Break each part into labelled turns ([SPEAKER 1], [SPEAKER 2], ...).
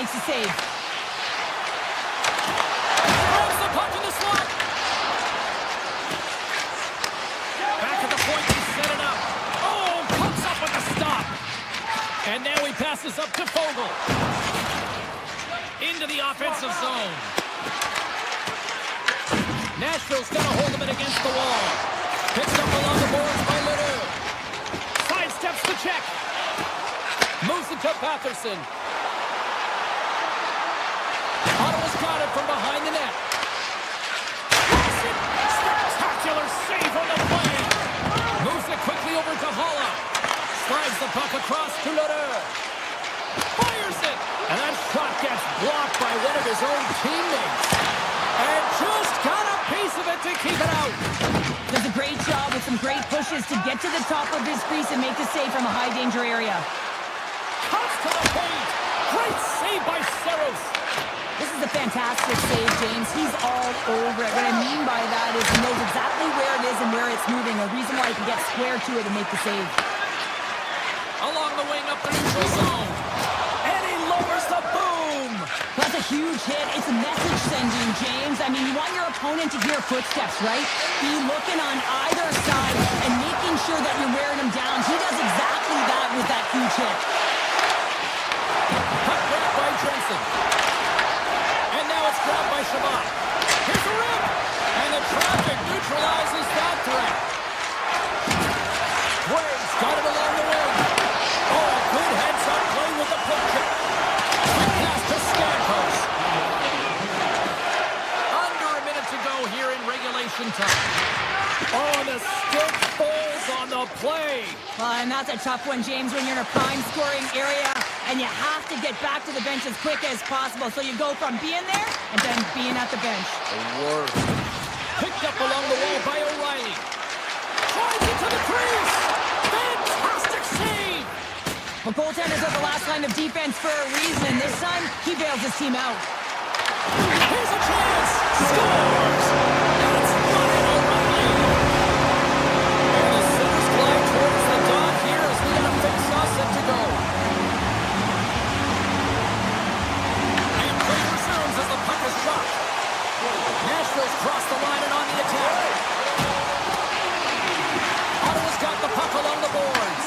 [SPEAKER 1] makes the save.
[SPEAKER 2] Throws the puck in the slot. Back at the point, he set it up. Oh, comes up with the stop. And now he passes up to Fogle. Into the offensive zone. Nashville's got a hold of it against the wall. Picked up along the boards by Ledoux. Sidesteps the check. Moves it to Patterson. Ottawa's got it from behind the net. Spectacular save on the play. Moves it quickly over to Holla. Slides the puck across to Ledoux. Fires it. And that shot gets blocked by one of his own teammates. And just got a piece of it to keep it out.
[SPEAKER 1] Does a great job with some great pushes to get to the top of his crease and make the save from a high-danger area.
[SPEAKER 2] Comes to the paint. Great save by Saros.
[SPEAKER 1] This is a fantastic save, James. He's all over it. What I mean by that is he knows exactly where it is and where it's moving. A reason why he can get square to it and make the save.
[SPEAKER 2] Along the wing up the neutral zone. And he lowers the boom.
[SPEAKER 1] That's a huge hit. It's a message sending, James. I mean, you want your opponent to hear footsteps, right? Be looking on either side and making sure that you're wearing him down. He does exactly that with that huge hit.
[SPEAKER 2] Puck grabbed by Jensen. And now it's grabbed by Shabbat. Here's a rip. And the traffic neutralizes that threat. Wade's got it along the wing. Oh, a good heads-up play with the puck check. Quick pass to Stamkos. Under a minute to go here in regulation time. Oh, the stick falls on the play.
[SPEAKER 1] Well, and that's a tough one, James, when you're in a prime scoring area and you have to get back to the bench as quick as possible. So you go from being there and then being at the bench.
[SPEAKER 2] The worst. Picked up along the wall by O'Reilly. Drives it to the crease. Fantastic save.
[SPEAKER 1] Well, goaltenders are the last line of defense for a reason. This time, he bails his team out.
[SPEAKER 2] Here's a chance. Scores. That's Ryan O'Reilly. And the centers glide towards the dot here as we got a face-off set to go. And play resumes as the puck is shot. Nashville's crossed the line and on the attack. Ottawa's got the puck along the boards.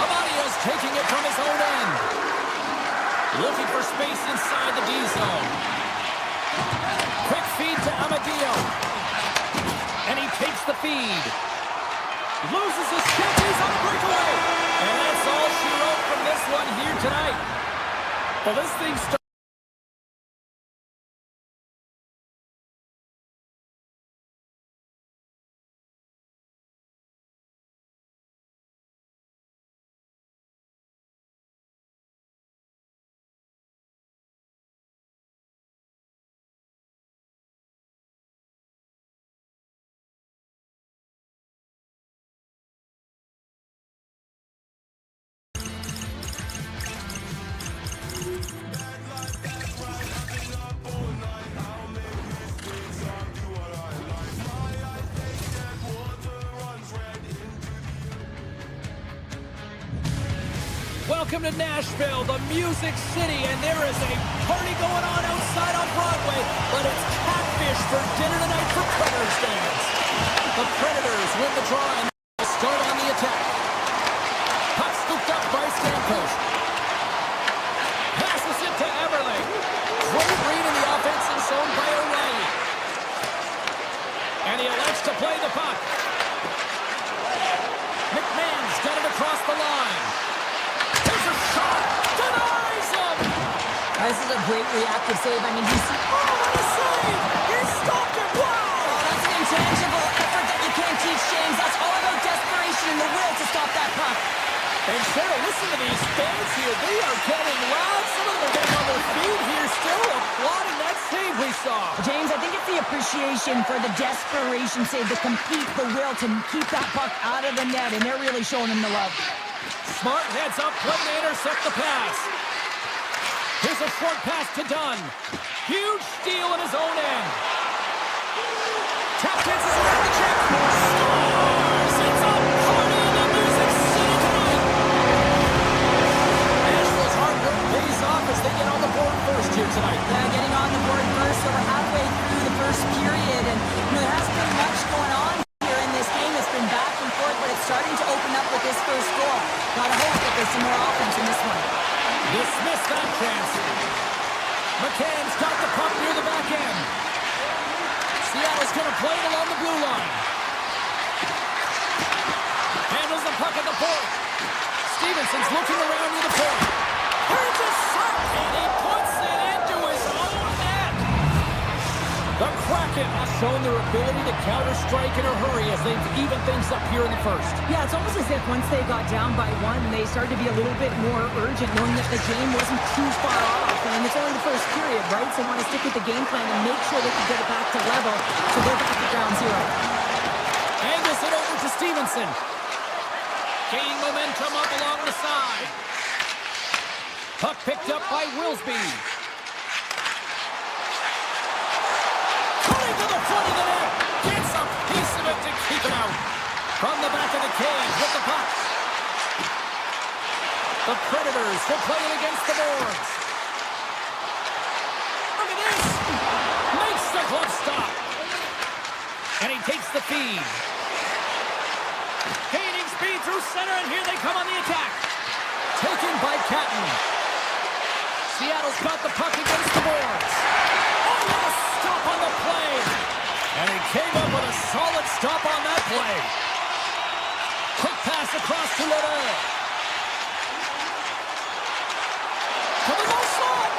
[SPEAKER 2] Amadio's taking it from his own end. Looking for space inside the D zone. Quick feed to Amadio. And he takes the feed. Loses his stick. He's on a breakaway. And that's all she wrote from this one here tonight. Well, this thing starts. Welcome to Nashville, the Music City, and there is a party going on outside on Broadway, but it's catfish for dinner tonight for Predators fans. The Predators win the draw and start on the attack. Puck scooped up by Stamkos. Passes it to Everly. Great read in the offensive zone by O'Reilly. And he elects to play the puck. McMahon's got it across the line. There's a shot! Denies him!
[SPEAKER 1] This is a great reactive save. I mean, he's...
[SPEAKER 2] Oh, what a save! He stopped it! Wow!
[SPEAKER 1] Oh, that's an intangible effort that you can't teach, James. That's all about desperation and the will to stop that puck.
[SPEAKER 2] And Cheryl, listen to these fans here. They are getting loud. Some of them are getting on their feet here, still applauding that save we saw.
[SPEAKER 1] James, I think it's the appreciation for the desperation save, the complete, the will to keep that puck out of the net, and they're really showing him the love.
[SPEAKER 2] Smart heads up, play to intercept the pass. Here's a short pass to Dunn. Huge steal in his own end. Tap dances around the check. Scores! It's a party in the Music City tonight. Nashville's hard He's going to play it along the blue line. Handles the puck at the point. Stevenson's looking around near the point. Here's a shot, and he puts it into his own net. The Kraken have shown their ability to counter-strike in a hurry as they've evened things up here in the first.
[SPEAKER 1] Yeah, it's almost as if once they got down by one, they started to be a little bit more urgent, knowing that the game wasn't too far off. And it's only the first period, right? So they want to stick with the game plan and make sure they can get it back to level. So they're back to ground zero.
[SPEAKER 2] Angles it over to Stevenson. Gaining momentum up along the side. Puck picked up by Wilsby. Cutting to the front of the net. Gets a piece of it to keep it out. From the back of the cage with the puck. The Predators will play it against the boards. Look at this. Makes the glove stop. And he takes the feed. Gaining speed through center, and here they come on the attack. Taken by Catton. Seattle's got the puck against the boards. Oh, what a stop on the play. And he came up with a solid stop on that play. Quick pass across to Leroy. To the goal shot.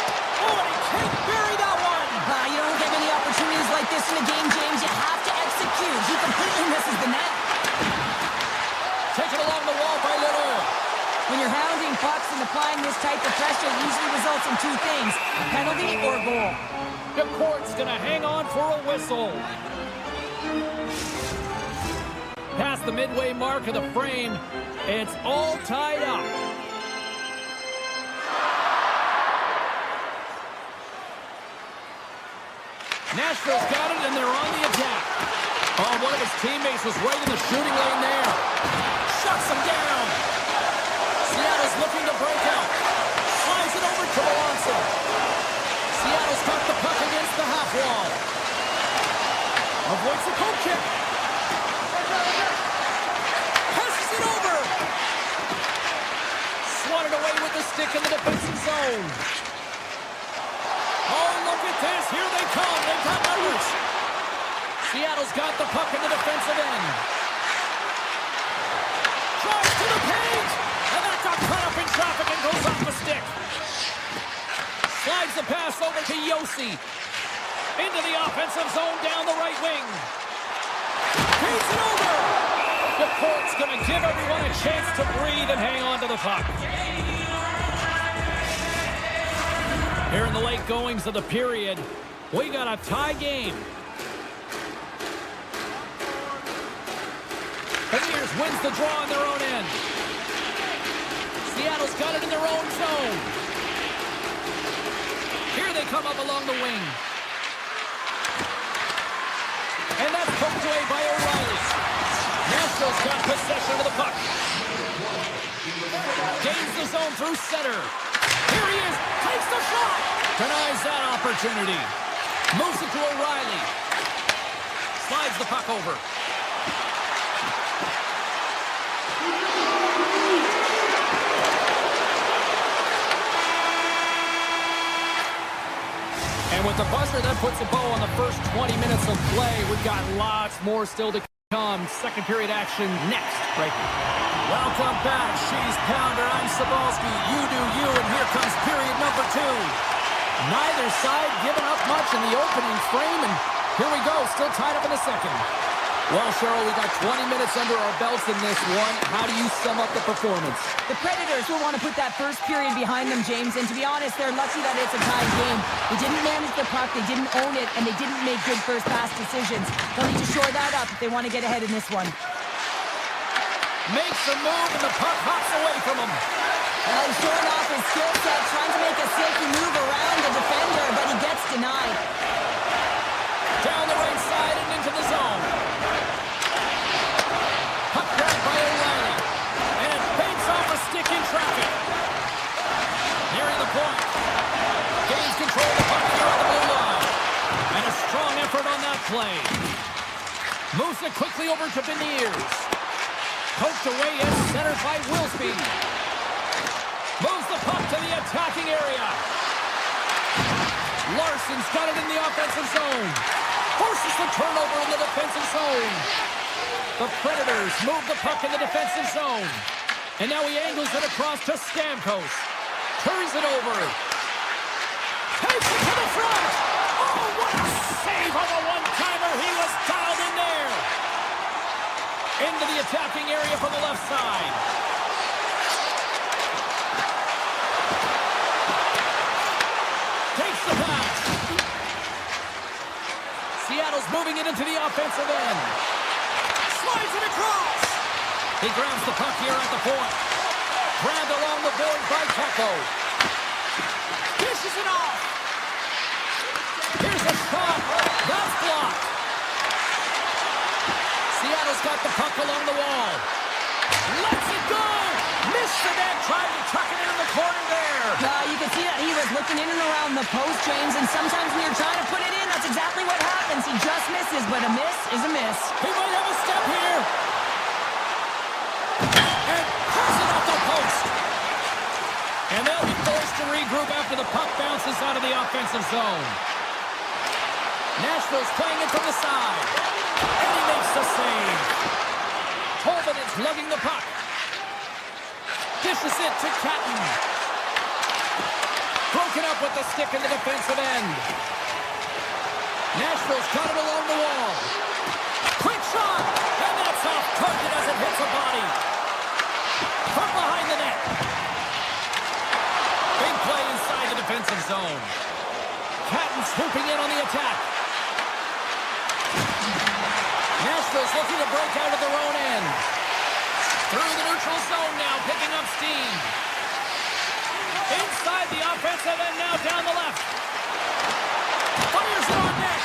[SPEAKER 2] Oh, and he can't bury that one.
[SPEAKER 1] You don't get many opportunities like this in the game, James. You have to execute. He completely misses the net.
[SPEAKER 2] Taken along the wall by Leroy.
[SPEAKER 1] When you're hounding pucks and applying this type of pressure, it usually results in two things, penalty or goal.
[SPEAKER 2] The court's going to hang on for a whistle. Past the midway mark of the frame, it's all tied up. Nashville's got it, and they're on the attack. Oh, one of his teammates was right in the shooting lane there. Shuts him down. Seattle's looking to break out. Slides it over to Alonso. Seattle's got the puck against the half wall. Avoids the goal kick. Passes it over. Swatted away with the stick in the defensive zone. Oh, look at this. Here they come. They've got numbers. Seattle's got the puck in the defensive end. Drives to the page. And that got cut up in traffic and goes off the stick. Slides the pass over to Yossi. Into the offensive zone down the right wing. Feeds it over. The court's going to give everyone a chance to breathe and hang on to the puck. Here in the late goings of the period, we got a tie game. Beniers wins the draw on their own end. Seattle's got it in their own zone. Here they come up along the wing. And that's poked away by O'Reilly. Nashville's got possession of the puck. Gains the zone through center. Here he is. Takes the shot. Denies that opportunity. Moves it to O'Reilly. Slides the puck over. And with the buzzer, that puts a bow on the first 20 minutes of play. We've got lots more still to come. Second period action next. Right. Welcome back. She's Pounder. I'm Sabalski. You do you, and here comes period number 2. Neither side giving up much in the opening frame, and here we go. Still tied up in the second. Well, Cheryl, we got 20 minutes under our belts in this one. How do you sum up the performance?
[SPEAKER 1] The Predators will want to put that first period behind them, James, and to be honest, they're lucky that it's a tied game. They didn't manage the puck, they didn't own it, and they didn't make good first pass decisions. They'll need to shore that up if they want to get ahead in this one.
[SPEAKER 2] Makes the move, and the puck hops away from him.
[SPEAKER 1] Well, he's showing off his skill set, trying to make a safety move around the defender, but he gets denied.
[SPEAKER 2] Down the right side and into the zone. Puck grabbed by O'Reilly. And it baits off a stick in traffic. Nearing the point. Gains control of the puck here on the blue line. And a strong effort on that play. Moves it quickly over to Beniers. Poked away and centered by Wilsby. Moves the puck to the attacking area. Larson's got it in the offensive zone. Forces the turnover in the defensive zone. The Predators move the puck in the defensive zone. And now he angles it across to Stamkos. Turns it over. Takes it to the front. Oh, what a save on the one-timer. He was dialed in there. Into the attacking area from the left side. Takes the pass. Seattle's moving it into the offensive end. Slides it across. He grabs the puck here at the point. Grabbed along the board by Keko. Dishes it off. Here's a shot. That's blocked. Seattle's got the puck along the wall. Lets it go. Missed the net. Trying to tuck it into the corner there.
[SPEAKER 1] You can see that he was looking in and around the post, James, and sometimes when you're trying to put it in, that's exactly what happens. He just misses, but a miss is a miss.
[SPEAKER 2] He might have a step here. And puts it off the post. And they'll be forced to regroup after the puck bounces out of the offensive zone. Nashville's playing it from the side. And he makes the save. Holden is lugging the puck. Dishes it to Kraken. Broken up with the stick in the defensive end. Nashville's got it along the wall. Quick shot. And that's off target as it hits a body. From behind the net. Big play inside the defensive zone. Kraken swooping in on the attack. Nashville's looking to break out of their own end. Through the neutral zone now, picking up steam. Inside the offensive end now down the left. Fires it on net.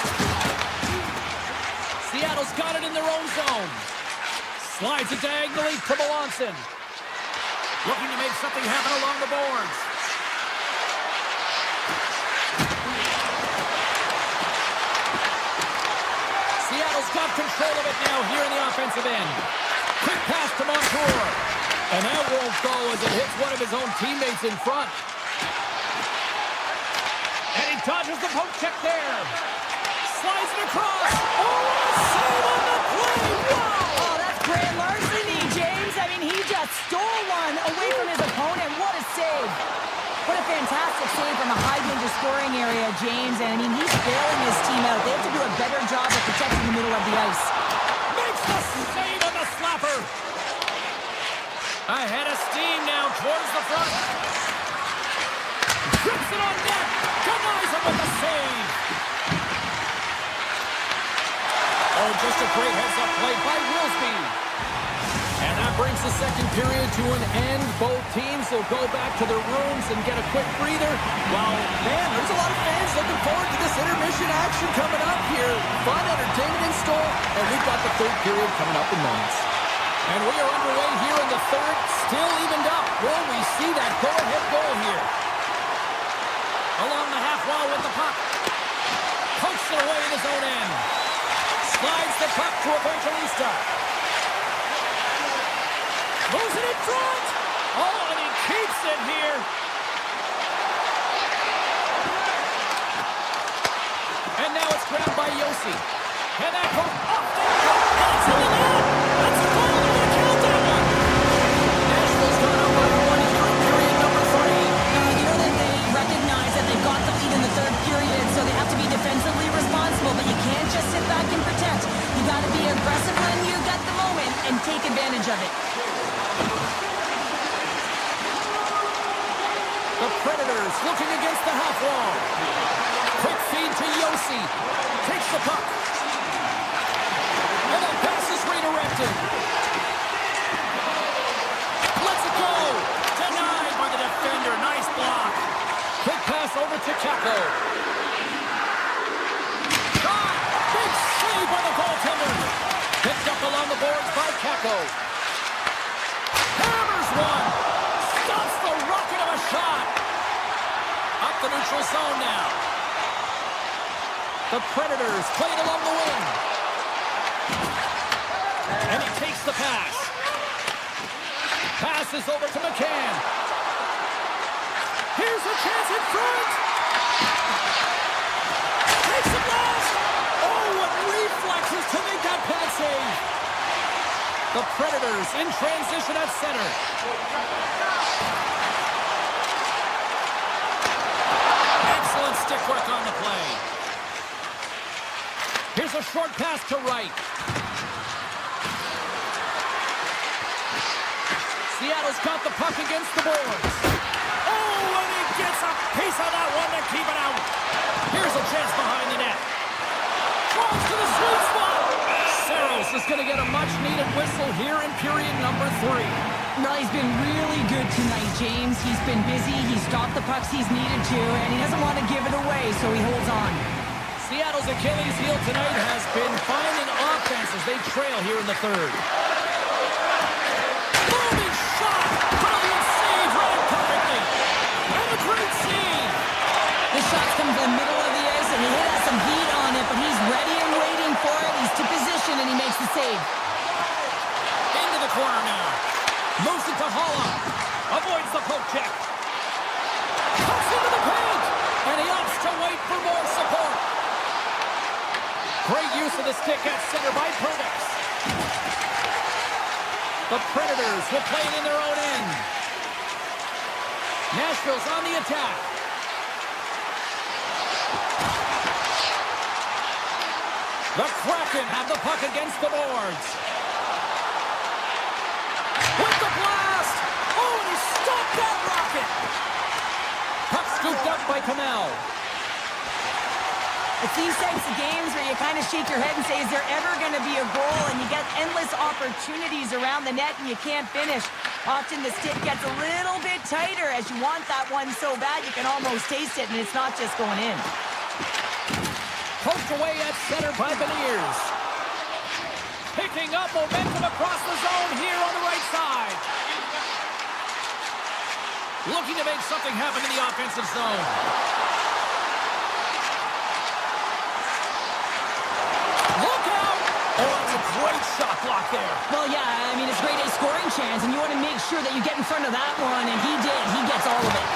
[SPEAKER 2] Seattle's got it in their own zone. Slides it diagonally to Melanson. Looking to make something happen along the boards. Seattle's got control of it now here in the offensive end. Quick pass to Montour. And that won't go as it hits one of his own teammates in front. And he dodges the poke check there. Slides it across. Oh, save on the play. Wow.
[SPEAKER 1] Oh, that's grand larceny, James. I mean, he just stole one away from his opponent. What a save. What a fantastic save from a high-danger scoring area, James. And, I mean, he's bailing his team out. They have to do a better job of protecting the middle of the ice.
[SPEAKER 2] Makes the save on the slapper. Ahead of steam now towards the front. Grips it on net. Denies him with the save. Oh, just a great heads-up play by Wilsby. And that brings the second period to an end. Both teams will go back to their rooms and get a quick breather.
[SPEAKER 3] Well, man, there's a lot of fans looking forward to this intermission action coming up here. Fun entertainment in store, and we've got the third period coming up in moments.
[SPEAKER 2] And we are underway here in the third, still evened up. Will we see that go-ahead goal here? Along the half wall with the puck. Pokes it away in his own end. Slides the puck to Evangelista. Moves it in front. Oh, and he keeps it here. And now it's grabbed by Yossi. And that goes up there. And it's in the net. That's a goal. They're going to count that one. Nashville's gone up by one here in period number 3.
[SPEAKER 1] You know that they recognize that they've got the lead in the third period, so they have to be defensively responsible, but you can't just sit back and protect. You got to be aggressive when you got the moment and take advantage of it.
[SPEAKER 2] The Predators looking against the half wall. Quick feed to Yossi. Takes the puck. And the pass is redirected. Lets it go. Denied by the defender. Nice block. Quick pass over to Keko. Shot. Big save by the goaltender. Picked up along the boards by Keko. Hammers one. Stops the rocket of a shot. Up the neutral zone now. The Predators play it along the wing. And he takes the pass. Passes over to McCann. Here's a chance in front. Takes the blast. Oh, what flexes to make that pad save. The Predators in transition at center. Excellent stick work on the play. Here's a short pass to right. Seattle's got the puck against the boards. Oh, and he gets a piece of that one to keep it out. Here's a chance behind the net. Cross to the sweet spot. Saros is going to get a much-needed whistle here in period number 3.
[SPEAKER 1] No, he's been really good tonight, James. He's been busy. He's stopped the pucks he's needed to, and he doesn't want to give it away, so he holds on.
[SPEAKER 2] Seattle's Achilles heel tonight has been finding offense as they trail here in the third. Booming shot! Brilliant save, right perfectly. And a great save.
[SPEAKER 1] The shot's come to the middle of the ice, and he has some heat on it, but he's ready and waiting for it. He's to position, and he makes the save.
[SPEAKER 2] Into the corner now. Moves it to Holla. Avoids the poke check. Cuts into the paint. And he opts to wait for more support. Great use of the stick at center by Perdix. The Predators will play it in their own end. Nashville's on the attack. The Kraken have the puck against the boards. With the blast! Oh, and he stopped that rocket! Puck scooped up by Kamel.
[SPEAKER 1] It's these types of games where you kind of shake your head and say, is there ever going to be a goal? And you get endless opportunities around the net and you can't finish. Often the stick gets a little bit tighter as you want that one so bad you can almost taste it, and it's not just going in.
[SPEAKER 2] Poked away at center by Beniers. Picking up momentum across the zone here on the right side. Looking to make something happen in the offensive zone. Look out! Oh, that's a great shot block there.
[SPEAKER 1] Well, yeah, I mean, it's grade A scoring chance, and you want to make sure that you get in front of that one, and he did. He gets all of it.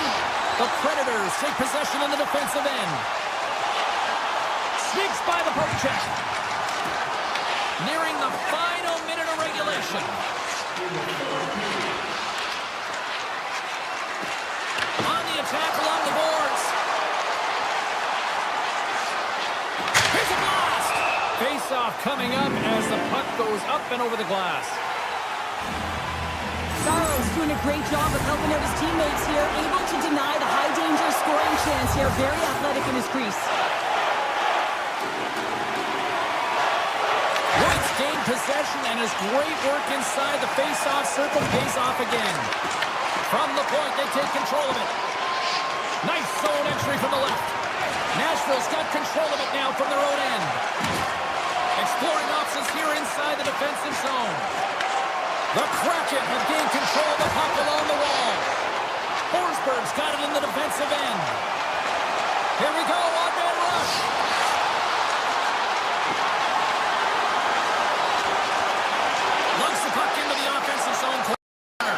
[SPEAKER 2] The Predators take possession in the defensive end. Sneaks by the poke check. Nearing the final minute of regulation. On the attack along the boards. Here's a blast. Face-off coming up as the puck goes up and over the glass.
[SPEAKER 1] Saros doing a great job of helping out his teammates here, able to deny the high-danger scoring chance here. Very athletic in his crease.
[SPEAKER 2] White's gained possession, and his great work inside the face-off circle pays off again. From the point, they take control of it. Nice zone entry from the left. Nashville's got control of it now from their own end. Exploring options here inside the defensive zone. The Kraken have gained control of the puck along the wall. Forsberg's got it in the defensive end. Here we go, one-man rush. Lugs the puck into the offensive zone corner.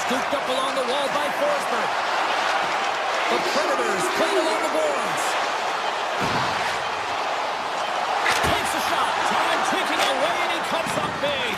[SPEAKER 2] Scooped up along the wall by Forsberg. The Predators playing along the boards. Takes a shot. Time ticking away, and he cuts up big.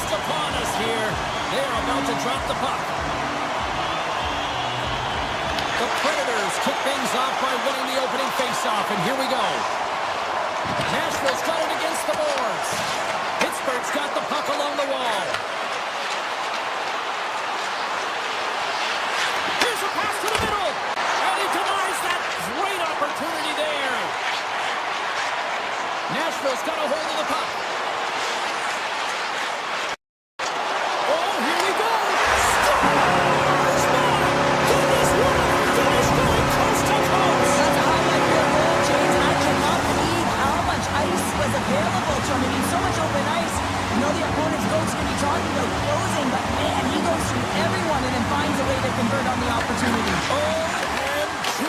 [SPEAKER 2] just upon us here. They're about to drop the puck. The Predators kick things off by winning the opening faceoff, and here we go. Nashville's got it against the boards. Pittsburgh's got the puck along the wall. Here's a pass to the middle, and he denies that great opportunity there. Nashville's got a hold of the puck. Oh, here we go. Scores! Goodness, what a finish going coast to coast.
[SPEAKER 1] That's a highlight for a goal, James, and I cannot believe how much ice was available to him. I mean, so much open ice. You know the opponent's coach is going to be talking about closing, but man, he goes through everyone and then finds a way to convert on the opportunity.
[SPEAKER 2] OMG!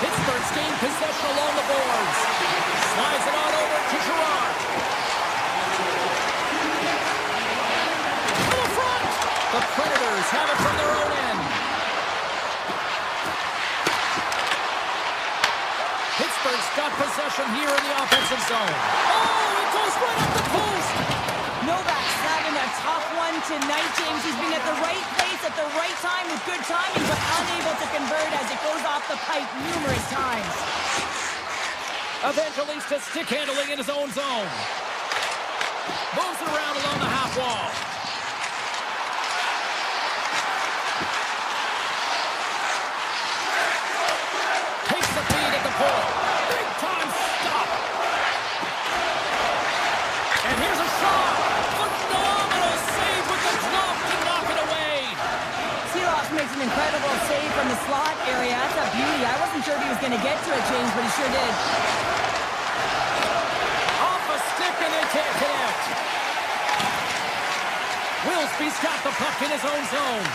[SPEAKER 2] Pittsburgh's gained possession along the boards. Slides it on over to Gerard. To the front! The Predators have it from their own end. Pittsburgh's got possession here in the offensive zone. Oh, it goes right up the post!
[SPEAKER 1] Novak's having a tough one tonight, James. He's been at the right place at the right time with good timing, but unable to convert as it goes off the pipe numerous times.
[SPEAKER 2] Evangelista stick handling in his own zone. Moves it around along the half wall. Takes the feed at the point. Big time stop. And here's a shot. Phenomenal save with the glove to knock it away.
[SPEAKER 1] Seeloff makes an incredible save from the slot area. That's a beauty. I wasn't sure if he was going to get to it, James, but he sure did.
[SPEAKER 2] Off a stick and they can't connect. Wilsby's got the puck in his own zone.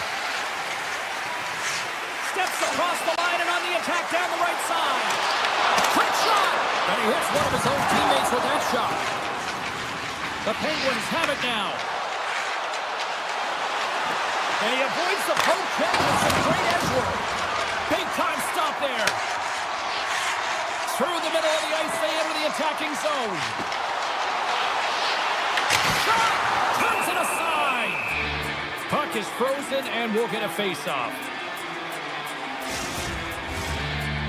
[SPEAKER 2] Steps across the line and on the attack down the right side. Quick shot! And he hits one of his own teammates with that shot. The Penguins have it now. And he avoids the poke check with some great edge work. Big time stop there. Through the middle of the ice, they enter the attacking zone. Shot! Turns it aside. Puck is frozen and we'll get a face-off.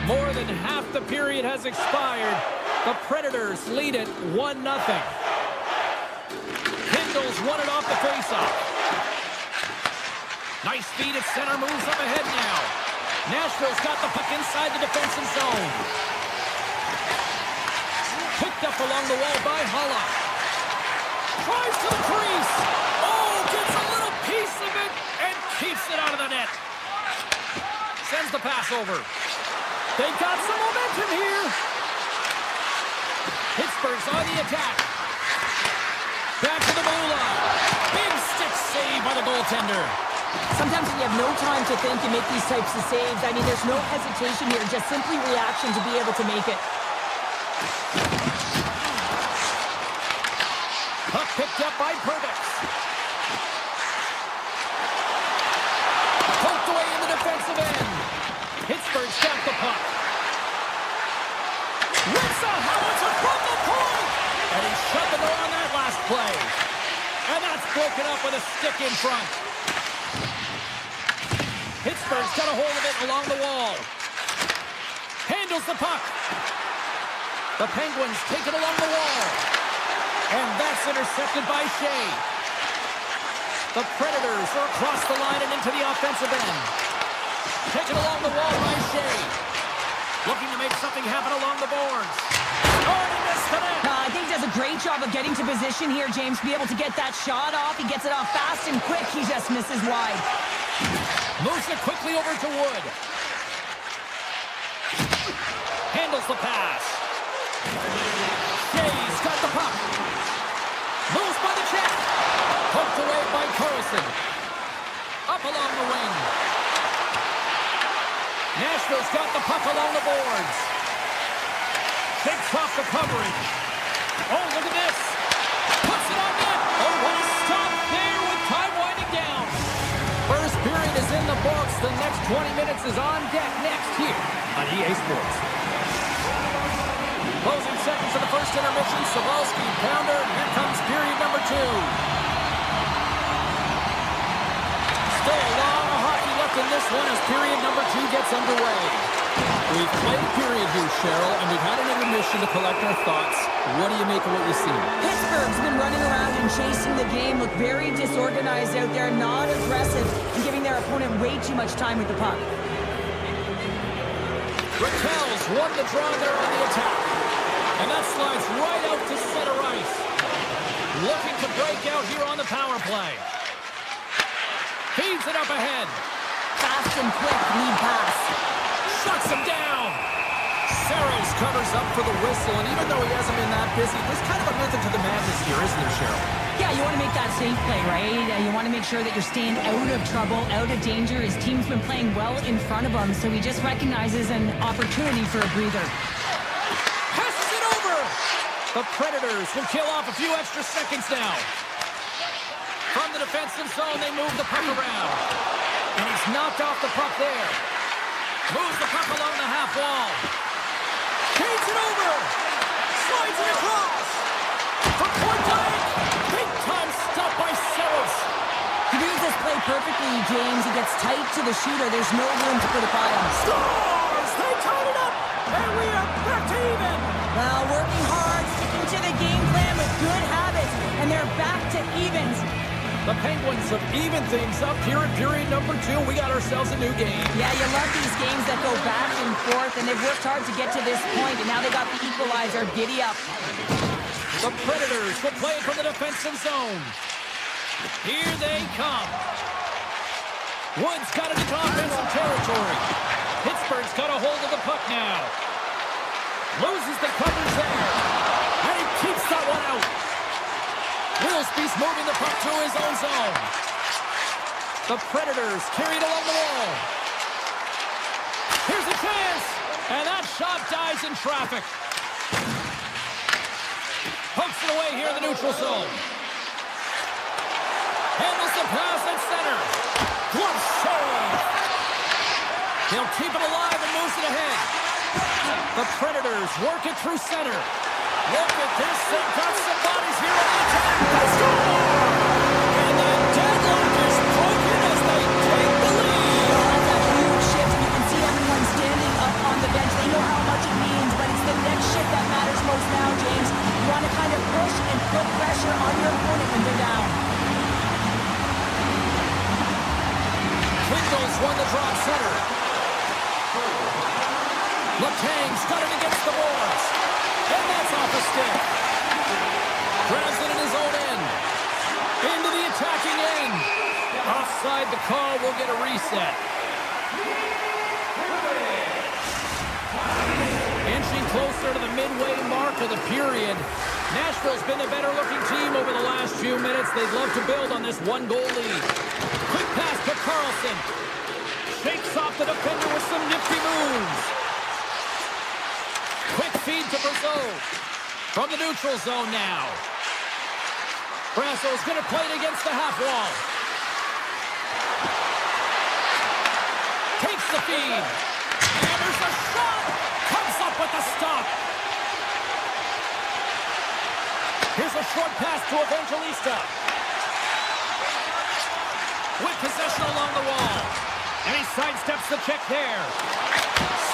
[SPEAKER 2] More than half the period has expired. The Predators lead it 1-0. Kindle's won it off the face-off. Nice feed at center, moves up ahead now. Nashville's got the puck inside the defensive zone. Picked up along the wall by Holla. Tries to the crease. Oh, gets a little piece of it and keeps it out of the net. Sends the pass over. They got some momentum here. Pittsburgh's on the attack. Back to the blue line. Big stick save by the goaltender.
[SPEAKER 1] Sometimes when you have no time to think and make these types of saves, I mean, there's no hesitation here, just simply reaction to be able to make it.
[SPEAKER 2] Puck picked up by Purvis. Poked away in the defensive end. Pittsburgh's got the puck. Wins a howitzer from the point! And he shut the door on that last play. And that's broken up with a stick in front. Pittsburgh's got a hold of it along the wall. Handles the puck. The Penguins take it along the wall. And that's intercepted by Shea. The Predators are across the line and into the offensive end. Taken along the wall by Shea. Looking to make something happen along the boards. Oh, and he missed the net.
[SPEAKER 1] I think he does a great job of getting to position here, James, to be able to get that shot off. He gets it off fast and quick. He just misses wide.
[SPEAKER 2] Moves it quickly over to Wood. Handles the pass. Shea's got the puck. Moves by the check. Poked away by Carlson. Up along the wing. Nashville's got the puck along the boards. Takes off the coverage. Oh, look at this. Puts it on net. Oh, what a stop there with time winding down. First period is in the books. The next 20 minutes is on deck next here on EA Sports. Closing seconds of the first intermission. Savalski, pounder. Here comes period number 2. Still a lot of hockey left in this one as period number 2 gets underway. We've played a period here, Cheryl, and we've had an intermission to collect our thoughts. What do you make of what you see?
[SPEAKER 1] Pittsburgh's been running around and chasing the game, look very disorganized out there, not aggressive, and giving their opponent way too much time with the puck.
[SPEAKER 2] Raquel's won the draw there on the attack. And that slides right out to center ice. Looking to break out here on the power play. Feeds it up ahead.
[SPEAKER 1] Fast and quick lead pass.
[SPEAKER 2] Shuts him down. Saros covers up for the whistle, and even though he hasn't been that busy, there's kind of a method to the madness here, isn't there, Cheryl?
[SPEAKER 1] Yeah, you want to make that safe play, right? You want to make sure that you're staying out of trouble, out of danger. His team's been playing well in front of him, so he just recognizes an opportunity for a breather.
[SPEAKER 2] Passes it over. The Predators will kill off a few extra seconds now. From the defensive zone, they move the puck around. And he's knocked off the puck there. Moves the puck along the half wall. Feeds it over. Slides it across. From point blank. Big time stop by Saros.
[SPEAKER 1] He reads this play perfectly, James. He gets tight to the shooter. There's no room to put it by him.
[SPEAKER 2] Scores! They tied it up. And we are back to even.
[SPEAKER 1] Well, working hard, sticking to the game plan with good habits, and they're back to evens.
[SPEAKER 2] The Penguins have evened things up here in period number 2. We got ourselves a new game.
[SPEAKER 1] Yeah, you love these games that go back and forth, and they've worked hard to get to this point, and now they got the equalizer. Giddy up.
[SPEAKER 2] The Predators will play from the defensive zone. Here they come. Woods got it into offensive territory. Pittsburgh's got a hold of the puck now. Loses the covers there. And he keeps that one out. Wilsby's moving the puck through his own zone. The Predators carried along the wall. Here's a chance. And that shot dies in traffic. Pokes it away here in the neutral zone. Handles the pass at center. Glove save. He'll keep it alive and moves it ahead. The Predators work it through center. Look at this. They've got some bodies here on the attack. They score! And the deadlock is broken as they take the lead.
[SPEAKER 1] Oh, that's a huge shift. You can see everyone standing up on the bench. They know how much it means, but it's the next shift that matters most now, James. You want to kind of push and put pressure on your opponent when they're down.
[SPEAKER 2] Twingles won the draw center. Letang's got it against the boards. And that's off a stick. Grabs it in his own end. Into the attacking end. Offside the call. We'll get a reset. Inching closer to the midway mark of the period. Nashville's been the better looking team over the last few minutes. They'd love to build on this 1-goal lead. Quick pass to Carlson. Shakes off the defender with some nifty moves. Quick feed to Brazeau. From the neutral zone now. Brasso's going to play it against the half wall. Takes the feed. And there's a shot. Comes up with the stop. Here's a short pass to Evangelista. With possession along the wall. And he sidesteps the check there.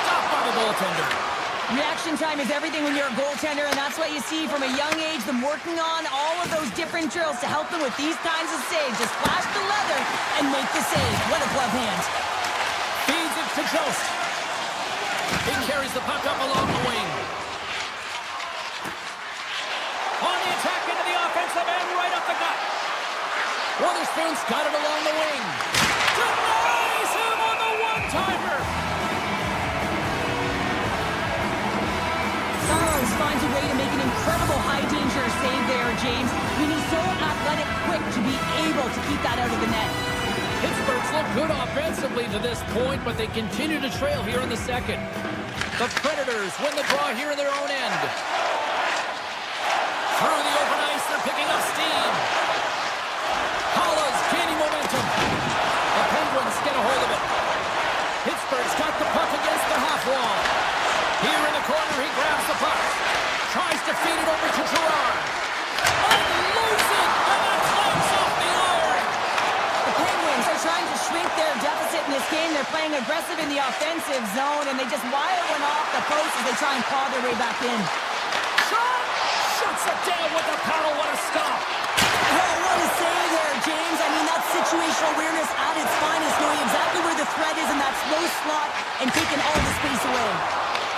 [SPEAKER 2] Stopped by the goaltender.
[SPEAKER 1] Reaction time is everything when you're a goaltender, and that's what you see from a young age, them working on all of those different drills to help them with these kinds of saves. Just flash the leather and make the save. What a glove hand.
[SPEAKER 2] Feeds it to Jost. He carries the puck up along the wing. On the attack into the offensive end, right up the gut. Witherspoon's got it along the wing. Denies him on the one-timer.
[SPEAKER 1] Saros finds a way to make an incredible high-danger save there, James. I mean, he's so athletic, quick to be able to keep that out of the net.
[SPEAKER 2] Pittsburgh's looked good offensively to this point, but they continue to trail here in the second. The Predators win the draw here in their own end. Through the open ice, they're picking up steam. Holla's gaining momentum. The Penguins get a hold of it. Pittsburgh's got the puck against the half wall. Here in the corner, he grabs the puck. Tries to feed it over to Gerard. Unloads it, and that clanks off the iron.
[SPEAKER 1] The Penguins are trying to are playing aggressive in the offensive zone, and they just wire one off the post as they try and claw their way back in.
[SPEAKER 2] Shot! Shuts it down with the paddle. What a stop!
[SPEAKER 1] Oh, what a save there, James. I mean, that's situational awareness at its finest, knowing exactly where the threat is in that slow slot and taking all the space away.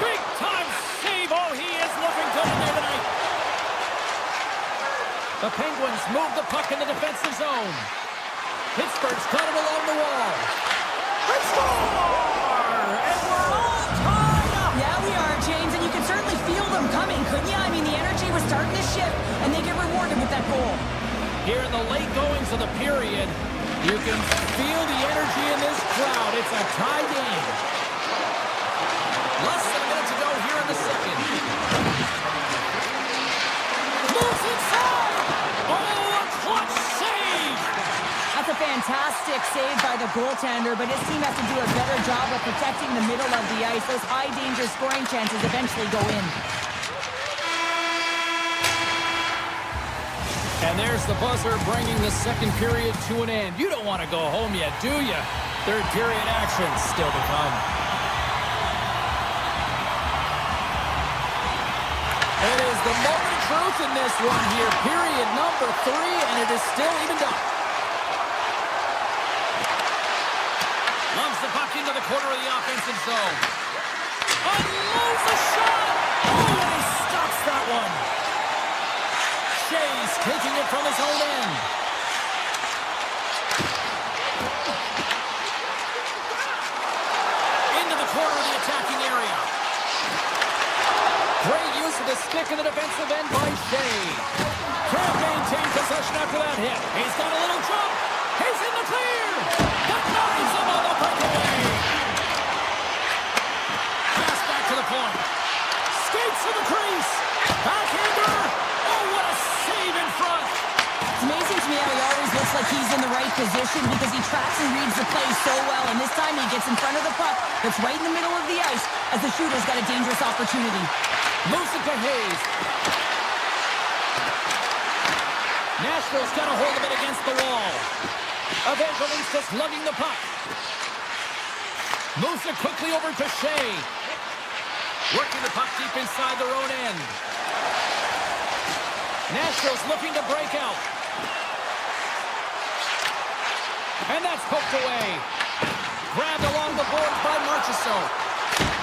[SPEAKER 2] Big time save. Oh, he is looking good in there tonight. The Penguins move the puck in the defensive zone. Pittsburgh's got it along the wall. They score! And we're all tied up!
[SPEAKER 1] Yeah, we are, James, and you can certainly feel them coming, couldn't you? I mean, the energy was starting to shift, and they get rewarded with that goal.
[SPEAKER 2] Here in the late goings of the period, you can feel the energy in this crowd. It's a tie game. Less than a minute to go here in the second. Moves inside! Oh, a clutch save!
[SPEAKER 1] That's a fantastic save by the goaltender, but his team has to do a better job of protecting the middle of the ice. Those high-danger scoring chances eventually go in.
[SPEAKER 2] And there's the buzzer bringing the second period to an end. You don't want to go home yet, do you? Third period action still to come. It is the moment of truth in this one here. Period number 3, and it is still evened up. Lumps the puck into the corner of the offensive zone. Unloads a shot! Oh, and he stops that one. Shea's taking it from his own end. Into the corner of the attacking area. Great use of the stick in the defensive end by Shea. Can't maintain possession after that hit. He's got a little jump. He's in the clear. Denies him on the breakaway. Pass back to the point. Skates to the crease. Backhander. Oh, what a save in front.
[SPEAKER 1] It's amazing to me how he always looks like he's in the right position because he tracks and reads the play so well, and this time he gets in front of the puck that's right in the middle of the ice as the shooter's got a dangerous opportunity.
[SPEAKER 2] Moves it to Hayes. Nashville's got a hold of it against the wall. Evangelista lugging the puck. Moves it quickly over to Shea. Working the puck deep inside their own end. Nashville's looking to break out. And that's poked away. Grabbed along the boards by Marchessault.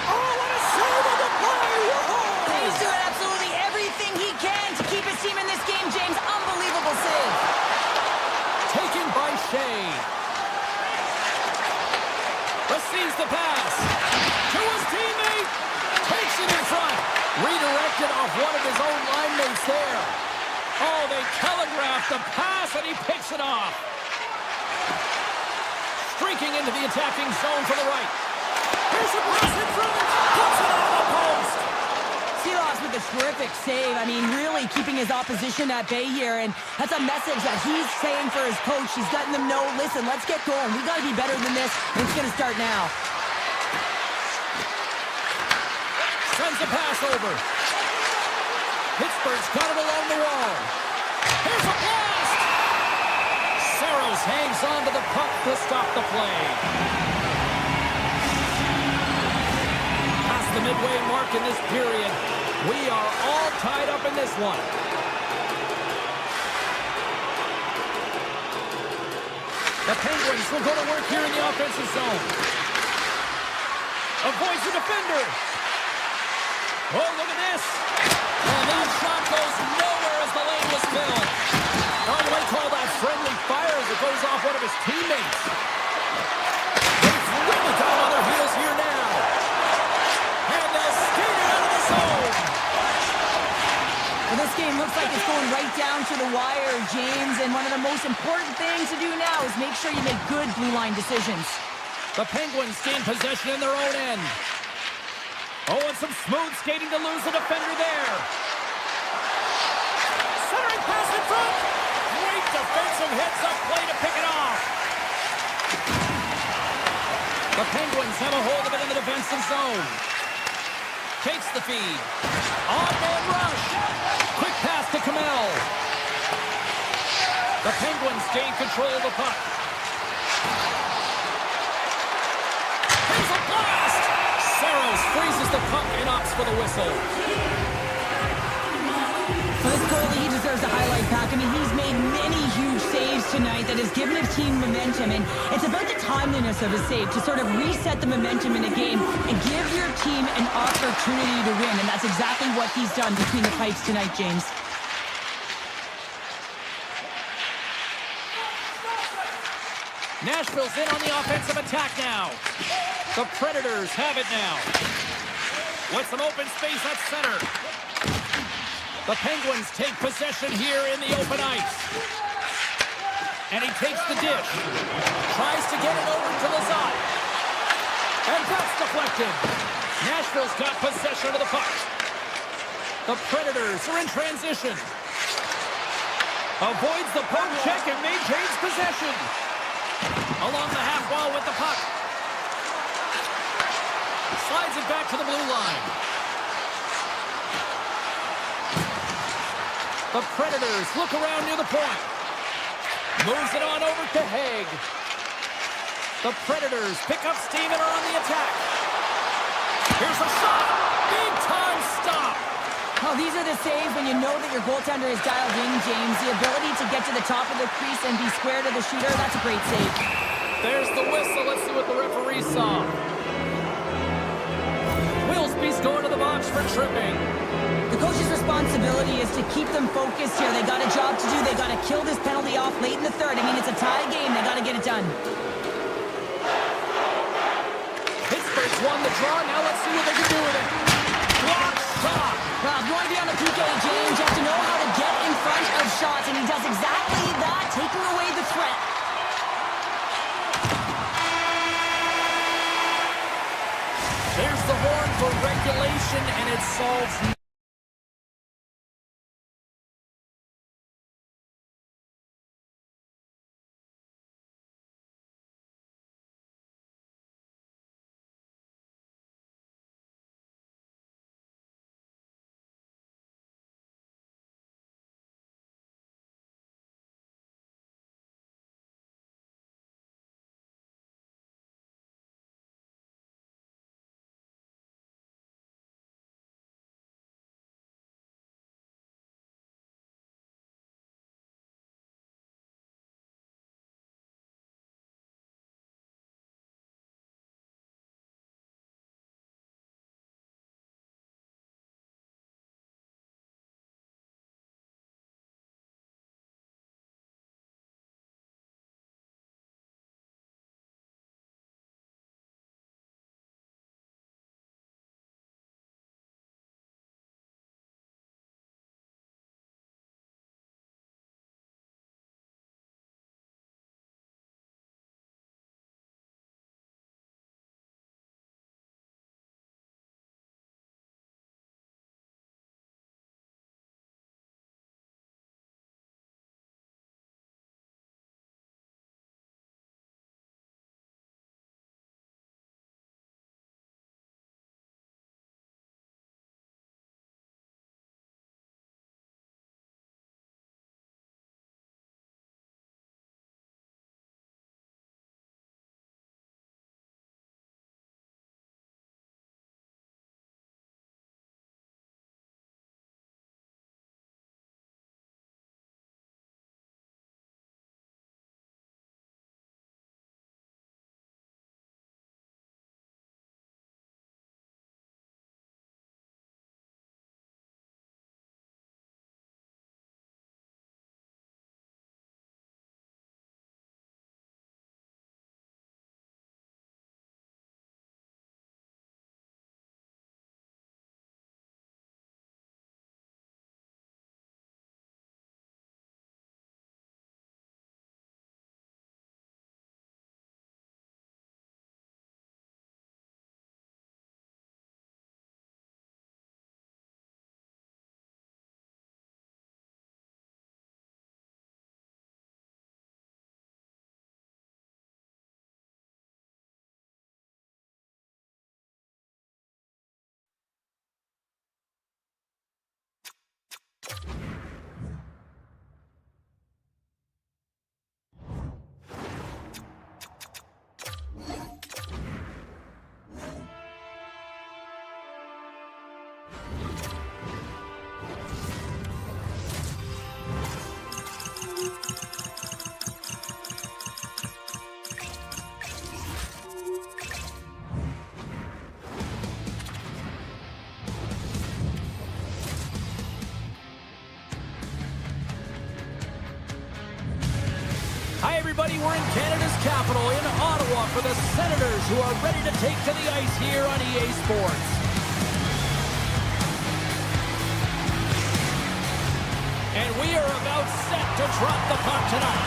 [SPEAKER 2] Oh, what a save on the play! Whoa!
[SPEAKER 1] He's doing absolutely everything he can to keep his team in this game, James. Unbelievable save.
[SPEAKER 2] Taken by Shea. Receives the pass. To his teammate. Takes it in front. Redirected off one of his own line mates there. Oh, they telegraphed the pass, and he picks it off. Streaking into the attacking zone to the right. Here's a pass in front. Puts it on the post.
[SPEAKER 1] Silas with a terrific save. I mean, really keeping his opposition at bay here, and that's a message that he's saying for his coach. He's letting them know, listen, let's get going. We got to be better than this, and it's going to start now.
[SPEAKER 2] Sends a pass over. Pittsburgh's got it along the wall. Here's a blast! Saros hangs on to the puck to stop the play. Past the midway mark in this period. We are all tied up in this one. The Penguins will go to work here in the offensive zone. Avoids the defender. Oh, look at this. And that shot goes nowhere as the lane was filled. Oh, you might call that friendly fire as it goes off one of his teammates. They've really got on their heels here now. And they'll skate it out of the zone.
[SPEAKER 1] Well, this game looks like it's going right down to the wire, James, and one of the most important things to do now is make sure you make good blue line decisions.
[SPEAKER 2] The Penguins gain possession in their own end. Oh, and some smooth skating to lose the defender there. Centering pass in front. Great defensive hits up play to pick it off. The Penguins have a hold of it in the defensive zone. Takes the feed. On-man rush. Quick pass to Kamel. The Penguins gain control of the puck. sees the puck and opts for the whistle.
[SPEAKER 1] For this goalie, he deserves a highlight pack. I mean, he's made many huge saves tonight that has given his team momentum, and it's about the timeliness of his save to sort of reset the momentum in a game and give your team an opportunity to win, and that's exactly what he's done between the pipes tonight, James.
[SPEAKER 2] Nashville's in on the offensive attack now. The Predators have it now. With some open space at center. The Penguins take possession here in the open ice. And he takes the dish. Tries to get it over to Lazat. And that's deflected. Nashville's got possession of the puck. The Predators are in transition. Avoids the poke check and maintains possession. Along the half wall with the puck. Slides it back to the blue line. The Predators look around near the point. Moves it on over to Haig. The Predators pick up steam and are on the attack. Here's a shot. Big time stop.
[SPEAKER 1] Oh, these are the saves when you know that your goaltender is dialed in, James. The ability to get to the top of the crease and be square to the shooter, that's a great save.
[SPEAKER 2] There's the whistle. Let's see what the referee saw. Willsby's going to the box for tripping.
[SPEAKER 1] The coach's responsibility is to keep them focused here. They got a job to do. They got to kill this penalty off late in the third. I mean, it's a tie game. They got to get it done.
[SPEAKER 2] Pittsburgh's won the draw. Now let's see what they can do with it. Block shot.
[SPEAKER 1] Well, if you want to be on the PK, James, you have to know how to get in front of shots, and he does exactly that, taking away the threat.
[SPEAKER 2] There's the horn for regulation, and it solves we're in Canada's capital, in Ottawa, for the Senators, who are ready to take to the ice here on EA Sports. And we are about set to drop the puck tonight.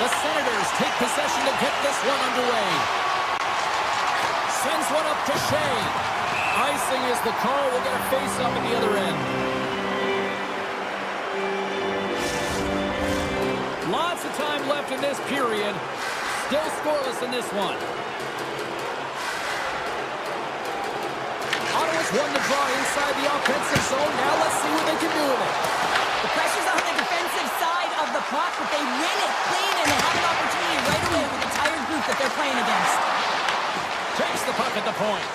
[SPEAKER 2] The Senators take possession to get this one underway. Sends one up to Shea. Icing is the call. We'll get a face-up at the other end. Lots of time left in this period. Still scoreless in this one. Ottawa's won the draw inside the offensive zone. Now let's see what they can do with it.
[SPEAKER 1] The pressure's on the defensive side of the puck, but they win it clean and they have an opportunity right away with the tired group that they're playing against.
[SPEAKER 2] Takes the puck at the point.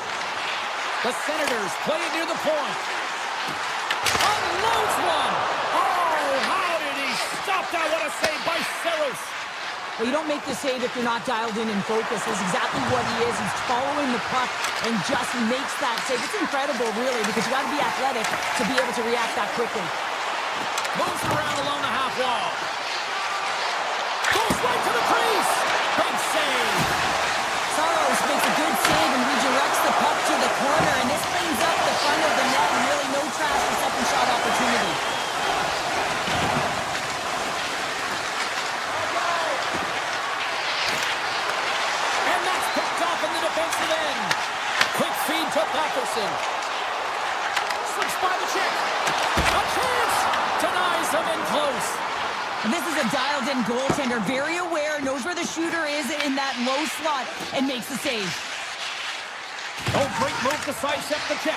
[SPEAKER 2] The Senators play near the point. Unloads one. Oh, how did he stop that? What a save by Saros.
[SPEAKER 1] Well, you don't make the save if you're not dialed in and focused. That's exactly what he is. He's following the puck and just makes that save. It's incredible, really, because you got to be athletic to be able to react that quickly.
[SPEAKER 2] Moves around along the half wall. Goes right to the crease. Big save.
[SPEAKER 1] Saros makes a good save and redirects the puck to the corner, and this cleans up the front of the net, and really no trash for second shot opportunity.
[SPEAKER 2] And that's picked off in the defensive end. Quick feed to Patterson. Slips by the check. A chance. Denies him in close.
[SPEAKER 1] And this is a dialed-in goaltender, very aware, knows where the shooter is in that low slot, and makes the save.
[SPEAKER 2] Oh, great move to sidestep the check.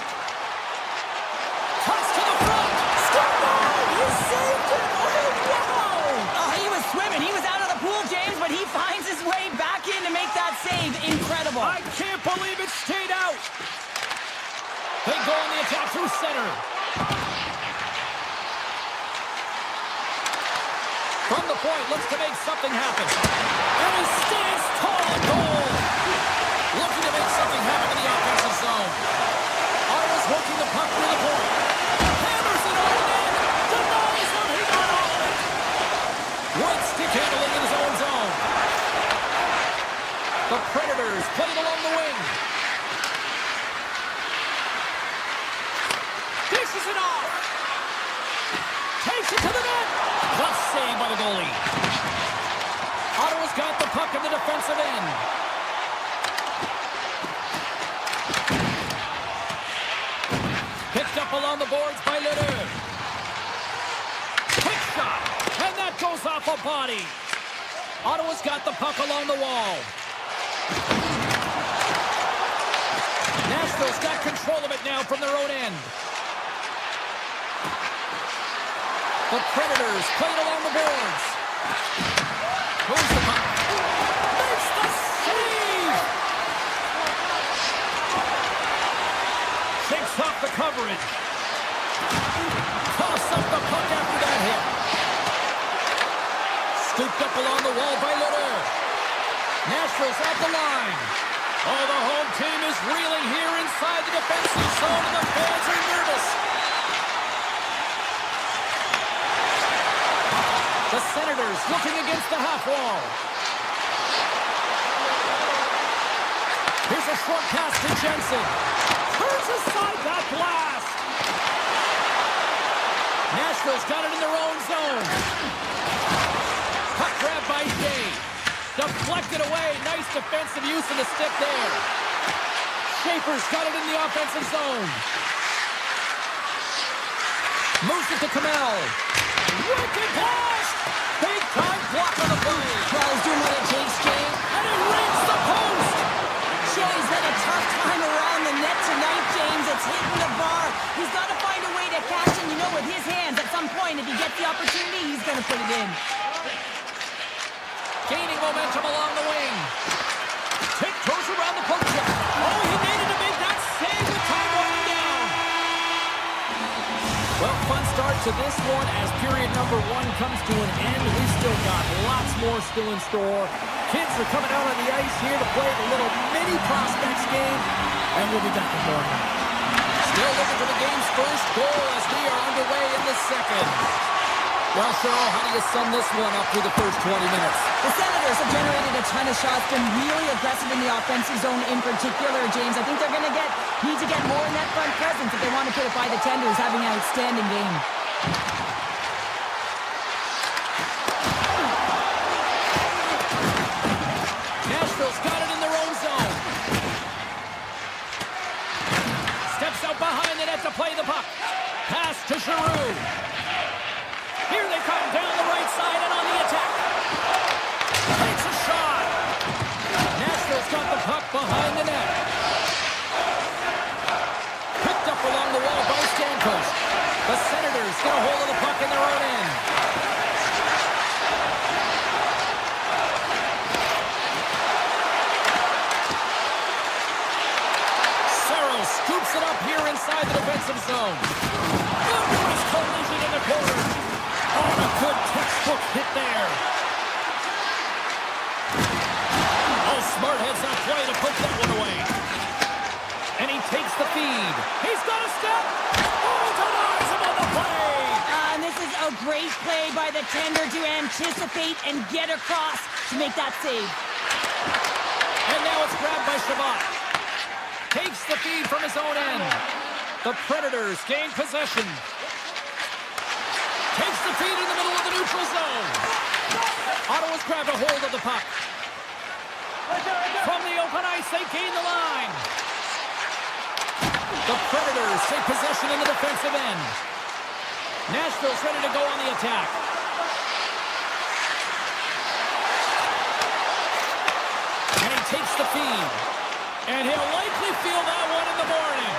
[SPEAKER 2] Toss to the front. Score!
[SPEAKER 1] He saved it! Oh, wow! Oh, he was swimming. He was out of the pool, James, but he finds his way back in to make that save. Incredible.
[SPEAKER 2] I can't believe it stayed out. They go on the attack through center. From the point, looks to make something happen. And he stands tall at goal. Looking to make something happen in the offensive zone. Ottawa's working the puck through the point. Hammers it on in. Denies him. He got all of it. One stick handling in his own zone. The Predators playing along the wing. Dishes it off. Takes it to the net. Plus save by the goalie. Ottawa's got the puck in the defensive end. Picked up along the boards by Ledoux. Quick shot. And that goes off a body. Ottawa's got the puck along the wall. Nashville's got control of it now from their own end. The Predators played along the boards. Moves the puck. Makes the save! Shakes off the coverage. Toss up the puck after that hit. Scooped up along the wall by Ledoux. Nashville's at the line. Oh, the home team is reeling here inside the defensive zone, and the fans are nervous. The Senators looking against the half wall. Here's a short pass to Jensen. Turns aside that blast. Nashville's got it in their own zone. Puck grab by Shea. Deflected away. Nice defensive use of the stick there. Schaefer's got it in the offensive zone. Moves it to Kamel. Wicked pass! Big time block on the play.
[SPEAKER 1] Well, he's doing what it takes, Jay.
[SPEAKER 2] And it rings the post!
[SPEAKER 1] Shea's had a tough time around the net tonight, James. It's hitting the bar. He's got to find a way to cash in. You know, with his hands, at some point, if he gets the opportunity, he's going to put it in.
[SPEAKER 2] Gaining momentum along the wing. Tiptoes around the poke check. Oh, he needed to make that save with time running down. Well, fun start to this one as period number one comes to an end. We've still got lots more still in store. Kids are coming out on the ice here to play the little mini prospects game, and we'll be back in more. Still looking for the game's first goal as we are underway in the second. Well, Cheryl, how do you sum this one up through the first 20 minutes?
[SPEAKER 1] The Senators have generated a ton of shots, been really aggressive in the offensive zone in particular, James. I think they're going to need to get more in that front presence if they want to put it by the Tenders having an outstanding game.
[SPEAKER 2] Nashville's got it in their own zone. Steps out behind the net to play the puck. Pass to Giroux. Here they come down the right side and on the attack. Takes a shot. Nashville's got the puck behind the net. Picked up along the wall by Stamkos. The Senators get a hold of the puck in their own end. Subzero scoops it up here inside the defensive zone. Good collision in the corner. Oh, a good textbook hit there. Oh, smart heads that play to put that one away. And he takes the feed. He's got a step. Oh, denies him on the play.
[SPEAKER 1] And this is a great play by the Tender to anticipate and get across to make that save.
[SPEAKER 2] And now it's grabbed by Shabbat. Takes the feed from his own end. The Predators gain possession. Takes the feed in the middle of the neutral zone. Ottawa's grabbed a hold of the puck. From the open ice, they gain the line. The Predators take possession in the defensive end. Nashville's ready to go on the attack. And he takes the feed. And he'll likely feel that one in the morning.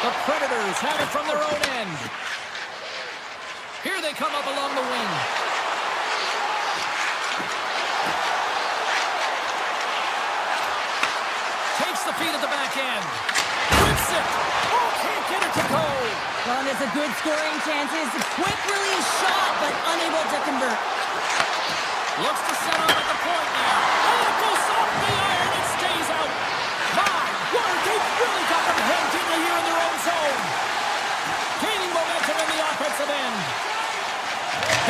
[SPEAKER 2] The Predators have it from their own end. Here they come up along the wing. Takes the feed at the back end. Whips it. Oh, can't get it to go.
[SPEAKER 1] Well, and it's a good scoring chance. It's a quick release shot, but unable to convert.
[SPEAKER 2] Looks to set up at the point now. Oh, it goes off the iron and stays out. My word, they've really got them hemmed in here in their own zone. Gaining momentum in the offensive end.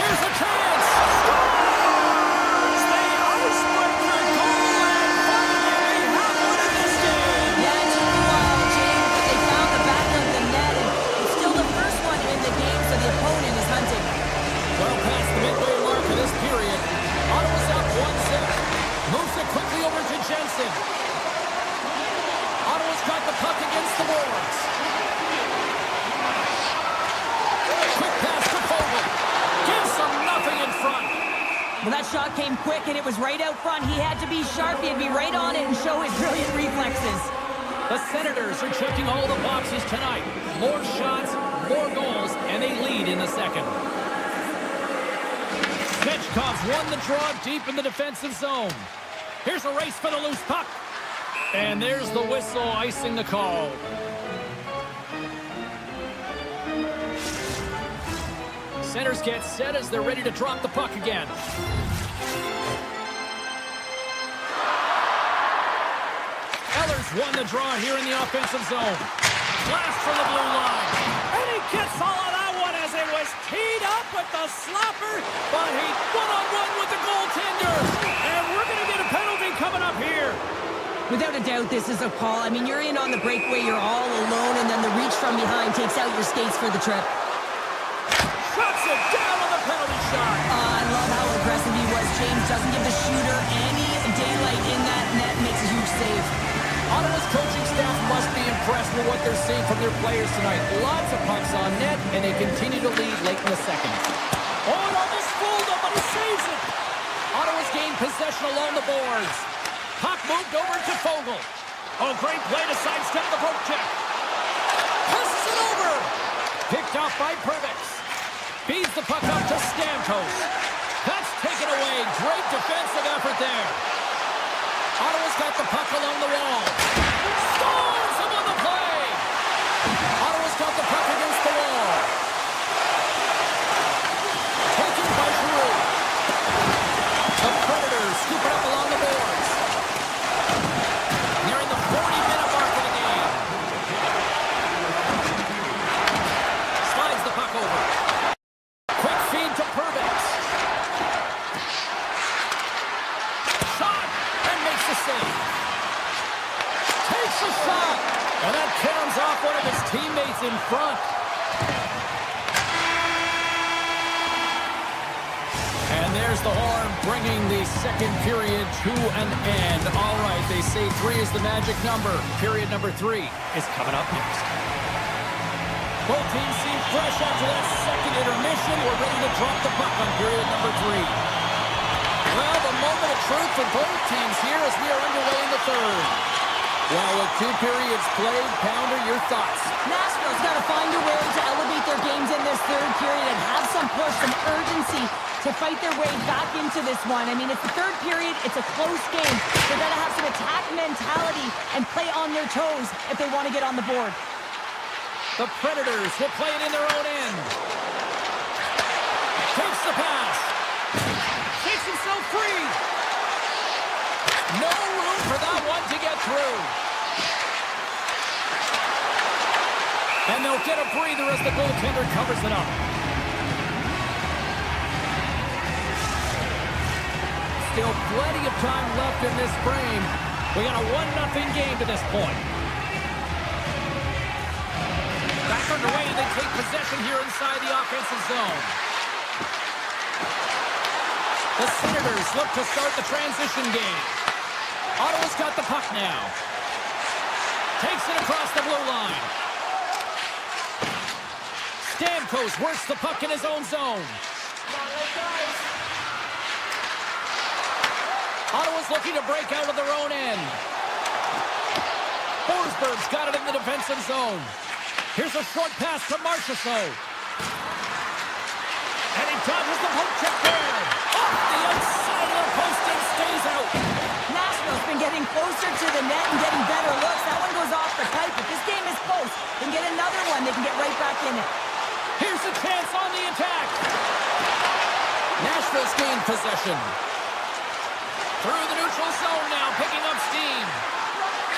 [SPEAKER 2] Here's a chance. Scores! The Icebreaker goal, and finally we have one in this game.
[SPEAKER 1] Yeah, it took a while, James, but they found the back of the net, and it's still the first one in the game, so the opponent is hunting.
[SPEAKER 2] Well past the midway mark of this period. Ottawa's up 1-0. Moves it quickly over to Jensen. Ottawa's got the puck against the boards. Quick pass to Fogle. Gives them nothing in front.
[SPEAKER 1] Well, that shot came quick, and it was right out front. He had to be sharp. He had to be right on it and show his brilliant reflexes.
[SPEAKER 2] The Senators are checking all the boxes tonight. More shots, more goals, and they lead in the second. Svechkov's won the draw deep in the defensive zone. Here's a race for the loose puck. And there's the whistle icing the call. Centers get set as they're ready to drop the puck again. Eller's won the draw here in the offensive zone. Blast from the blue line. And he gets all of that one as it was teed up with the slapper. But he one-on-one with the goaltender. And we're going to get a penalty coming up here.
[SPEAKER 1] Without a doubt, this is a call. I mean, you're in on the breakaway, you're all alone, and then the reach from behind takes out your skates for the trip.
[SPEAKER 2] Shuts it down on the penalty shot.
[SPEAKER 1] I love how aggressive he was. James doesn't give the shooter any daylight in that net, makes a huge save.
[SPEAKER 2] Ottawa's coaching staff must be impressed with what they're seeing from their players tonight. Lots of pucks on net, and they continue to lead late in the second. Oh, it almost fooled him, but he saves it. Ottawa's gained possession along the boards. Puck moved over to Fogle. Oh, great play to sidestep the poke check. Passes it over. Picked off by Pervix. Feeds the puck up to Stamkos. That's taken away. Great defensive effort there. Ottawa's got the puck along the wall. Scores him on the play. Ottawa's got the puck against the wall. Taken by Giroux. The Predators scoop it up along the boards. Nearing the 40-minute mark of the game. Slides the in front. And there's the horn, bringing the second period to an end. All right, they say 3 is the magic number. Period number 3 is coming up next. Both teams seem fresh after that second intermission. We're ready to drop the puck on period number 3. Well, the moment of truth for both teams here as we are underway in the third. Well, with 2 periods played, Pounder, your thoughts?
[SPEAKER 1] Nashville's got to find a way to elevate their games in this third period and have some push, some urgency to fight their way back into this one. I mean, it's the third period. It's a close game. They've got to have some attack mentality and play on their toes if they want to get on the board.
[SPEAKER 2] The Predators will play it in their own end. Takes the pass. Takes himself free. No room for that one to get through. And they'll get a breather as the goaltender covers it up. Still plenty of time left in this frame. We got a 1-0 game to this point. Back underway, they take possession here inside the offensive zone. The Senators look to start the transition game. Ottawa's got the puck now. Takes it across the blue line. Stamkos works the puck in his own zone. Ottawa's looking to break out of their own end. Forsberg's got it in the defensive zone. Here's a short pass to Marchessault. And he dodges the poke check there. Off the outside of the post and stays out.
[SPEAKER 1] Nashville's been getting closer to the net and getting better looks. That one goes off the pipe. If this game is close, they can get another one. They can get right back in it.
[SPEAKER 2] Here's a chance on the attack.
[SPEAKER 3] Nashville's gained possession.
[SPEAKER 2] Through the neutral zone now, picking up steam.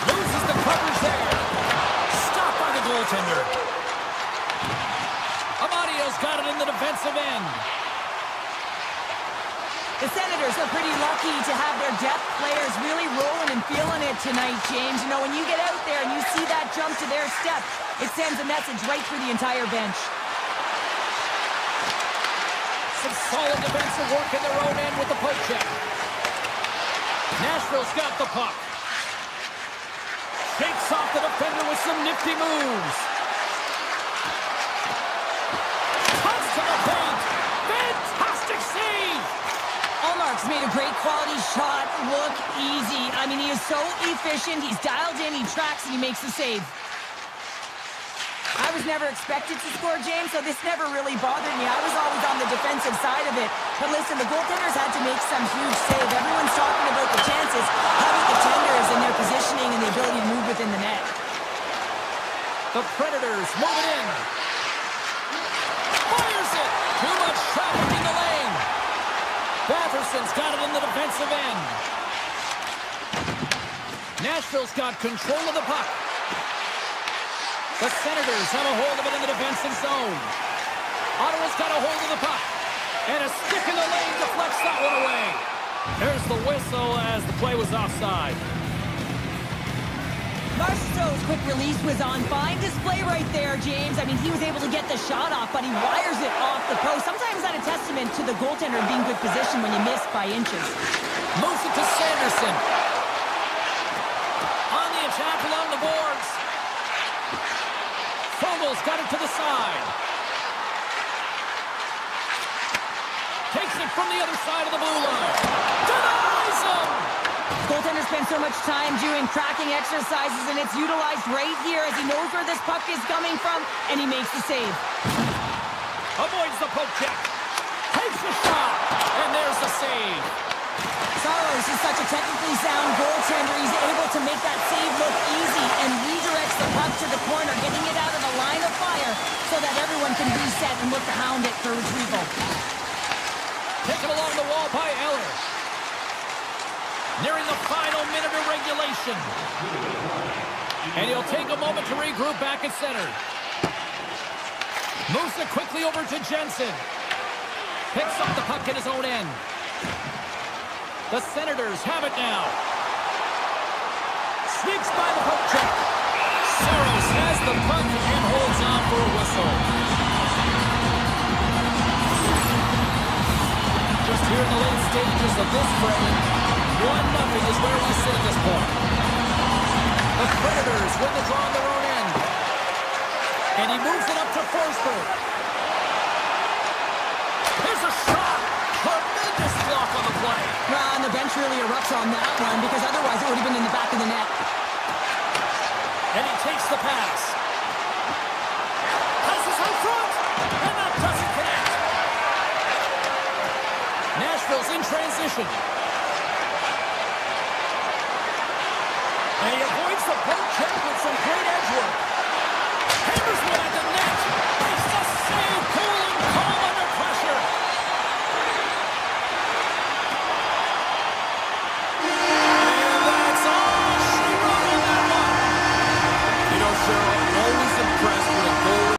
[SPEAKER 2] Loses the coverage there. Stopped by the goaltender. Amadio's got it in the defensive end.
[SPEAKER 1] The Senators are pretty lucky to have their depth players really rolling and feeling it tonight, James. You know, when you get out there and you see that jump to their step, it sends a message right through the entire bench.
[SPEAKER 2] Some solid defensive work in their own end with the poke check. Nashville's got the puck. Shakes off the defender with some nifty moves. Cuts to the paint. Fantastic save.
[SPEAKER 1] Allmark's made a great quality shot look easy. I mean, he is so efficient. He's dialed in, he tracks, and he makes the save. I was never expected to score, James, so this never really bothered me. I was always on the defensive side of it. But listen, the goaltenders had to make some huge save. Everyone's talking about the chances. How about the tenders and their positioning and the ability to move within the net?
[SPEAKER 2] The Predators move it in. Fires it. Too much traffic in the lane. Batherson's got it in the defensive end. Nashville's got control of the puck. The Senators have a hold of it in the defensive zone. Ottawa's got a hold of the puck. And a stick in the lane deflects that one away. There's the whistle as the play was offside.
[SPEAKER 1] Marchessault's quick release was on. Fine display right there, James. I mean, he was able to get the shot off, but he wires it off the post. Sometimes that's a testament to the goaltender being good position when you miss by inches.
[SPEAKER 2] Moves it to Sanderson. On the attack along the boards. Fogel's got it to the side. Takes it from the other side of the blue line. Denies him!
[SPEAKER 1] Goaltender spends so much time doing tracking exercises, and it's utilized right here as he knows where this puck is coming from, and he makes the save.
[SPEAKER 2] Avoids the poke check. Takes the shot, and there's the save.
[SPEAKER 1] Saros is such a technically sound goaltender. He's able to make that save look easy and redirects the puck to the corner, getting it out of the line of fire so that everyone can reset and look to hound it for retrieval.
[SPEAKER 2] Taken along the wall by Eller. Nearing the final minute of regulation. And he'll take a moment to regroup back at center. Moves it quickly over to Jensen. Picks up the puck in his own end. The Senators have it now. Sneaks by the poke check. Saros has the puck and holds on for a whistle. Just here in the late stages of this frame, 1-0 is where we sit at this point. The Predators win the draw on their own end. And he moves it up to Forsberg. Here's a shot. Tremendous block on the play.
[SPEAKER 1] Well, and the bench really erupts on that one because otherwise it would have been in the back of the net.
[SPEAKER 2] And he takes the pass. Passes out front. And that doesn't connect. Nashville's in transition. And he avoids the poke check with some great edge work. Hammers one at the net. Makes the save. Cool and calm under pressure. And that's all she wrote on that one. You know, Cheryl, I'm always impressed when a goal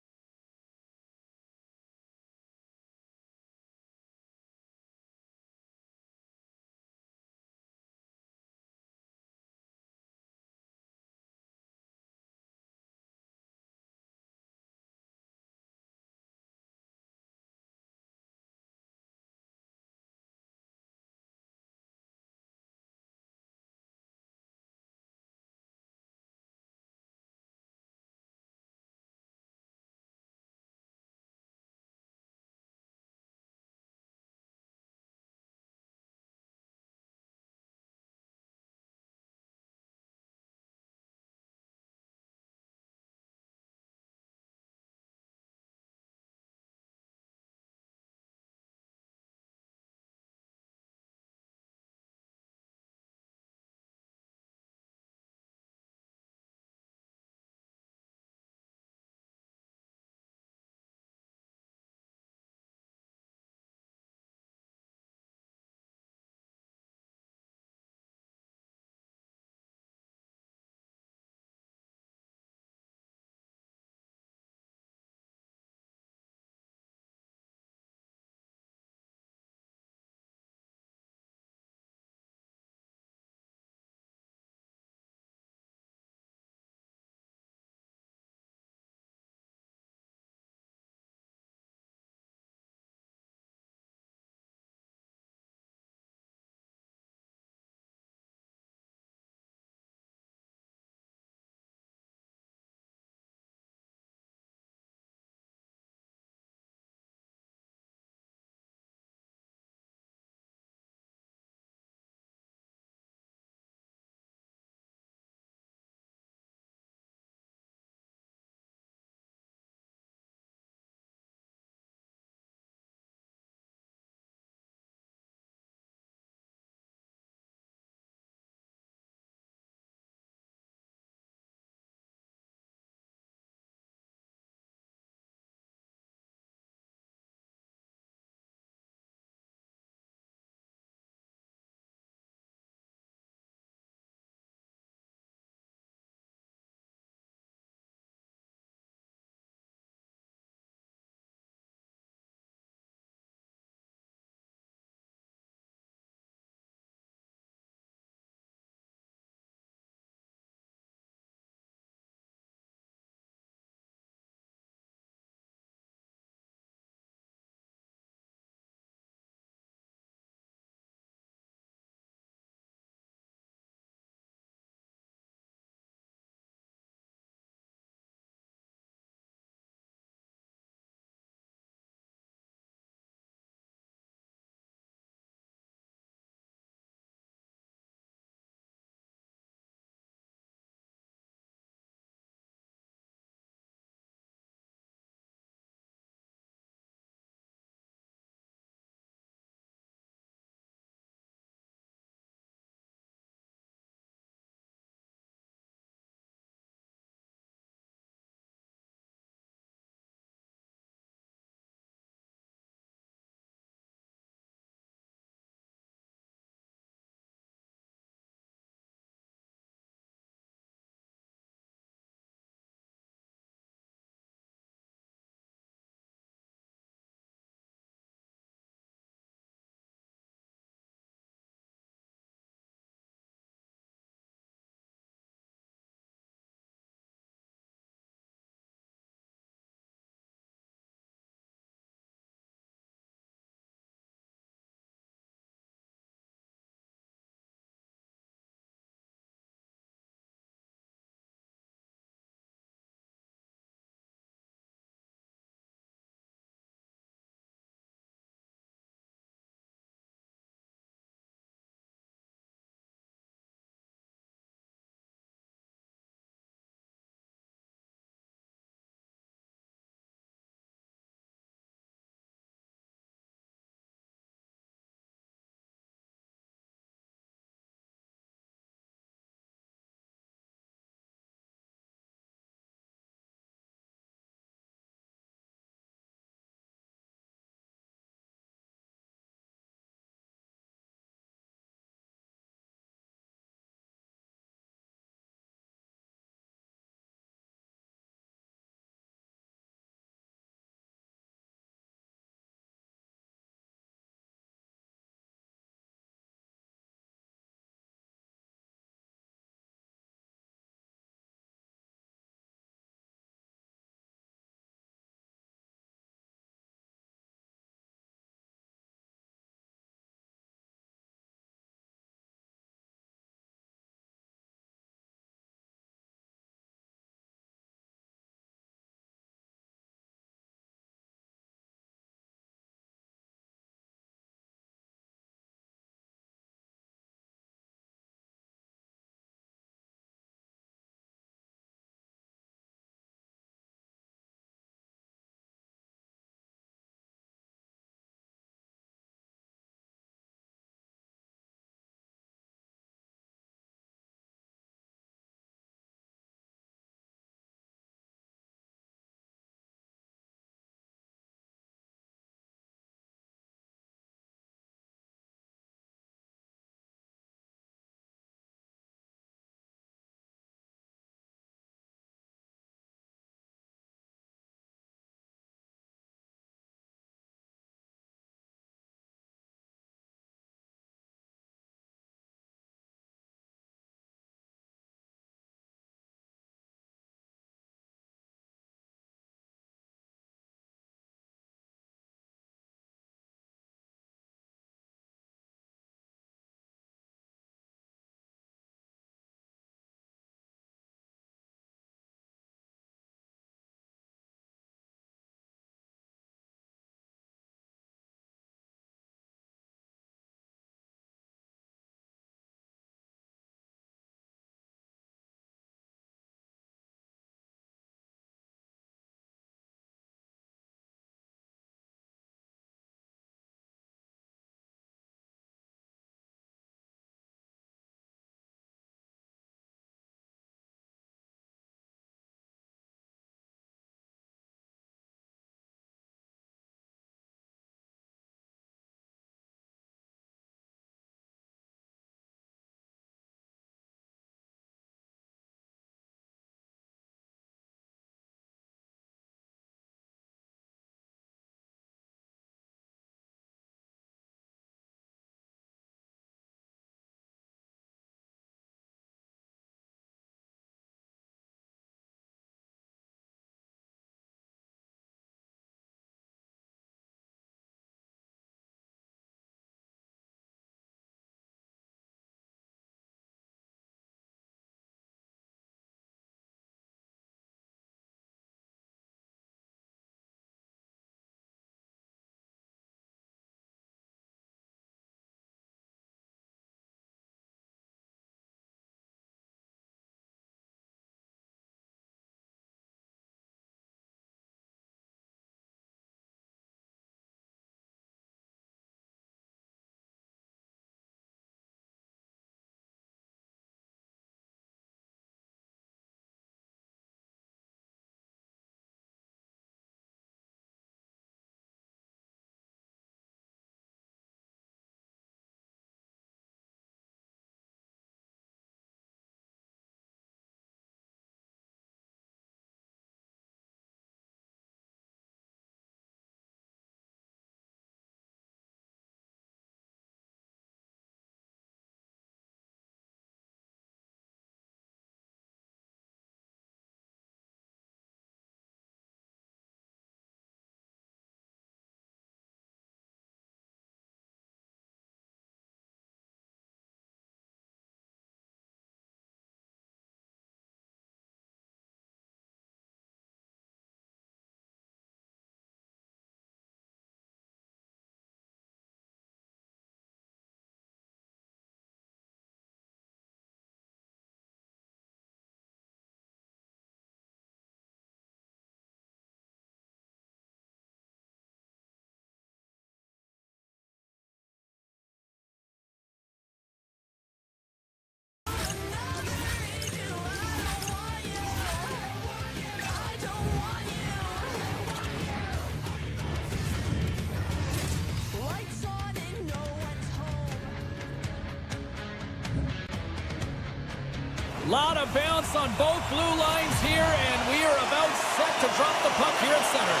[SPEAKER 2] Lot of bounce on both blue lines here, and we are about set to drop the puck here at center.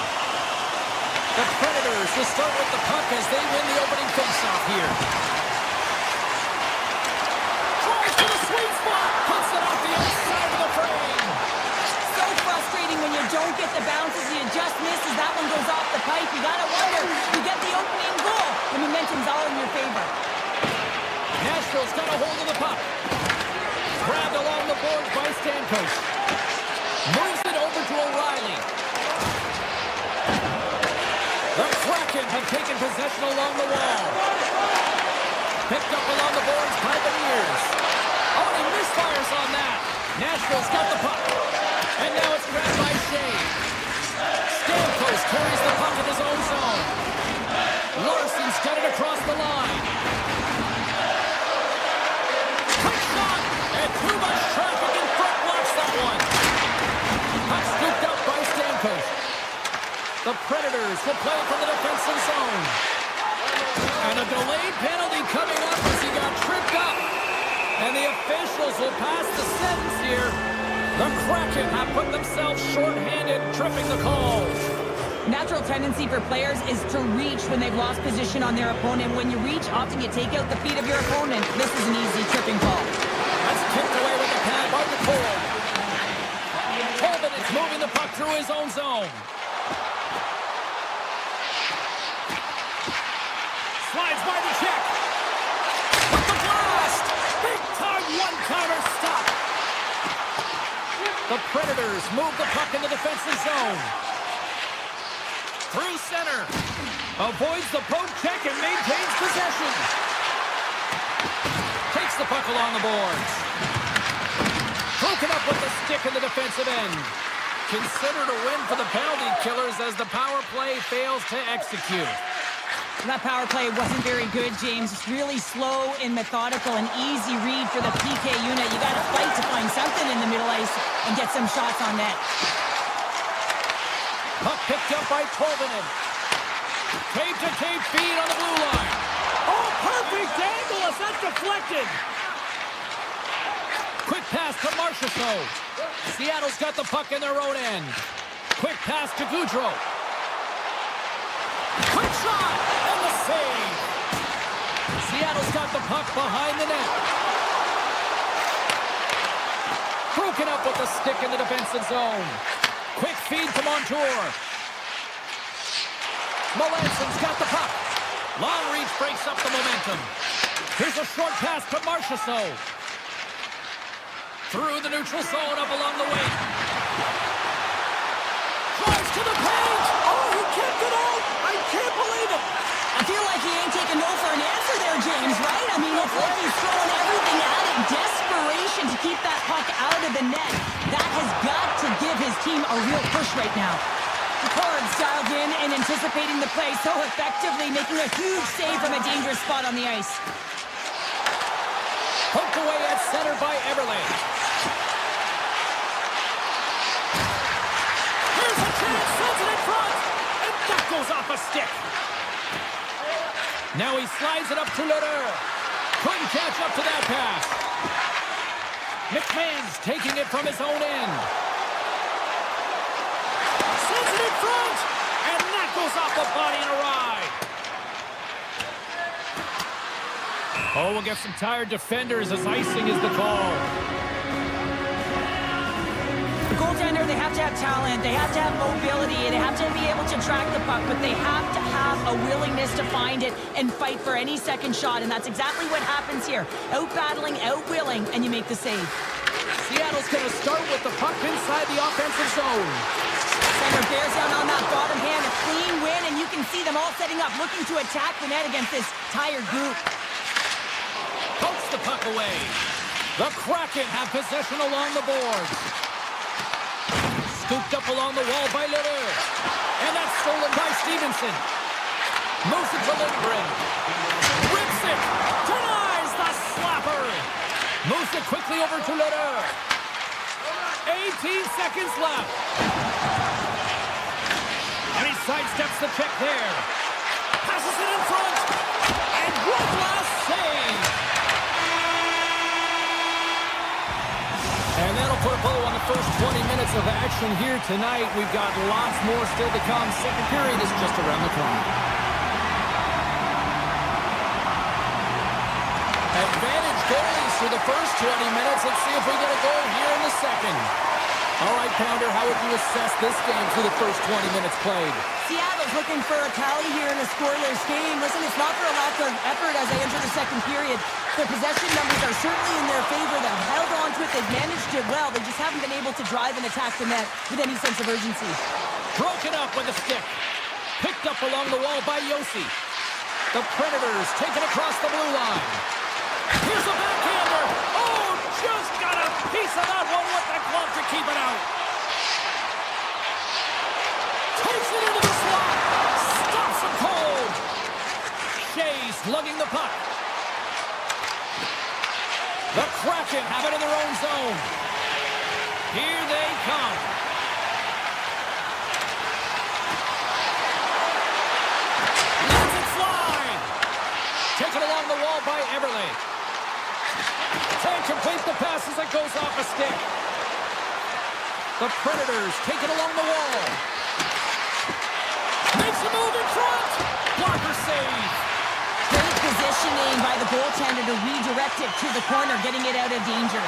[SPEAKER 2] The Predators will start with the puck as they win the opening faceoff here. Tries to the sweet spot, puts it off the outside of the frame.
[SPEAKER 1] So frustrating when you don't get the bounces, you just miss as that one goes off the pipe. You gotta wonder, you get the opening goal. The momentum's all in your favor.
[SPEAKER 2] Nashville's got a hold of the puck. Grabbed along the boards by Stamkos. Moves it over to O'Reilly. The Kraken have taken possession along the wall. Picked up along the boards by the ears. Oh, he misfires on that. Nashville's got the puck. And now it's grabbed by Shea. Stamkos carries the puck in his own zone. Larson's got it across the line. Quick shot! And too much traffic in front blocks that one. Puck scooped up by Stamkos. The Predators will play from the defensive zone. And a delayed penalty coming up as he got tripped up. And the officials will pass the sentence here. The Kraken have put themselves short-handed, tripping the calls.
[SPEAKER 1] Natural tendency for players is to reach when they've lost position on their opponent. When you reach, often you take out the feet of your opponent. This is an easy tripping call.
[SPEAKER 2] That's kicked away with the pad by the Cole. Tobin is moving the puck through his own zone. Slides by the check. With the blast! Big-time one-timer stop. The Predators move the puck in the defensive zone. Through center. Avoids the poke check and maintains possession. Takes the puck along the boards. Broken up with the stick in the defensive end. Considered a win for the penalty killers as the power play fails to execute.
[SPEAKER 1] That power play wasn't very good, James. It's really slow and methodical, an easy read for the PK unit. You got to fight to find something in the middle ice and get some shots on net.
[SPEAKER 2] Puck picked up by Tolvanen. Tape-to-tape feed on the blue line. Oh, perfect angle as that's deflected. Quick pass to Marchessault. Seattle's got the puck in their own end. Quick pass to Gaudreau. Quick shot! And the save! Seattle's got the puck behind the net. Broken up with the stick in the defensive zone. Quick feed to Montour. Melanson's got the puck. Long reach breaks up the momentum. Here's a short pass to Marchessault. Through the neutral zone up along the wing. Drives to the paint! Oh, he kicked it out! I can't believe it!
[SPEAKER 1] I feel like he ain't taking no for an answer there, James, right? I mean, it's like he's throwing everything at it. Desperation to keep that puck out of the net. That has got to give his team a real push right now. Picard's dialed in and anticipating the play so effectively, making a huge save from a dangerous spot on the ice.
[SPEAKER 2] Poked away at center by Eberle. Here's a chance, sends it in front, and that goes off a stick. Now he slides it up to Lederer. Couldn't catch up to that pass. McMahon's taking it from his own end. Sends it in front, and that goes off the body in a ride. Oh, we'll get some tired defenders as icing is the call.
[SPEAKER 1] The goaltender, they have to have talent, they have to have mobility, they have to be able to track the puck, but they have to have a willingness to find it and fight for any second shot, and that's exactly what happens here. Out-battling, out-willing, and you make the save.
[SPEAKER 2] Seattle's going to start with the puck inside the offensive zone.
[SPEAKER 1] Center bears down on that bottom hand, a clean win, and you can see them all setting up, looking to attack the net against this tired group.
[SPEAKER 2] Pokes the puck away. The Kraken have possession along the boards. Scooped up along the wall by Lederer. And that's stolen by Stevenson. Moves it to Lindgren. Rips it. Denies the slapper. Moves it quickly over to Lederer. 18 seconds left. And he sidesteps the check there. Passes it in front. And one last save. put a bow on the first 20 minutes of action here tonight. We've got lots more still to come. Second period is just around the corner. Advantage goalies for the first 20 minutes. Let's see if we get a goal here in the second. All right, Pounder, how would you assess this game through the first 20 minutes played?
[SPEAKER 1] Seattle's looking for a tally here in a scoreless game. Listen, it's not for a lack of effort as they enter the second period. Their possession numbers are certainly in their favor. They've held on to it. They've managed it well. They just haven't been able to drive and attack the net with any sense of urgency.
[SPEAKER 2] Broken up with a stick. Picked up along the wall by Yossi. The Predators take it across the blue line. Here's a backhander. Oh, just got a piece of that one with the glove to keep it out. Takes it into the slot. Stops him cold. Shea's lugging the puck. The Kraken have it in their own zone. Here they come. Lets it fly. Taken along the wall by Everly. Can't complete the pass as it goes off a stick. The Predators take it along the wall. Makes a move in front. Blocker save.
[SPEAKER 1] Great positioning by the goaltender to redirect it to the corner, getting it out of danger.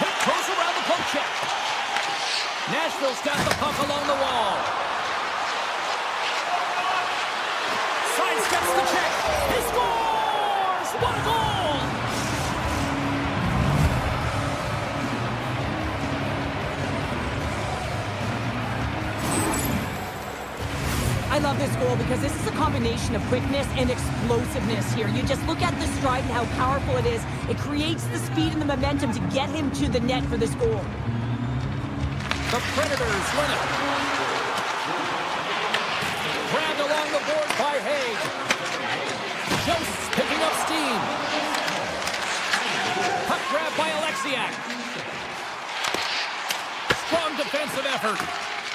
[SPEAKER 2] Tip goes around the poke check. Nashville's got the puck along the wall. Sidesteps the check. He scores! What a goal!
[SPEAKER 1] I love this goal because this is a combination of quickness and explosiveness here. You just look at the stride and how powerful it is. It creates the speed and the momentum to get him to the net for this goal.
[SPEAKER 2] The Predators win it. Grabbed along the board by Haig. Joseph's picking up steam. Puck grab by Alexiak. Strong defensive effort.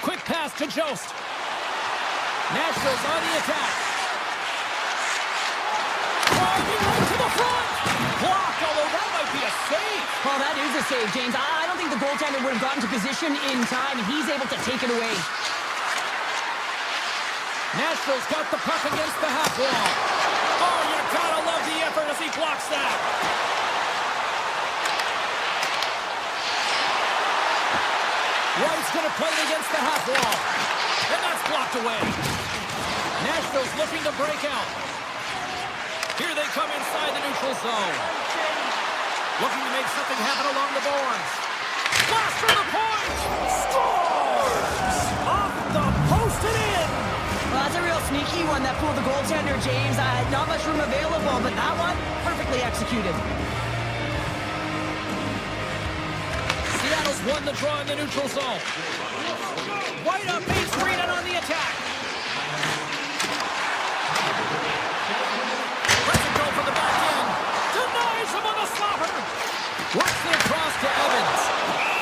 [SPEAKER 2] Quick pass to Jost. Nashville's on the attack. Driving right to the front. Blocked, although that might be a save.
[SPEAKER 1] Oh, that is a save, James. I don't think the goaltender would have gotten to position in time, and he's able to take it away.
[SPEAKER 2] Nashville's got the puck against the half wall. Oh, you gotta love the effort as he blocks that. Wright's gonna play it against the half wall. And that's blocked away. Nashville's looking to break out. Here they come inside the neutral zone. Looking to make something happen along the boards. Blast from the point! Scores! Off the post and in!
[SPEAKER 1] Well, that's a real sneaky one that fooled the goaltender, James. Not much room available, but that one, perfectly executed.
[SPEAKER 2] Seattle's won the draw in the neutral zone. Right up Main Street and on the attack. Lets it go for the back end. Denies him on the stopper. Works it across to Evans.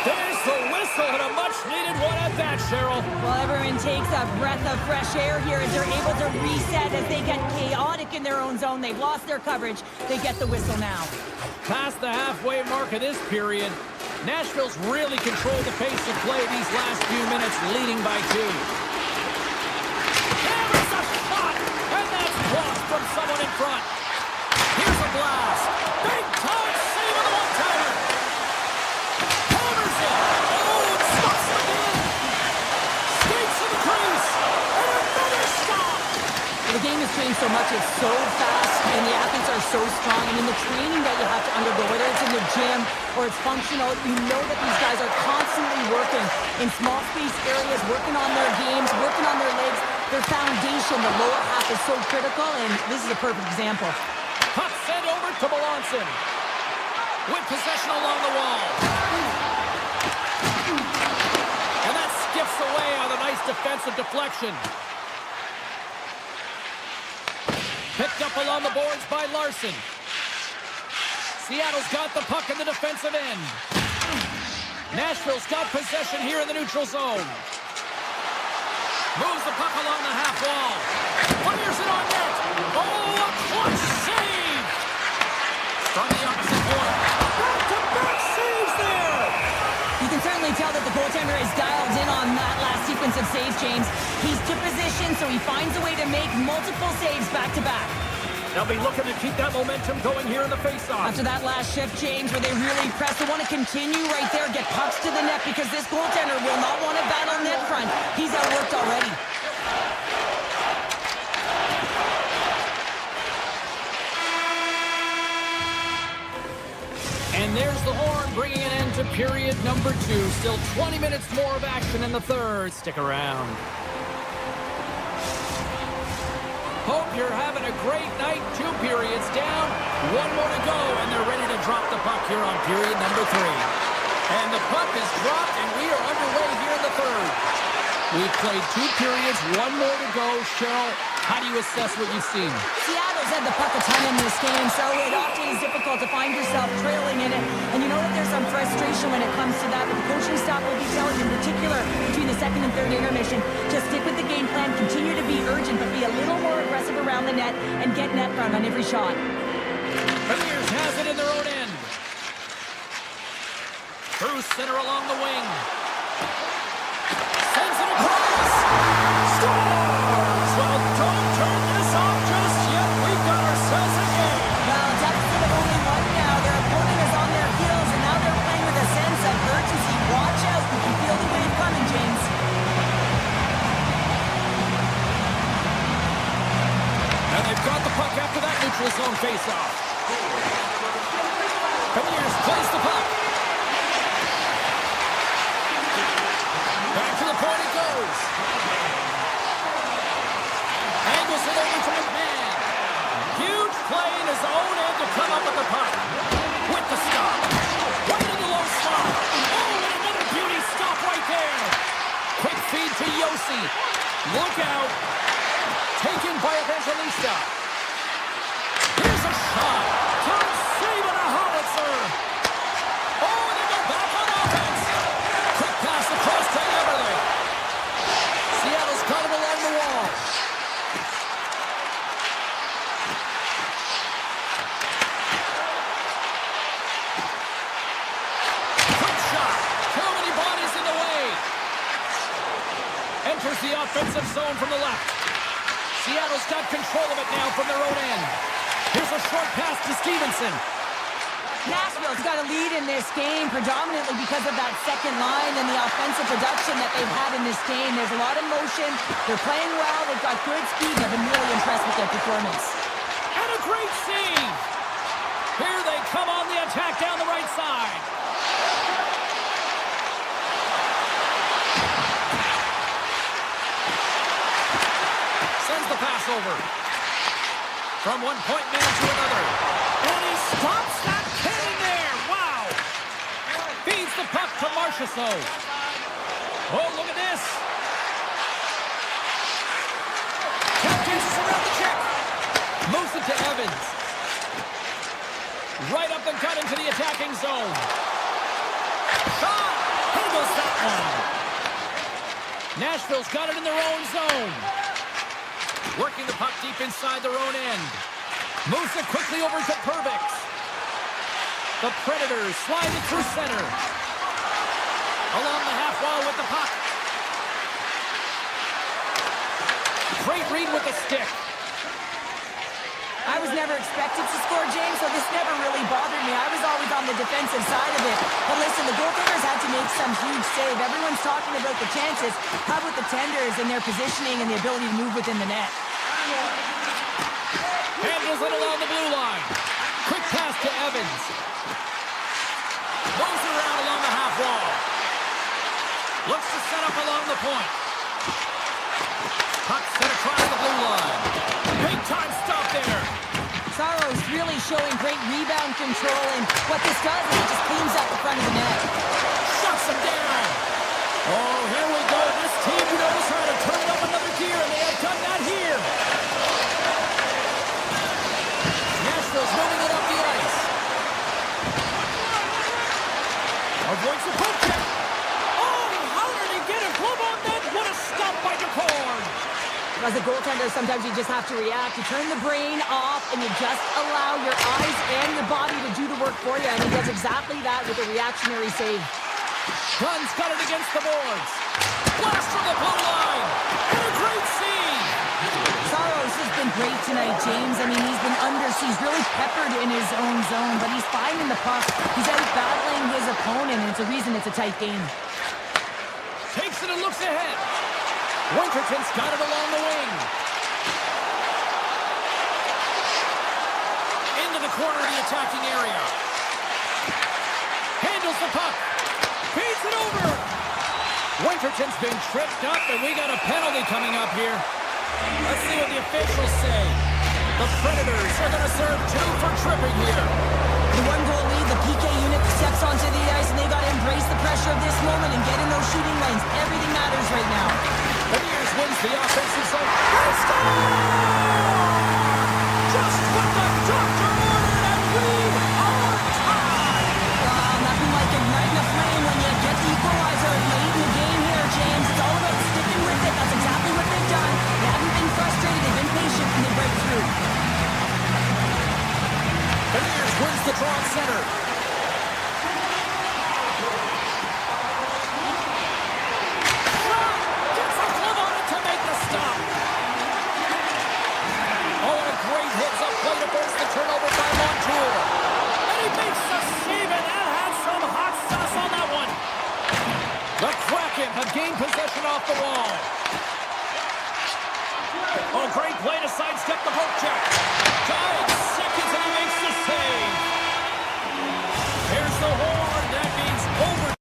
[SPEAKER 2] There's the whistle and a much-needed one at that, Cheryl.
[SPEAKER 1] Well, everyone takes a breath of fresh air here as they're able to reset as they get chaotic in their own zone. They've lost their coverage. They get the whistle now. Past
[SPEAKER 2] the halfway mark of this period, Nashville's really controlled the pace of play these last few minutes, leading by 2. There's a shot, and that's blocked from someone in front. Here's a blast. Big time save on the one-timer. Hammers it. Oh, it stops again. Skates to the crease, and another stop.
[SPEAKER 1] The game has changed so much. It's so fast, and the athletes are so strong. I mean, the training that you have to undergo, whether it's in the gym or it's functional, you know that these guys are constantly working in small space areas, working on their games, working on their legs. Their foundation, the lower half, is so critical, and this is a perfect example.
[SPEAKER 2] Puck sent over to Melanson. With possession along the wall. And that skips away on a nice defensive deflection. Picked up along the boards by Larson. Seattle's got the puck in the defensive end. Nashville's got possession here in the neutral zone. Moves the puck along the half wall. Fires it on net. Oh, a clutch save! From the opposite point. Back-to-back saves there!
[SPEAKER 1] defensive saves, James. He's to position, so he finds a way to make multiple saves back-to-back.
[SPEAKER 2] They'll be looking to keep that momentum going here in the faceoff.
[SPEAKER 1] After that last shift, James, where they really press, they want to continue right there, get pucks to the net, because this goaltender will not want to battle net front. He's outworked already.
[SPEAKER 2] And there's the horn, bringing an end to period number 2. Still 20 minutes more of action in the third. Stick around. Hope you're having a great night. 2 periods down, 1 more to go, and they're ready to drop the puck here on period number 3. And the puck is dropped, and we are underway here in the third. We've played 2 periods, 1 more to go. Cheryl, how do you assess what you've seen?
[SPEAKER 1] Seattle's had the puck a ton in this game, so it often is difficult to find yourself trailing in it. And you know that there's some frustration when it comes to that, but the coaching staff will be telling you, in particular between the second and third intermission, just stick with the game plan, continue to be urgent, but be a little more aggressive around the net and get net front on every shot.
[SPEAKER 2] Premiers has it in their own end. Through center along the wing. Sends it across. Scores! Well, don't turn this off just yet. We've got ourselves a game.
[SPEAKER 1] Well, deficit of only 1 now. Their opponent is on their heels, and now they're playing with a sense of urgency. Watch out. You can feel the wave coming, James.
[SPEAKER 2] And they've got the puck after that neutral zone faceoff. Premiers plays the puck. Back to the point it goes. Angles it over to McMahon. Huge play in his own end to come up with the puck. With the stop. Right in the low slot. Oh, and another beauty stop right there. Quick feed to Yossi. Look out. Taken by Evangelista. Here's a shot. Tom saving a howitzer. Oh, and they go back on offense. Quick pass across to Everly. Seattle's got him along the wall. Quick shot. Too many bodies in the way. Enters the offensive zone from the left. Seattle's got control of it now from their own end. Here's a short pass to Stevenson.
[SPEAKER 1] Nashville's got a lead in this game predominantly because of that second line and the offensive production that they've had in this game. There's a lot of motion. They're playing well. They've got good speed. I've been really impressed with their performance.
[SPEAKER 2] And a great save. Here they come on the attack down the right side. Sends the pass over. From one point man to another. And he stops that kid in there. Wow. Feeds the puck to Marchessault. Oh, look at this. Captains around the check. Moves it to Evans. Right up and cut into the attacking zone. Shot. Handles that one. Nashville's got it in their own zone. Working the puck deep inside their own end. Moves it quickly over to Pervix. The Predators slide it through center. Along the half wall with the puck. Great read with the stick.
[SPEAKER 1] I was never expected to score, James, so this never really bothered me. I was always on the defensive side of it. But listen, the goaltenders had to make some huge save. Everyone's talking about the chances. How about the tenders and their positioning and the ability to move within the net?
[SPEAKER 2] Handles it along the blue line. Quick pass to Evans. Moves around along the half wall. Looks to set up along the point. Puck set across the blue line. Big time stop there.
[SPEAKER 1] Saros really showing great rebound control, and what this does is it just cleans up the front of the net.
[SPEAKER 2] Shuts him down. Oh, here we go. This team knows how to turn up another gear, and they have done that here. Nashville's moving it up the ice. Avoids the poke check. Oh, how did he get a glove on that? What a stop by DeCorn.
[SPEAKER 1] As a goaltender, sometimes you just have to react. You turn the brain off, and you just allow your eyes and your body to do the work for you, and he does exactly that with a reactionary save.
[SPEAKER 2] Gunn's got it against the boards. Blast from the blue line. And a great save.
[SPEAKER 1] Saros has been great tonight, James. I mean, he's been he's really peppered in his own zone, but he's finding the puck. He's out battling his opponent, and it's a reason it's a tight game.
[SPEAKER 2] Takes it and looks ahead. Winterton's got it along the wing. Into the corner of the attacking area. Handles the puck. Feeds it over. Winterton's been tripped up, and we got a penalty coming up here. Let's see what the officials say. The Predators are going to serve 2 for tripping here.
[SPEAKER 1] The one-goal lead, the PK unit steps onto the ice, and they got to embrace the pressure of this moment and get in those shooting lanes. Everything matters right now.
[SPEAKER 2] The Bears wins the offensive zone. They score! Just what the doctor ordered, and we are tied!
[SPEAKER 1] Nothing like igniting a flame when you get the equalizer late in the game here, James. It's all about sticking with it. That's exactly what they've done. They haven't been frustrated. They've been patient, and they break through.
[SPEAKER 2] The Bears wins the draw at center. Gets a glove on it to make the stop. Oh, and a great hits up play to force the turnover by Montour. And he makes the save, and that had some hot sauce on that one. The Kraken have gained possession off the wall. Oh, great play to sidestep the poke check. Giant seconds, and he makes the save. There's the horn. That means over.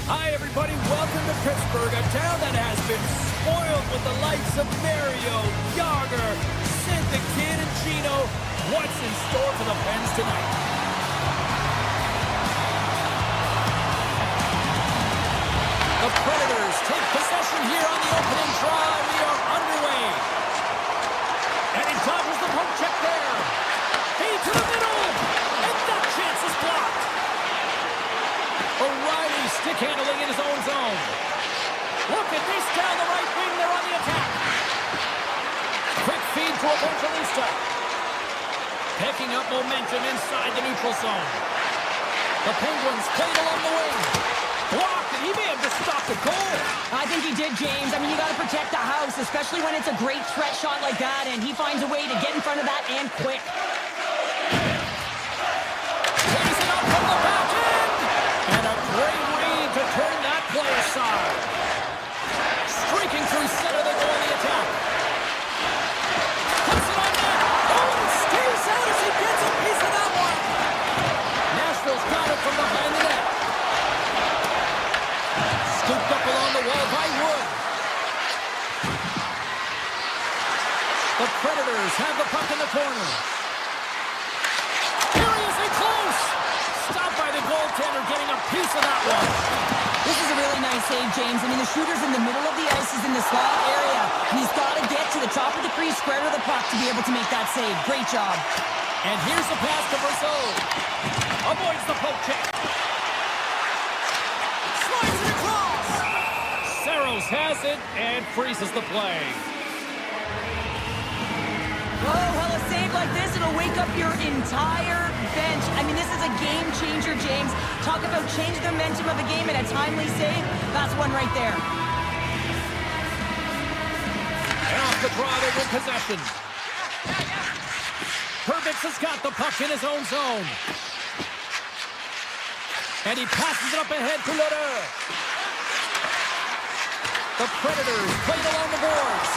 [SPEAKER 2] Hi, everybody. Welcome to Pittsburgh, a town that has been spoiled with the likes of Mario, Yager, Sid the Kid, and Gino. What's in tonight. The Predators take possession here on the opening draw. We are underway. And he dodges the poke check there. Feed to the middle. And that chance is blocked. O'Reilly stick handling in his own zone. Look at this down the right wing. They're on the attack. Quick feed to Evangelista. Picking up momentum inside the neutral zone. The Penguins played along the wing. Blocked, and he may have just stopped the goal.
[SPEAKER 1] I think he did, James. I mean, you got to protect the house, especially when it's a great threat shot like that, and he finds a way to get in front of that and quick.
[SPEAKER 2] Raising up from the back end. And a great read to turn that play aside. Streaking through center, they go on the attack. Puts it on net. Oh, and stays out as he gets a piece of that one. Nashville's got it from behind the net. Scooped up along the wall by Wood. The Predators have the puck in the corner. Seriously close. Stopped by the goaltender, getting a piece of that one.
[SPEAKER 1] This is a really nice save, James. I mean, the shooter's in the middle of the ice. He's in the slot area. And he's got to get to the top of the crease, square to the puck to be able to make that save. Great job.
[SPEAKER 2] And here's the pass to Brazeau. Avoids the poke check. Slides it across. Saros has it and freezes the play.
[SPEAKER 1] Oh, well, a save like this, it'll wake up your entire bench. I mean, this is a game changer, James. Talk about changing the momentum of a game and a timely save. That's one right there.
[SPEAKER 2] And off the draw, they win possession. Herbix has got the puck in his own zone. And he passes it up ahead to Lodeur. The Predators played along the boards.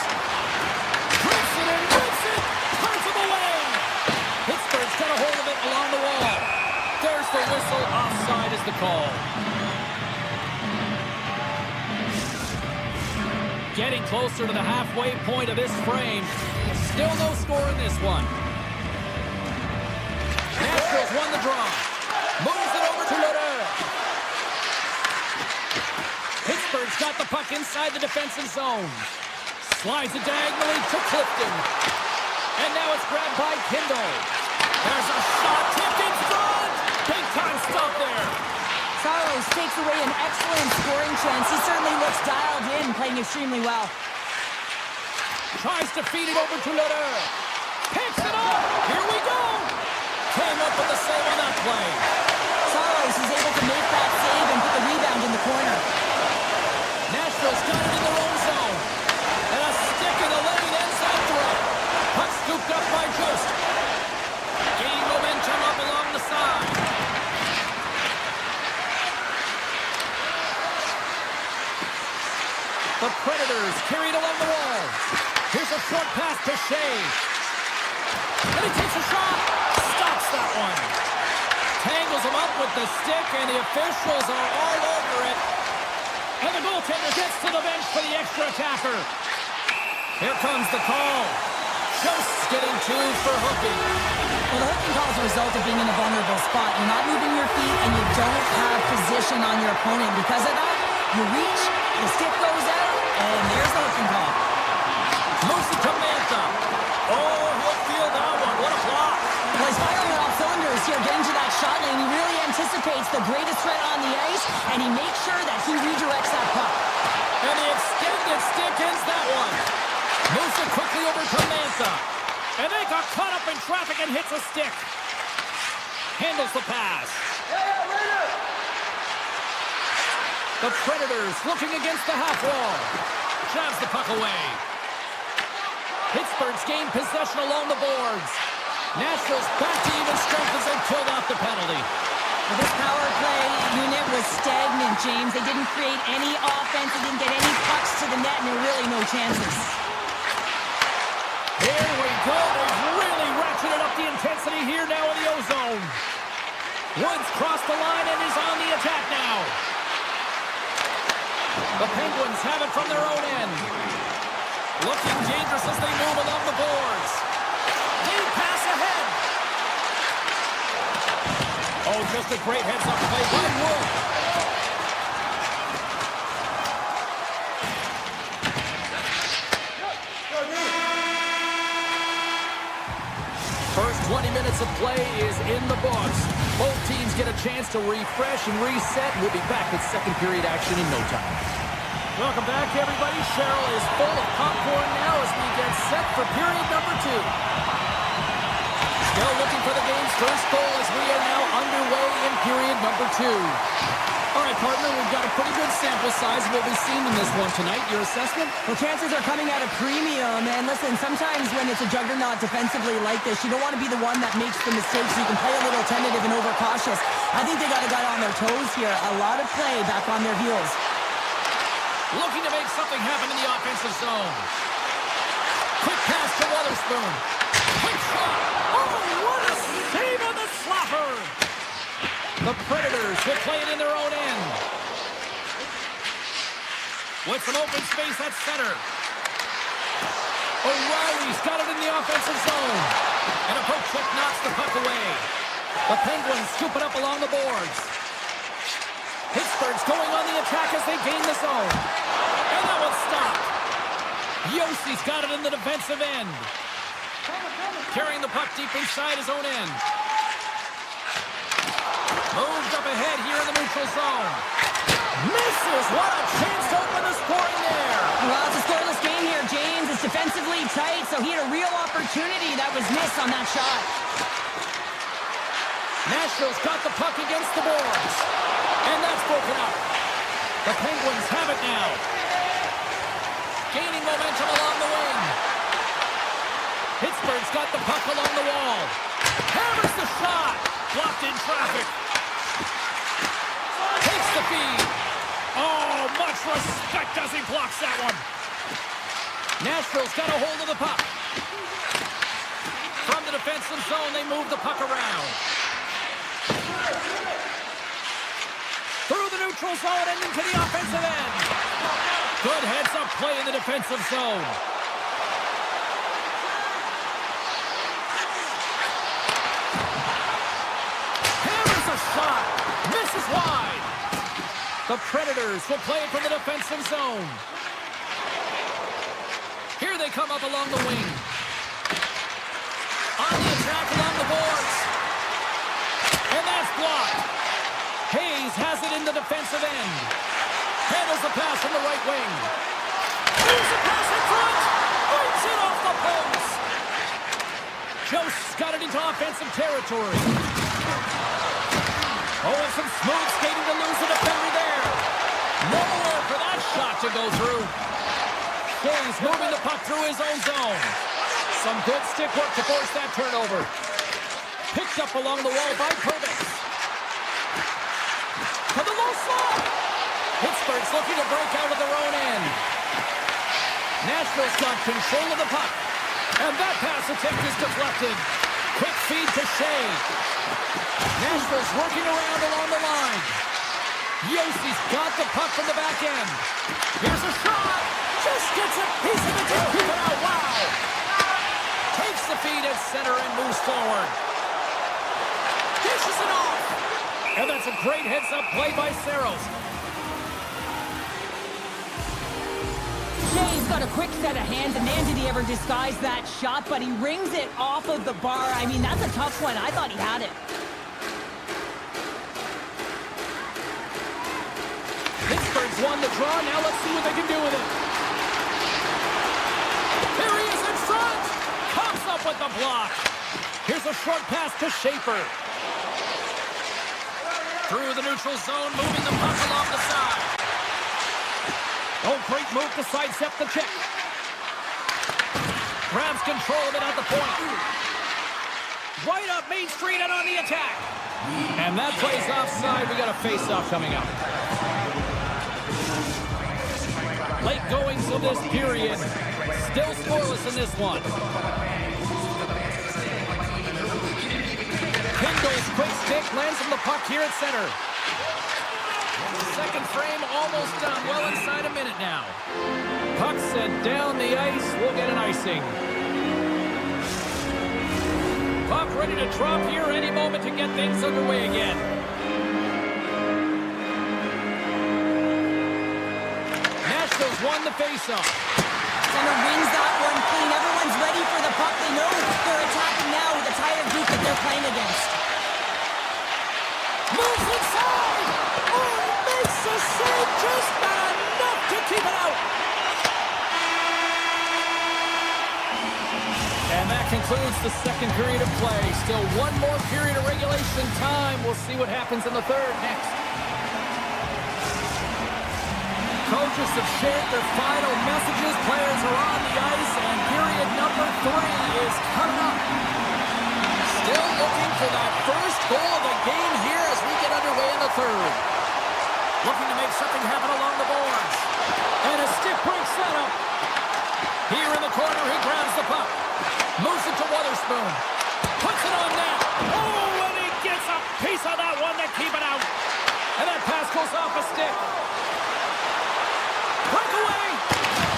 [SPEAKER 2] Rips it and rips it. Turns him away. Pittsburgh's got a hold of it along the wall. There's the whistle. Offside is the call. Getting closer to the halfway point of this frame. Still no score in this one. Nashville's won the draw. Moves it over to Lodeur. Pittsburgh's got the puck inside the defensive zone. Slides it diagonally to Clifton. And now it's grabbed by Kindle. There's a shot tipped in front. Big time stop there.
[SPEAKER 1] Saros takes away an excellent scoring chance. He certainly looks dialed in, playing extremely well.
[SPEAKER 2] Tries to feed it over to Lodeur. Picks it up. Here we go. Came up with the save on that play.
[SPEAKER 1] Saros is able to make that save and put the rebound in the corner.
[SPEAKER 2] Nashville's got it in their own zone. And a stick in the lane ends that throw. Puck scooped up by Just. Gaining momentum up along the side. The Predators carried along the wall. Here's a short pass to Shea. And he takes a shot. Stops that one. Tangles him up with the stick, and the officials are all over it. And the goaltender gets to the bench for the extra attacker. Here comes the call. Just getting two for hooking.
[SPEAKER 1] Well, the hooking call is a result of being in a vulnerable spot. You're not moving your feet, and you don't have position on your opponent. Because of that, you reach, the stick goes out, and there's the hooking call.
[SPEAKER 2] Moves it to Mantha. Oh, he'll feel that one. What a block.
[SPEAKER 1] Well, he's firing on all cylinders here, getting to that shot lane. He really anticipates the greatest threat on the ice, and he makes sure that he redirects that puck.
[SPEAKER 2] And the extended stick ends that one. Moves it quickly over to Mantha. And they got caught up in traffic and hits a stick. Handles the pass. The Predators looking against the half wall. Jabs the puck away. Pittsburgh's gained possession along the boards. Nashville's back to even strength as they pulled out the penalty.
[SPEAKER 1] Well, this power play unit was stagnant, James. They didn't create any offense. They didn't get any pucks to the net, and there were really no chances.
[SPEAKER 2] Here we go. They've really ratcheted up the intensity here now in the O-zone. Woods crossed the line and is on the attack now. The Penguins have it from their own end. Looking dangerous as they move along the boards. Deep pass ahead. Oh, just a great heads-up play by Wood.
[SPEAKER 3] First 20 minutes of play is in the books. Both teams get a chance to refresh and reset. We'll be back with second period action in no time.
[SPEAKER 2] Welcome back, everybody. Cheryl is full of popcorn now as we get set for period number 2. Still looking for the game's first goal as we are now underway in period number 2. All right, partner, we've got a pretty good sample size of what we've seen in this one tonight. Your assessment?
[SPEAKER 1] Well, chances are coming at a premium. And listen, sometimes when it's a juggernaut defensively like this, you don't want to be the one that makes the mistakes. You can play a little tentative and overcautious. I think they got a guy on their toes here. A lot of play back on their heels.
[SPEAKER 2] Looking to make something happen in the offensive zone. Quick pass to Wotherspoon. Quick shot. Oh, what a save on the slapper. The Predators will play it in their own end. With some open space at center. O'Reilly's got it in the offensive zone. And a poke check knocks the puck away. The Penguins scoop it up along the boards. Pittsburgh's going on the attack as they gain the zone. And that one's stopped. Yossi's got it in the defensive end. Carrying the puck deep inside his own end. Moved up ahead here in the neutral zone. Misses. What a chance to open the scoring there.
[SPEAKER 1] Well, it's a scoreless game here, James. It's defensively tight, so he had a real opportunity that was missed on that shot.
[SPEAKER 2] Nashville's got the puck against the boards. And that's broken up. The Penguins have it now. Gaining momentum along the wing. Pittsburgh's got the puck along the wall. Hammers the shot. Blocked in traffic. Takes the feed. Oh, much respect as he blocks that one. Nashville's got a hold of the puck. From the defensive zone, they move the puck around. Through the neutral zone and into the offensive end. Good heads-up play in the defensive zone. Hammers a shot. Misses wide. The Predators will play it from the defensive zone. Here they come up along the wing. On the attack along the boards. And that's blocked. Hayes has it in the defensive end. Handles the pass from the right wing. Moves the pass in front. Brings it off the post. Jose's got it into offensive territory. Oh, and some smooth skating to lose the defender there. Nowhere for that shot to go through. Hayes moving the puck through his own zone. Some good stick work to force that turnover. Picked up along the wall by Purvis. To the low slot. Pittsburgh's looking to break out of their own end. Nashville's got control of the puck. And that pass attempt is deflected. Quick feed to Shea. Nashville's working around along the line. Yossi's got the puck from the back end. Here's a shot. Just gets a piece of it to keep it out. Wow. Takes the feed at center and moves forward. Dishes it off. And that's a great heads-up play by Saros.
[SPEAKER 1] Shea's got a quick set of hands, and man, did he ever disguise that shot, but he rings it off of the bar. I mean, that's a tough one. I thought he had it.
[SPEAKER 2] Pittsburgh's won the draw. Now let's see what they can do with it. Here he is in front. Comes up with the block. Here's a short pass to Schaefer. Through the neutral zone, moving the puck along the side. Oh, great move to sidestep the check. Grabs control of it at the point. Right up Main Street and on the attack. And that plays offside. We got a face-off coming up. Late goings of this period. Still scoreless in this one. Kindle's quick stick lands on the puck here at center. Second frame almost done. Well inside a minute now. Puck sent down the ice. We'll get an icing. Puck ready to drop here any moment to get things underway again. Nashville's won the faceoff.
[SPEAKER 1] Center wins that one clean. Everyone's ready for the puck. They know they're attacking now with the tired group that they're playing against.
[SPEAKER 2] Moves inside! Oh, makes a save, just not enough to keep it out. And that concludes the second period of play. Still one more period of regulation time. We'll see what happens in the third next. Coaches have shared their final messages. Players are on the ice, and period number 3 is coming up. Still looking for that first goal of the game here as we get underway in the third. Looking to make something happen along the boards. And a stick break setup. Here in the corner, he grabs the puck. Moves it to Wotherspoon. Puts it on net. Oh, and he gets a piece of that one to keep it out. And that pass goes off a stick. Breakaway.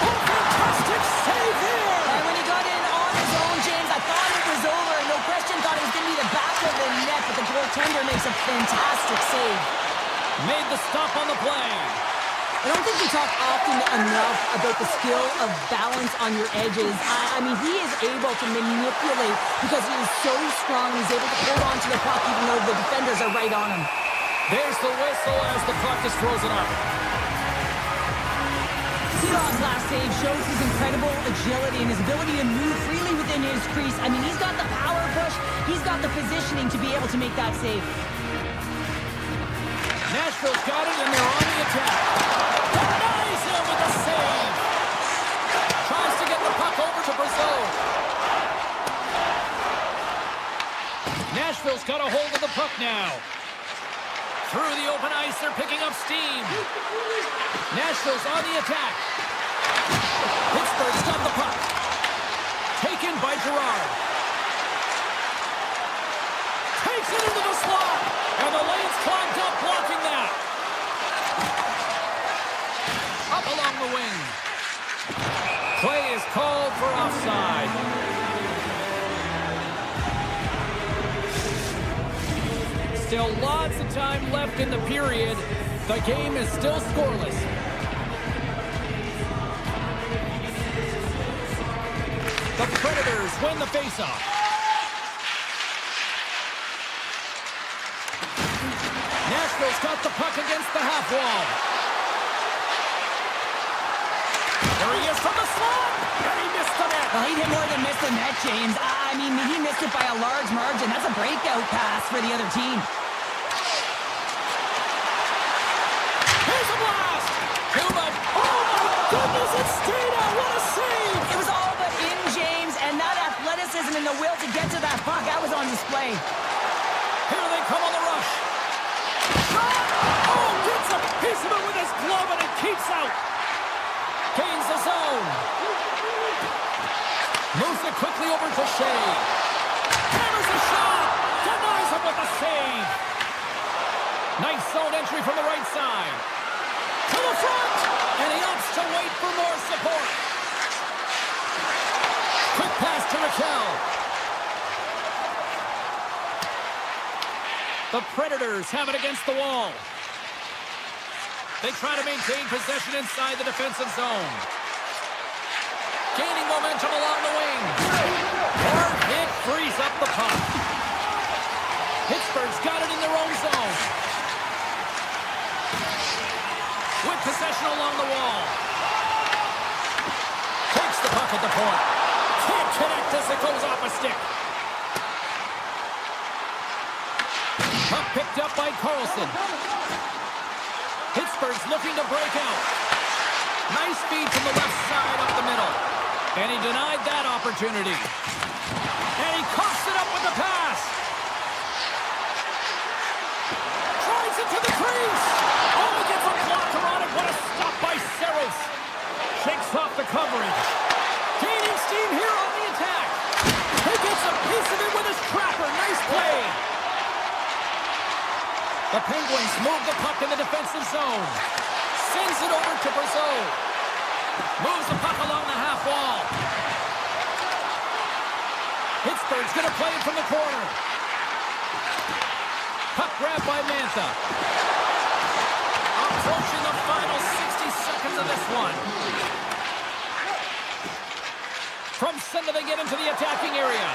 [SPEAKER 2] Oh, fantastic save here.
[SPEAKER 1] And when he got in on his own, James, I thought it was over. No question, thought it was going to be the back of the net, but the goaltender makes a fantastic save.
[SPEAKER 2] Made the stop on the play.
[SPEAKER 1] I don't think we talk often enough about the skill of balance on your edges. I mean, he is able to manipulate because he is so strong. He's able to hold on to the puck even though the defenders are right on him.
[SPEAKER 2] There's the whistle as the puck is frozen up.
[SPEAKER 1] Sealow's last save shows his incredible agility and his ability to move freely within his crease. I mean, he's got the power push. He's got the positioning to be able to make that save.
[SPEAKER 2] Nashville's got it, and they're on the attack. Denies him with the save. Tries to get the puck over to Brazil. Nashville's got a hold of the puck now. Through the open ice, they're picking up steam. Nashville's on the attack. Pittsburgh's got the puck. Taken by Girard. Takes it into the slot. And the lane's clogged up, blocking that. Up along the wing. Play is called for offside. Still lots of time left in the period. The game is still scoreless. The Predators win the faceoff. Nashville's got the puck against the half wall. There he is from the slot, and he missed the net.
[SPEAKER 1] Well, he did more than miss the net, James. I mean, he missed it by a large margin. That's a breakout pass for the other team.
[SPEAKER 2] Here's a blast! Cuba. Oh, my goodness, it's stayed out. What a save!
[SPEAKER 1] It was all but in, James, and that athleticism and the will to get to that puck, that was on display.
[SPEAKER 2] Here they come on the rush. Oh, gets a piece of it with his glove, and it keeps out. Gains the zone. Moves it quickly over to Shea. Hammers a shot. Denies him with the save. Nice zone entry from the right side. To the front. And he opts to wait for more support. Quick pass to Raquel. The Predators have it against the wall. They try to maintain possession inside the defensive zone. Gaining momentum along the wing. Hard hit frees up the puck. Pittsburgh's got it in their own zone. With possession along the wall. Takes the puck at the point. Can't connect as it goes off a stick. Puck picked up by Carlson. Pittsburgh's looking to break out. Nice feed from the left side up the middle. And he denied that opportunity. And he coughs it up with the pass. Drives it to the crease. Oh, he gets a blocker on it. What a stop by Saros. Shakes off the coverage. Gaining steam here on the attack. He gets a piece of it with his trapper. Nice play. The Penguins move the puck in the defensive zone. Sends it over to Brazil. Moves the puck along the half wall. Hits Pittsburgh's going to play it from the corner. Puck grab by Mantha. Approaching the final 60 seconds of this one. From center, they get into the attacking area.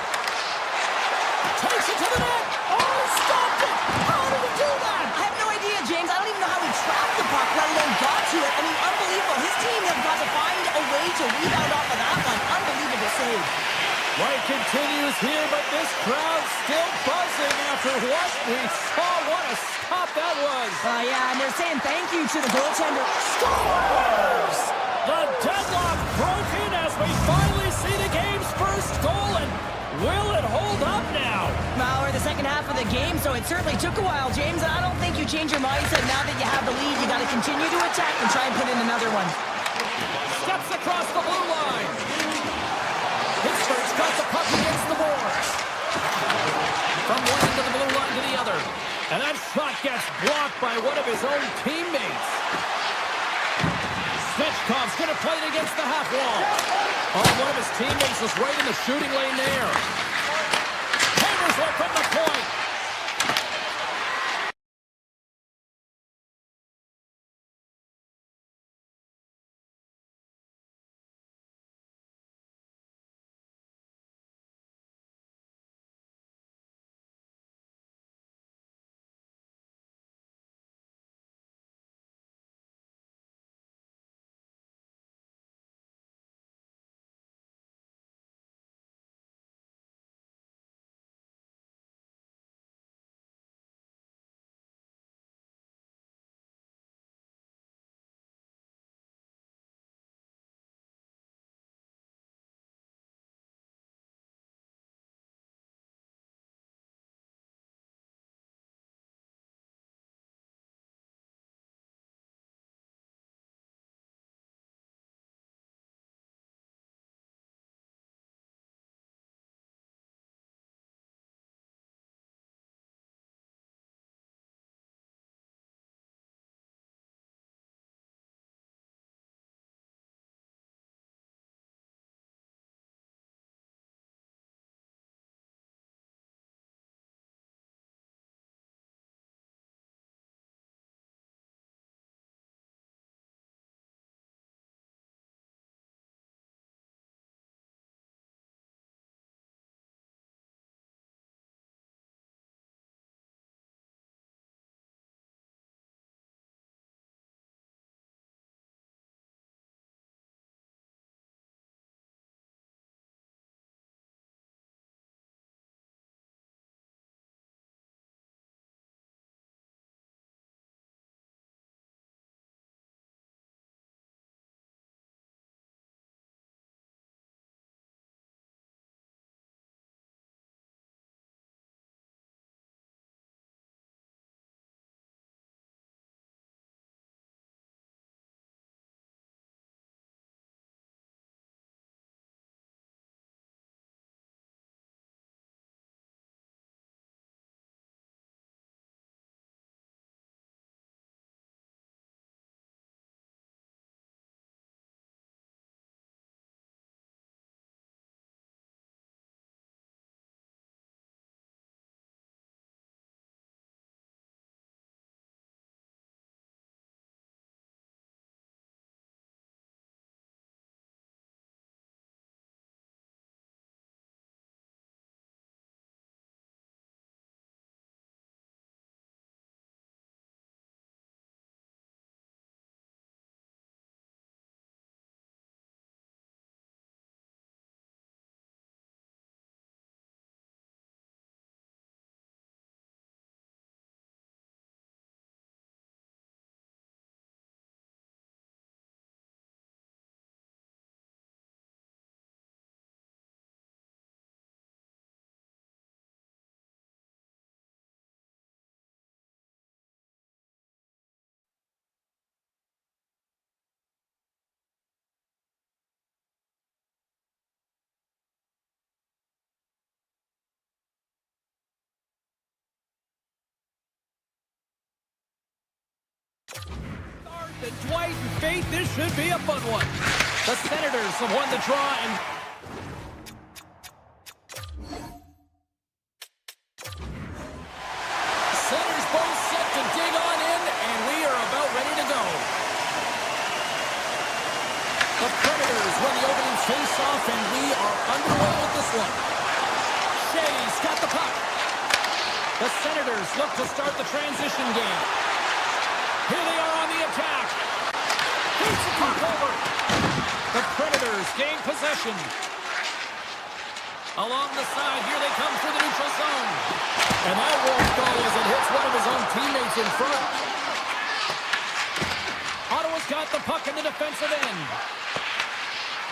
[SPEAKER 2] Takes it to the net. Oh, he stopped it. How did he do that?
[SPEAKER 1] I have no idea, James. I don't even know how he trapped the puck, let alone got to it. I mean, unbelievable. His team has got to find a way to rebound off of that one. Unbelievable save.
[SPEAKER 2] Right continues here, but this crowd's still buzzing after what we saw. What a stop that was.
[SPEAKER 1] Yeah, and they're saying thank you to the goaltender.
[SPEAKER 2] Scores! The deadlock broken as we finally see the game's first goal, and will it hold up now?
[SPEAKER 1] Well, we're the second half of the game, so it certainly took a while, James. I don't think you change your mindset now that you have the lead. You got to continue to attack and try and put in another one.
[SPEAKER 2] Steps across the blue line. Pittsburgh's got the puck against the boards. From one end of the blue line to the other. And that shot gets blocked by one of his own teammates. Svechkov's going to play it against the half wall. Oh, one of his teammates is right in the shooting lane there. Hammers one from the point. And Dwight and Faith, this should be a fun one. The Senators have won the draw and The Senators look to start the transition game. Here they are on the attack. Beats the puck over. The Predators gain possession. Along the side, here they come through the neutral zone. And that won't go as it hits one of his own teammates in front. Ottawa's got the puck in the defensive end.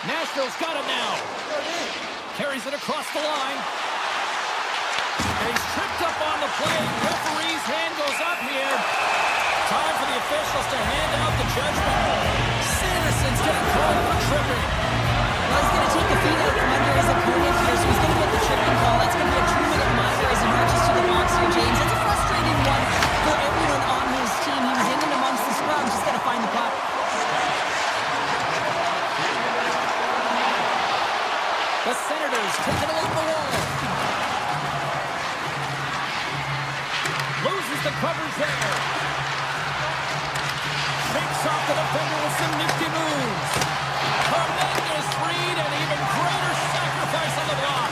[SPEAKER 2] Nashville's got it now. Carries it across the line. And he's tripped up on the play. Referee's hand goes up here. Time for the officials to hand out the judgment. Sanderson's getting called for tripping.
[SPEAKER 1] Well, he's going to take the feet out from under his opponent here, so he's going to get the tripping call. That's going to be a 2-minute marker as he marches to the box here, James. It's a frustrating one for everyone on his team. He was in and amongst the scrum, just got to find the puck.
[SPEAKER 2] The Senators take it along the wall. Loses the coverage there. Shakes off the defender with some nifty moves. Tremendous read and even greater sacrifice on the block.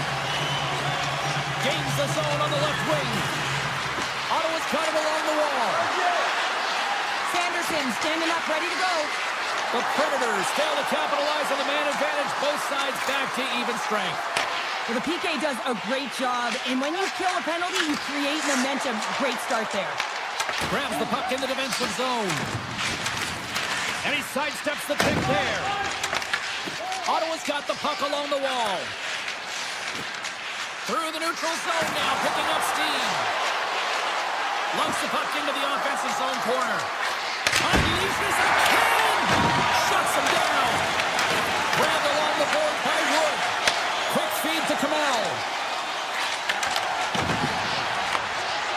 [SPEAKER 2] Gains the zone on the left wing. Ottawa's got it along the wall.
[SPEAKER 1] Sanderson standing up, ready to go.
[SPEAKER 2] The Predators fail to capitalize on the man advantage. Both sides back to even strength.
[SPEAKER 1] Well, the PK does a great job, and when you kill a penalty, you create momentum. Great start there.
[SPEAKER 2] Grabs the puck in the defensive zone. And he sidesteps the pick there. Ottawa's got the puck along the wall. Through the neutral zone now, picking up steam. Lumps the puck into the offensive zone corner. Unleashes a cannon! Shuts him down. Grabbed along the board by Wood. Quick feed to Kamel.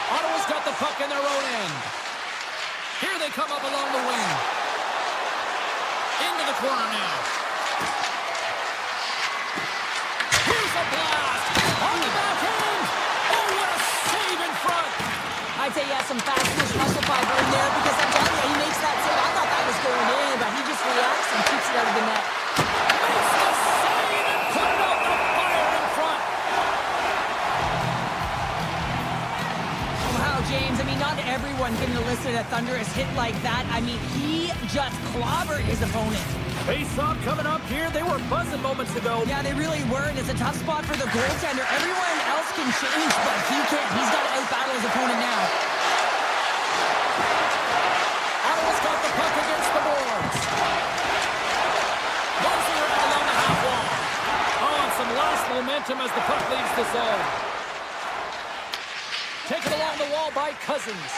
[SPEAKER 2] Ottawa's got the puck in their own end. Here they come up along the wing. Into the corner now. Here's a blast. On the backhand. Oh, what a save in front.
[SPEAKER 1] I'd say he has some fast-twitch muscle fiber in there because I'm telling you, he makes that save. I thought that was going in, but he just reacts and keeps it out of the net.
[SPEAKER 2] Makes the save and put out the fire in front.
[SPEAKER 1] Wow, James, I mean, not everyone can elicit a thunderous hit like that. I mean, he just clobbered his opponent.
[SPEAKER 2] Face-off coming up here. They were buzzing moments ago.
[SPEAKER 1] Yeah, they really were, and it's a tough spot for the goaltender. Everyone else can change, but he can't. He's got to out-battle his opponent now.
[SPEAKER 2] Ottawa's got the puck against the boards. Nosing around along the half wall. Oh, and some last momentum as the puck leaves the zone. Taken along the wall by Cousins.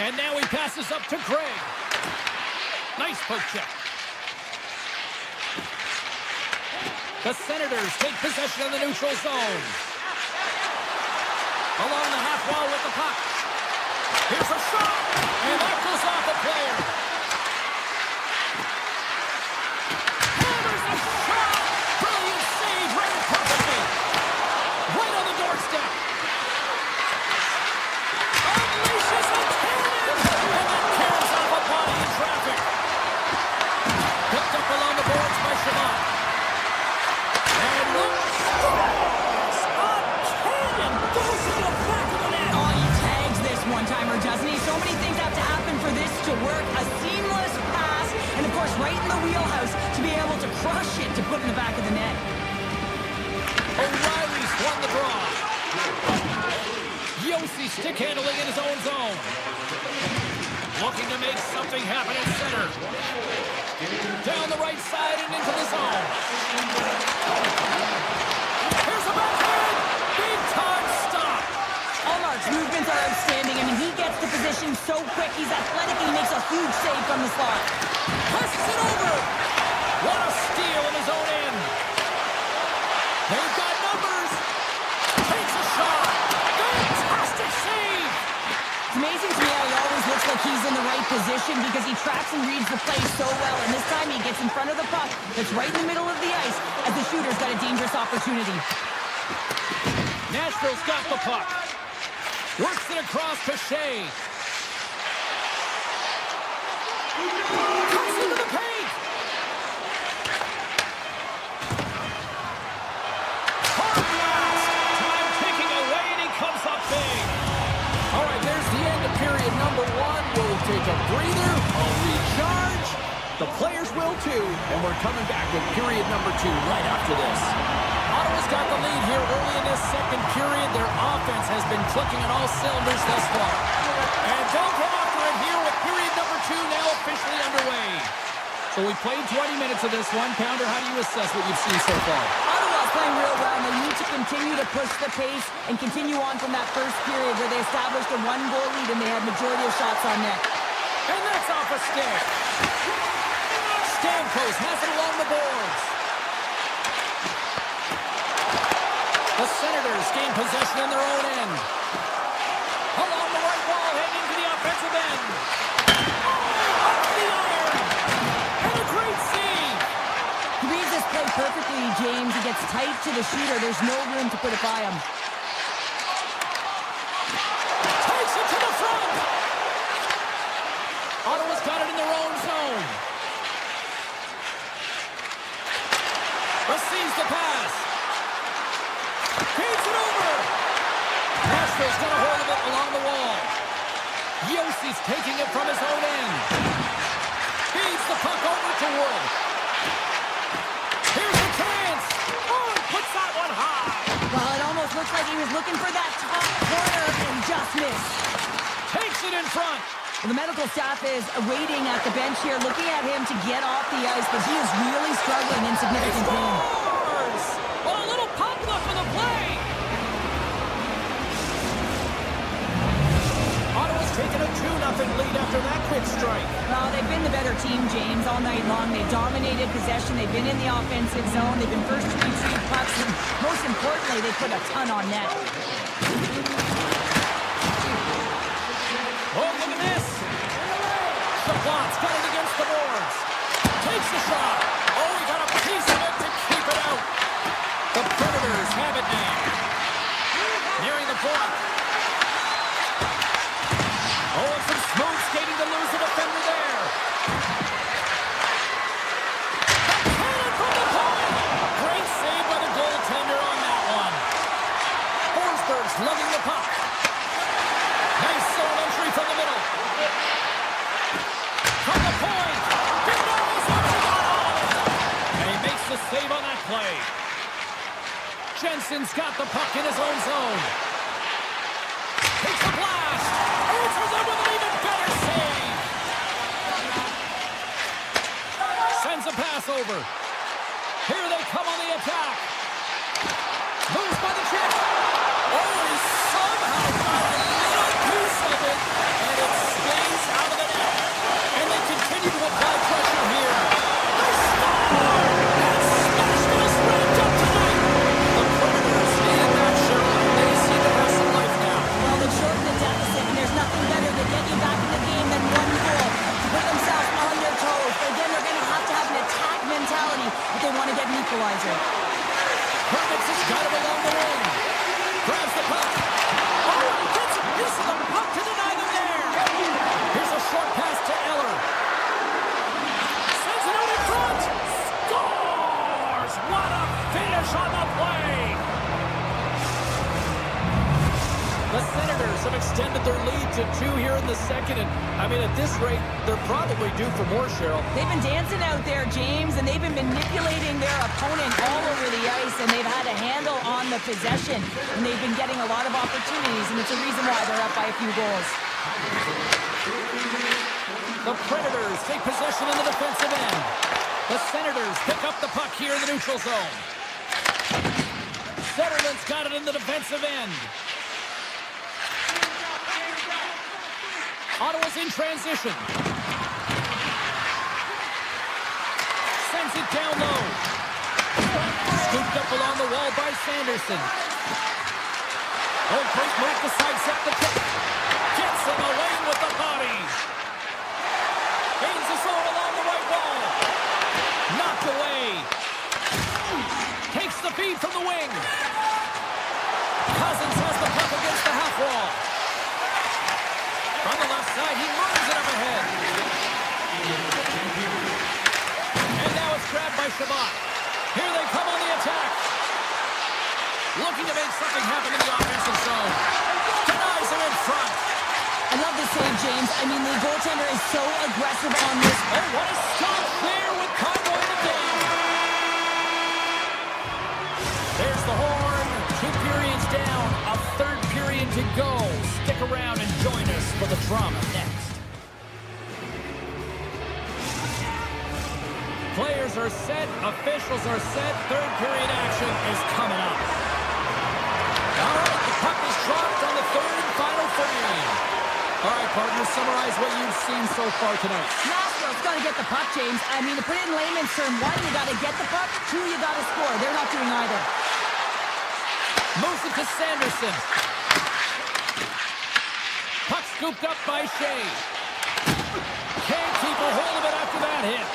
[SPEAKER 2] And now he passes up to Craig. Nice poke check. The Senators take possession of the neutral zone. Along the half wall with the puck. Here's a shot. And that goes off the player. Hammers a shot. Brilliant save. Read it perfectly. Right on the doorstep. Unleashes a cannon. And then tears off a body in traffic. Picked up along the boards by Shabbat. And looks. A cannon goes to the back of the net.
[SPEAKER 1] Oh, he tags this one-timer, doesn't he? So many things have to happen for this to work. A seamless pass, and of course, right in the wheelhouse to be able to crush it to put in the back of the net.
[SPEAKER 2] O'Reilly's won the draw. Yossi stick handling in his own zone. Looking to make something happen at center. Down the right side and into the zone. Here's a backhand. Big time stop.
[SPEAKER 1] Allmark's movements are outstanding. I mean, he gets the position so quick. He's athletic, and he makes a huge save from the slot.
[SPEAKER 2] Passes it over. What a steal in his own end. They've got numbers. Takes a shot. Fantastic save.
[SPEAKER 1] It's amazing to me how he always looks like he's in the right position because he tracks and reads the play so well. And this time he gets in front of the puck that's right in the middle of the ice as the shooter's got a dangerous opportunity.
[SPEAKER 2] Nashville's got the puck. Works it across to Shea. Comes into the paint. Hard blast. Time ticking away, and he comes up big.
[SPEAKER 3] take a breather, a recharge. The players will too, and we're coming back with period number 2 right after this.
[SPEAKER 2] Ottawa's got the lead here early in this second period. Their offense has been clicking on all cylinders thus far. And don't go after it here with period number 2 now officially underway. So we played 20 minutes of this one. Pounder, how do you assess what you've seen so far?
[SPEAKER 1] Ottawa's playing real well, and they need to continue to push the pace and continue on from that first period where they established a 1-goal lead and they had majority of shots on net.
[SPEAKER 2] And that's off a stick. Stamkos has it along the boards. The Senators gain possession in their own end. Along the right wall, heading to the offensive end. Up the iron. And a great save.
[SPEAKER 1] He reads this play perfectly, James. He gets tight to the shooter. There's no room to put it by him.
[SPEAKER 2] Takes it to the front. Ottawa's got it in their own zone. Receives the pass. Feeds it over. Nashville's got a hold of it along the wall. Yossi's taking it from his own end. Feeds the puck over to Wood. Here's a chance. Oh, he puts that one high.
[SPEAKER 1] Well, it almost looks like he was looking for that top corner and just missed.
[SPEAKER 2] Takes it in front.
[SPEAKER 1] Well, the medical staff is waiting at the bench here, looking at him to get off the ice, but he is really struggling in significant pain.
[SPEAKER 2] Scores! Oh, a little pop up for the play. Ottawa's taken a 2-0 lead after that quick strike.
[SPEAKER 1] Well, they've been the better team, James, all night long. They've dominated possession. They've been in the offensive zone. They've been first to retrieve pucks, and most importantly, they put a ton on net.
[SPEAKER 2] Oh, look at this. Chabot's got it against the boards. Takes the shot. Oh, he got a piece of it to keep it out. The Predators have it now. Nearing the point. Oh, and some smooth skating to lose the defender there. The cannon from the point. Great save by the goaltender on that one. Forsberg's lugging the puck. Nice zone entry from the middle. From the point. And he makes the save on that play. Jensen's got the puck in his own zone. Takes the blast. Answers it with an even better save. Sends a pass over. Here they come on the attack. Moves by the check. Oh, he somehow got a little piece of it, and it stays out of the net. And they continue to apply pressure here. They score! And Smashville is wrapped up tonight. The Predators needed that, Cheryl. They see the rest of life now.
[SPEAKER 1] Well, they've shortened the deficit, and there's nothing better than getting back in the game than 1 goal to put themselves on their toes. But again, they're going to have an attack mentality if they want to get an equalizer.
[SPEAKER 2] Hermits has got it along the wing. Grabs the puck. Oh, he gets a piece of the puck to deny them there. Here's a short pass to Eller. Sends it out in front. Scores! What a finish on the play. The Senators have extended their lead to 2 here in the second. And, I mean, at this rate, they're probably due for more, Cheryl.
[SPEAKER 1] They've been dancing out there, James, and they've been manipulating their opponent all over the ice, and they've had a handle on the possession, and they've been getting a lot of opportunities, and it's a reason why they're up by a few goals.
[SPEAKER 2] The Predators take possession in the defensive end. The Senators pick up the puck here in the neutral zone. Zetterland's got it in the defensive end. Ottawa's in transition. Sends it down low. Scooped up along the wall by Sanderson. Oh, great move to sidestep the kick. Gets him away with the body. Gains the zone along the right wall. Knocked away. Takes the feed from the wing. Cousins has the puck against the half wall. On the left side, he moves it up ahead. And now it's grabbed by Chabot. Here they come on the attack. Looking to make something happen in the offensive zone. Denies him in front.
[SPEAKER 1] I love this save, James. I mean, the goaltender is so aggressive on this.
[SPEAKER 2] Oh, what a stop there with Conroy to down. There's the horn. 2 periods down. A third period to go. Stick around and join us for the drama next. Players are set. Officials are set. Third period action is coming up. All right, the puck is dropped on the third and final frame. All right, partners, summarize what you've seen so far tonight.
[SPEAKER 1] Nashville's got to get the puck, James. I mean, to put it in layman's term, 1, you got to get the puck. 2, you got to score. They're not doing either.
[SPEAKER 2] Moves it to Sanderson. Puck scooped up by Shea. Can't keep a hold of it after that hit.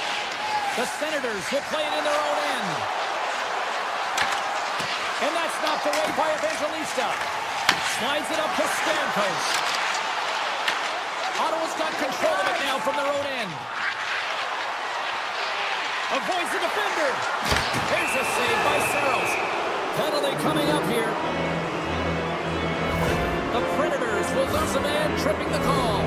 [SPEAKER 2] The Senators will play it in their own end. And that's knocked away by Evangelista. Slides it up to Stamkos. Ottawa's got control of it now from their own end. Avoids the defender. There's a save by Saros. Penalty coming up here. The Predators will lose a man, tripping the call.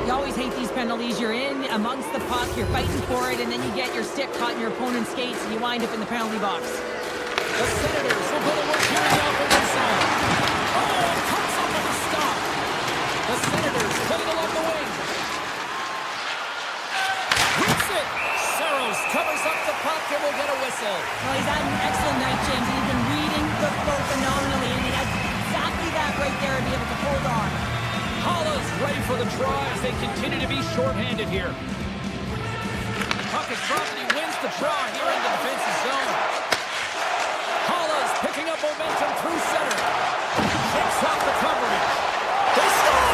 [SPEAKER 1] You always hate these penalties. You're in amongst the puck, you're fighting for it, and then you get your stick caught in your opponent's skates, and you wind up in the penalty box.
[SPEAKER 2] The Senators will go to work here in the offensive zone. Oh, comes up with a stop. The Senators playing along the wing. Hits it. Saros covers up the puck and will get a whistle.
[SPEAKER 1] Well, he's had an excellent night, James. He's been reading the flow phenomenally, and he has exactly that right there to be able to hold on.
[SPEAKER 2] Holla's ready for the draw as they continue to be shorthanded here. Puck is dropped and he wins the draw here in the defensive zone. Holla's picking up momentum through center. Kicks off the coverage. They score!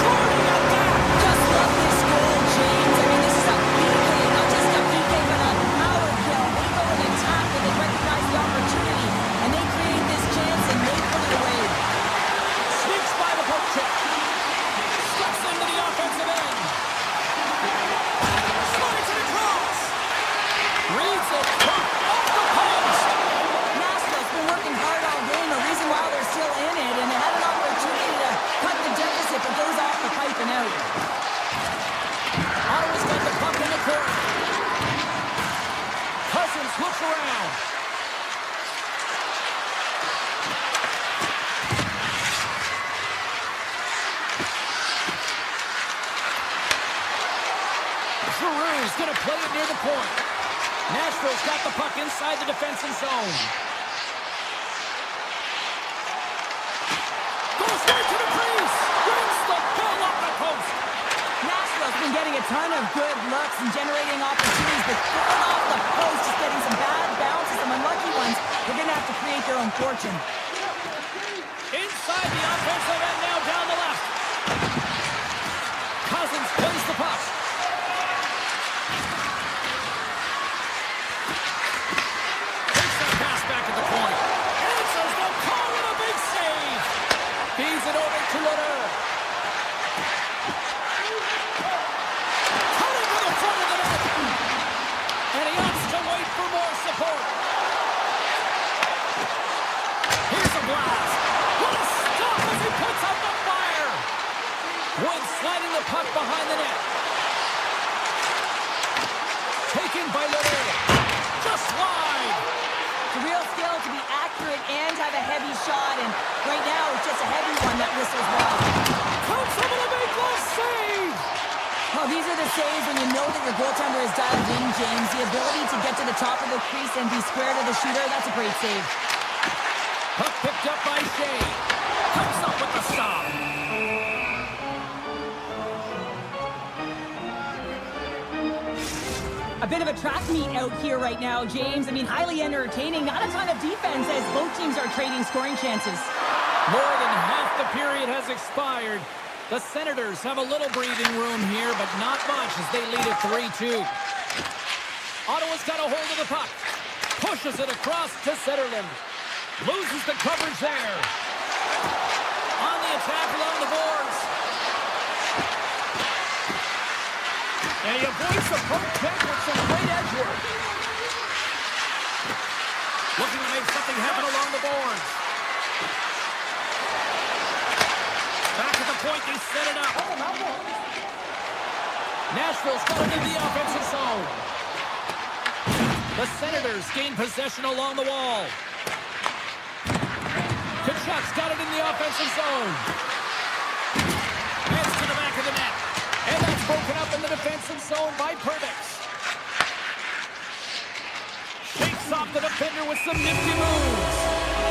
[SPEAKER 2] Shorty at that!
[SPEAKER 1] Just love this goal, James. I mean, this is a PK, not just a PK, but a power kill. They go and attack when they recognize the opportunity, and they create this chance and they put it away.
[SPEAKER 2] Sneaks by the poke check. Steps into the offensive end. Slides it across. Reads it off the post.
[SPEAKER 1] Nashville's been working hard all game, the reason why they're still in it, and they had an opportunity to cut the deficit, but goes off the pipe and out.
[SPEAKER 2] Ottawa's got the puck in the corner. Cousins looks around. Giroux's going to play it near the point. Nashville's got the puck inside the defensive zone. Goes right to the crease. Wins the ball off the post.
[SPEAKER 1] Nashville's been getting a ton of good looks and generating opportunities, but throwing off the post, just getting some bad bounces, some unlucky ones. They're going to have to create their own fortune.
[SPEAKER 2] Inside the offensive end now down the left. Cousins plays the puck. Takes that pass back at the point. Answers the call with a big save. Feeds it over to Leder. Cutting to the front of the net. And he opts to wait for more support. Here's a blast. What a stop as he puts out the fire. Wood sliding the puck behind the net. Taken by Leder. Just wide.
[SPEAKER 1] It's a real skill to be accurate and have a heavy shot, and right now it's just a heavy one that whistles wide.
[SPEAKER 2] Comes up with a big glove save.
[SPEAKER 1] Oh, these are the saves when you know that your goaltender is dialed in, James. The ability to get to the top of the crease and be square to the shooter, that's a great save.
[SPEAKER 2] Puck picked up by Shea. Comes up with the stop.
[SPEAKER 1] A bit of a track meet out here right now, James. I mean, highly entertaining. Not a ton of defense as both teams are trading scoring chances.
[SPEAKER 2] More than half the period has expired. The Senators have a little breathing room here, but not much as they lead it 3-2. Ottawa's got a hold of the puck. Pushes it across to Zetterlund. Loses the coverage there. On the attack along the boards. And he avoids the poke check with some great edge work. Looking to make something happen along the boards. Back at the point point. They set it up. Nashville's got it in the offensive zone. The Senators gain possession along the wall. Kachuk's got it in the offensive zone. Heads to the back of the net. And that's broken up in the defensive zone by Perdix. Shakes off the defender with some nifty moves.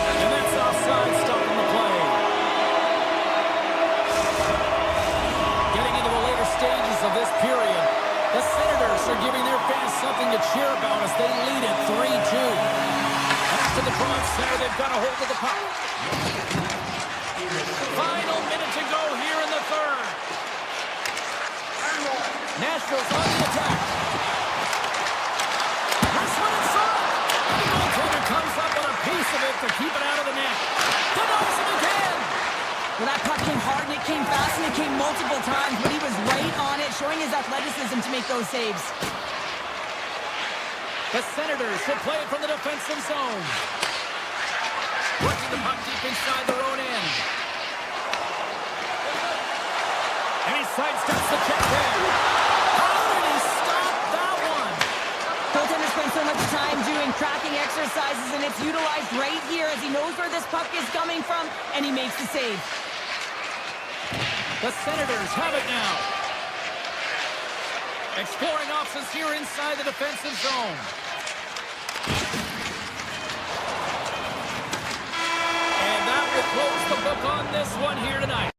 [SPEAKER 2] And that's offside, stopping the play. Getting into the later stages of this period, the Senators are giving their fans something to cheer about as they lead it 3-2. After the draw center, they've got a hold of the puck. Final minute to go here in the third. Nashville's on the attack. This one in front. The goaltender comes up with a piece of it to keep it out of the net. Denies him again.
[SPEAKER 1] Well, that puck came hard, and it came fast, and it came multiple times, but he was right on it, showing his athleticism to make those saves.
[SPEAKER 2] The Senators will play it from the defensive zone. Working the puck deep inside their own end. And he sidesteps the check there. How did he stop that one?
[SPEAKER 1] Goaltender spent so much time doing tracking exercises, and it's utilized right here as he knows where this puck is coming from, and he makes the save.
[SPEAKER 2] The Senators have it now. Exploring options here inside the defensive zone. And that will close the book on this one here tonight.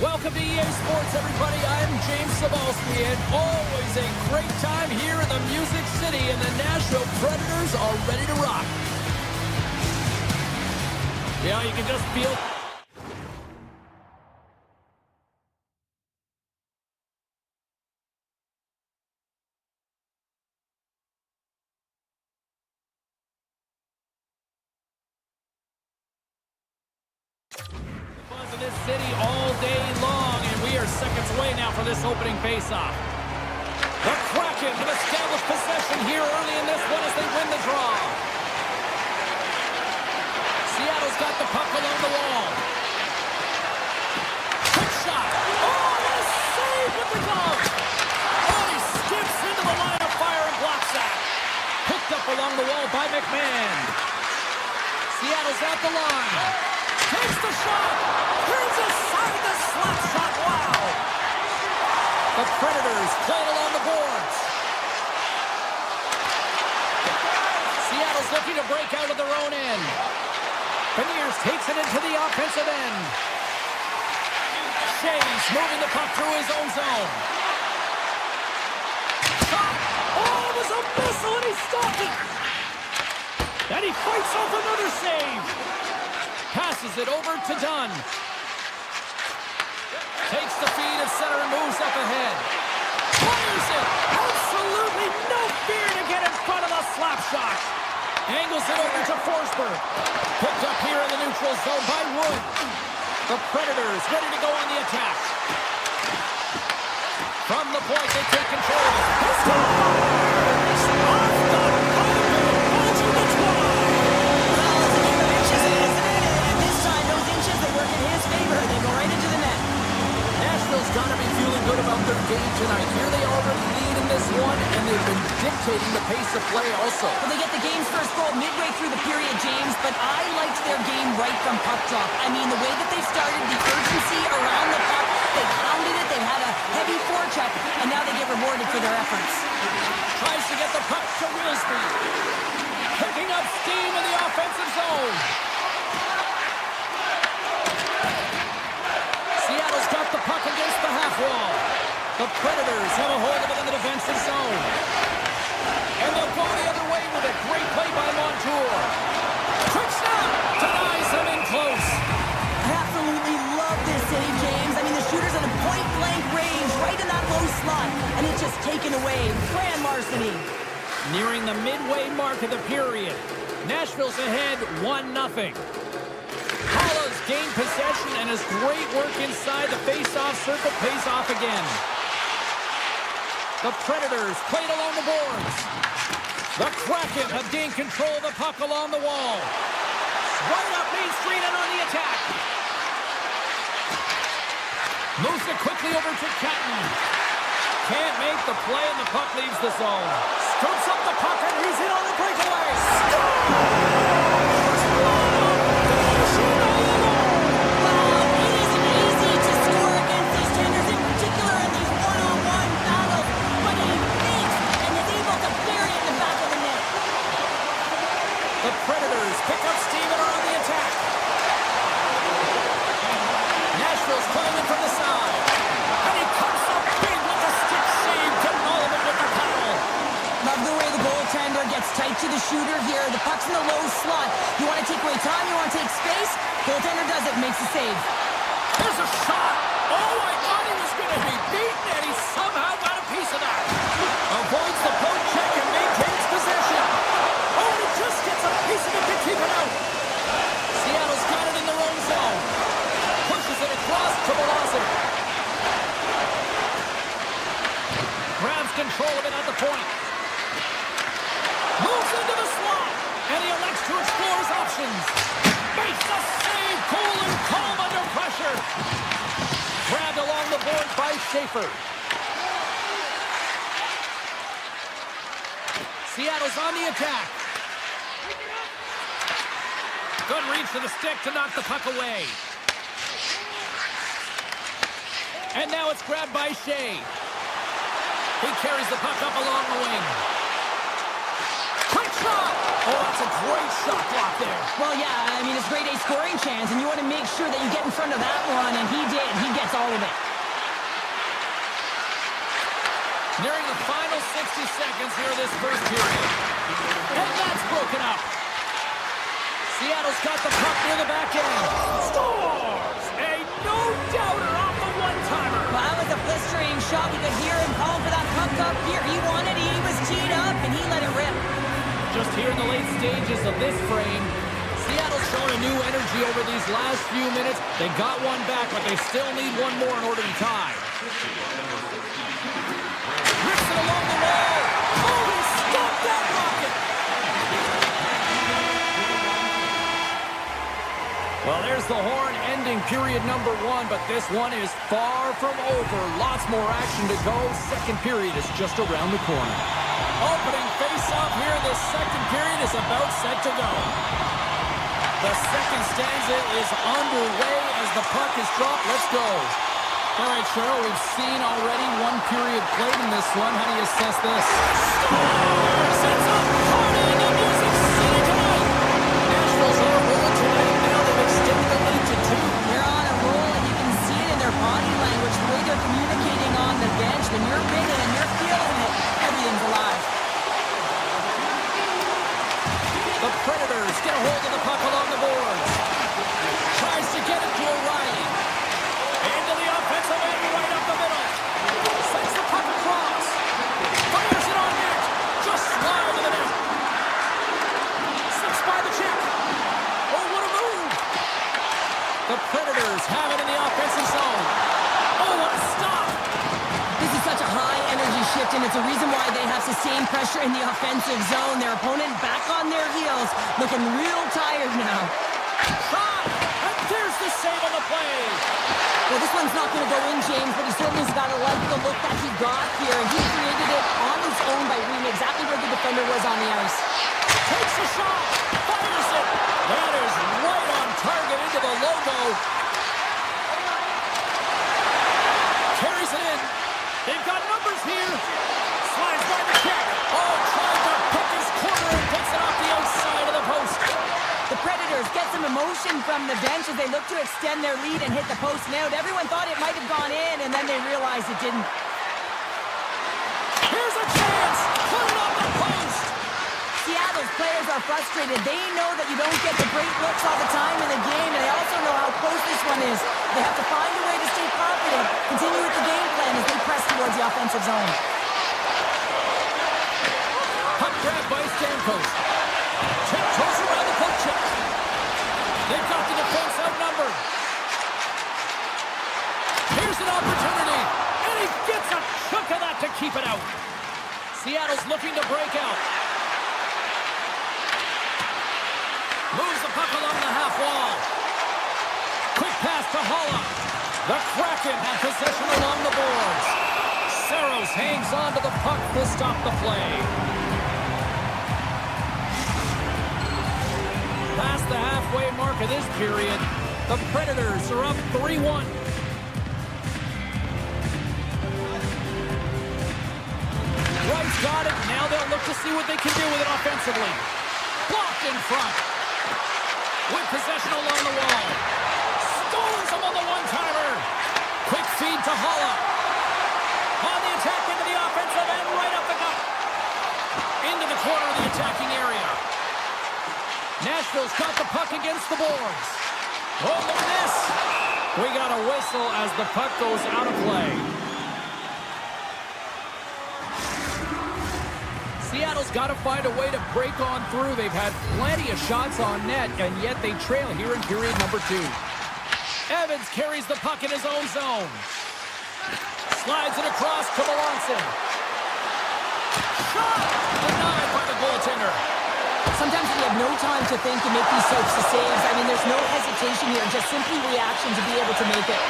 [SPEAKER 2] Welcome to EA Sports, everybody. I'm James Cebulski, and always a great time here in the Music City, and the Nashville Predators are ready to rock. Yeah, you can just feel... buzz of this city all day long, and we are seconds away now for this opening faceoff. The Kraken have established possession here early in this one as they win the draw. Seattle's got the puck along the wall. Quick shot. Oh, what a save! along the wall by McMahon. Seattle's at the line. Takes the shot. Turns aside the slap shot. Wow. The Predators play it along the boards. Seattle's looking to break out of their own end. Beniers takes it into the offensive end. Shea's moving the puck through his own zone. Shot! Oh, it was a missile and he stopped it! And he fights off another save. Passes it over to Dunn. Takes the feed at center and moves up ahead. Fires it! Absolutely no fear to get in front of the slap shot. Angles it over to Forsberg. Picked up here in the neutral zone by Wood. The Predators ready to go on the attack. From the point, they take control. He scores! Off the puck and holds you the try.
[SPEAKER 1] Well, it's a game of inches, isn't it? And this time, those inches, they work in his favor. They go right into the net.
[SPEAKER 3] Nashville's got to be feeling good about their game tonight. Here they already lead in this one, and they've been dictating the pace of play also.
[SPEAKER 1] Well, they get the game's first goal midway through the period, James, but I liked their game right from puck drop. I mean, the way that they started, the urgency around the puck, they pounded it, they had a heavy forecheck, and now they get rewarded for their efforts.
[SPEAKER 2] Tries to get the puck to Wilsby. Picking up steam in the offensive zone. Seattle's got the puck against the half wall. The Predators have a hold of it in the defensive zone. And they'll go the other way with a great play by Montour. Quick snap! Denies him in close.
[SPEAKER 1] I absolutely love this save, James. I mean, the shooter's at a point-blank range, right in that low slot, and it's just taken away. Grand larceny.
[SPEAKER 2] Nearing the midway mark of the period. Nashville's ahead 1-0. Hollow's gained possession, and his great work inside the face-off circle pays off again. The Predators played along the boards. The Kraken have gained control of the puck along the wall. Right up Main Street and on the attack. Moves it quickly over to Kenton. Can't make the play, and the puck leaves the zone. Scoops up the puck, and he's in on the breakaway. The Predators pick up steam and are on the attack. Nashville's playing it from the side. And he comes up big with the stick save, getting all of it with the paddle.
[SPEAKER 1] Love the way the goaltender gets tight to the shooter here. The puck's in the low slot. You want to take away time, you want to take space. Goaltender does it, makes the save.
[SPEAKER 2] There's a shot. Oh, I thought he was going to be beaten, and he somehow got a piece of that. Avoids the poke check and maintains possession. Oh, and he just gets a piece of it to keep it out. Seattle's got it in their own zone. Pushes it across to Velocity. Grabs control of it at the point. Moves into the slot. And he elects to explore his options. Makes a save, cool and calm under pressure. Grabbed along the board by Schaefer. Seattle's on the attack. Good reach to the stick to knock the puck away. And now it's grabbed by Shea. He carries the puck up along the wing. Quick shot! Oh, that's a great shot block there.
[SPEAKER 1] Well, yeah, I mean, it's grade A scoring chance, and you want to make sure that you get in front of that one, and he did. He gets all of it.
[SPEAKER 2] Nearing the final 60 seconds here of this first period. And that's broken up. Seattle's got the puck near the back end. Scores! A no-doubter off the one-timer.
[SPEAKER 1] Well, that was a blistering shot. We could hear him calling for that puck up here. He wanted it. He was teed up, and he let it rip.
[SPEAKER 2] Just here in the late stages of this frame, Seattle's shown a new energy over these last few minutes. They got one back, but they still need one more in order to tie. Rips it along the wall. Oh, he stopped that rocket. Well, there's the horn ending period number 1, but this one is far from over. Lots more action to go. Second period is just around the corner. Opening face-off here. The second period is about set to go. The second stanza is underway as the puck is dropped. Let's go. All right, Cheryl, we've seen already one period played in this one. How do you assess this? Scores! It's up! Hardy, the music's singing tonight! Nashville's on a roll tonight. Now they've extended the lead to 2.
[SPEAKER 1] They're on a roll, and you can see it in their body language, the way they're communicating on the bench. When you're bringing and you're feeling it, everything's alive.
[SPEAKER 2] The Predators get a hold of the puck along the boards. Tries to get it to O'Reilly. Into the offensive end, right up the middle. Sends the puck across. Fires it on net. Just slide to the net. 6 by the check. Oh, what a move. The Predators have it in the offensive zone. Oh, what a stop.
[SPEAKER 1] This is such a high-energy shift, and it's a reason why they have sustained pressure in the offensive zone. Their opponent back on their heels, looking real tired now.
[SPEAKER 2] Shot. And there's the save on the play.
[SPEAKER 1] Well, this one's not going to go in, James, but he certainly's got to like the look that he got here. He created it on his own by reading exactly where the defender was on the ice.
[SPEAKER 2] Takes a shot. Fires it. That is right on target into the logo. Carries it in. They've got numbers here. Slides by the check. Oh, trying to pick his corner and puts it off the outside of the post.
[SPEAKER 1] The Predators get some emotion from the bench as they look to extend their lead and hit the post and out. Everyone thought it might have gone in, and then they realized it didn't.
[SPEAKER 2] Here's a chance. Put it on the post.
[SPEAKER 1] Seattle's players are frustrated. They know that you don't get the great looks all the time in the game, and they also know how close this one is. They have to find a way to stay confident, continue with the game plan as they press towards the offensive zone.
[SPEAKER 2] Puck grab by Stamkos. Tiptoes around the poke check. They've got the defense outnumbered. Here's an opportunity, and he gets a chunk of that to keep it out. Seattle's looking to break out. Moves the puck along the half wall. Quick pass to Holla. The Kraken have possession along the boards. Saros hangs on to the puck to stop the play. Past the halfway mark of this period, the Predators are up 3-1. Wright's got it. Now they'll look to see what they can do with it offensively. Blocked in front. With possession along the wall. Stones him on the one-timer. Quick feed to Holla. On the attack into the offensive end, right up the gut. Into the corner of the attacking area. Nashville's got the puck against the boards. Oh, look at this. We got a whistle as the puck goes out of play. Seattle's got to find a way to break on through. They've had plenty of shots on net, and yet they trail here in period number 2. Evans carries the puck in his own zone. Slides it across to Melanson. Shot! Denied by the goaltender.
[SPEAKER 1] Sometimes we have no time to think and make these sorts of saves. I mean, there's no hesitation here, just simply reaction to be able to make it.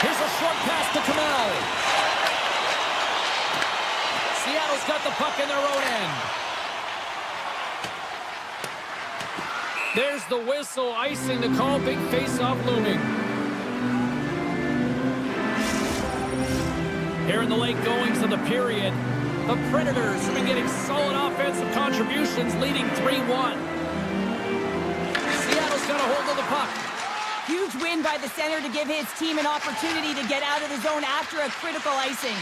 [SPEAKER 2] Here's a short pass to Kamel. Seattle's got the puck in their own end. There's the whistle, icing the call, big face-off looming. Here in the late goings of the period, the Predators have been getting solid offensive contributions, leading 3-1. Seattle's got a hold of the puck.
[SPEAKER 1] Huge win by the center to give his team an opportunity to get out of the zone after a critical icing.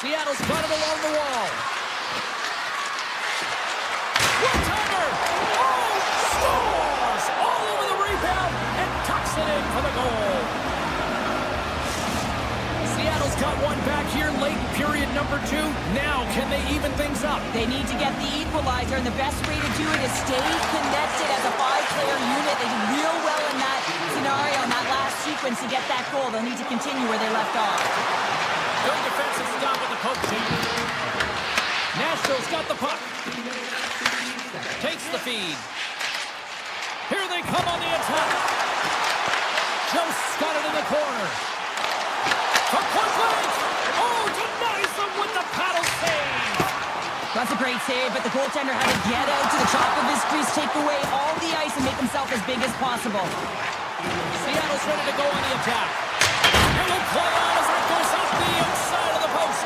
[SPEAKER 2] Seattle's got it along the wall. One-timer! Oh, scores! All over the rebound and tucks it in for the goal. Seattle's got one back here late in period number 2. Now, can they even things up?
[SPEAKER 1] They need to get the equalizer, and the best way to do it is stay connected as a 5-player unit. They did real well in that scenario, in that last sequence to get that goal. They'll need to continue where they left off.
[SPEAKER 2] Good defensive stop with the poke check. Nashville's got the puck. Takes the feed. Here they come on the attack. Joe's got it in the corner. From point blank. Oh, denies him with the paddle save.
[SPEAKER 1] That's a great save, but the goaltender had to get out to the top of his crease, take away all the ice, and make himself as big as possible.
[SPEAKER 2] Seattle's ready to go on the attack. And will play on as it goes up the inside of the post.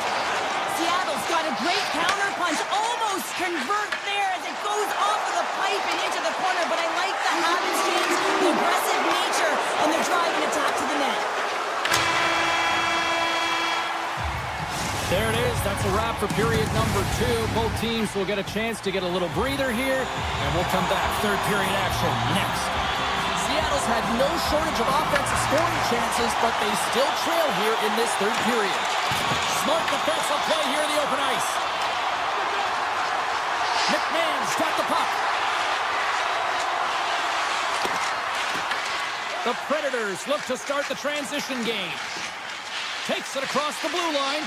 [SPEAKER 1] Seattle's got a great counter punch, almost convert there as it goes off of the pipe and into the corner, but I like the habits, James, the aggressive nature, and the drive and attack to the net.
[SPEAKER 2] There it is. That's a wrap for period number 2. Both teams will get a chance to get a little breather here, and we'll come back. Third period action next.
[SPEAKER 3] Seattle's had no shortage of offensive scoring chances, but they still trail here in this third period.
[SPEAKER 2] Smart defensive play here in the open ice. McMahon's got the puck. The Predators look to start the transition game. Takes it across the blue line.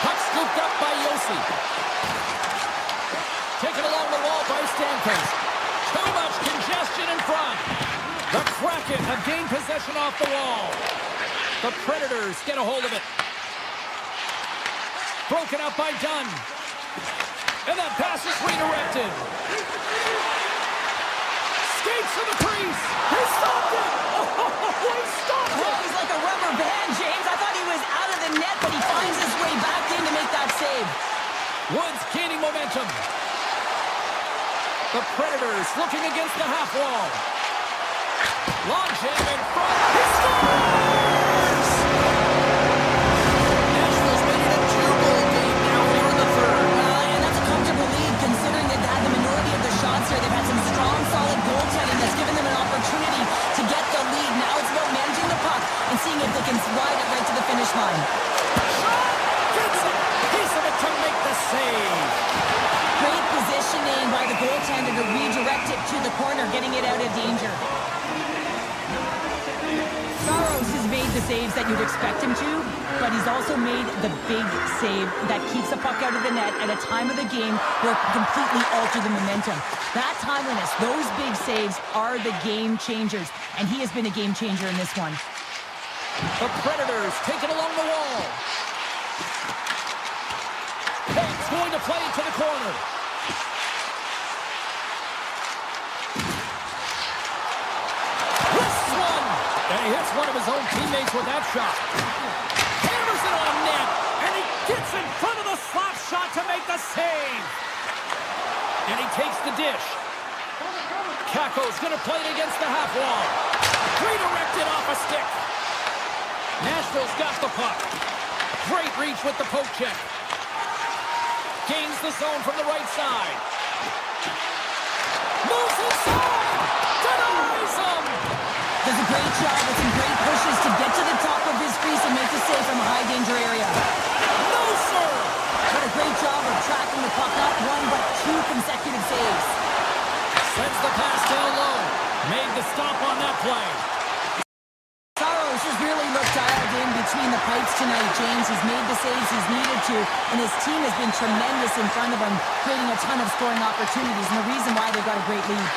[SPEAKER 2] Puck scooped up by Yossi. Taken along the wall by Stamkos. Too much congestion in front. The Kraken have gained possession off the wall. The Predators get a hold of it. Broken up by Dunn. And that pass is redirected. Skates to the crease. He stopped it. Oh, he stopped it.
[SPEAKER 1] Oh, he's like a rubber band, James. I thought he was out of the net, but he finds his way back in to make that save.
[SPEAKER 2] Woods gaining momentum. The Predators looking against the half wall. Long jam in front. He scores!
[SPEAKER 3] Nashville's made it a 2-goal game now here in the third.
[SPEAKER 1] And that's a comfortable lead considering they've had the minority of the shots here. They've had some strong, solid goaltending that's given them an opportunity to get the lead. Now it's about managing the puck and seeing if they can ride it right to the finish line.
[SPEAKER 2] Shot! Gets it! Piece of it to make the save.
[SPEAKER 1] Great positioning by the goaltender to redirect it to the corner, getting it out of danger. Saros has made the saves that you'd expect him to, but he's also made the big save that keeps the puck out of the net at a time of the game where it can completely alter the momentum. That timeliness, those big saves are the game changers, and he has been a game changer in this one.
[SPEAKER 2] The Predators take it along the wall. Payne's going to play it to the corner. Wrists one. And he hits one of his own teammates with that shot. Hammers it on net. And he gets in front of the slap shot to make the save. And he takes the dish. Kakko's going to play it against the half wall. Redirected off a stick. Nashville's got the puck. Great reach with the poke check. Gains the zone from the right side. Moves inside. Denies him.
[SPEAKER 1] Does a great job with some great pushes to get to the top of his crease and make the save from a high danger area.
[SPEAKER 2] No, sir.
[SPEAKER 1] Did a great job of tracking the puck, not one but 2 consecutive saves.
[SPEAKER 2] Sends the pass down low. Made the stop on that play.
[SPEAKER 1] Saros has really looked dialed in between the pipes tonight, James. He's made the saves he's needed to, and his team has been tremendous in front of him, creating a ton of scoring opportunities, and the reason why they've got a great lead.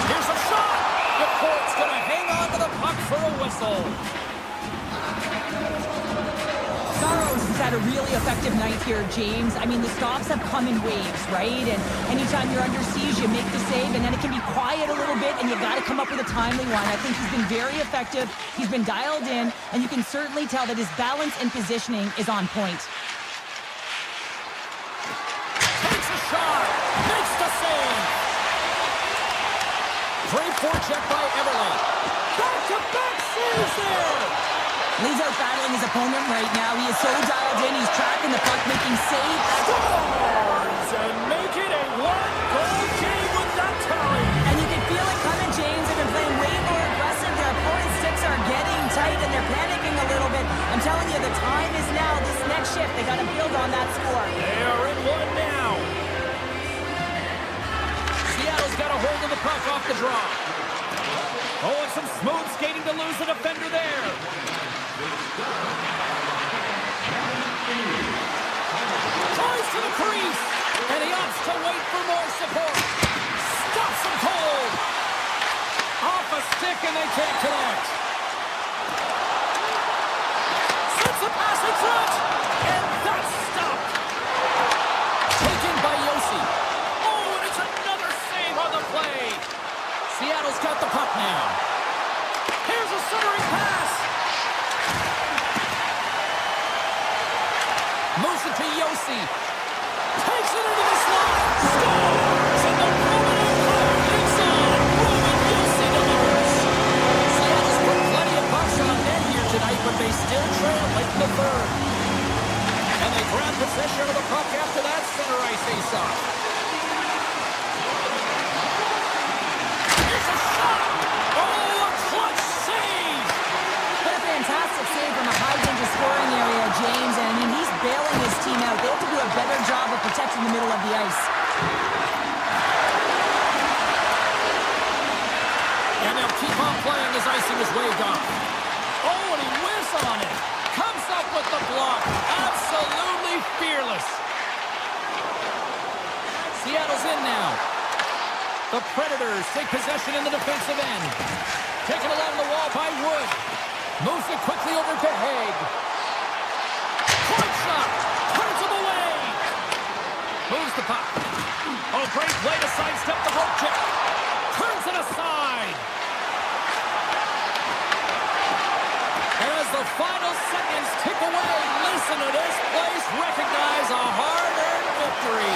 [SPEAKER 2] Here's a shot. The Port's going to hang on to the puck for a whistle.
[SPEAKER 1] Saros has had a really effective night here, James. I mean, the stops have come in waves, right? And anytime you're under siege, you make the save, and then it can be quiet a little bit, and you've got to come up with a timely one. I think he's been very effective. He's been dialed in, and you can certainly tell that his balance and positioning is on point.
[SPEAKER 2] Takes a shot. Makes the save. Great forecheck by Everly. Back-to-back saves there.
[SPEAKER 1] Lee's out battling his opponent right now. He is so dialed in. He's tracking the puck, making saves.
[SPEAKER 2] Scores and make it a 1-goal game with that tally.
[SPEAKER 1] And you can feel it coming, James. They've been playing way more aggressive. Their opponent's sticks are getting tight, and they're panicking a little bit. I'm telling you, the time is now. This next shift, they got to build on that score.
[SPEAKER 2] They are in one now. Seattle's got a hold of the puck off the draw. Oh, and some smooth skating to lose the defender there. Tries to the crease, and he opts to wait for more support. Off a stick, and they can't connect. Sends a pass in front, and that's stopped. Taken by Yossi. Oh, and it's another save on the play. Seattle's got the puck now. Here's a centering pass. Moves it to Yossi. Takes it into the slot. Scores! And the Roman Empire leads on. Roman Yossi delivers. Seattle's put plenty of pucks on net here tonight, but they still trail late in the third. And they grab possession of the puck after that center ice face-off. Here's a shot! Oh, a clutch save!
[SPEAKER 1] What a fantastic save from a high-danger scoring area, James. And, I mean, he's bailing his team out. They have to do a better job of protecting the middle of the ice.
[SPEAKER 2] And they'll keep on playing as icing is waved off. Oh, and he whiffs on it. Comes up with the block. Absolutely fearless. Seattle's in now. The Predators take possession in the defensive end. Taken along the wall by Wood. Moves it quickly over to Haig. Point shot. Turns him away. Moves the puck. Oh, great play to sidestep the poke check. Turns it aside. And as the final seconds tick away, listen to this place recognize a hard-earned victory.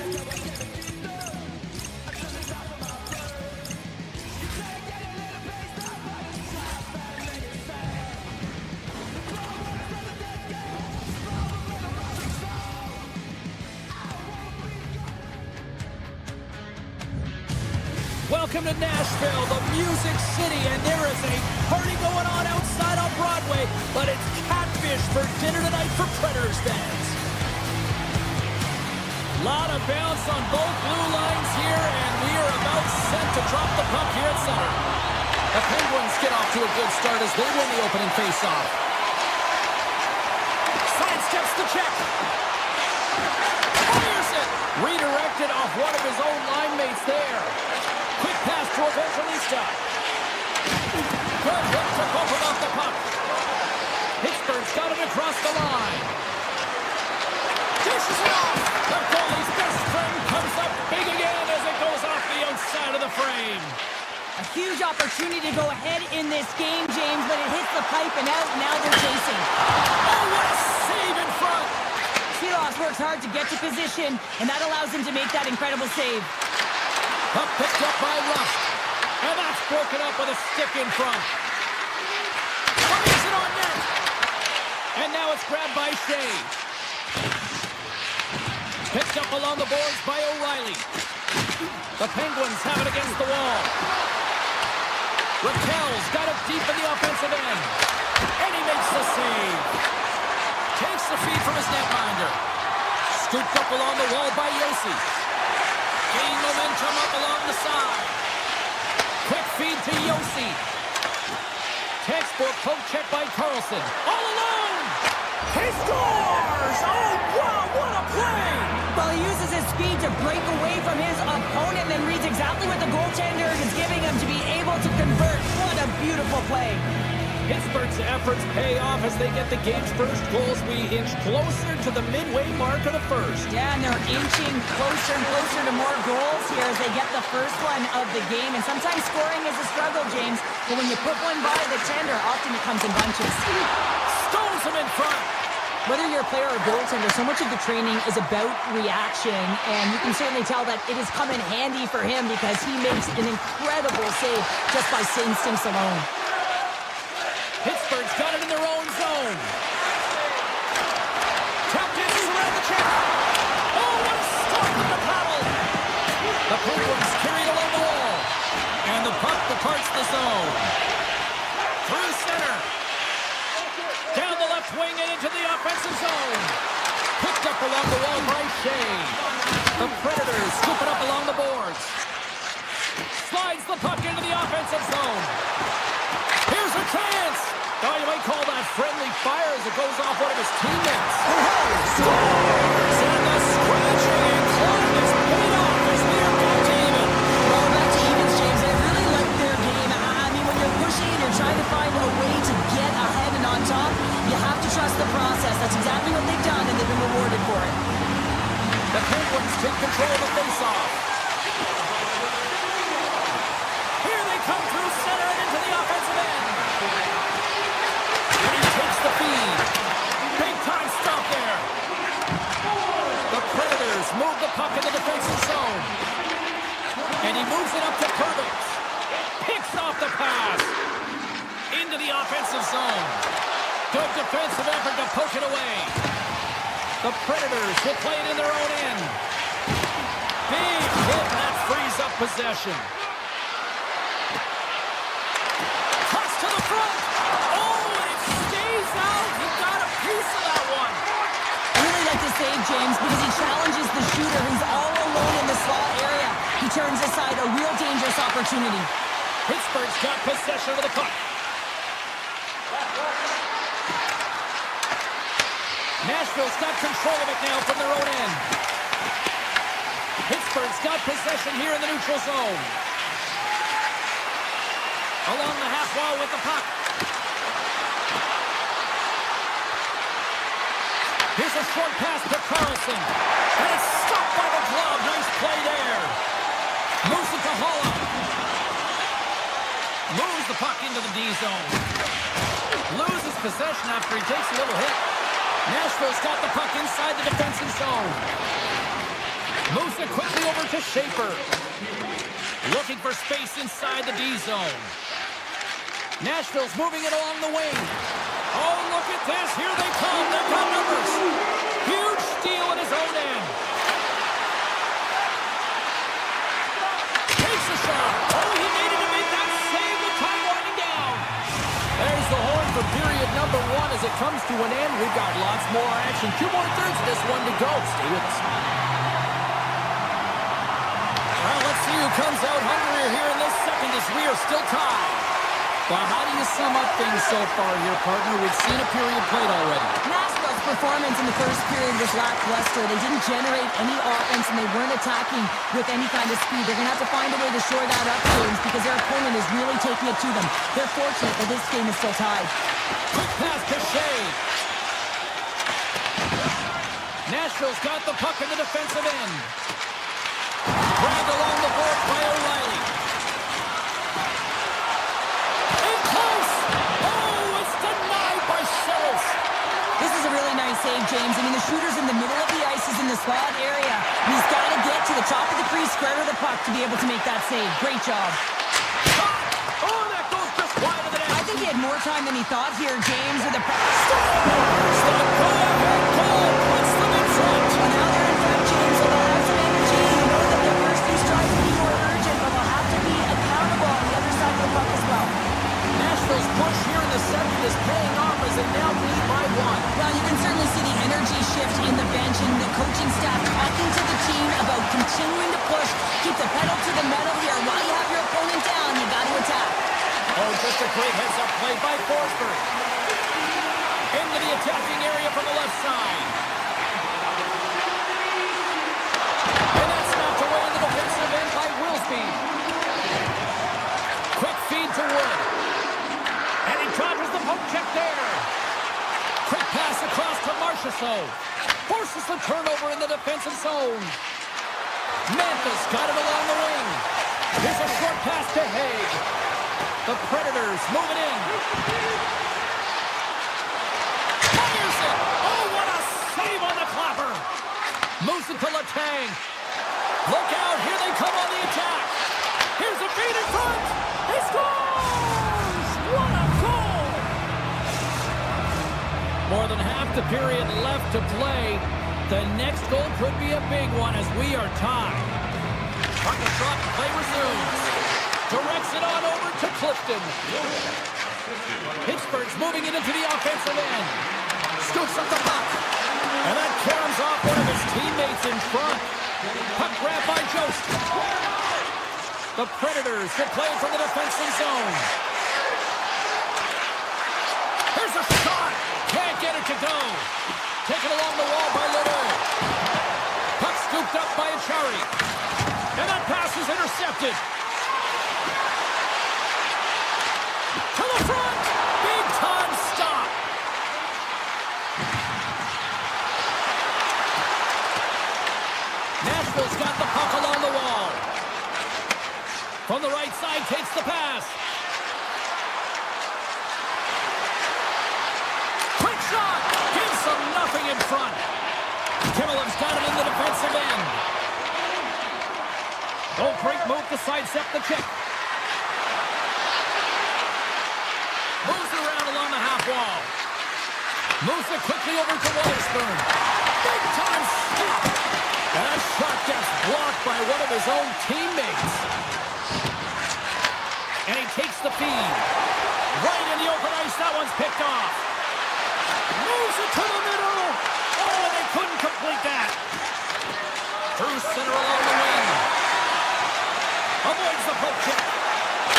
[SPEAKER 2] Welcome to Nashville, the Music City, and there is a party going on outside on Broadway, but it's catfish for dinner tonight for Predators fans. Lot of bounce on both blue lines here, and we are about set to drop the puck here at center. The Penguins get off to a good start as they win the opening faceoff. Sidesteps the check. Fires it. Redirected off one of his own line mates there. Quick pass to Evangelista. Good hit to open up the puck. Pittsburgh's got it across the line. Dishes it off. The goalie's best friend comes up big again as it goes off the outside of the frame.
[SPEAKER 1] A huge opportunity to go ahead in this game, James, but it hits the pipe and out. Now they're chasing.
[SPEAKER 2] Oh, what a save in front.
[SPEAKER 1] Silas works hard to get to position, and that allows him to make that incredible save.
[SPEAKER 2] Puck picked up by Rust. And that's broken up with a stick in front. Fires it on net. And now it's grabbed by Shea. Picked up along the boards by O'Reilly. The Penguins have it against the wall. Raquel's got it deep in the offensive end. And he makes the save. Takes the feed from his netminder. Scooped up along the wall by Yossi. Gain momentum up along the side. Quick feed to Yossi. Textbook poke check by Carlson. All alone! He scores! Oh, wow, what a play!
[SPEAKER 1] Well, he uses his speed to break away from his opponent and then reads exactly what the goaltender is giving him to be able to convert. What a beautiful play.
[SPEAKER 2] Pittsburgh's efforts pay off as they get the game's first goals. We inch closer to the midway mark of the first.
[SPEAKER 1] Yeah, and they're inching closer and closer to more goals here as they get the first one of the game. And sometimes scoring is a struggle, James. But when you put one by the tender, often it comes in bunches.
[SPEAKER 2] Stones him in front.
[SPEAKER 1] Whether you're a player or goaltender, so much of the training is about reaction, and you can certainly tell that it has come in handy for him because he makes an incredible save just by instincts alone.
[SPEAKER 2] Pittsburgh's got it in their own zone. Tapped in around the check. Oh, what a stop with the paddle. The Penguins carried along the wall. And the puck departs the zone. Through center. Down the left wing and into the offensive zone. Picked up along the wall by Shea. The Predators scoop it up along the boards. Slides the puck into the offensive zone. Here's a chance. Oh, you might call that friendly fire as it goes off one of his teammates. Scores! And the scratching and clawing is paid off as they are back to even.
[SPEAKER 1] Well, back to evens, James. I really like their game. I mean, when you're pushing and you're trying to find a way to get ahead and on top, you have to trust the process. That's exactly what they've done, and they've been rewarded for it.
[SPEAKER 2] The Penguins take control of the faceoff. Here they come through center and into the offensive end. And he takes the feed. Big time stop there. The Predators move the puck in the defensive zone. And he moves it up to Kurvitz. Picks off the pass. Into the offensive zone. Good defensive effort to poke it away. The Predators will play it in their own end. Big hit, and that frees up possession. Toss to the front. Oh, and it stays out. He got a piece of that one.
[SPEAKER 1] I really like the save, James, because he challenges the shooter who's all alone in the slot area. He turns aside a real dangerous opportunity.
[SPEAKER 2] Pittsburgh's got possession of the puck. Nashville's got control of it now from their own end. Pittsburgh's got possession here in the neutral zone. Along the half wall with the puck. Here's a short pass to Carlson. And it's stopped by the glove. Nice play there. Moves it to Holla. Moves the puck into the D zone. Loses possession after he takes a little hit. Nashville's got the puck inside the defensive zone. Moves it quickly over to Schaefer. Looking for space inside the D zone. Nashville's moving it along the wing. Oh, look at this. Here they come. They've got numbers. Huge steal in his own end. Takes a shot. Oh, he needed to make that save with time winding down.
[SPEAKER 3] There's the horn for period number 1 as it comes to an end. We've got lots more action. 2 more thirds of this one to go. Stay with us.
[SPEAKER 2] Well, let's see who comes out hungrier here in this second as we are still tied.
[SPEAKER 3] Well, how do you sum up things so far here, partner? We've seen a period played already.
[SPEAKER 1] Nashville's performance in the first period was lackluster. They didn't generate any offense, and they weren't attacking with any kind of speed. They're going to have to find a way to shore that up, James, because their opponent is really taking it to them. They're fortunate that this game is still tied.
[SPEAKER 2] Quick pass to Shea. Nashville's got the puck in the defensive end. Dragged along the board by O'Reilly. In close! Oh, it's denied by Sells.
[SPEAKER 1] This is a really nice save, James. I mean, the shooter's in the middle of the ice. He's in the slot area. And he's got to get to the top of the crease, square of the puck to be able to make that save. Great job.
[SPEAKER 2] Oh, that goes just wide of the net.
[SPEAKER 1] I think he had more time than he thought here, James, with the
[SPEAKER 2] Stop! Go-ahead goal puts them in front.
[SPEAKER 1] Well, now they're in front, James, so they'll have some energy. You know that their first few strikes will be more urgent, but they'll have to be accountable on the other side of the puck as well.
[SPEAKER 3] Nashville's push here in the second is paying off as they now lead by 1.
[SPEAKER 1] Well, you can certainly see the energy shift in the bench and the coaching staff talking to the team about continuing to push, keep the pedal to the metal here. While you have your opponent down, you got to attack.
[SPEAKER 2] Oh, just a great heads-up play by Forsberg. Into the attacking area from the left side. And that's knocked away in the defensive end by Wilsby. Quick feed to Wood. And he drives the poke check there. Quick pass across to Marchessault. Forces the turnover in the defensive zone. Memphis got it along the wing. Here's a short pass to Haig. The Predators moving in. Fires it. Oh, what a save on the clapper. Moves it to Letang. Look out. Here they come on the attack. Here's a feed in front. He scores. What a goal. More than half the period left to play. The next goal could be a big one as we are tied. Puck is dropped. Play resumes. Directs it on over to Clifton. Pittsburgh's moving it into the offensive end. Scoops up the puck. And that caroms off one of his teammates in front. Puck grab by Jost. The Predators will play from the defensive zone. Here's a shot. Can't get it to go. Taken along the wall by Ledoux. Puck scooped up by Achari. And that pass is intercepted. To the front! Big time stop! Nashville's got the puck along the wall. From the right side, takes the pass. Quick shot! Gives them nothing in front. Kimmelin's got it in the defensive end. Oh, great move to sidestep the check. Moves it around along the half wall. Moves it quickly over to Witherspoon. Big time stop. And that shot gets blocked by one of his own teammates. And he takes the feed. Right in the open ice, that one's picked off. Moves it to the middle. Oh, they couldn't complete that. Through center along the wing. Avoids the poke check.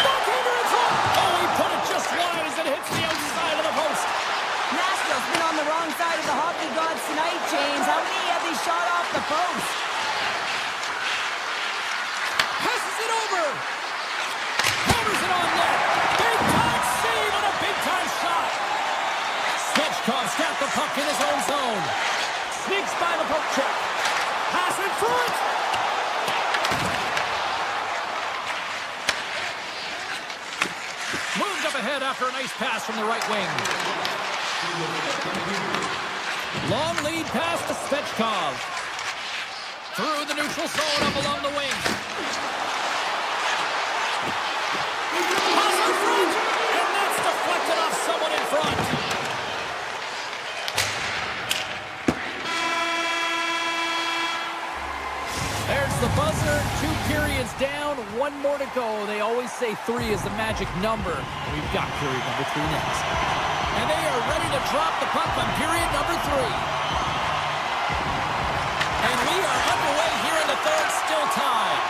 [SPEAKER 2] Backhander in front. Oh, he put it just wide as it hits the outside of the post.
[SPEAKER 1] Nashville's been on the wrong side of the hockey gods tonight, James. How many have they shot off the post?
[SPEAKER 2] Passes it over. Hammers it on net. Big time save and a big time shot. Svechkov's got the puck in his own zone. Sneaks by the poke check. Pass in front. Moved up ahead after a nice pass from the right wing. Long lead pass to Svechkov. Through the neutral zone up along the wing. Pass in front, and that's deflected off someone in front. There's the buzzer. 2 periods down, 1 more to go. They always say 3 is the magic number. We've got period number 3 next. And they are ready to drop the puck on period number 3. And we are underway here in the third, still tied.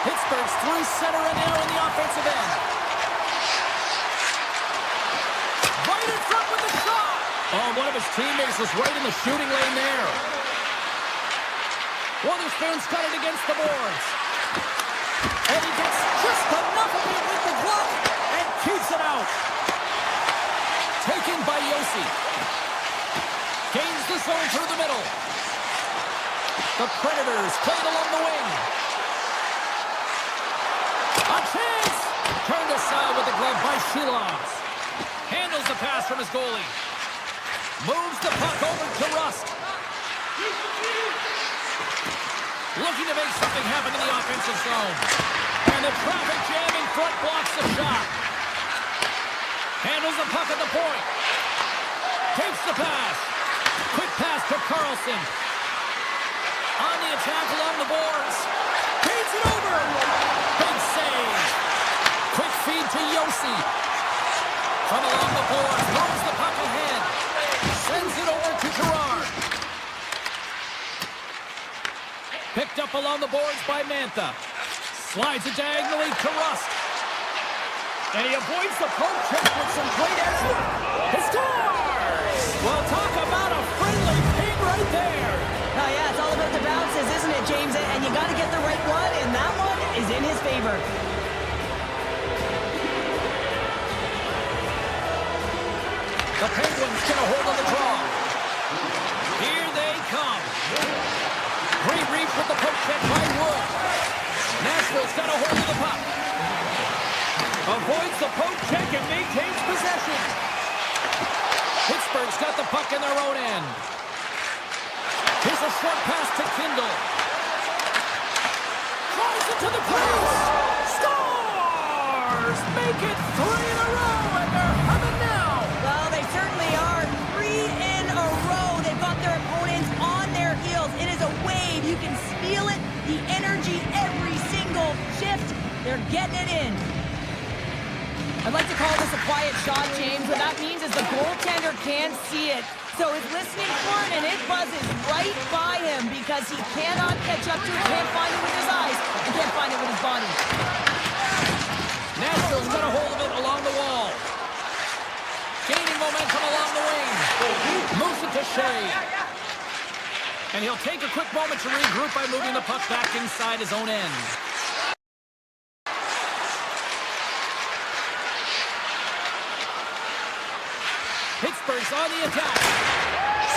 [SPEAKER 2] Pittsburgh's through center and now in the offensive end. Right in front with the shot. Oh, one of his teammates was right in the shooting lane there. Witherspoon's got it against the boards. And he gets just enough of it with the glove and keeps it out. Taken by Yossi. Gains the zone through the middle. The Predators played along the wing. A chance! Turned aside with the glove by Shilovs. Handles the pass from his goalie. Moves the puck over to Rust. Looking to make something happen in the offensive zone. And the traffic jam in front blocks the shot. Handles the puck at the point. Takes the pass. Quick pass to Carlson. On the attack along the boards. Feeds it over. Big save. Quick feed to Yossi. From along the boards. Moves the puck ahead. Sends it over to Gerard. Picked up along the boards by Mantha. Slides it diagonally to Rust. And he avoids the poke check with some great effort. He scores! Well, talk about a friendly ping right there.
[SPEAKER 1] Oh, yeah, it's all about the bounces, isn't it, James? And you got to get the right one, and that one is in his favor.
[SPEAKER 2] The Penguins get a hold of the draw. Here they come. Great reach with the poke check by Wood. Nashville's got a hold of the puck. Avoids the poke check and maintains possession. Pittsburgh's got the puck in their own end. Here's a short pass to Kindle. Tries it to the crease. Scores! Make it 3 in a row, and they're humming now.
[SPEAKER 1] Well, they certainly are. 3 in a row. They've got their opponents on their heels. It is a wave. You can feel it. The energy every single shift. They're getting it in. I'd like to call this a quiet shot, James. What that means is the goaltender can't see it. So he's listening for it, and it buzzes right by him because he cannot catch up to it, can't find it with his eyes, and can't find it with his body.
[SPEAKER 2] Nashville's got a hold of it along the wall. Gaining momentum along the wing. Moves it to Shea. And he'll take a quick moment to regroup by moving the puck back inside his own end. Pittsburgh's on the attack.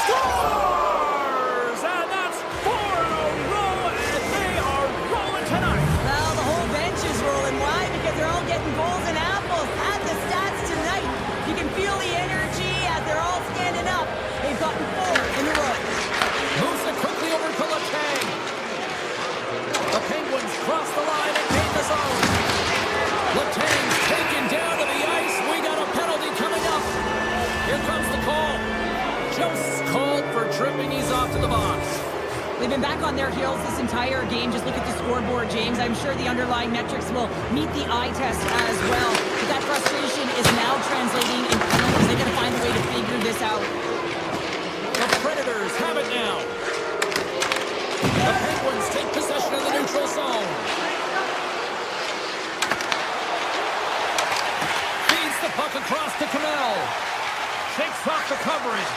[SPEAKER 2] Scores! And that's 4 in a row, and they are rolling tonight.
[SPEAKER 1] Well, the whole bench is rolling. Why? Because they're all getting goals and apples. Add the stats tonight. You can feel the energy as they're all standing up. They've gotten 4 in a row.
[SPEAKER 2] Moves it quickly over to Letang. The Penguins cross the line and gain the zone. Letang's taken down to the ice. We got a penalty coming up. Here comes the call. Just called for tripping. He's off to the box.
[SPEAKER 1] They've been back on their heels this entire game. Just look at the scoreboard, James. I'm sure the underlying metrics will meet the eye test as well. But that frustration is now translating in penalties. They're going to find a way to figure this out.
[SPEAKER 2] The Predators have it now. The Penguins take possession of the neutral zone. Feeds the puck across to Kamel. Shakes off the coverage.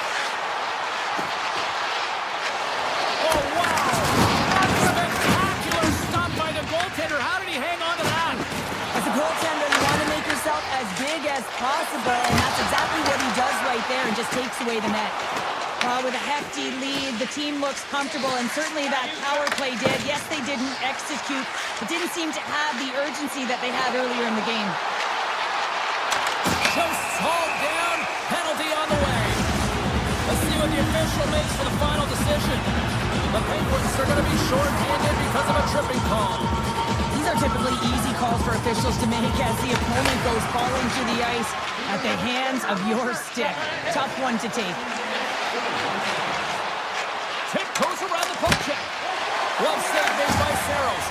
[SPEAKER 2] Oh, wow! Spectacular stop by the goaltender. How did he hang on to that?
[SPEAKER 1] As a goaltender, you want to make yourself as big as possible, and that's exactly what he does right there and just takes away the net. With a hefty lead, the team looks comfortable, and certainly that power play did. Yes, they didn't execute, but didn't seem to have the urgency that they had earlier in the game.
[SPEAKER 2] Just hauled down. Penalty on the way. Let's see what the official makes for the final decision. The Penguins are going to be short-handed because of a tripping call.
[SPEAKER 1] These are typically easy calls for officials to make as the opponent goes falling to the ice at the hands of your stick. Tough one to take.
[SPEAKER 2] Tip goes around the poke check. Well saved made by Saros.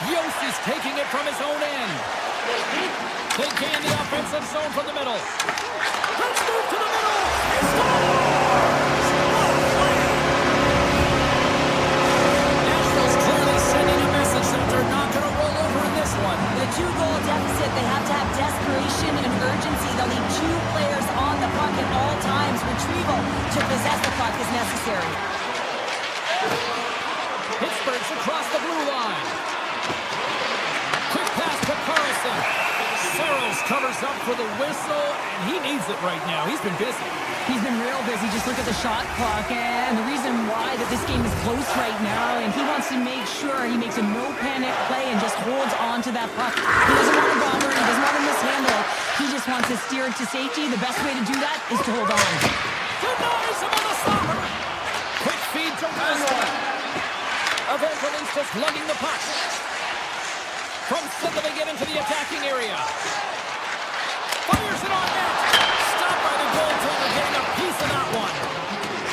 [SPEAKER 2] Yossi's taking it from his own end. They gain the offensive zone from the middle. Let's move to the middle. He scores! Nashville's clearly sending a message that they're not going to roll over in this one.
[SPEAKER 1] The two-goal deficit, they have to have desperation and urgency. They'll need two players on the puck at all times. Retrieval to possess the puck is necessary.
[SPEAKER 2] Pittsburgh's across the blue line. Quick pass to Carlson. Saros covers up for the whistle, and he needs it right now. He's been busy.
[SPEAKER 1] He's been real busy. Just look at the shot clock, and the reason why that this game is close right now, and he wants to make sure he makes a no-panic play and just holds on to that puck. He doesn't want to bobber. He doesn't want to mishandle it. He just wants to steer it to safety. The best way to do that is to hold on.
[SPEAKER 2] Denies him on the stopper. Quick feed to Iceman. Evangelist just lugging the puck. From center they get into the attacking area. Fires it on net. Stopped by the goaltender, getting a piece of that one.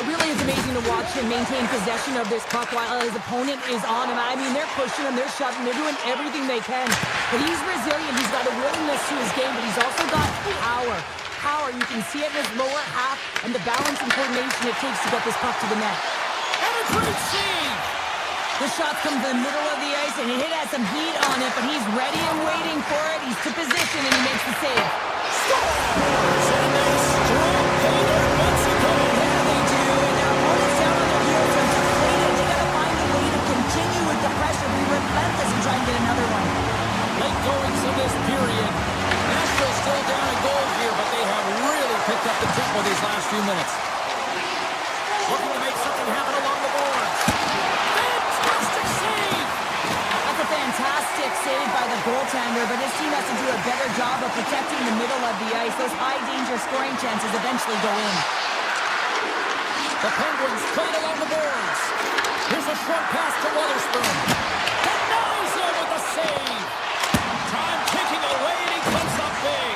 [SPEAKER 1] It really is amazing to watch him maintain possession of this puck while his opponent is on him. I mean, they're pushing him, they're shoving, they're doing everything they can. But he's resilient. He's got a willingness to his game, but he's also got power. Power, you can see it in his lower half and the balance and coordination it takes to get this puck to the net.
[SPEAKER 2] And a great save.
[SPEAKER 1] The shot comes in the middle of the ice, and it has some heat on it, but he's ready and waiting for it. He's to position, and he makes the save.
[SPEAKER 2] Scores! And they strong pay there once again.
[SPEAKER 1] Yeah, they do, and their opponents down on their heels are deflated. They got to find a way to continue with the pressure, be relentless, and try and get another one.
[SPEAKER 2] Late goings of this period. Nashville still down a goal here, but they have really picked up the tempo these last few minutes. Looking to make something happen along the boards. Fantastic save!
[SPEAKER 1] That's a fantastic save by the goaltender, but his team has to do a better job of protecting the middle of the ice. Those high-danger scoring chances eventually go in.
[SPEAKER 2] The Penguins played along the boards. Here's a short pass to Witherspoon. Denies him with the save. Time ticking away, and he comes up big.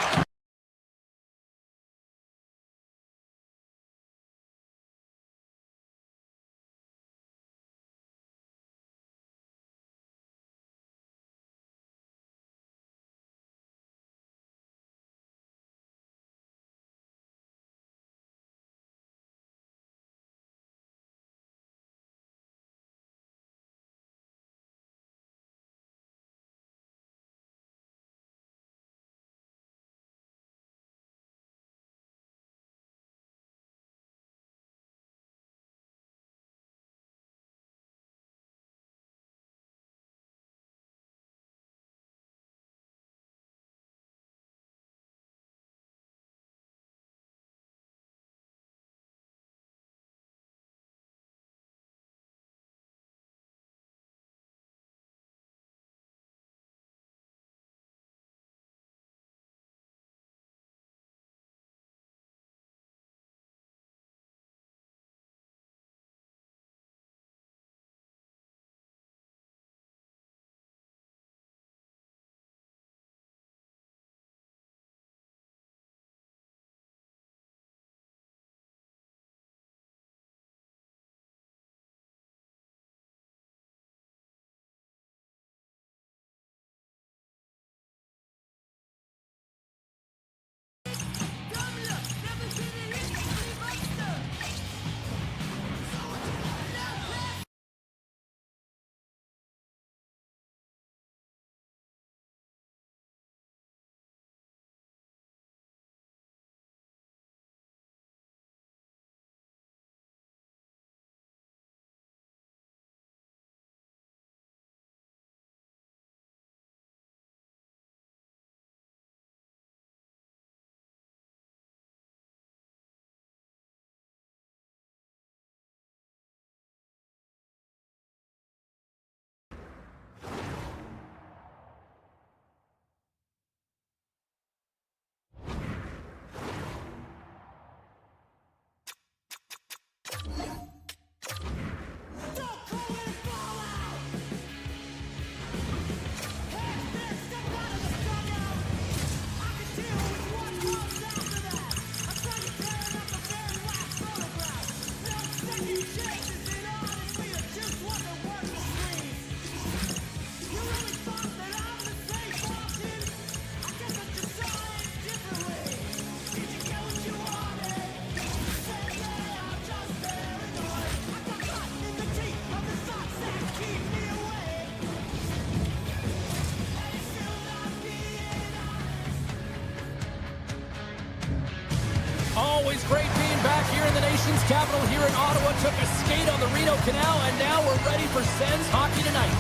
[SPEAKER 2] Always great being back here in the nation's capital here in Ottawa. Took a skate on the Reno Canal, and now we're ready for Sens hockey tonight.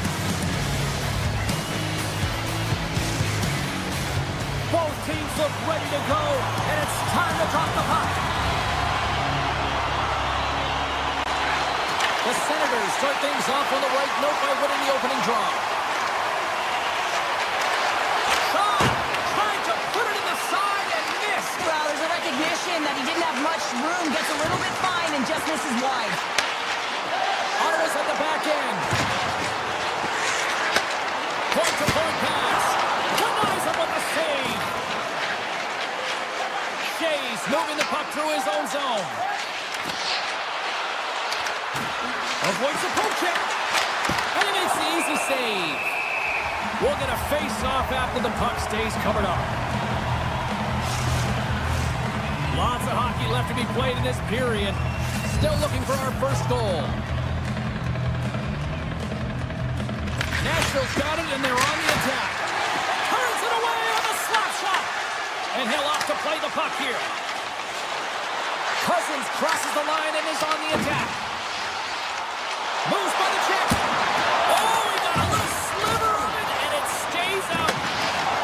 [SPEAKER 2] Both teams look ready to go, and it's time to drop the puck. The Senators start things off on the right note by winning the opening draw. Shot! Trying to put it in the side and missed.
[SPEAKER 1] Well, there's a recognition that he didn't have much room, gets a little bit fine, and just misses wide.
[SPEAKER 2] Ottawa's at the back end. Point-to-point pass. Denies him with the save. Shea's moving the puck through his own zone. Avoids the poke check. And he makes the easy save. We'll get a face-off after the puck stays covered up. Lots of hockey left to be played in this period. Still looking for our first goal. Nashville's got it, and they're on the attack. Turns it away on the slap shot. And he'll off to play the puck here. Cousins crosses the line and is on the attack. Moves by the check. Oh, he got a little sliver of it, and it stays out.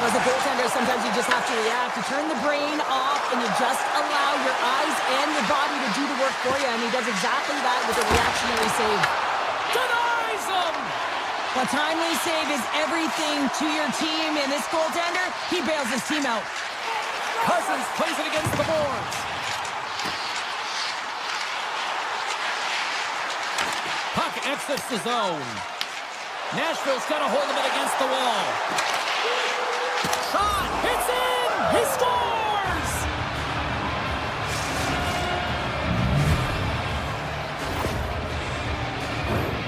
[SPEAKER 1] As a goaltender, sometimes you just have to react. You turn the brain off, and you just allow your eyes and your body to do the work for you, and he does exactly that with a reactionary save.
[SPEAKER 2] Denies him.
[SPEAKER 1] A timely save is everything to your team, and this goaltender, he bails his team out.
[SPEAKER 2] Cousins plays it against the boards. Puck exits the zone. Nashville's got a hold of it against the wall. Shot! It's in! He scores!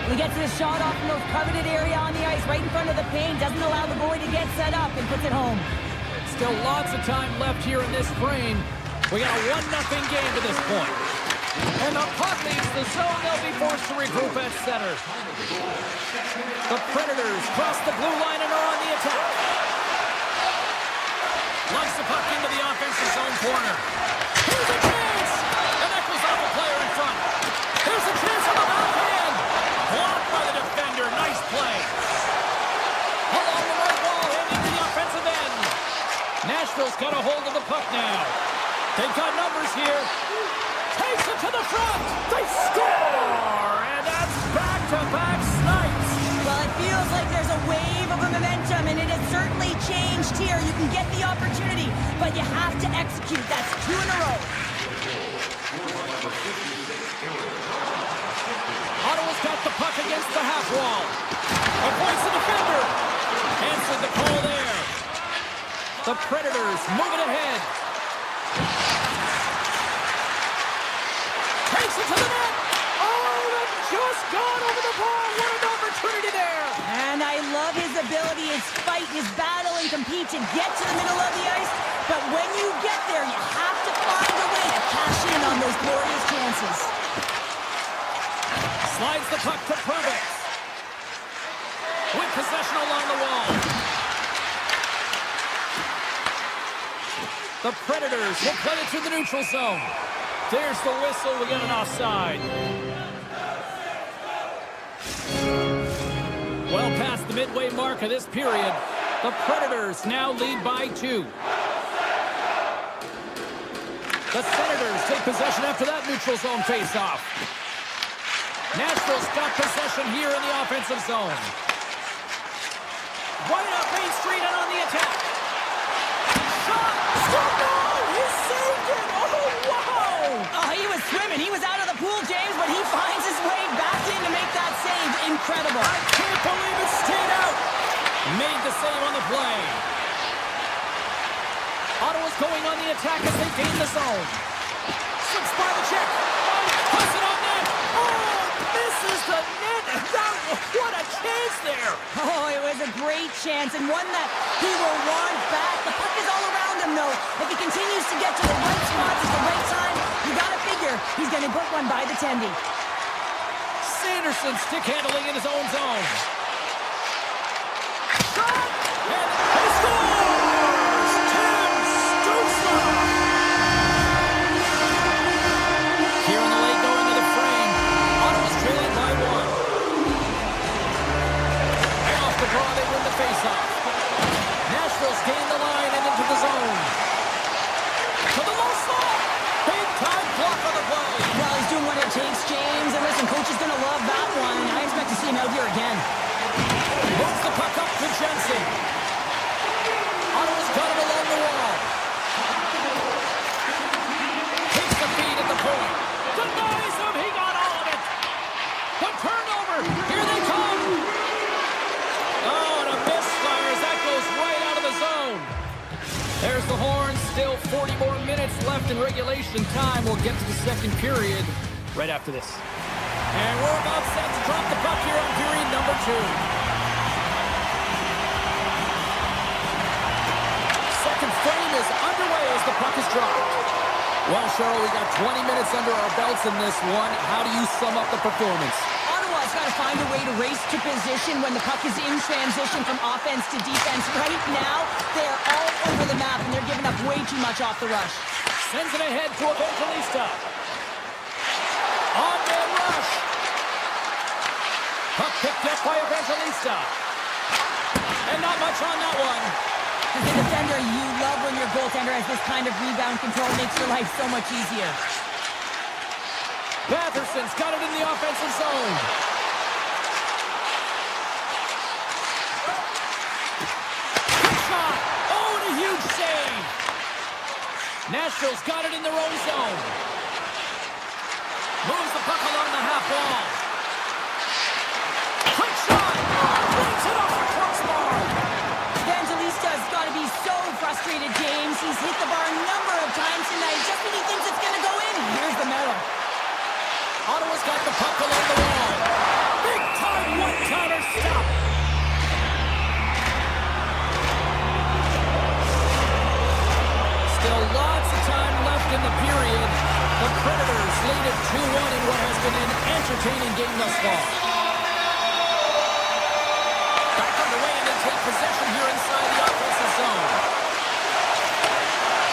[SPEAKER 1] We get to the shot off the most coveted area on the ice, right in front of the paint. Doesn't allow the goalie to get set up and puts it home.
[SPEAKER 2] Still lots of time left here in this frame. We got a 1-0 game to this point. And the puck leaves the zone. They'll be forced to regroup at center. The Predators cross the blue line and are on the attack. Lugs the puck into the offensive zone corner. Here's a chance! And that goes off a player in front. Here's a chance on the backhand. Blocked by the defender. Nice play. Along the right wall and into the offensive end. Nashville's got a hold of the puck now. They've got numbers here. Takes it to the front. They score! And that's back-to-back snipes.
[SPEAKER 1] Well, it feels like there's a wave of momentum, and it has certainly changed here. You can get the opportunity, but you have to execute. That's 2 in a row.
[SPEAKER 2] Ottawa's got the puck against the half wall. Avoids the defender. Answered the call there. The Predators moving ahead. Takes it to the net. Oh, it just got over the bar. What an opportunity there.
[SPEAKER 1] And I love his ability, his fight, his battle, and compete to get to the middle of the ice. But when you get there, you have to find a way to cash in on those glorious chances.
[SPEAKER 2] Slides the puck to Provis. With possession along the wall. The Predators will play it through the neutral zone. There's the whistle. We get an offside. Well past the midway mark of this period, the Predators now lead by 2. The Senators take possession after that neutral zone faceoff. Nashville's got possession here in the offensive zone. Right up Main Street and on the attack. Shot! Oh, he saved it! Oh, wow!
[SPEAKER 1] Oh, he was swimming. He was out of the pool, James, but he finds his way back in to make that save. Incredible.
[SPEAKER 2] I can't believe it stayed out. Made the save on the play. Ottawa's going on the attack as they gain the zone. Slips by the check. Puts it on net. Oh, misses the net. What a chance there.
[SPEAKER 1] Oh, it was a great chance and one that he will want back. The puck is all around him, though. If he continues to get to the right spots at the right time, you got to figure he's going to put one by the tendy.
[SPEAKER 2] Sanderson stick handling in his own zone. Shot! And he scores! Tim Stützle! the draw, they win the faceoff. Nashville's gained the line and into the zone. To the low slot. Big time block on the play.
[SPEAKER 1] Well, he's doing what it takes, James. And listen, coach is going to love that one. I expect to see him out here again.
[SPEAKER 2] Moves the puck up to Jensen. Ottawa's got it along the wall. Takes the feed at the point. Denies him. He got all of it. The turnover. Here they come. Oh, and a misfire as that goes right out of the zone. There's the horn. Still 40 more minutes left in regulation time. We'll get to the second period right after this. And we're about set to drop the puck here on period number 2. Second frame is underway as the puck is dropped. Well, Cheryl, we got 20 minutes under our belts in this one. How do you sum up the performance?
[SPEAKER 1] Ottawa's got to find a way to race to position when the puck is in transition from offense to defense. Right now, they're all over the map, and they're giving up way too much off the rush.
[SPEAKER 2] Sends it ahead to Evangelista. On-man rush. Puck picked up by Evangelista. And not much on that one.
[SPEAKER 1] As a defender, you love when your goaltender has this kind of rebound control. It makes your life so much easier.
[SPEAKER 2] Batherson's got it in the offensive zone. Good shot. Oh, and a huge save. Nashville's got it in their own zone. Moves the puck along the half wall. Quick shot. Brings it off the crossbar.
[SPEAKER 1] Evangelista's got to be so frustrated, James. He's hit the bar a number of times tonight just when he thinks it's going to go in. Here's the medal.
[SPEAKER 2] Ottawa's got the puck along the wall. Big time one-counter stop. Still lots of time left in the period. The Predators lead at 2-1 in what has been an entertaining game thus far. Back underway and they take possession here inside the offensive zone.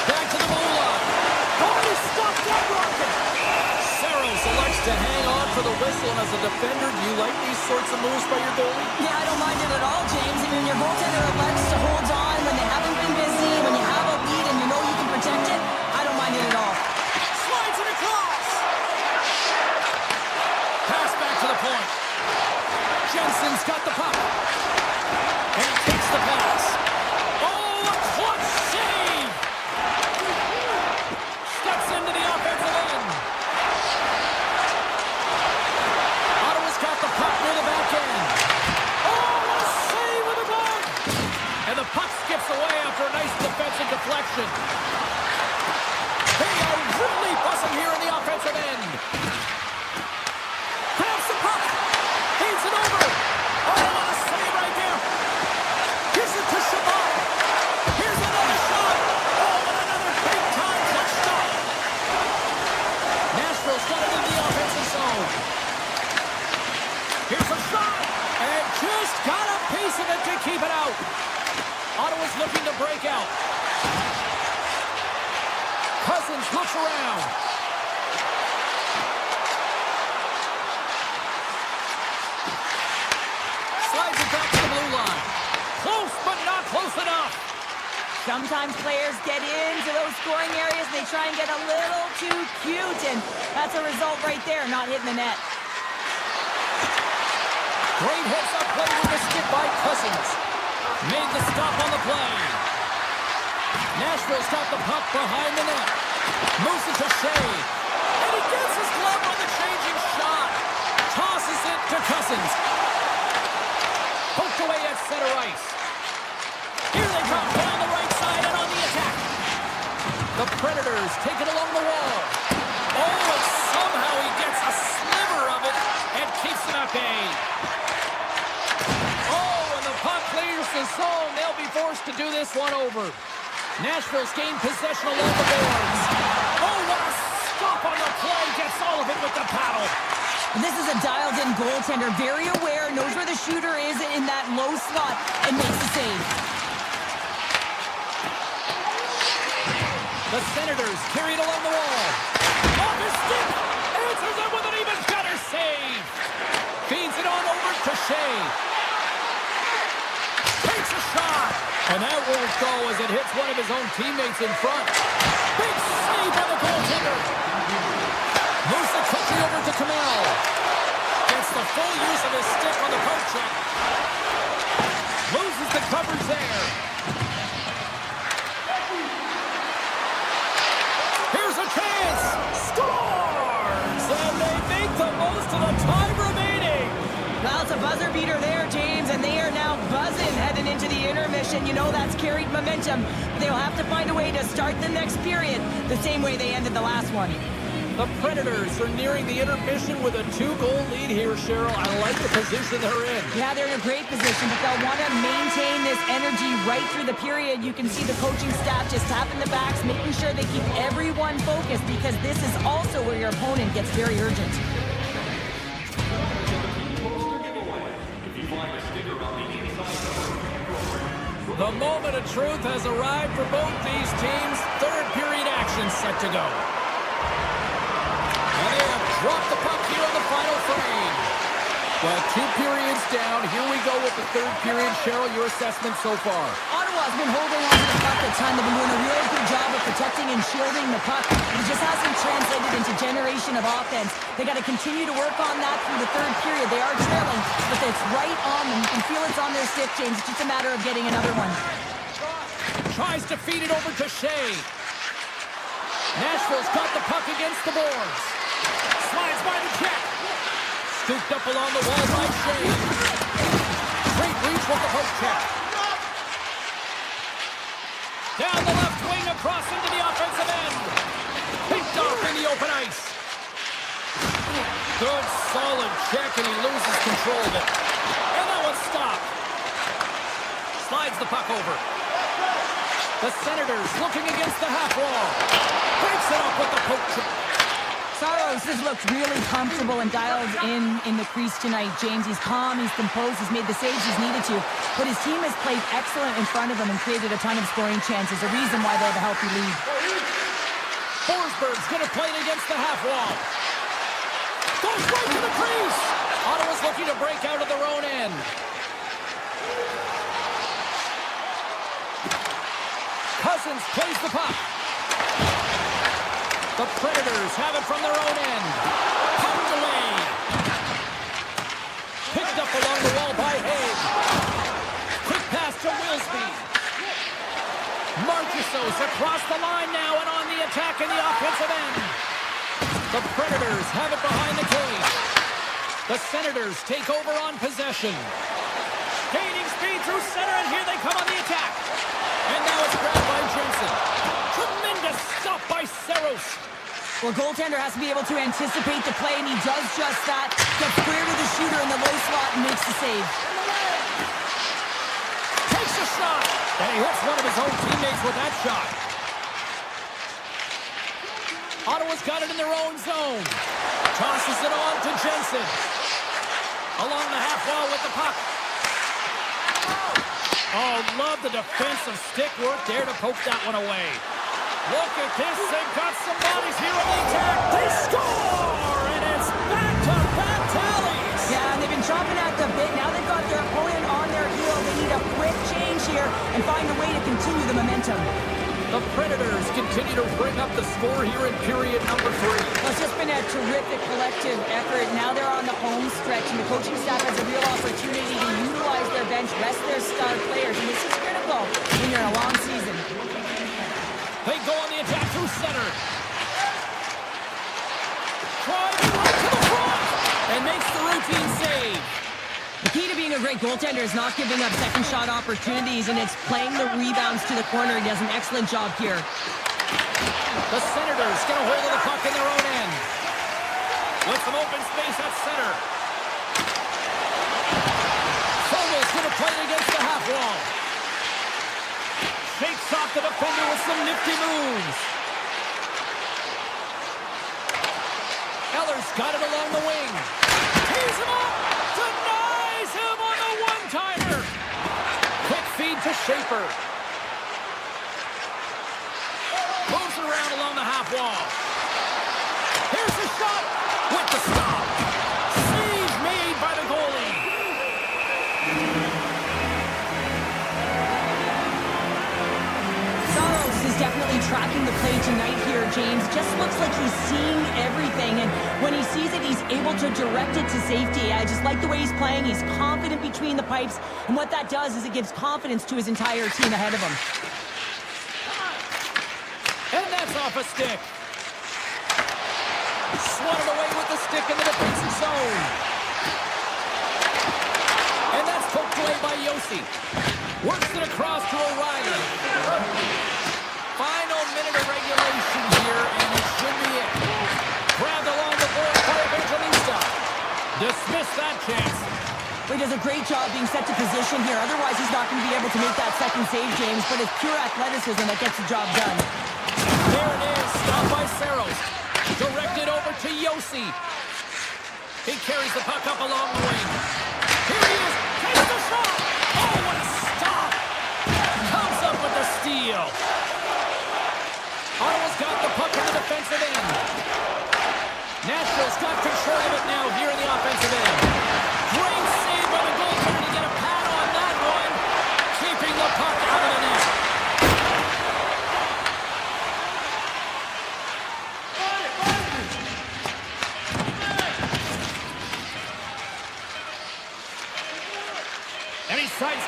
[SPEAKER 2] Back to the blue line. Oh, he stopped that rocket. Saros elects to hang on for the whistle, and as a defender, do you like these sorts of moves by your goalie?
[SPEAKER 1] Yeah, I don't mind it at all, James. I mean, your goaltender elects to hold on when they haven't been busy, when you have a lead and you know you can protect it. I don't mind it at all.
[SPEAKER 2] Slides it across. Pass back to the point. Jensen's got the puck. And he takes the pass. Oh, a clutch save! Steps into the offensive end. Ottawa's got the puck near the back end. Oh, a save with a glove! And the puck skips away after a nice defensive deflection. They are really buzzing here in the offensive end. Grabs the puck. Feeds it over. Oh, what a save right there. Gives it to Shabbat. Here's another shot. Oh, and another big-time clutch stop. Nashville's got it in the offensive zone. Here's a shot. And just got a piece of it to keep it out. Ottawa's looking to break out. Cousins looks around. Slides it back to the blue line. Close, but not close enough.
[SPEAKER 1] Sometimes players get into those scoring areas and they try and get a little too cute, and that's a result right there, not hitting the net.
[SPEAKER 2] Great heads-up play with the skip by Cousins. Made the stop on the play. Nashville's got the puck behind the net. Moves it to Shea. And he gets his glove on the changing shot. Tosses it to Cousins. Poked away at center ice. Here they come down the right side and on the attack. The Predators take it along the wall. Oh, and somehow he gets a sliver of it and keeps it at bay. Oh, and the puck clears the zone. They'll be forced to do this one over. Nashville's gained possession along the boards. Oh, what a stop on the play. Gets all of it with the paddle.
[SPEAKER 1] This is a dialed-in goaltender, very aware, knows where the shooter is in that low slot, and makes the save.
[SPEAKER 2] The Senators carry it along the wall. Off his stick. Answers it with an even better save. Feeds it on over to Shea. And that won't go as it hits one of his own teammates in front. Big save by the goaltender. Moves the cookie over to Kamel. Gets the full use of his stick on the poke check. Loses the coverage there. Here's a chance. Scores! And they make the most of the time remaining.
[SPEAKER 1] Well, it's a buzzer beater there, James, and they are now buzzing heading into the intermission. You know that's carried momentum. They'll have to find a way to start the next period the same way they ended the last one.
[SPEAKER 2] The Predators are nearing the intermission with a 2-goal lead here, Cheryl. I like the position they're in.
[SPEAKER 1] Yeah, they're in a great position, but they'll want to maintain this energy right through the period. You can see the coaching staff just tapping the backs, making sure they keep everyone focused, because this is also where your opponent gets very urgent.
[SPEAKER 2] The moment of truth has arrived for both these teams. Third period action set to go. And they have dropped the puck here on the final frame. Well, 2 periods down. Here we go with the third period. Cheryl, your assessment so far?
[SPEAKER 1] Ottawa's been holding on to the puck a ton. They've been doing a really good job of protecting and shielding the puck. It just hasn't translated into generation of offense. They got to continue to work on that through the third period. They are trailing, but it's right on them. You can feel it's on their stick, James. It's just a matter of getting another one.
[SPEAKER 2] Tries to feed it over to Shea. Nashville's got the puck against the boards. Slides by the check. Scooped up along the wall by Shea. Great reach with the poke check. Down the left wing, across into the offensive end. Picked off in the open ice. Good, solid check, and he loses control of it. And that one's stopped. Slides the puck over. The Senators looking against the half wall. Breaks it up with the poke check.
[SPEAKER 1] Saros has looked really comfortable and dialed in the crease tonight, James. He's calm, he's composed, he's made the saves he's needed to. But his team has played excellent in front of him and created a ton of scoring chances. A reason why they have a healthy lead.
[SPEAKER 2] Forsberg's going to play it against the half wall. Goes right to the crease. Ottawa's looking to break out of their own end. Cousins plays the puck. The Predators have it from their own end. Pumped away. Picked up along the wall by Hayes. Quick pass to Wilsby. Marchessault across the line now and on the attack in the offensive end. The Predators have it behind the cage. The Senators take over on possession. Gaining speed through center, and here they come on the attack. And now it's grabbed by Jensen. Tremendous stop by Saros.
[SPEAKER 1] Well, goaltender has to be able to anticipate the play, and he does just that. Gets square to the shooter in the low slot and makes the save.
[SPEAKER 2] Takes a shot, and he hits one of his own teammates with that shot. Ottawa's got it in their own zone. Tosses it on to Jensen. Along the half wall with the puck. Oh, love the defensive stick work there to poke that one away. Look at this, they've got some bodies here on the attack. They score, and it's back-to-back tallies.
[SPEAKER 1] Yeah, and they've been chopping at the bit. Now they've got their opponent on their heel. They need a quick change here and find a way to continue the momentum.
[SPEAKER 2] The Predators continue to bring up the score here in period number 3.
[SPEAKER 1] Well, it's just been a terrific collective effort. Now they're on the home stretch, and the coaching staff has a real opportunity to utilize their bench, rest their star players, and this is critical when you're in a long season.
[SPEAKER 2] They go on the attack through center. Drives right to the front and makes the routine save.
[SPEAKER 1] The key to being a great goaltender is not giving up second shot opportunities, and it's playing the rebounds to the corner. He does an excellent job here.
[SPEAKER 2] The Senators get a hold of the puck in their own end. With some open space at center. Fogel's going to play it against the half wall. Shakes off the defender with some nifty moves. Eller's got it along the wing. Tees him up. Denies him on the one-timer. Quick feed to Schaefer. Moves it around along the half wall. Here's the shot with the stop. Save made by the goalie.
[SPEAKER 1] tracking the play tonight here, James. Just looks like he's seeing everything, and when he sees it, he's able to direct it to safety. I just like the way he's playing. He's confident between the pipes, and what that does is it gives confidence to his entire team ahead of him.
[SPEAKER 2] And that's off a stick. Swatted away with the stick in the defensive zone. And that's poked away by Yossi. Works it across to O'Reilly. Final minute of regulation here, and it should be it. Grabbed along the board by Evangelista. Dismiss that chance.
[SPEAKER 1] He does a great job being set to position here. Otherwise, he's not going to be able to make that second save, James. But it's pure athleticism that gets the job done.
[SPEAKER 2] There it is. Stopped by Saros. Directed over to Yossi. He carries the puck up along the wing. Here he is. Takes the shot. Oh, what a stop. Comes up with the steal. Ottawa's got the puck in the defensive end. Nashville's got control of it now here in the offensive end. Great save by the goaltender to get a pad on that one. Keeping the puck out of the net. And he sides.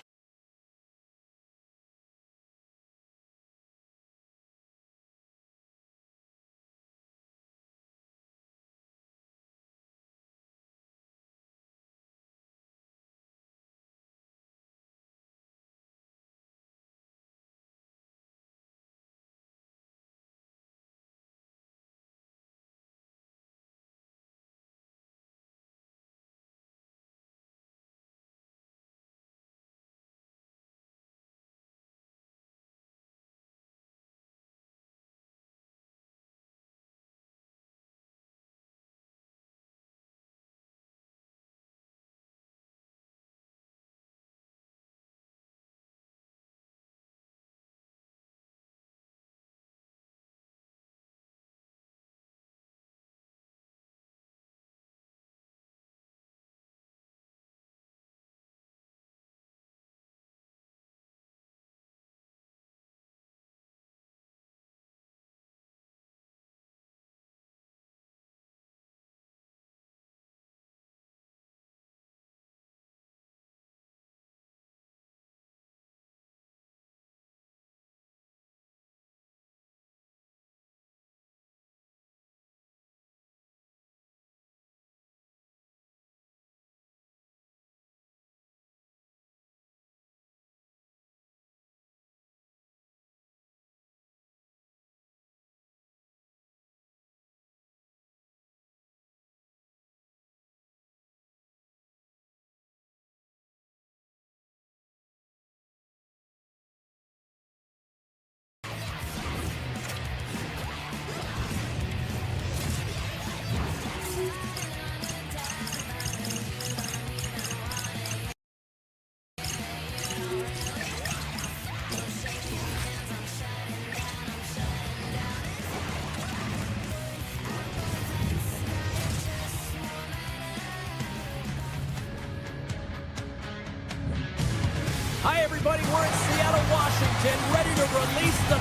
[SPEAKER 2] Hi, everybody. We're in Seattle, Washington, ready to release the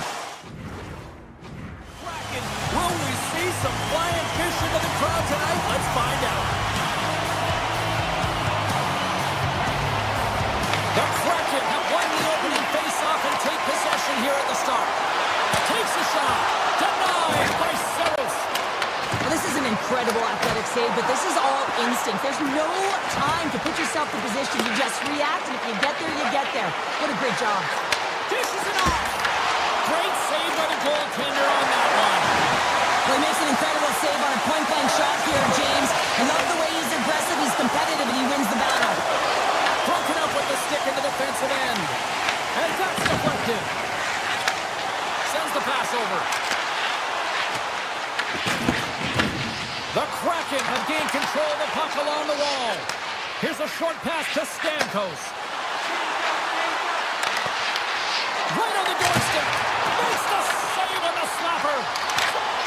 [SPEAKER 2] Kraken. Will we see some flying fish into the crowd tonight? Let's find out. The Kraken have won the opening face-off and take possession here at the start. Takes a shot. Denied by Saros.
[SPEAKER 1] Well, this is an incredible athletic save, but this is all instinct. There's no time to put yourself in position. You just react, and if you get there, you get there. What a great job.
[SPEAKER 2] Dishes it off. Great save by the goaltender on that one.
[SPEAKER 1] Well, he makes an incredible save on a point-blank shot here, James. I love the way he's aggressive, he's competitive, and he wins the battle.
[SPEAKER 2] Broken up with the stick in the defensive end. And that's deflected. Sends the pass over. The Kraken have gained control of the puck along the wall. Here's a short pass to Stamkos. Right on the doorstep. Makes the save on the slapper.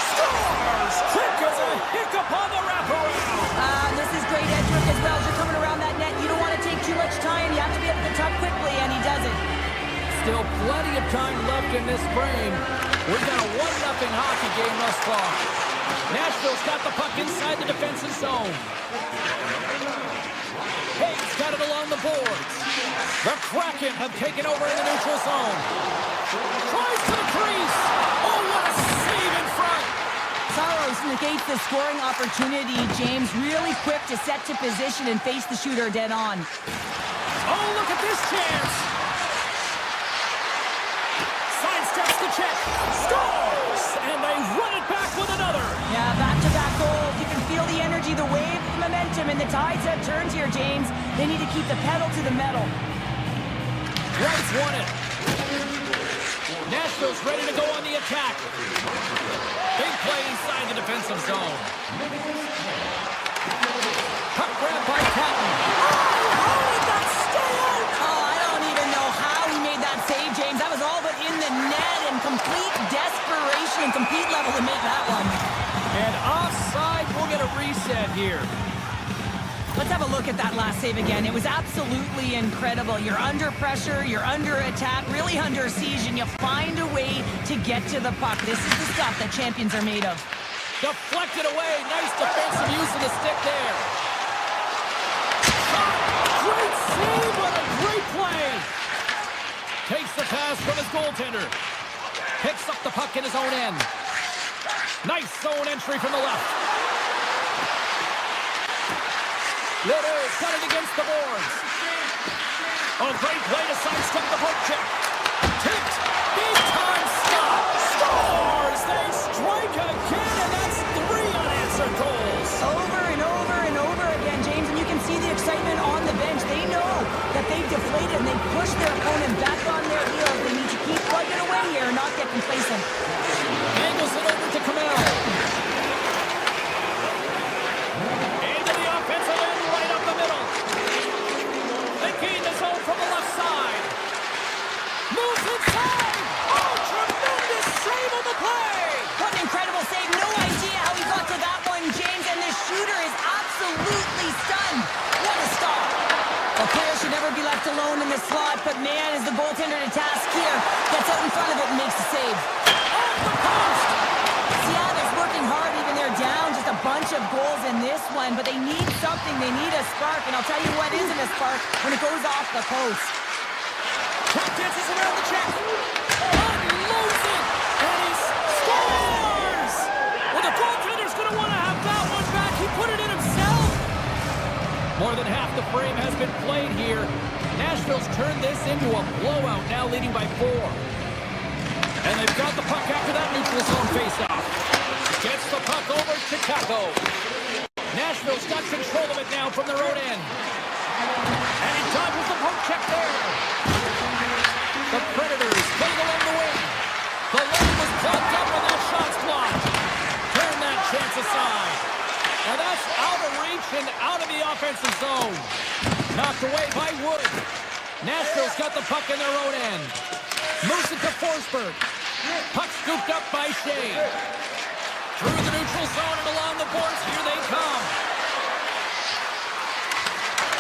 [SPEAKER 2] Scores! Quick as a hiccup on the wraparound.
[SPEAKER 1] This is great edge work as well. As you're coming around that net, you don't want to take too much time. You have to be able to top quickly, and he does it.
[SPEAKER 2] Still plenty of time left in this frame. We've got a 1-0 hockey game thus far. Nashville's got the puck inside the defensive zone. Hayes got it along the boards. The Kraken have taken over in the neutral zone. Tries to the crease. Oh, what a save in front.
[SPEAKER 1] Saros negates the scoring opportunity. James really quick to set to position and face the shooter dead on.
[SPEAKER 2] Oh, look at this chance. Sidesteps the check. Scores! And they run it back with another.
[SPEAKER 1] Yeah, back-to-back goals. You can feel the energy, the wave, the momentum, and the tides have turned here, James. They need to keep the pedal to the metal.
[SPEAKER 2] Rice won it. Nashville's ready to go on the attack. Big play inside the defensive zone. Puck grab by Patton.
[SPEAKER 1] How did that stay out? Oh, I don't even know how he made that save, James. That was all but in the net and complete desperation and complete level to make that one.
[SPEAKER 2] And offside, we'll get a reset here.
[SPEAKER 1] Let's have a look at that last save again. It was absolutely incredible. You're under pressure, you're under attack, really under siege, and you find a way to get to the puck. This is the stuff that champions are made of.
[SPEAKER 2] Deflected away. Nice defensive use of the stick there. Shot. Great save, but a great play. Takes the pass from his goaltender. Picks up the puck in his own end. Nice zone entry from the left. Little got it against the boards. A great play to sidestep the poke check. Tipped. Big time stop. Scores. They strike again, and that's 3 unanswered goals.
[SPEAKER 1] Over and over and over again, James, and you can see the excitement on the bench. They know that they've deflated and they push their opponent back on their heels. They need to keep plugging away here and not get complacent.
[SPEAKER 2] Angles it over to Camaro. Into the offensive end, right up the middle. They gain the zone from the left side. Moves inside. Oh, tremendous save on the play.
[SPEAKER 1] What an incredible save. No idea how he got to that one, James, and this shooter is absolutely stunned. What a stop. A player should never be left alone in the slot, but man, is the goaltender to task here. Gets out in front of it and makes the save.
[SPEAKER 2] Off the post.
[SPEAKER 1] Seattle's working hard, even they're down just a bunch of goals in this one, but they need something. They need a spark, and I'll tell you what isn't a spark when it goes off the post.
[SPEAKER 2] Puck dances around the check. Unloads it, and he scores! Well, the goaltender's going to want to have that one back. He put it in himself. More than half the frame has been played here. Nashville's turned this into a blowout, now leading by 4. And they've got the puck after that neutral zone faceoff. Gets the puck over to Kako. Nashville's got control of it now from their own end. And he dodges the poke check there. The Predators playing along the wing. The lane was plugged up and that shot's blocked. Turn that chance aside. And that's out of reach and out of the offensive zone. Knocked away by Wood. Nashville's got the puck in their own end. Moves it to Forsberg. Puck scooped up by Shea. Through the neutral zone and along the boards. Here they come.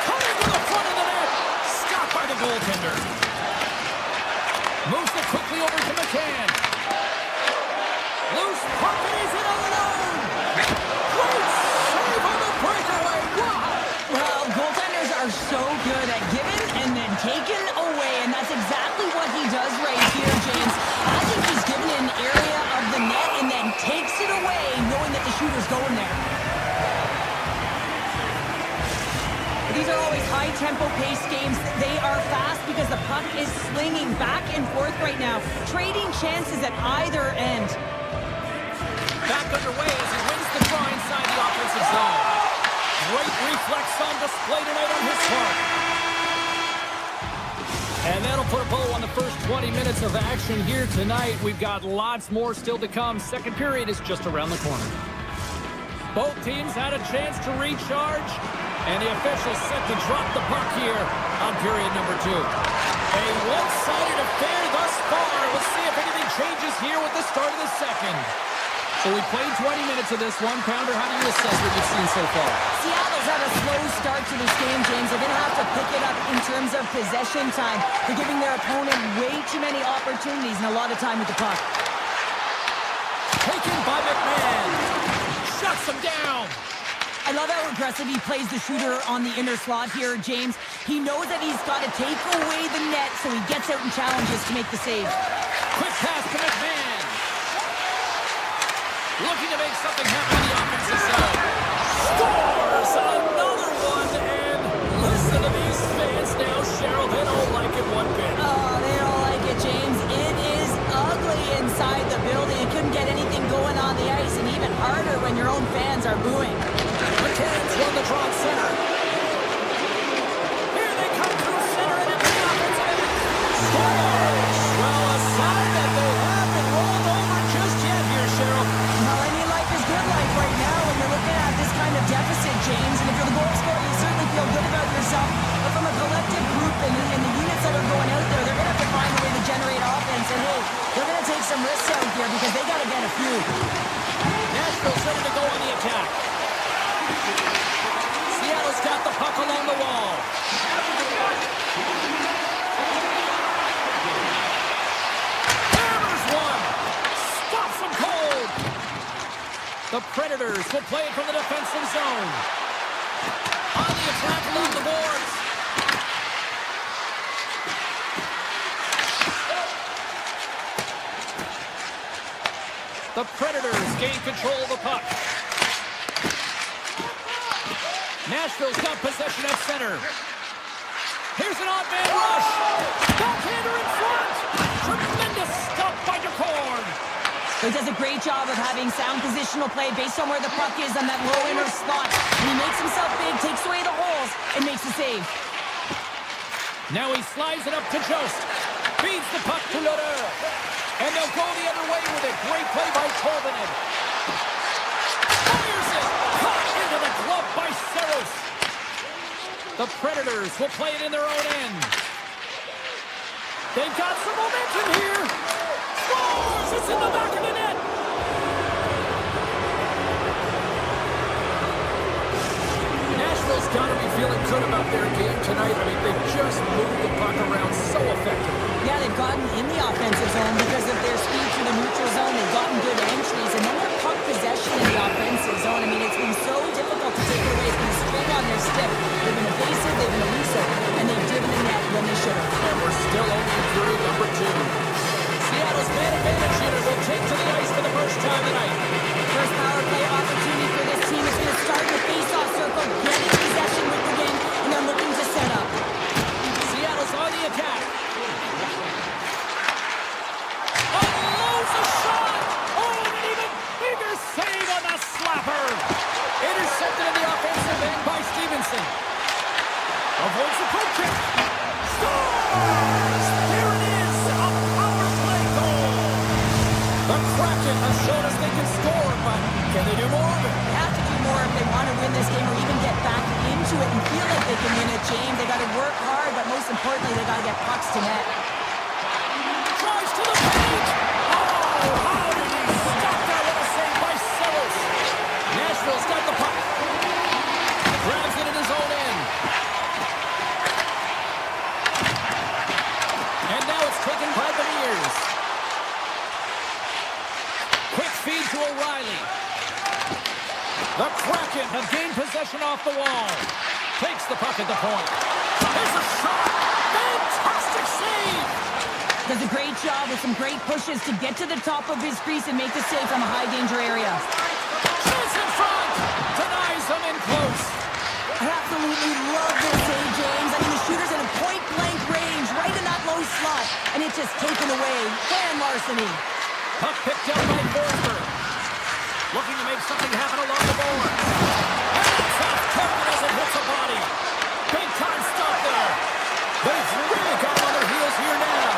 [SPEAKER 2] Coming to the front of the net. Stopped by the goaltender. Moves it quickly over to McCann. Loose puck and he's in alone. Great save on the breakaway. Wow.
[SPEAKER 1] Well, goaltenders are so good at giving and then taking away, and that's exactly what he does right here, James. I think he's given an area of the net and then takes it away, knowing that the shooter's going there. These are always high-tempo pace games. They are fast because the puck is slinging back and forth right now, trading chances at either end.
[SPEAKER 2] Back underway as he wins the draw inside the offensive zone. Great reflex on display tonight on his part. And that'll put a bow on the first 20 minutes of action here tonight. We've got lots more still to come. Second period is just around the corner. Both teams had a chance to recharge, and the officials set to drop the puck here on period number 2. A one-sided affair thus far. We'll see if anything changes here with the start of the second. So we played 20 minutes of this one. Pounder, how do you assess what you've seen so far?
[SPEAKER 1] Seattle's had a slow start to this game, James. They're going to have to pick it up in terms of possession time. They're giving their opponent way too many opportunities and a lot of time with the puck.
[SPEAKER 2] him down.
[SPEAKER 1] I love how aggressive he plays the shooter on the inner slot here, James. He knows that he's got to take away the net, so he gets out and challenges to make the save.
[SPEAKER 2] Quick pass to McMahon. Looking to make something happen in the offensive zone. Scores another one, and listen to these fans now, Cheryl. They don't like it one bit.
[SPEAKER 1] Oh, they don't like it, James. It is ugly inside the building. You couldn't get anything going on the ice, and even harder when your own fans are booing.
[SPEAKER 2] The Cans run the draw center. Here they come through center and into the offensive end. Scores! Well, a sign that they haven't rolled over just yet here, Cheryl.
[SPEAKER 1] Well, I mean, life is good life right now when you're looking at this kind of deficit, James. And if you're the goal scorer, you certainly feel good about yourself. But from a collective group and the units that are going out there, they're going to have to find a way to generate offense. And, hey, they're going to take some risks out here because they got to get a few.
[SPEAKER 2] Nashville's ready to go on the attack. Seattle's got the puck along the wall. Hammers one. Stops them cold. The Predators will play it from the defensive zone. On the attack along the boards. The Predators gain control of the puck. Nashville's got possession at center. Here's an odd man rush. Backhander in front. Tremendous stop by DeCorn.
[SPEAKER 1] He does a great job of having sound positional play based on where the puck is on that low inner spot. And he makes himself big, takes away the holes, and makes the save.
[SPEAKER 2] Now he slides it up to Jost. Feeds the puck to Lodeur. And they'll go the other way with it. Great play by Torvinen. Fires it. Caught into the glove by Saros. The Predators will play it in their own end. They've got some momentum here. Scores! It's in the back of the net. Nashville's got to be feeling good about their game tonight. I mean, they've just moved the puck around so effectively.
[SPEAKER 1] Yeah, they've gotten in the offensive zone because of their speed through the neutral zone. They've gotten good entries, and then their puck possession in the offensive zone. I mean, it's been so difficult to take it away. It's been straight on their stick. They've been evasive, they've been elusive, and they've driven the net when they should have.
[SPEAKER 2] And we're still only in period number 2. Seattle's man advantage unit will take to the ice for the first time tonight.
[SPEAKER 1] First power play opportunity for this team is going to start in the face-off circle, getting possession with the wing, and they're looking to set up.
[SPEAKER 2] Seattle's on the attack. Unloads a shot. Oh, and an even bigger save on the slapper. Intercepted in the offensive end by Stevenson. Avoids the poke check. Scores! There it is, a power play goal. The Kraken have shown us they can score, but can they do more of it?
[SPEAKER 1] They have to do more if they want to win this game or even get back into it and feel like they can win it, James. They got to work hard, but most importantly, they got to get pucks to net.
[SPEAKER 2] Drives to the paint. Oh, how did he stop that? What a save by Saros. Nashville's got the puck. Grabs it in his own end. And now it's taken by the Bears. Quick feed to O'Reilly. The Kraken have gained possession off the wall. Takes the puck at the point. There's a shot. Fantastic save.
[SPEAKER 1] Does a great job with some great pushes to get to the top of his crease and make the save from a high-danger area.
[SPEAKER 2] Chance in front. Denies him in close.
[SPEAKER 1] I absolutely love this save, James. I mean, the shooter's in a point-blank range, right in that low slot, and it's just taken away. Fan larceny.
[SPEAKER 2] Puck picked up by Forsberg. Looking to make something happen along the board. And it's off target as it hits a body. Big time stop there. They've really got on their heels here now.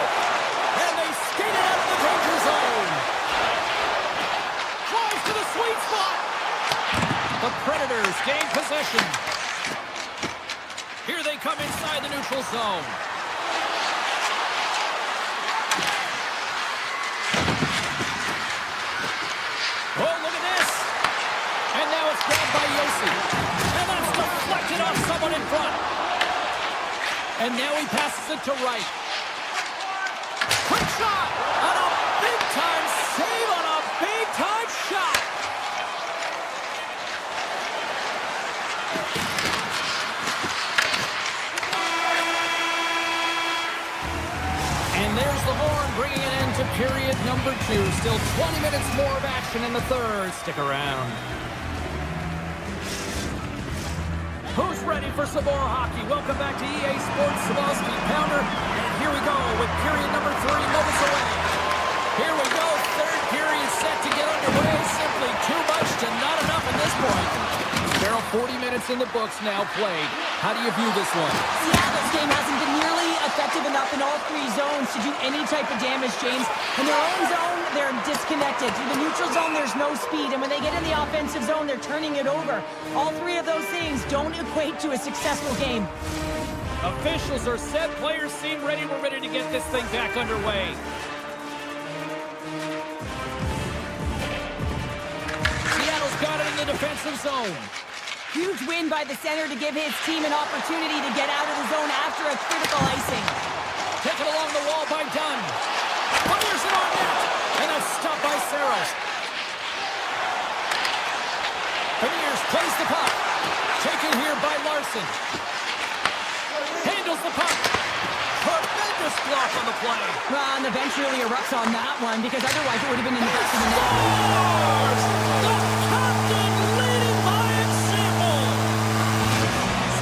[SPEAKER 2] And they skated out of the danger zone. Drives to the sweet spot. The Predators gain possession. Here they come inside the neutral zone. Oh, look at this. And now it's grabbed by Yossi. And that's deflected off someone in front. And now he passes it to Wright. Quick shot. On a big-time save on a big-time shot. And there's the horn, bringing it into period number 2. Still 20 minutes more of action in the third. Stick around. Who's ready for some more hockey? Welcome back to EA Sports Savalsky Pounder. And here we go with period number 3 moments away. Here we go, third period set to get underway. Simply too much to not enough at this point. There are 40 minutes in the books now played. How do you view this one?
[SPEAKER 1] Seattle's game hasn't been nearly effective enough in all 3 zones to do any type of damage, James. In their own zone, they're disconnected. Through the neutral zone, there's no speed. And when they get in the offensive zone, they're turning it over. All 3 of those things don't equate to a successful game.
[SPEAKER 2] Officials are set. Players seem ready. We're ready to get this thing back underway. Seattle's got it in the defensive zone.
[SPEAKER 1] Huge win by the center to give his team an opportunity to get out of the zone after a critical icing.
[SPEAKER 2] Taken along the wall by Dunn. Fires it on net. And that's stopped by Saros. Beniers plays the puck. Taken here by Larson. Handles the puck. Tremendous block on the play.
[SPEAKER 1] Well, and the bench really erupts on that one because otherwise it would have been in the back of the net.
[SPEAKER 2] The captain leading by example.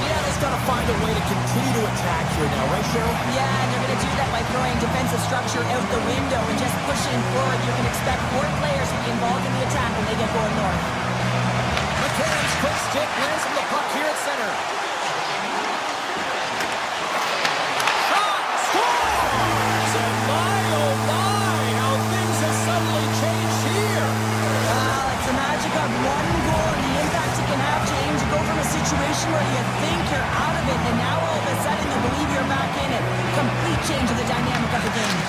[SPEAKER 2] Seattle's got to find a way to continue to attack here now, right, Cheryl?
[SPEAKER 1] Yeah, and they're going to do that by throwing defensive structure out the window and just pushing forward. You can expect more players to be involved in the attack when they get going north.
[SPEAKER 2] McCann's quick stick lands from the puck here at center. Shot! Scores! And my, oh my, how things have suddenly changed here.
[SPEAKER 1] Well, it's the magic of one goal and the impact it can have, James. You go from a situation where you think you're out of it, and now all of a sudden you believe you're back in it. Complete change of the dynamic of the game.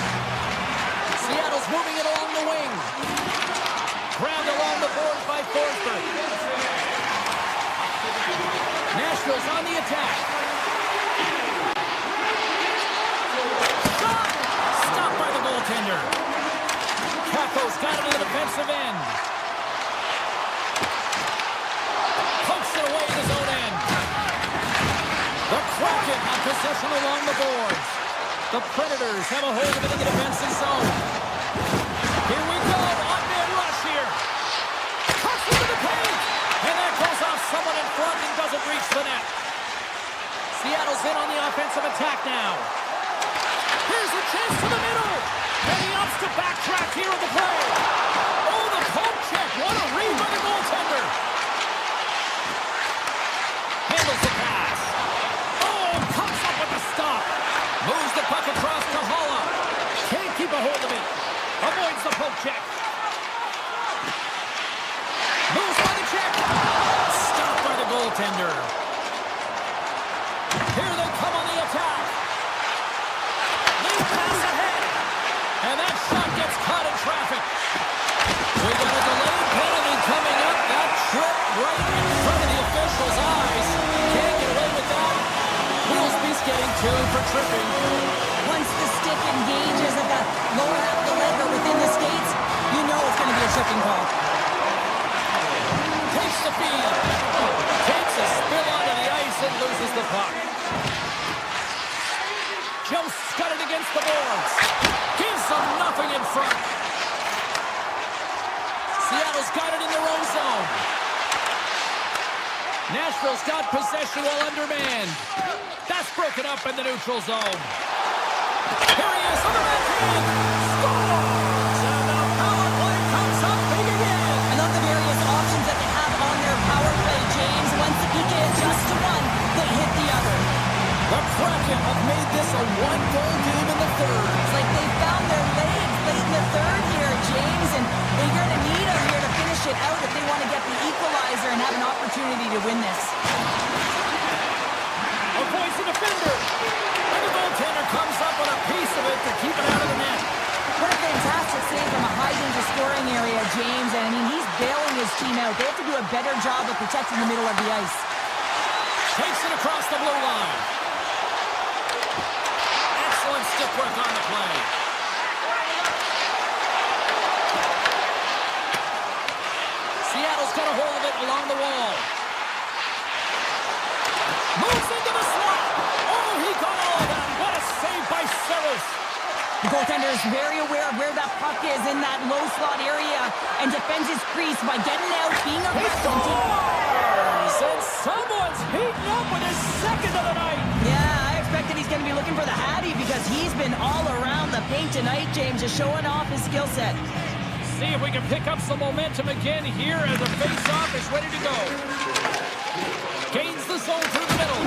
[SPEAKER 2] Seattle's moving it along the wing. Grabbed along the boards by Forsberg. Nashville's on the attack. Shot! Stopped by the goaltender. Caco's got it in the defensive end. Pokes it away in his own end. The Kraken have possession along the boards. The Predators have a hold of it in the defensive zone. Here we go. On-man rush here. Cuts into the paint. And that goes off someone in front and doesn't reach the net. Seattle's in on the offensive attack now. Here's a chance to the middle. And he opts to backtrack here on the play. Oh, the poke check. What a read by the goaltender. Handles the pass. Oh, comes up with the stop. Moves the puck across to Holla. Can't keep a hold of it. Avoids the poke check. Moves by the check. Stopped by the goaltender. Here they come on the attack. Lead pass ahead. And that shot gets caught in traffic. We got a delayed penalty coming up. That trip right in front of the official's eyes. Can't get away with that. Willsby's getting 2 for tripping.
[SPEAKER 1] Once the stick engages at the lower half of the leg or within the skates, you know it's going to be a tripping call.
[SPEAKER 2] Takes the feed. Takes a spill onto the ice and loses the puck. Jost's got it against the boards. Gives them nothing in front. Seattle's got it in their own zone. Nashville's got possession while undermanned. That's broken up in the neutral zone. Here he is on the backhand. Scores! And the power play comes up big again.
[SPEAKER 1] I love the various options that they have on their power play, James. Once the PK adjusts to one, they hit the other.
[SPEAKER 2] The Kraken have made this a one-goal game in the third.
[SPEAKER 1] It's like they found their legs late in the third here, James, and they're going to need them here to finish it out if they want to get the equalizer and have an opportunity to win this.
[SPEAKER 2] Avoids the defender. And the goaltender comes up with a piece of it to keep it out of the net.
[SPEAKER 1] What a fantastic save from a high-danger scoring area, James. And, I mean, he's bailing his team out. They have to do a better job of protecting the middle of the ice.
[SPEAKER 2] Takes it across the blue line. Excellent stick work on the play. Seattle's got a hold of it along the wall. Moves into the slot. Oh, he got all of that. What a save by Saros.
[SPEAKER 1] The goaltender is very aware of where that puck is in that low slot area and defends his crease by getting out, being
[SPEAKER 2] He
[SPEAKER 1] aggressive.
[SPEAKER 2] scores! And someone's heating up with his second of the night.
[SPEAKER 1] Yeah, I expect that he's going to be looking for the Hattie because he's been all around the paint tonight, James, just showing off his skill set.
[SPEAKER 2] See if we can pick up some momentum again here as the face-off is ready to go. Gains the zone through the middle.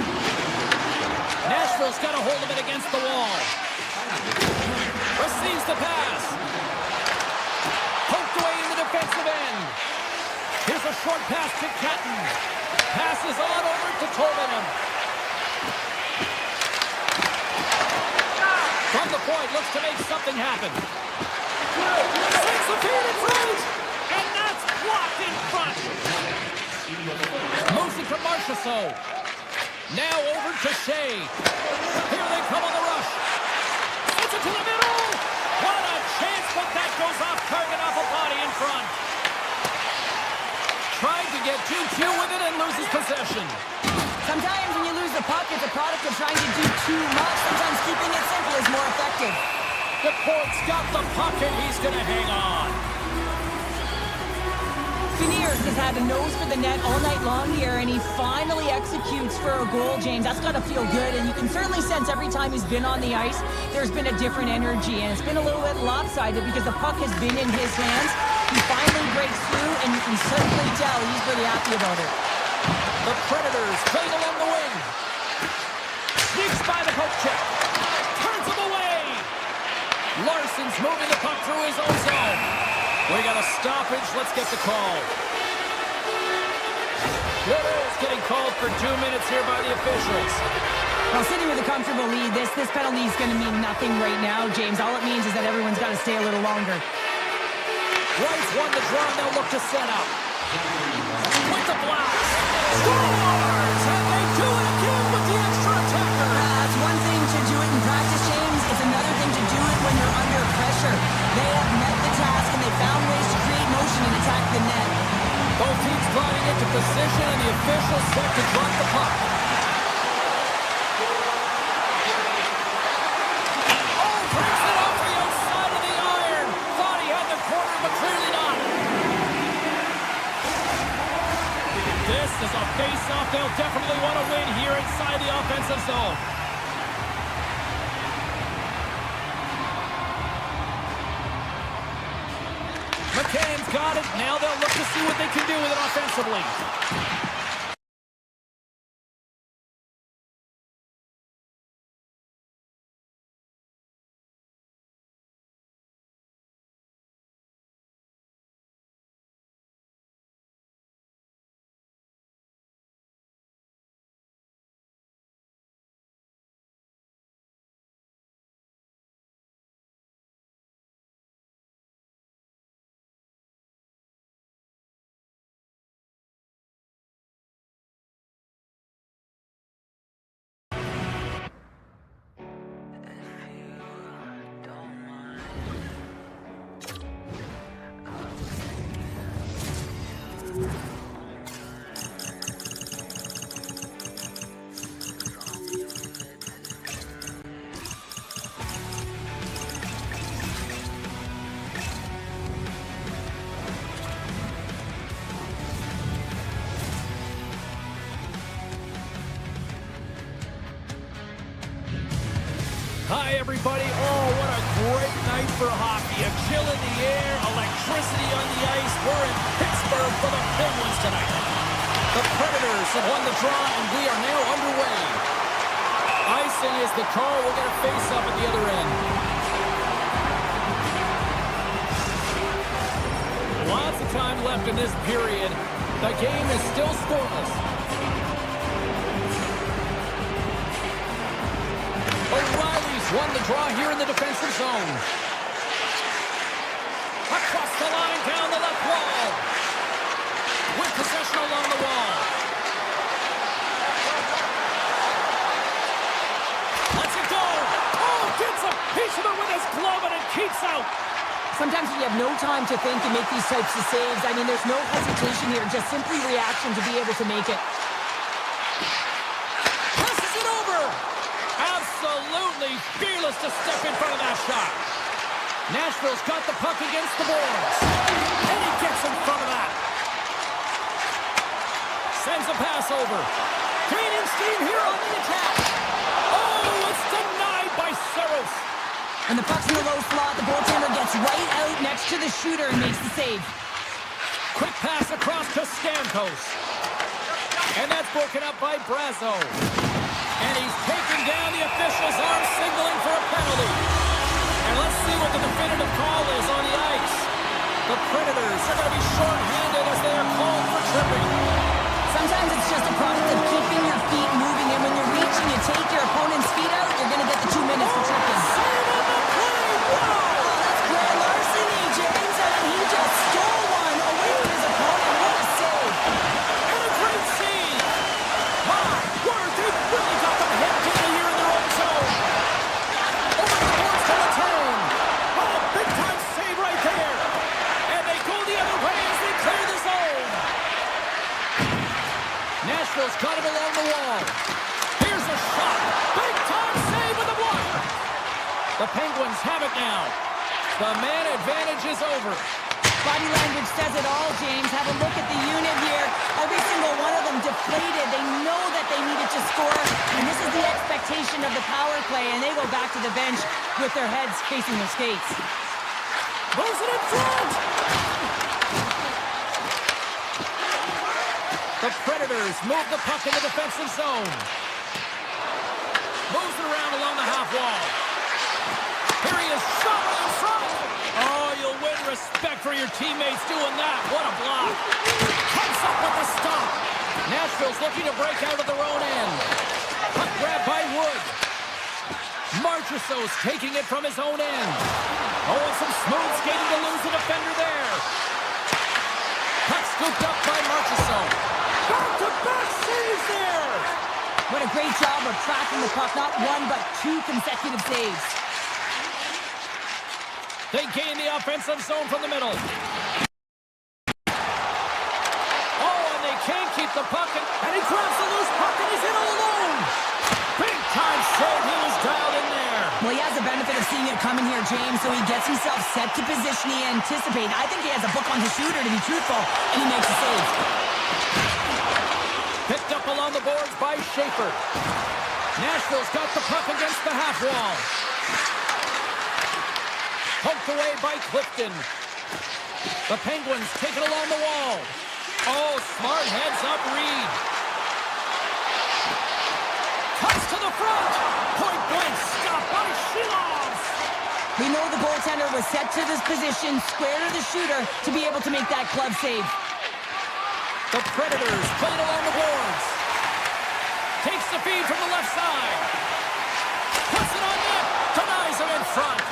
[SPEAKER 2] Nashville's got a hold of it against the wall. Receives the pass. Poked away in the defensive end. Here's a short pass to Catton. Passes on over to Tolvenham. From the point, looks to make something happen. Sends the feed in front. And that's blocked in front. Moves it to Marchessault. Now over to Shea. Here they come on the rush. Sends it to the middle. What a chance, but that goes off target off a body in front. Tried to get too cute with it and loses possession.
[SPEAKER 1] Sometimes when you lose the puck, it's a product of trying to do too much. Sometimes keeping it simple is more effective.
[SPEAKER 2] The Port's got the puck and he's going to hang on.
[SPEAKER 1] Beniers has had a nose for the net all night long here, and he finally executes for a goal, James. That's got to feel good, and you can certainly sense every time he's been on the ice, there's been a different energy, and it's been a little bit lopsided because the puck has been in his hands. He finally breaks through, and you can certainly tell he's pretty happy about it.
[SPEAKER 2] The Predators playing along the wing. Sneaks by the poke check. Turns him away. Larson's moving the puck through his own zone. We got a stoppage. Let's get the call. It is getting called for 2 minutes here by the officials.
[SPEAKER 1] Well, sitting with a comfortable lead, this penalty is going to mean nothing right now, James. All it means is that everyone's got to stay a little longer.
[SPEAKER 2] Wrights won the draw, and they'll look to set up. With the blast. Scores! And they do it again with the extra attacker.
[SPEAKER 1] It's one thing to do it in practice, James. It's another thing to do it when you're under pressure. They have met the task, and they found ways to create motion and attack the net.
[SPEAKER 2] Both teams gliding into position, and the officials set to drop the puck. Oh, brings it off the outside of the iron. Thought he had the corner, but clearly not. This is a face-off they'll definitely want to win here inside the offensive zone. McCann's got it. Now they'll look to see what they can do with it offensively. Hi, everybody. Oh, what a great night for hockey. A chill in the air, electricity on the ice. We're in Pittsburgh for the Penguins tonight. The Predators have won the draw, and we are now underway. Icing is the call. We're going to face up at the other end. Lots of time left in this period. The game is still scoreless. O'Reilly's won the draw here in the defensive zone. Across the line, down the left wall. With possession along the wall. Lets it go. Oh, gets a piece of it with his glove and it keeps out.
[SPEAKER 1] Sometimes when you have no time to think and make these types of saves, I mean, there's no hesitation here, just simply reaction to be able to make it.
[SPEAKER 2] Passes it over. Absolutely fearless to step in front of that shot. Nashville's got the puck against the boards. And he gets in front of that. Sends a pass over. Gaining steam here on the attack. Oh, it's denied by Saros.
[SPEAKER 1] And the puck's in the low slot. The goaltender gets right out next to the shooter and makes the save.
[SPEAKER 2] Quick pass across to Stamkos. And that's broken up by Brazo. And he's taking down the official's arm, signaling for a penalty. And let's see what the definitive call is on the ice. The Predators are going to be short-handed as they are called for tripping.
[SPEAKER 1] Sometimes it's just a product of keeping your feet moving, and when you're reaching, you take your opponent's feet out, you're going to get the 2 minutes for tripping.
[SPEAKER 2] Save on the play! Wow!
[SPEAKER 1] That's grand larceny, James. I mean, he just stole one away from his opponent. What a save.
[SPEAKER 2] And a great save! My word, they've really got them hemmed in here in their own zone. Over the boards to the turn. Oh, big-time save right there. And they go the other way as they clear the zone. Nashville's got it along the wall. Here's a shot. Big-time save with the block. The Penguins have it now. The man advantage is over.
[SPEAKER 1] Body language says it all, James. Have a look at the unit here. Every single one of them deflated. They know that they needed to score, and this is the expectation of the power play, and they go back to the bench with their heads facing their skates.
[SPEAKER 2] Moves it in front. The Predators move the puck in the defensive zone. Moves it around along the half wall. Here he is, shot in front. Oh, you'll win respect for your teammates doing that. What a block. Comes up with the stop. Nashville's looking to break out of their own end. Puck grab by Wood. Marchessault's taking it from his own end. Oh, and some smooth skating to lose the defender there. Puck scooped up by Marchessault. Back-to-back saves there.
[SPEAKER 1] What a great job of tracking the puck. Not one, but 2 consecutive saves.
[SPEAKER 2] They gain the offensive zone from the middle. Oh, and they can't keep the puck. And he grabs the loose puck, and he's in all alone. Big-time save. He was dialed in there.
[SPEAKER 1] Well, he has the benefit of seeing it coming here, James, so he gets himself set to position he anticipated. I think he has a book on his shooter, to be truthful, and he makes a save.
[SPEAKER 2] Picked up along the boards by Schaefer. Nashville's got the puck against the half wall. Poked away by Clifton. The Penguins take it along the wall. Oh, smart heads up Reed. Cuts to the front. Point blank stop by Shilov.
[SPEAKER 1] We know the goaltender was set to this position, square to the shooter, to be able to make that glove save.
[SPEAKER 2] The Predators play it along the boards. Takes the feed from the left side. Puts it on net. Denies him in front.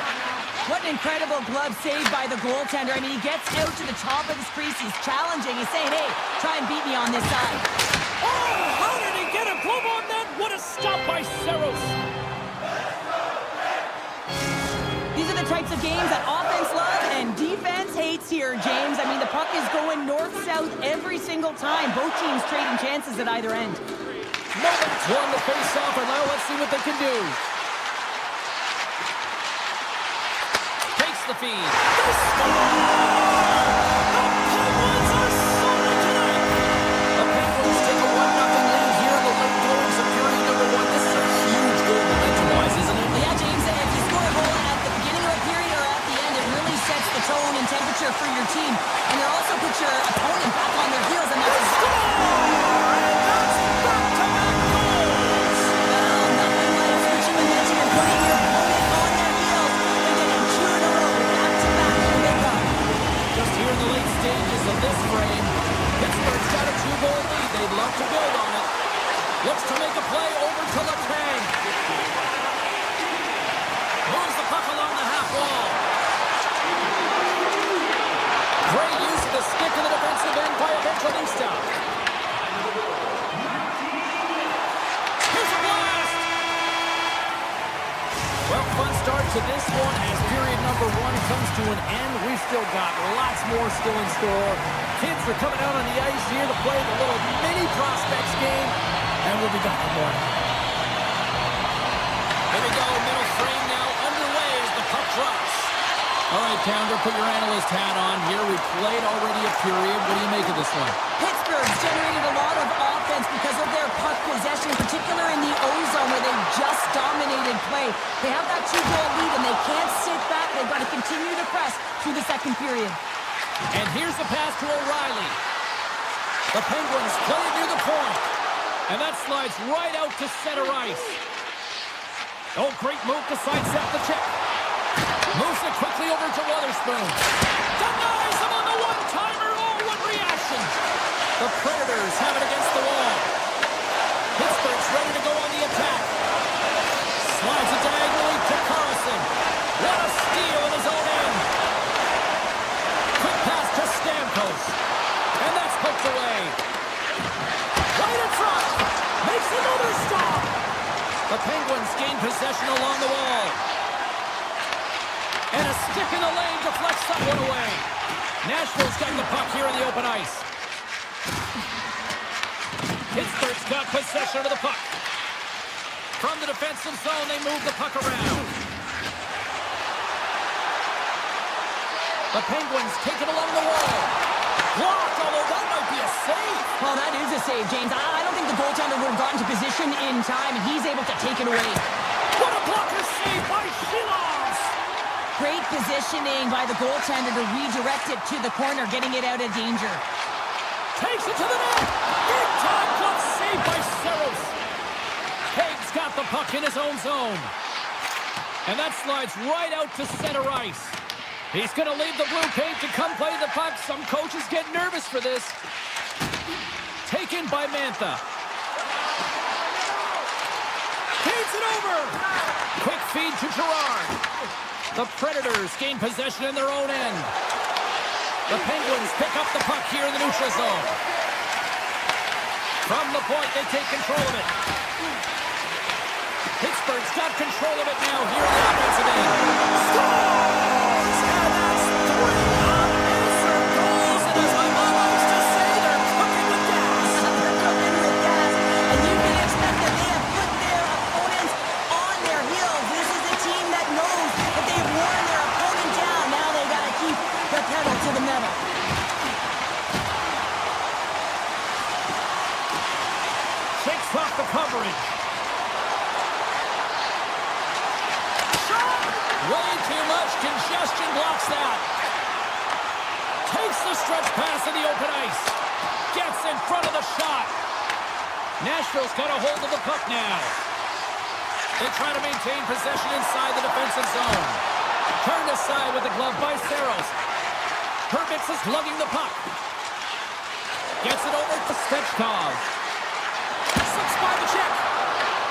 [SPEAKER 1] What an incredible glove save by the goaltender. I mean, he gets out to the top of his crease. He's challenging. He's saying, hey, try and beat me on this side.
[SPEAKER 2] Oh, how did he get a glove on that? What a stop by Saros.
[SPEAKER 1] These are the types of games that offense loves and defense hates here, James. I mean, the puck is going north-south every single time. Both teams trading chances at either end.
[SPEAKER 2] Nobody's won the face-off, and now let's see what they can do. The feed. They score! The Penguins are soaring tonight! The Penguins take a 1-0 lead here in the late goings of period number 1. This is a huge goal momentum-wise, isn't it?
[SPEAKER 1] Yeah, James, if you score a goal at the beginning of a period or at the end, it really sets the tone and temperature for your team. And it also puts your opponent back on their heels. And that's
[SPEAKER 2] score! And that's back-to-back goals!
[SPEAKER 1] Well, nothing like switching the momentum and putting your opponent on their heels and getting 2 in a row.
[SPEAKER 2] Just here in the late stages of this frame, Pittsburgh's got a 2-goal lead. They'd love to build on it. Looks to make a play over to Letang. Moves the puck along the half wall. Great use of the stick in the defensive end by Evangelista. Here's a blast! Well, fun start to this one as period number 1 comes to an end. We've still got lots more still in store. Kids are coming out on the ice here to play the little mini prospects game, and we'll be back in the morning. Here we go, middle frame now underway as the puck drops. All right, Pounder, put your analyst hat on here. We played already a period. What do you make of this one?
[SPEAKER 1] Pittsburgh's generated a lot of offense because of their puck possession, in particular in the O-zone where they just dominated play. They have that 2-goal lead, and they can't sit back. They've got to continue to press through the second period.
[SPEAKER 2] And here's the pass to O'Reilly. The Penguins play it near the point. And that slides right out to center ice. Oh, great move to sidestep the check. Moves it quickly over to Wotherspoon. Denies him on the one-timer. Oh, what reaction. The Predators have it against the wall. Pittsburgh's ready to go on the attack. Slides it diagonally to Carlson. What a steal in his own end. Quick pass to Stamkos. And that's poked away. Right in front. Makes another stop. The Penguins gain possession along the wall. And a stick in the lane deflects that one away. Nashville's got the puck here in the open ice. Pittsburgh's got possession of the puck. From the defensive zone, they move the puck around. The Penguins take it along the wall. Blocked, although that might be a save.
[SPEAKER 1] Well, that is a save, James. I don't think the goaltender would have gotten to position in time, and he's able to take it away.
[SPEAKER 2] What a blocker save by Shilovs!
[SPEAKER 1] Great positioning by the goaltender to redirect it to the corner, getting it out of danger.
[SPEAKER 2] Takes it to the net. Big time glove save by Saros. Haig's got the puck in his own zone. And that slides right out to center ice. He's going to leave the blue paint to come play the puck. Some coaches get nervous for this. Taken by Mantha. Feeds it over. Quick feed to Girard. The Predators gain possession in their own end. The Penguins pick up the puck here in the neutral zone. From the point, they take control of it. Pittsburgh's got control of it now here in the offensive end. Scores! And that's 3 unanswered goals. And as my mom likes to say, they're cooking with gas.
[SPEAKER 1] They're cooking with gas. And you can expect that they have put their opponents on their heels. This is a team that knows that they've worn their opponent down. Now they got to keep the pedal to the metal.
[SPEAKER 2] Shakes off the coverage. Way too much congestion blocks that. Takes the stretch pass in the open ice. Gets in front of the shot. Nashville's got a hold of the puck now. They try to maintain possession inside the defensive zone. Turned aside with the glove by Saros. Hermits is lugging the puck. Gets it over to Svechkov. Slips by the check.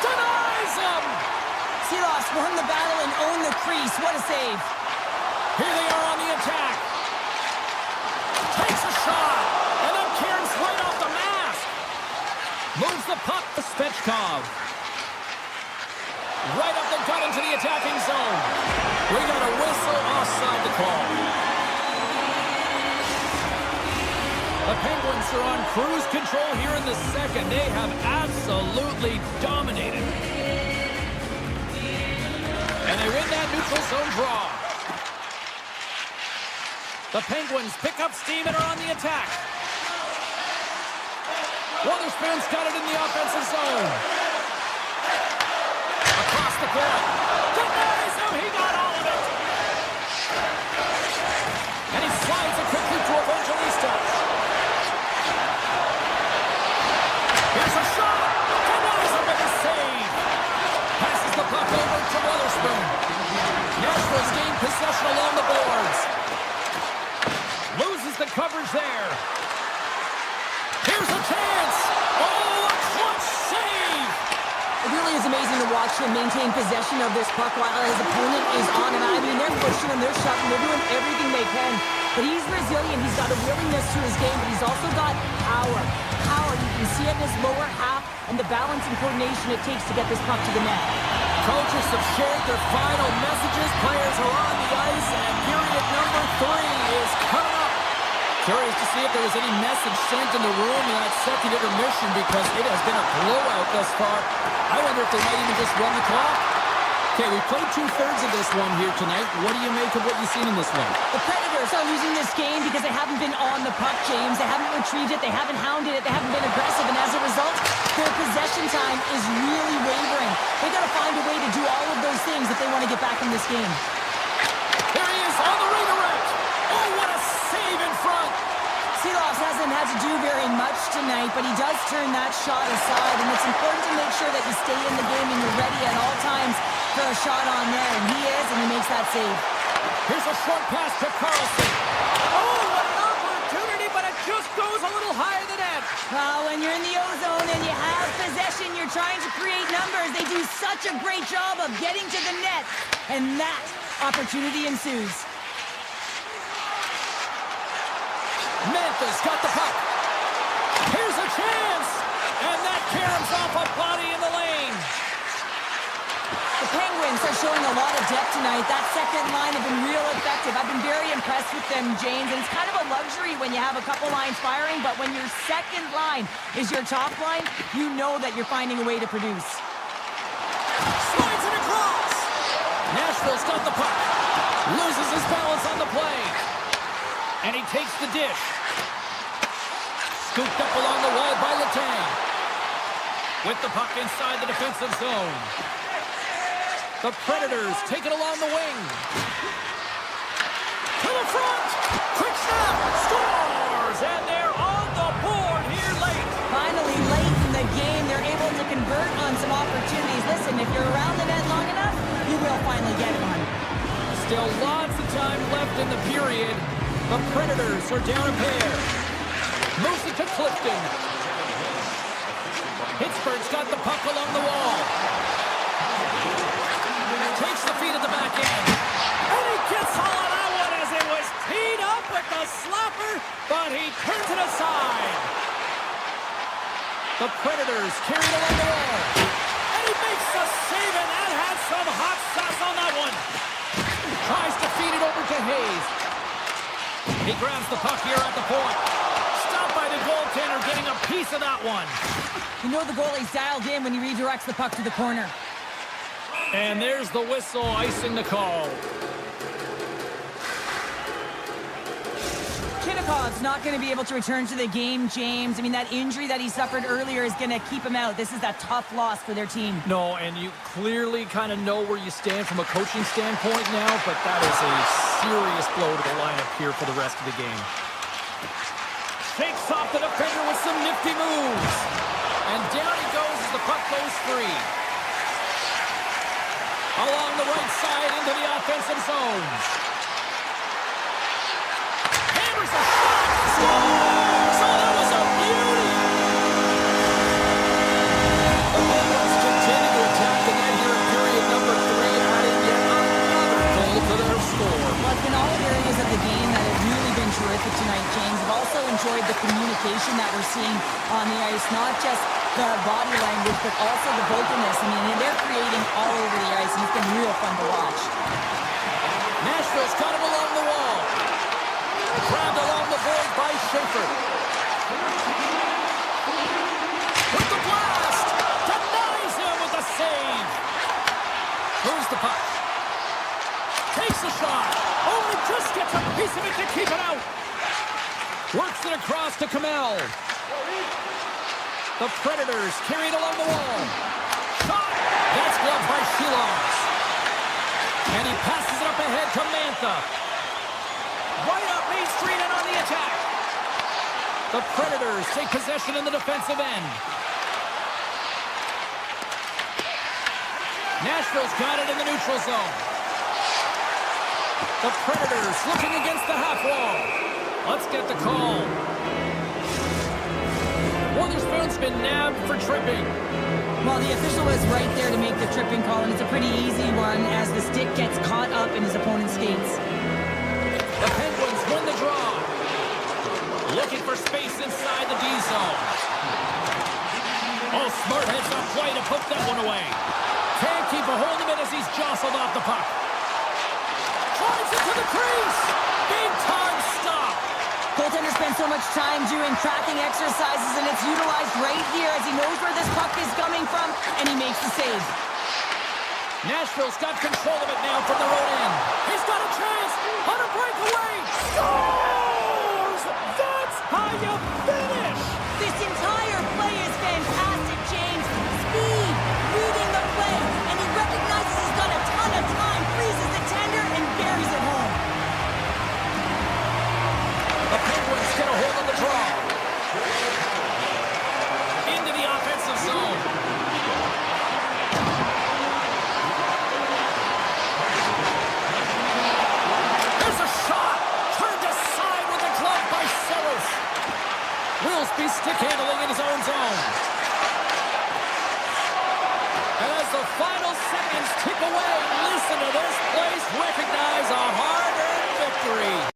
[SPEAKER 2] Denies him.
[SPEAKER 1] Silas won the battle and owned the crease. What a save.
[SPEAKER 2] Here they are on the attack. Takes a shot. And then Cairns right off the mask. Moves the puck to Svechkov. Right up the gut into the attacking zone. We got a whistle offside the call. The Penguins are on cruise control here in the second. They have absolutely dominated. And they win that neutral zone draw. The Penguins pick up steam and are on the attack. Wotherspoon's got it in the offensive zone. Across the point. Denies him. He got all of it. And he slides it quickly to Evangelista. Here's a shot. Denies him with a save. Passes the puck over to Wotherspoon. Nashville's gained possession along the boards. Loses the coverage there. Here's a chance. Oh, a clutch save.
[SPEAKER 1] It really is amazing to watch him maintain possession of this puck while his opponent is on him. I mean, they're pushing him, they're shoving, they're doing everything they can. But he's resilient. He's got a willingness to his game, but he's also got power. Power, you can see it in his lower half and the balance and coordination it takes to get this puck to the net.
[SPEAKER 2] Coaches have shared their final messages. Players are on the ice, and period number 3 is coming up. Curious to see if there was any message sent in the room in that second intermission because it has been a blowout thus far. I wonder if they might even just run the clock.
[SPEAKER 3] Okay, we played two-thirds of this one here tonight. What do you make of what you've seen in this one?
[SPEAKER 1] The Predators are losing this game because they haven't been on the puck, James. They haven't retrieved it. They haven't hounded it. They haven't been aggressive. And as a result, their possession time is really wavering. They got to find a way to do all of those things if they want to get back in this game.
[SPEAKER 2] Here he is on the redirect. Oh, what a save in front.
[SPEAKER 1] Seeloff hasn't had to do very much tonight, but he does turn that shot aside, and it's important to make sure that you stay in the game and you're ready at all times for a shot on there, and he is, and he makes that save.
[SPEAKER 2] Here's a short pass to Carlson.
[SPEAKER 3] Oh, what an opportunity, but it just goes a little higher than that.
[SPEAKER 1] Well, when you're in the O-zone and you have possession, you're trying to create numbers. They do such a great job of getting to the net, and that opportunity ensues.
[SPEAKER 2] Memphis got the puck. Here's a chance. And that caroms off a body in the lane.
[SPEAKER 1] The Penguins are showing a lot of depth tonight. That second line have been real effective. I've been very impressed with them, James. And it's kind of a luxury when you have a couple lines firing, but when your second line is your top line, you know that you're finding a way to produce.
[SPEAKER 2] Slides it across. Nashville's got the puck. Loses his balance on the play. And he takes the dish. Scooped up along the wall by Letang. With the puck inside the defensive zone. The Predators take it along the wing. To the front. Quick snap. Scores. And they're on the board here late.
[SPEAKER 1] Finally, late in the game, they're able to convert on some opportunities. Listen, if you're around the net long enough, you will finally get one.
[SPEAKER 2] Still lots of time left in the period. The Predators are down a pair. Moves it to Clifton. Pittsburgh's got the puck along the wall. Takes the feed at the back end. And he gets all of that one as it was teed up with the slapper, but he turns it aside. The Predators carry it along the wall. And he makes the save, and that had some hot sauce on that one. Tries to feed it over to Hayes. He grabs the puck here at the point. Stopped by the goaltender, getting a piece of that one.
[SPEAKER 1] You know the goalie's dialed in when he redirects the puck to the corner.
[SPEAKER 2] And there's the whistle, icing the call.
[SPEAKER 1] Chinnikov's not going to be able to return to the game, James. I mean, that injury that he suffered earlier is going to keep him out. This is a tough loss for their team.
[SPEAKER 2] No, and you clearly kind of know where you stand from a coaching standpoint now, but that is a serious blow to the lineup here for the rest of the game. Shakes off the defender with some nifty moves. And down he goes as the puck goes free. Along the right side into the offensive zone. Hammers a shot. Scores! Oh, that was a beauty! The Penguins continue to attack the net here in period number 3, adding yet another goal to their score.
[SPEAKER 1] Well, it's been all areas of the game that have really been terrific tonight, James. I've also enjoyed the communication that we're seeing on the ice, not just the body language, but also the vocalness. I mean, they're creating all over the ice, and it's been real fun to watch.
[SPEAKER 2] Nashville's got him along the wall. Grabbed along the board by Schaefer. With the blast! Denies him with the save! Moves the puck. Takes the shot. Oh, he just gets a piece of it to keep it out. Works it across to Kamel. The Predators carry it along the wall. Shot! That's gloved by Shilovs. And he passes it up ahead to Mantha. Right up Main Street and on the attack. The Predators take possession in the defensive end. Nashville's got it in the neutral zone. The Predators looking against the half wall. Let's get the call. Witherspoon's been nabbed for tripping.
[SPEAKER 1] Well, the official was right there to make the tripping call, and it's a pretty easy one as the stick gets caught up in his opponent's skates.
[SPEAKER 2] The Penguins win the draw. Looking for space inside the D zone. Oh, smart heads up play to put that one away. Can't keep a hold of it as he's jostled off the puck. Drives it to the crease. Big time stop.
[SPEAKER 1] Goaltender spends so much time doing tracking exercises, and it's utilized right here as he knows where this puck is coming from, and he makes the save.
[SPEAKER 2] Nashville's got control of it now from their own end. He's got a chance on a breakaway. Scores! That's how you finish!
[SPEAKER 1] This entire play is fantastic, James. Speed, reading the play, and he recognizes he's got a ton of time, freezes the tender, and buries it home.
[SPEAKER 2] The Penguins get a hold of the draw. Into the offensive zone. There's a shot. Turned aside with a glove by Saros. Willsby stick handling in his own zone. And as the final seconds tick away, listen to this place recognize a hard-earned victory.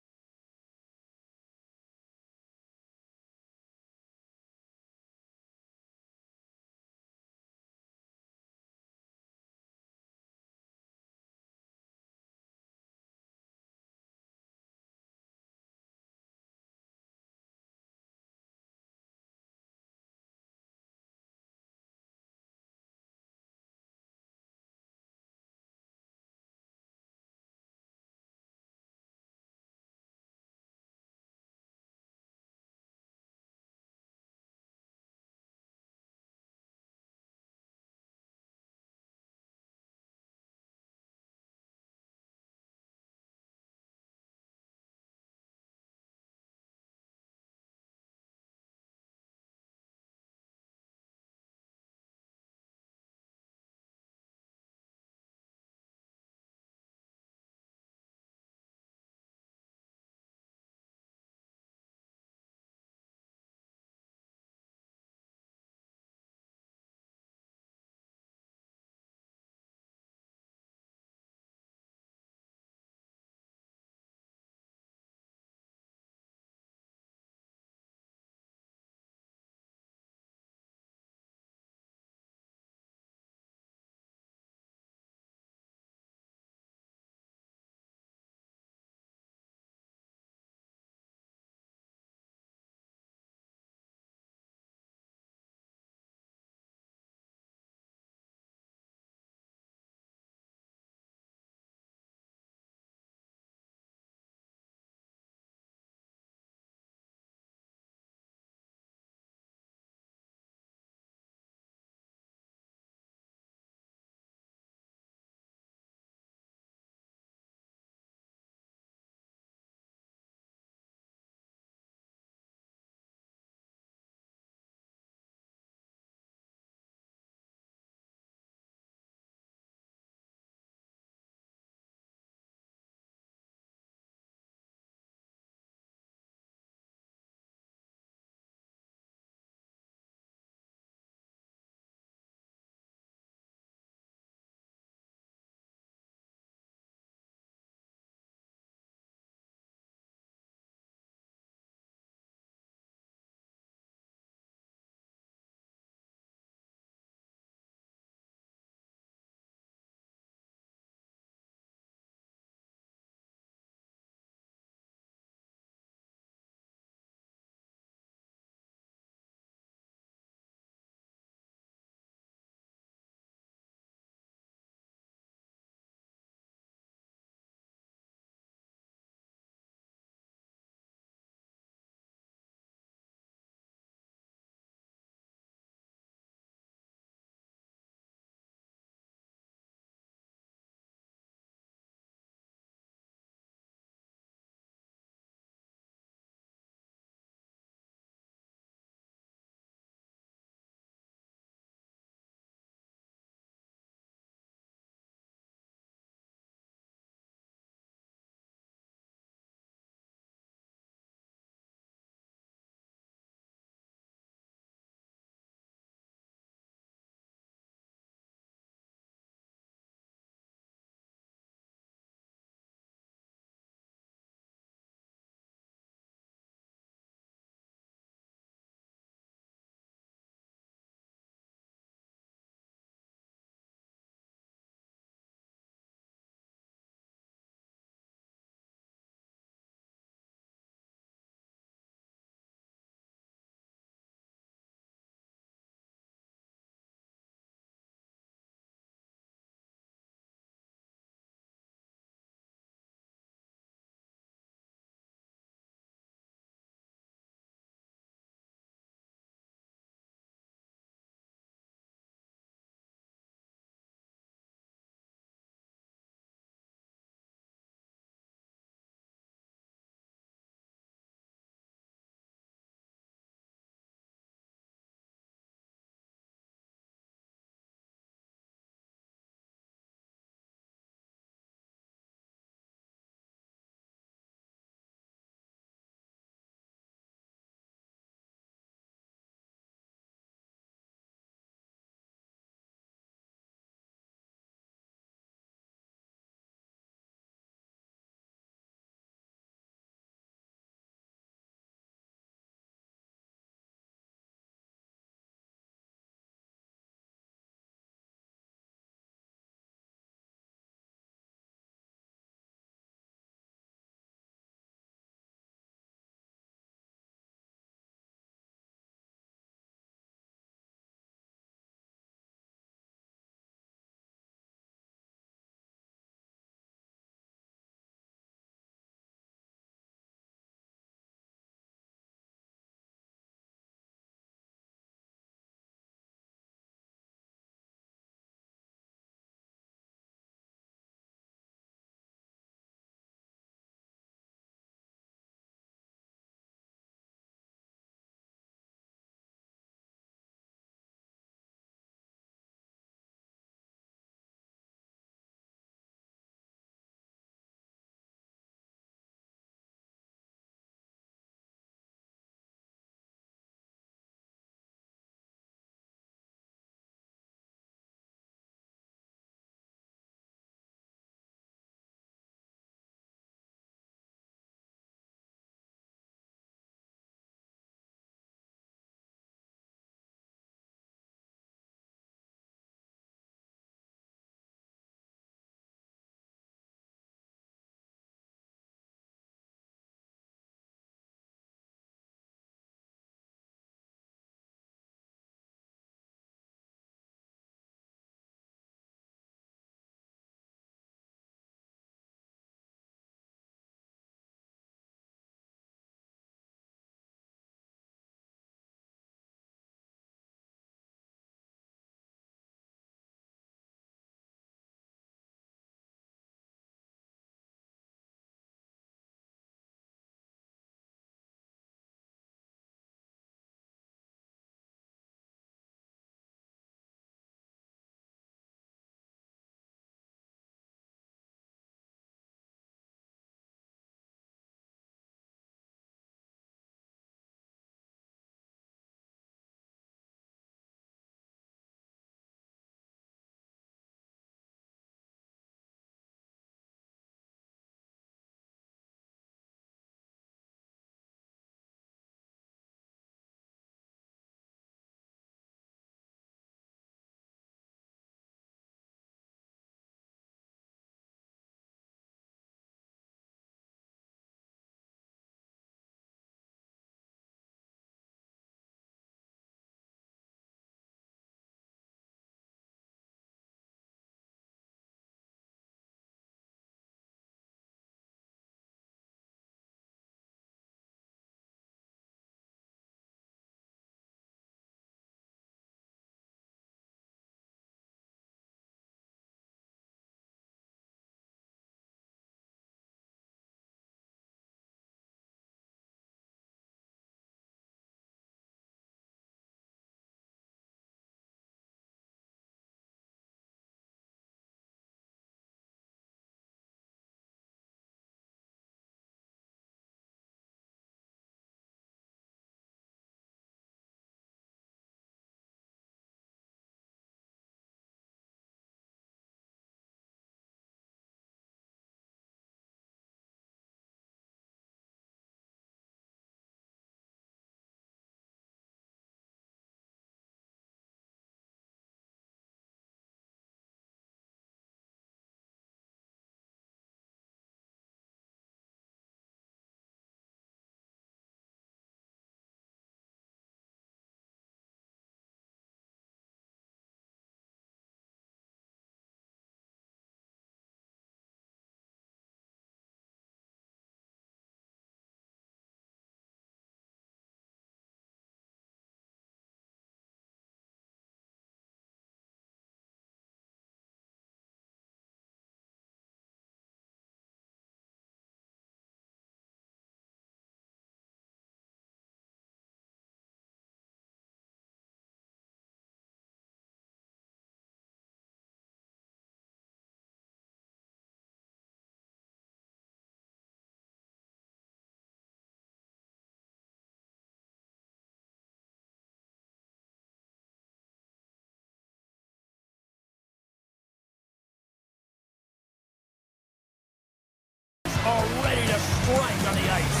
[SPEAKER 2] are ready to strike on the ice.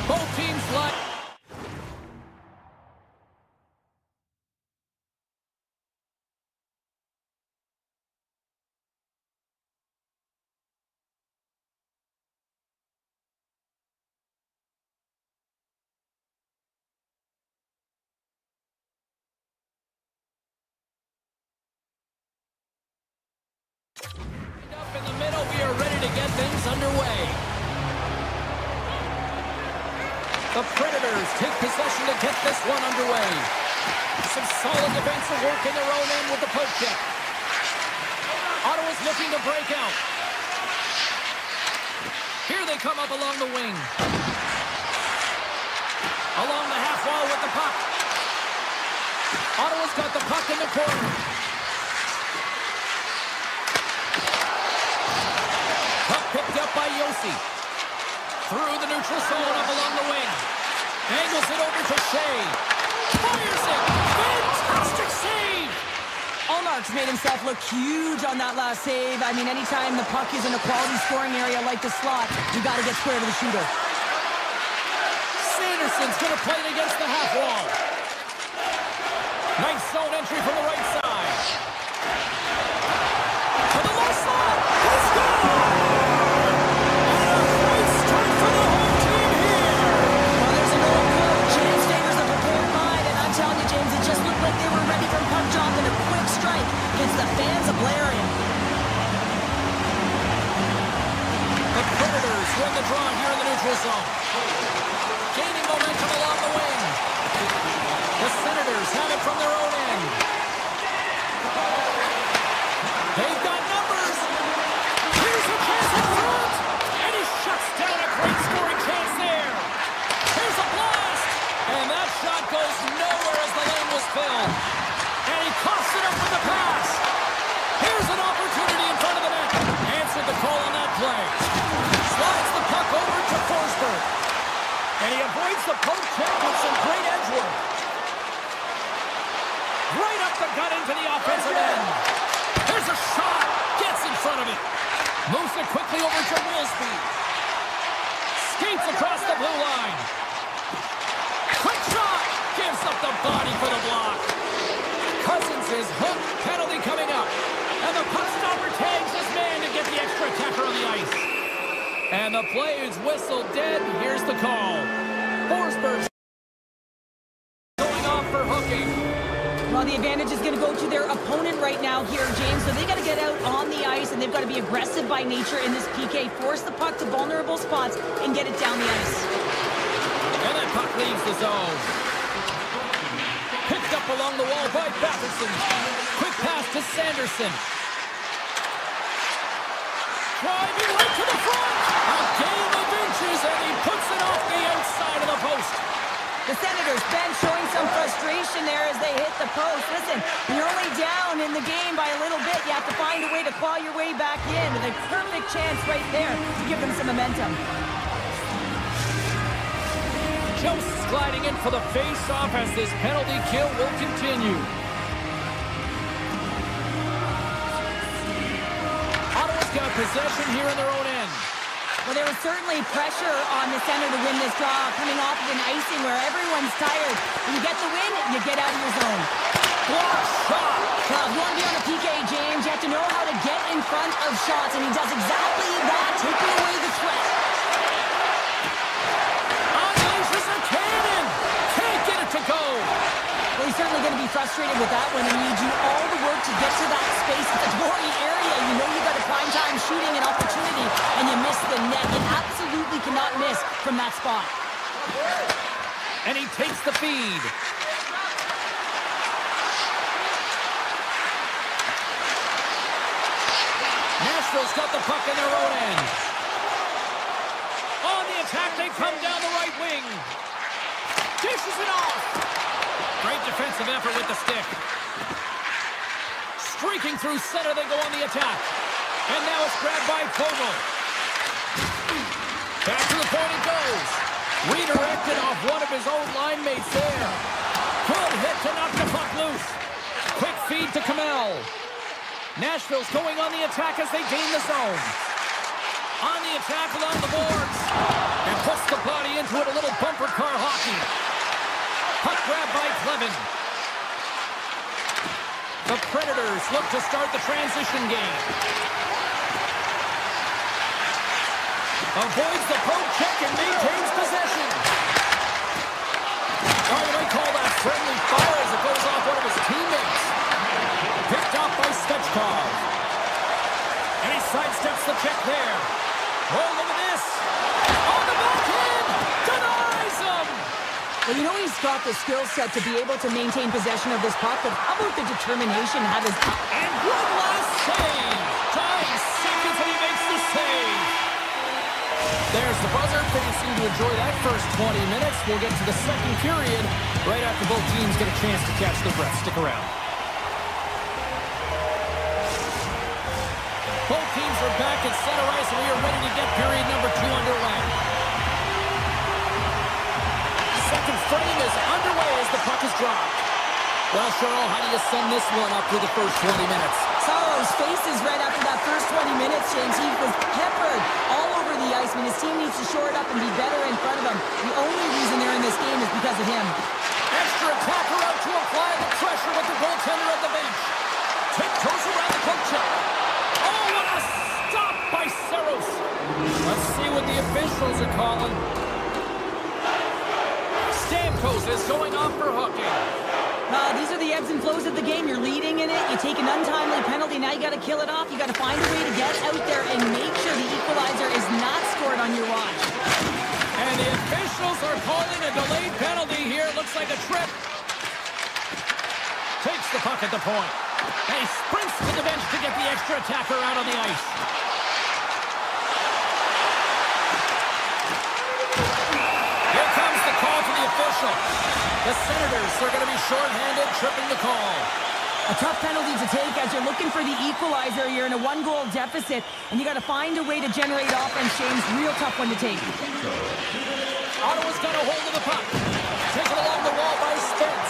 [SPEAKER 2] Both teams fly. Up in the middle, we are ready to get things underway. The Predators take possession to get this one underway. Some solid defensive work in their own end with the poke check. Ottawa's looking to break out. Here they come up along the wing. Along the half wall with the puck. Ottawa's got the puck in the corner. Puck picked up by Yossi. Through the neutral zone up along the wing. Angles it over to Shea. Fires it. Fantastic save.
[SPEAKER 1] Allmark's made himself look huge on that last save. I mean, anytime the puck is in a quality scoring area like the slot, you got to get square to the shooter.
[SPEAKER 2] Sanderson's going to play it against the half wall. Nice zone entry from the right side. To the left side. He scores!
[SPEAKER 1] Gets the fans a-blaring.
[SPEAKER 2] The Predators win the draw here in the neutral zone. Gaining momentum along the wing. The Senators have it from their own end. They've got numbers. Here's a pass in front. And he shuts down a great scoring chance there. Here's a blast. And that shot goes nowhere as the lane was filled. And he coughs it up with the pass. Here's an opportunity in front of the net. Answered the call on that play. Slides the puck over to Forsberg. And he avoids the poke check with some great edge work. Right up the gut into the offensive end. There's a shot. Gets in front of it. Moves it quickly over to Wilsby. Skates across the blue line. Quick shot. Gives up the body for the block. Cousins is hooked. Penalty coming up. And the puck stopper tags his man to get the extra attacker on the ice. And the play is whistled dead. Here's the call. Forsberg going off for hooking.
[SPEAKER 1] Well, the advantage is going to go to their opponent right now here, James. So they got to get out on the ice, and they've got to be aggressive by nature in this PK. Force the puck to vulnerable spots and get it down the ice.
[SPEAKER 2] And that puck leaves the zone. Picked up along the wall by Batherson. Quick pass to Sanderson. Driving right to the front. A game of inches, and he puts it off the outside of the post.
[SPEAKER 1] The Senators, Ben, showing some frustration there as they hit the post. Listen, you're only down in the game by a little bit. You have to find a way to claw your way back in. With a perfect chance right there to give them some momentum.
[SPEAKER 2] Jones sliding in for the face-off as this penalty kill will continue. Ottawa's got possession here in their own end.
[SPEAKER 1] Well, there was certainly pressure on the center to win this draw, coming off of an icing where everyone's tired. When you get the win, you get out of your zone.
[SPEAKER 2] Block shot.
[SPEAKER 1] Now, if you want to be on a PK, James, you have to know how to get in front of shots, and he does exactly that, taking away the threat.
[SPEAKER 2] Unleashes a cannon. Can't get it to go.
[SPEAKER 1] Well, he's certainly going to be frustrated with that one, and you do all the work to get to that space. It's a gory area. You know you've got a prime-time shooting and opportunity, and you miss the net. You absolutely cannot miss from that spot.
[SPEAKER 2] And he takes the feed. Nashville's got the puck in their own end. On the attack, they come down the right wing. Dishes it off. Great defensive effort with the stick. Streaking through center, they go on the attack. And now it's grabbed by Vogel. Back to the point it goes. Redirected off one of his own line mates there. Good hit to knock the puck loose. Quick feed to Kamel. Nashville's going on the attack as they gain the zone. On the attack along the boards. And puts the body into it, a little bumper car hockey. Puck grab by Clevin. The Predators look to start the transition game. Avoids the poke check and maintains possession. Oh, you might call that friendly fire as it goes off one of his teammates. Picked off by Svechkov. And he sidesteps the check there. Oh, look at this. On the backhand. Denies him.
[SPEAKER 1] Well, you know he's got the skill set to be able to maintain possession of this puck, but how about the determination to have his...
[SPEAKER 2] And one last save. Time seconds and he makes the save. There's the buzzer. Fans seem to enjoy that first 20 minutes. We'll get to the second period right after both teams get a chance to catch their breath. Stick around. Both teams are back at center ice, and we are ready to get period number 2 underway. Second frame is underway as the puck is dropped. Well, Cheryl, how do you sum this one up through the first 20 minutes?
[SPEAKER 1] Saw his faces right after that first 20 minutes, James. He was peppered all over the Iceman. His team needs to shore it up and be better in front of him. The only reason they're in this game is because of him.
[SPEAKER 2] Extra attacker out to apply the pressure with the goaltender at the bench. Tiptoes around the poke check. Oh, what a stop by Saros. Let's see what the officials are calling. Stamkos is going off for hooking.
[SPEAKER 1] These are the ebbs and flows of the game. You're leading in it. You take an untimely penalty. Now you got to kill it off. You got to find a way to get out there and make sure the equalizer is not scored on your watch.
[SPEAKER 2] And the officials are calling a delayed penalty here. Looks like a trip. Takes the puck at the point. And he sprints to the bench to get the extra attacker out on the ice. Here comes the call to the official. The Senators are going to be shorthanded, tripping the call.
[SPEAKER 1] A tough penalty to take as you're looking for the equalizer. You're in a 1-goal deficit, and you got to find a way to generate offense, James. Real tough one to take.
[SPEAKER 2] Ottawa's got a hold of the puck. Taken along the wall by Spence.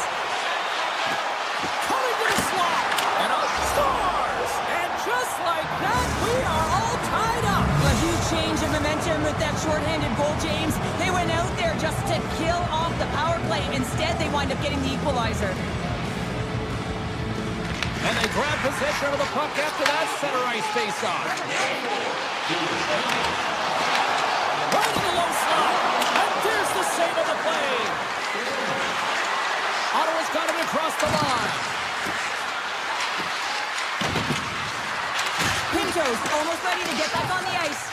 [SPEAKER 2] Coming to the slot. And up scores. And just like that, we are all tied up.
[SPEAKER 1] A huge change of momentum with that shorthanded goal, James. They went out there just to kill off the power play. Instead, they wind up getting the equalizer.
[SPEAKER 2] And they grab possession of the puck after that center ice face-off. Right in the low slot. And there's the save of the play. Ottawa's got him across the line.
[SPEAKER 1] Pinto's almost ready to get back on the ice.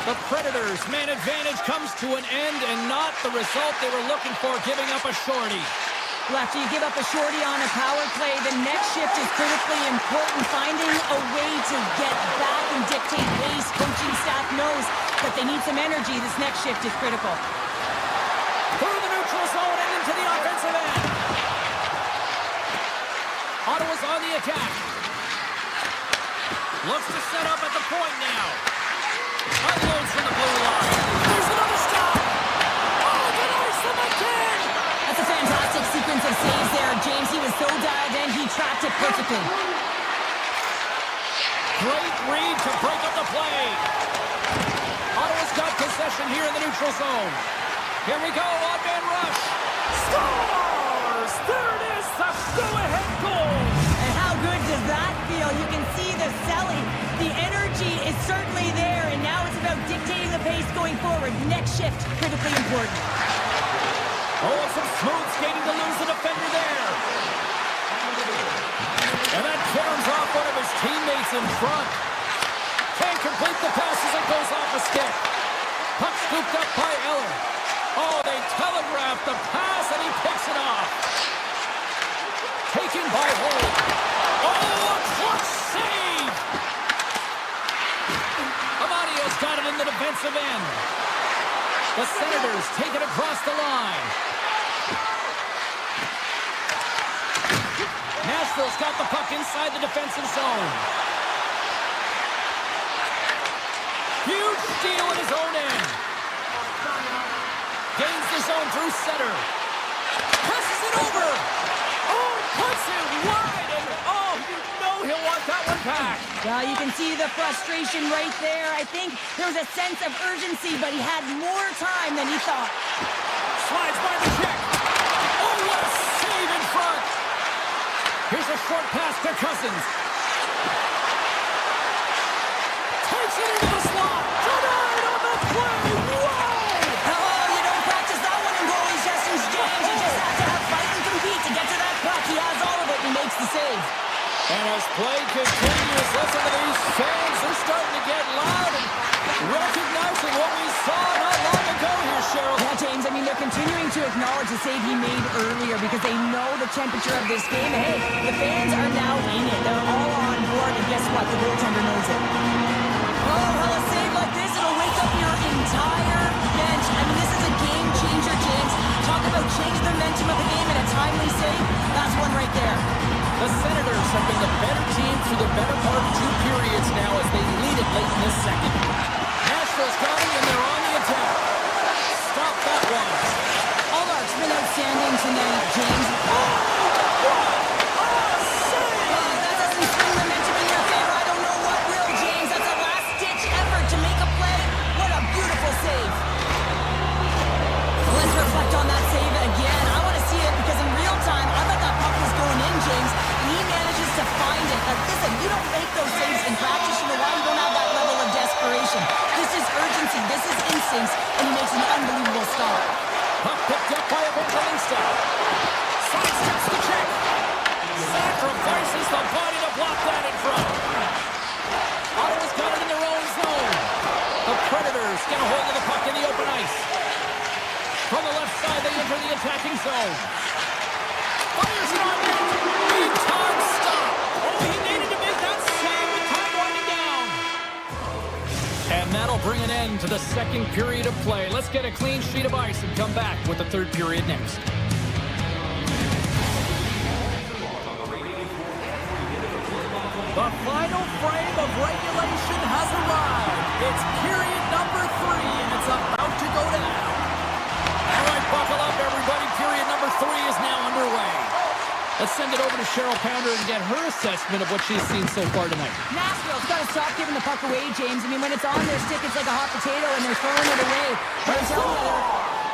[SPEAKER 2] The Predators' man advantage comes to an end and not the result they were looking for, giving up a shorty.
[SPEAKER 1] Well, after you give up a shorty on a power play, the next shift is critically important. Finding a way to get back and dictate pace. Coaching staff knows that they need some energy. This next shift is critical.
[SPEAKER 2] Through the neutral zone and into the offensive end. Ottawa's on the attack. Looks to set up at the point now. Unloads from the blue line. There's another stop. Oh, denies them again.
[SPEAKER 1] That's a fantastic sequence of saves there, James. He was so dialed in, he tracked it perfectly.
[SPEAKER 2] Great read to break up the play. Ottawa's got possession here in the neutral zone. Here we go, odd-man rush. Scores! There it is, the go-ahead goal.
[SPEAKER 1] And how good does that feel? You can see the selling. The energy is certainly there, and now it's about dictating the pace going forward. Next shift, critically important.
[SPEAKER 2] Oh, some smooth skating to lose the defender there. And that turns off one of his teammates in front. Can't complete the pass as it goes off a stick. Puck scooped up by Eller. Oh, they telegraphed the pass and he picks it off. Taken by Holt. Oh, a clutch save. Amadio's got it in the defensive end. The Senators take it across the line. Nashville's got the puck inside the defensive zone. Huge steal in his own end. Gains the zone through center. Passes it over. Oh, puts it wide. And oh, you know he'll want that one attack.
[SPEAKER 1] Well, you can see the frustration right there. I think there was a sense of urgency, but he had more time than he thought.
[SPEAKER 2] Slides by the check. Oh, what a save in front. Here's a short pass to Cousins. Takes it into the slot. Denied on the play. Whoa!
[SPEAKER 1] Oh, you don't practice that one in goalie sessions, James. You just have to have fight and compete to get to that puck. He has all of it and he makes the save.
[SPEAKER 2] And as play continues, listen to these fans. They're starting to get loud and recognizing what we saw not long ago here, Cheryl.
[SPEAKER 1] Yeah, James, I mean, they're continuing to acknowledge the save he made earlier because they know the temperature of this game. And hey, the fans are now in it. They're all on board, and guess what? The goaltender knows it. Oh, well, a save like this, it'll wake up your entire bench. I mean, this is a game changer, James. Talk about changing the momentum of the game and a timely save. That's one right there.
[SPEAKER 2] The Senators have been the better team through the better part of 2 periods now as they lead it late in this second. Nashville's got it, and they're on the attack. Stop that one.
[SPEAKER 1] Allmark's been outstanding tonight, James. That doesn't swing momentum in your favor. I don't know what will, James. That's a last-ditch effort to make a play. What a beautiful save. Let's reflect on that save again. I want to see it because in real time, I thought that puck was going in, James, and he manages to find it. Like, listen, you don't make those saves in practice. You know why? You don't have that level of desperation. This is urgency. This is instincts, and he makes an unbelievable stop.
[SPEAKER 2] Puck picked up by Evangelista. Sidesteps the check. Sacrifices the body to block that in front. Ottawa's got it in their own zone. The Predators get a hold of the puck in the open ice. From the left side, they enter the attacking zone. Fires it on net. Big time stop. Oh, he needed to make that save with time winding down. And that'll bring an end to the second period of play. Let's get a clean sheet of ice and come back with the third period next. The final frame of regulation has arrived. It's period number 3, and it's about to go down. All right, buckle up, everybody. Period number 3 is now underway. Let's send it over to Cheryl Pounder and get her assessment of what she's seen so far tonight.
[SPEAKER 1] Nashville's got to stop giving the puck away, James. I mean, when it's on their stick, it's like a hot potato, and they're throwing it away. But I'm telling you,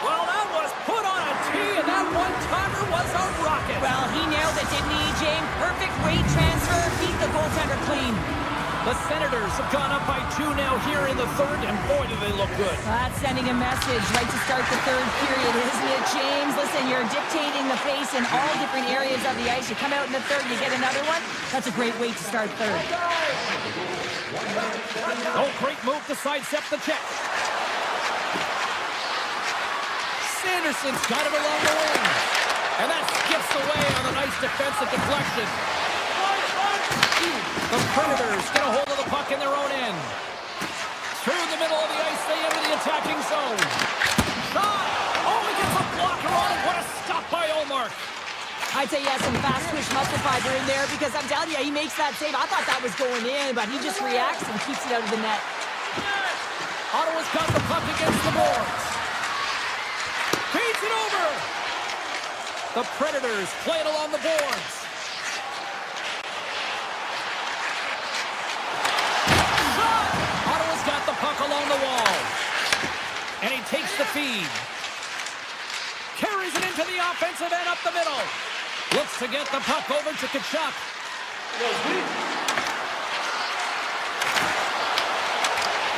[SPEAKER 2] well, that was put on a tee, and that one-timer was a rocket.
[SPEAKER 1] well, he nailed it, didn't he, James? Perfect weight transfer, beat the goaltender clean.
[SPEAKER 2] The Senators have gone up by 2 now here in the third, and boy, do they look good.
[SPEAKER 1] That's sending a message right to start the third period, isn't it, James? Listen, you're dictating the pace in all different areas of the ice. You come out in the third, you get another one. That's a great way to start third.
[SPEAKER 2] Oh, great move to sidestep the check. Sanderson's got it along the wing. And that skips away on a nice defensive deflection. The Predators get a hold of the puck in their own end. Through the middle of the ice, they enter the attacking zone. Shot! Oh, he gets a blocker on it. What a stop by Ullmark.
[SPEAKER 1] I'd say he has some fast twitch muscle fiber in there because I'm telling you, he makes that save. I thought that was going in, but he just reacts and keeps it out of the net.
[SPEAKER 2] Ottawa's got the puck against the boards. Feeds it over. The Predators play it along the boards. Ottawa's got the puck along the wall. And he takes the feed. Carries it into the offensive end up the middle. Looks to get the puck over to Tkachuk.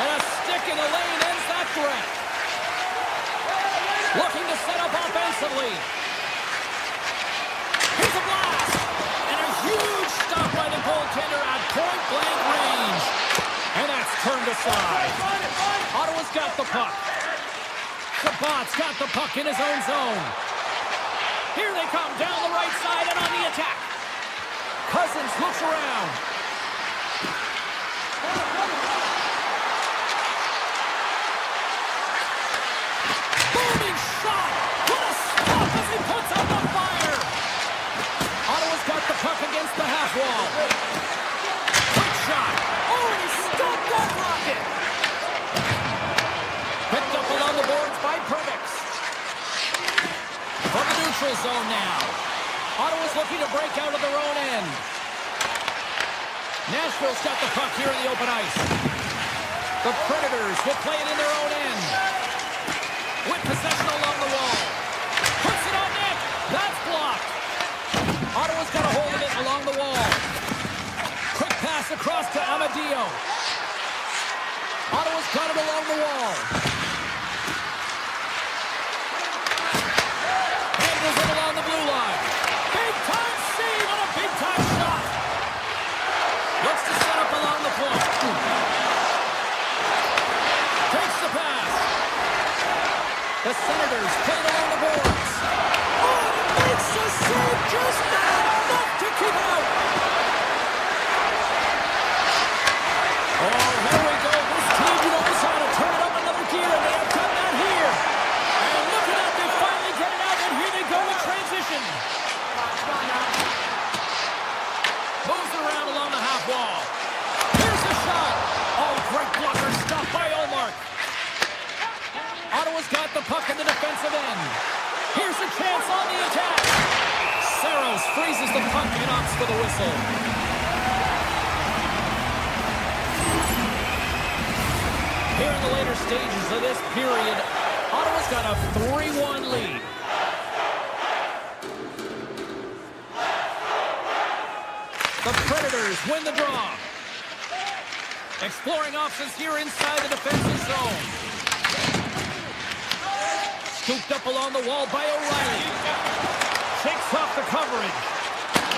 [SPEAKER 2] And a stick in the lane ends that threat. Looking to set up offensively. Here's a blast. And a huge stop by the goaltender at point-blank range. And that's turned aside. Ottawa's got the puck. Sabat's got the puck in his own zone. Here they come down the right side and on the attack. Cousins looks around. Booming shot. What a stop as he puts out the fire. Ottawa's got the puck against the half wall. Quick shot. Oh, and he stopped that rocket. Picked up along the boards by Perbix. From the neutral zone now. Ottawa's looking to break out of their own end. Nashville's got the puck here in the open ice. The Predators will play it in their own end. With possession along the wall. Puts it on net. That's blocked. Ottawa's got a hold of it along the wall. Quick pass across to Amadio. Ottawa's got it along the wall. Handles it along the blue line. Big time save on a big time shot. Looks to set up along the point. Takes the pass. The Senators play it along the boards. Oh, makes the save, just not enough to keep out. Oh, here we go. This team knows how to turn it up another gear, and they have done that here. And look at that, they finally get it out, and here they go in transition. Moves around along the half wall. Here's a shot. Oh, great blocker, stopped by Omar. Ottawa's got the puck in the defensive end. Here's a chance on the attack. Saros freezes the puck and opts for the whistle. Here in the later stages of this period, Ottawa's got a 3-1 lead. The Predators win the draw. Exploring options here inside the defensive zone. Scooped up along the wall by O'Reilly. Shakes off the coverage.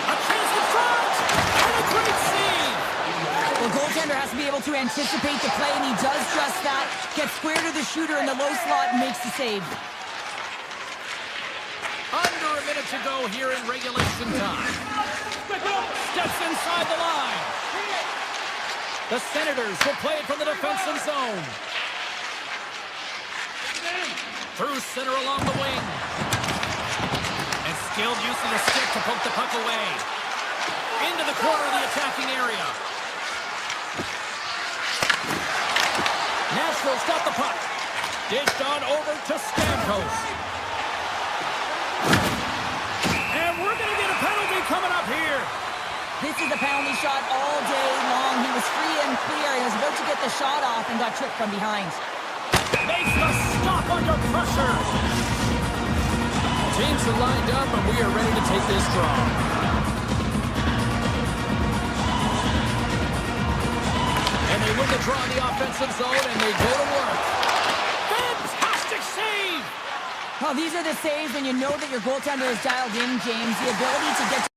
[SPEAKER 2] A chance in front! And a great save!
[SPEAKER 1] The goaltender has to be able to anticipate the play, and he does just that. Gets square to the shooter in the low slot and makes the save.
[SPEAKER 2] Under a minute to go here in regulation time. Steps inside the line. The Senators will play it from the defensive zone. Through center along the wing. And skilled use of the stick to poke the puck away. Into the corner of the attacking area. Nashville's got the puck. Dished on over to Stamkos. And we're going to get a penalty coming up here.
[SPEAKER 1] This is a penalty shot all day long. He was free and clear. He was about to get the shot off and got tripped from behind.
[SPEAKER 2] Makes the stop under pressure. Teams are lined up, and we are ready to take this draw. And they win the draw in the offensive zone, and they go to work. Fantastic save!
[SPEAKER 1] Well, these are the saves when you know that your goaltender is dialed in, James. The ability to get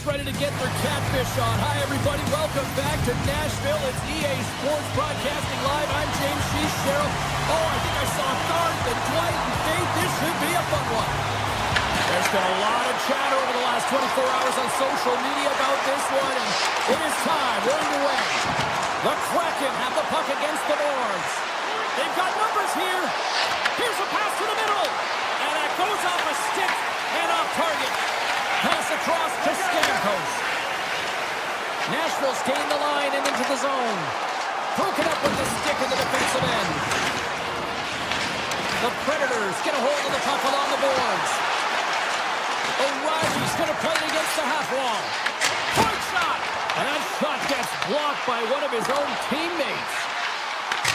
[SPEAKER 2] ready to get their catfish on. Hi, everybody. Welcome back to Nashville. It's EA Sports Broadcasting Live. I'm James Cheryl. Oh, I think I saw Garth and Dwight and Faith. This should be a fun one. There's been a lot of chatter over the last 24 hours on social media about this one, and it is time. We're underway. The Kraken have the puck against the boards. They've got numbers here. Here's a pass to the middle, and that goes off a stick and off target. Pass across to Stamkos. Nashville's gained the line and into the zone. Broken up with the stick in the defensive end. The Predators get a hold of the puck along the boards. O'Reilly's going to play it against the half wall. Point shot! And that shot gets blocked by one of his own teammates.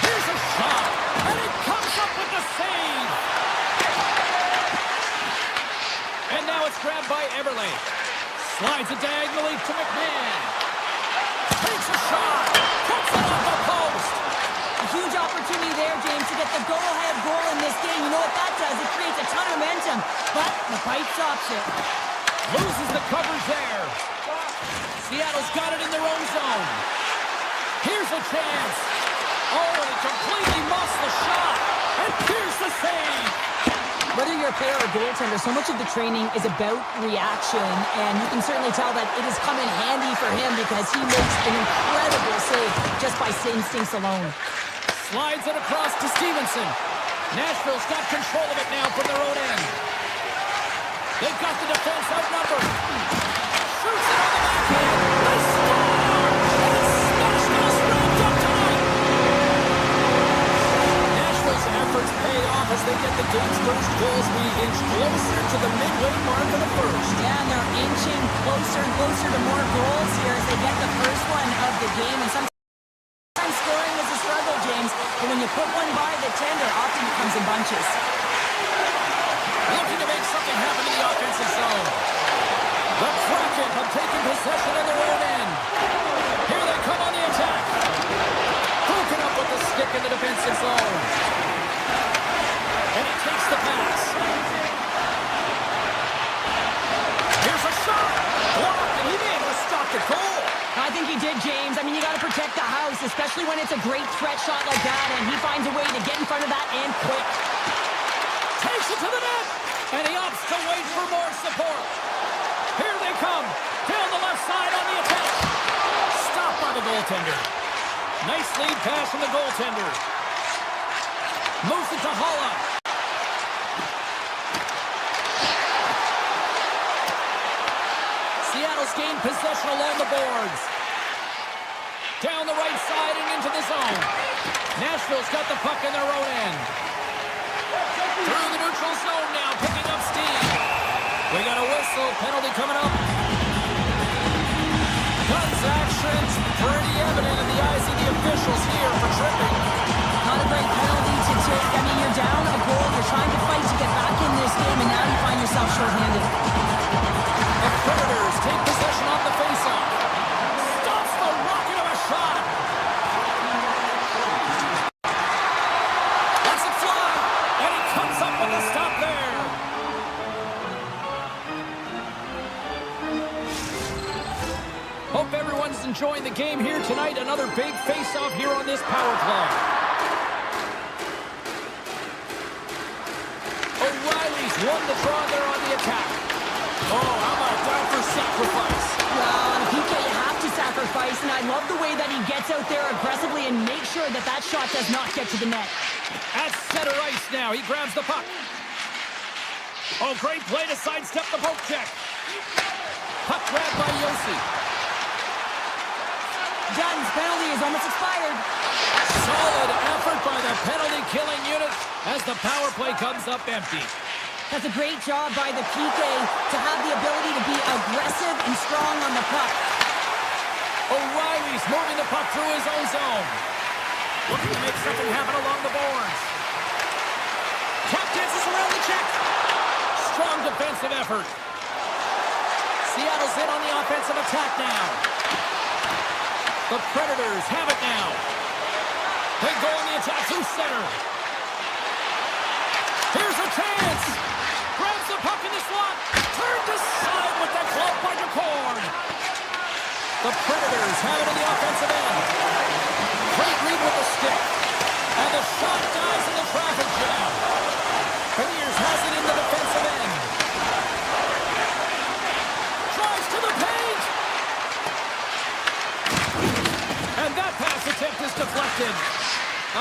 [SPEAKER 2] Here's a shot, and it comes up with the save. And now it's grabbed by Everly. Slides it diagonally to McMahon. Takes a shot. Puts it off the post.
[SPEAKER 1] A huge opportunity there, James, to get the go-ahead goal in this game. You know what that does? It creates a ton of momentum. But the pipe stops it.
[SPEAKER 2] Loses the coverage there. Seattle's got it in their own zone. Here's a chance. Oh, and he completely muffs the shot. And here's the save.
[SPEAKER 1] Whether you're a player or goaltender, so much of the training is about reaction, and you can certainly tell that it has come in handy for him because he makes an incredible save just by instincts alone.
[SPEAKER 2] Slides it across to Stevenson. Nashville's got control of it now from their own end. They've got the defense outnumbered. Shoots it on the backhand. They score! And it's smashed us wrapped up tonight. Nashville's efforts pay off as they get the game's first goals. We inch closer to the midway mark of the first.
[SPEAKER 1] Yeah, and they're inching closer and closer to more goals here as they get the first one of the game. And sometimes scoring is a struggle, James, but when you put one by the tender, often it comes in bunches.
[SPEAKER 2] Looking to make something happen in the offensive zone. The Kraken have taken possession in their own end. Here they come on the attack. Broken up with the stick in the defensive zone. And he takes the pass. Here's a shot. Blocked, and he may have stopped the goal.
[SPEAKER 1] I think he did, James. I mean, you got to protect the house, especially when it's a great threat shot like that, and he finds a way to get in front of that and quick.
[SPEAKER 2] Takes it to the net, and he opts to wait for more support. Here they come, down the left side on the attack. Stopped by the goaltender. Nice lead pass from the goaltender. Moves it to Holla. Seattle's gained possession along the boards. Down the right side and into the zone. Nashville's got the puck in their own end. Through the neutral zone now, picking up steam. We got a whistle, penalty coming up. Guns action's pretty evident in the eyes of the officials here for tripping.
[SPEAKER 1] Not a great penalty to take. I mean, you're down a goal. You're trying to fight to get back in this game, and now you find yourself shorthanded.
[SPEAKER 2] The Predators take possession off the faceoff. Stops the rocket of a shot. Lets it fly, and he comes up with the stop there. Hope everyone's enjoying the game here tonight. Another big face-off here on this power play. O'Reilly's won the draw there on the attack. Oh, how about that for sacrifice?
[SPEAKER 1] Well, on a PK, you have to sacrifice, and I love the way that he gets out there aggressively and makes sure that that shot does not get to the net.
[SPEAKER 2] At center ice now, he grabs the puck. Oh, great play to sidestep the poke check. Puck grabbed by Yossi.
[SPEAKER 1] Dunn's penalty is almost expired.
[SPEAKER 2] Solid effort by the penalty-killing unit as the power play comes up empty.
[SPEAKER 1] That's a great job by the PK to have the ability to be aggressive and strong on the puck.
[SPEAKER 2] O'Reilly's moving the puck through his own zone. Looking to make something happen along the boards. Tap dances around the check. Strong defensive effort. Seattle's in on the offensive attack now. The Predators have it now. They go on the attack through center. Here's a chance. Grabs the puck in the slot. Turned aside with that glove by McCord. The Predators have it in the offensive end. Great read with the stick. And the shot dies in the traffic jam. Beniers has it in the defensive end. Drives to the paint. And that pass attempt is deflected.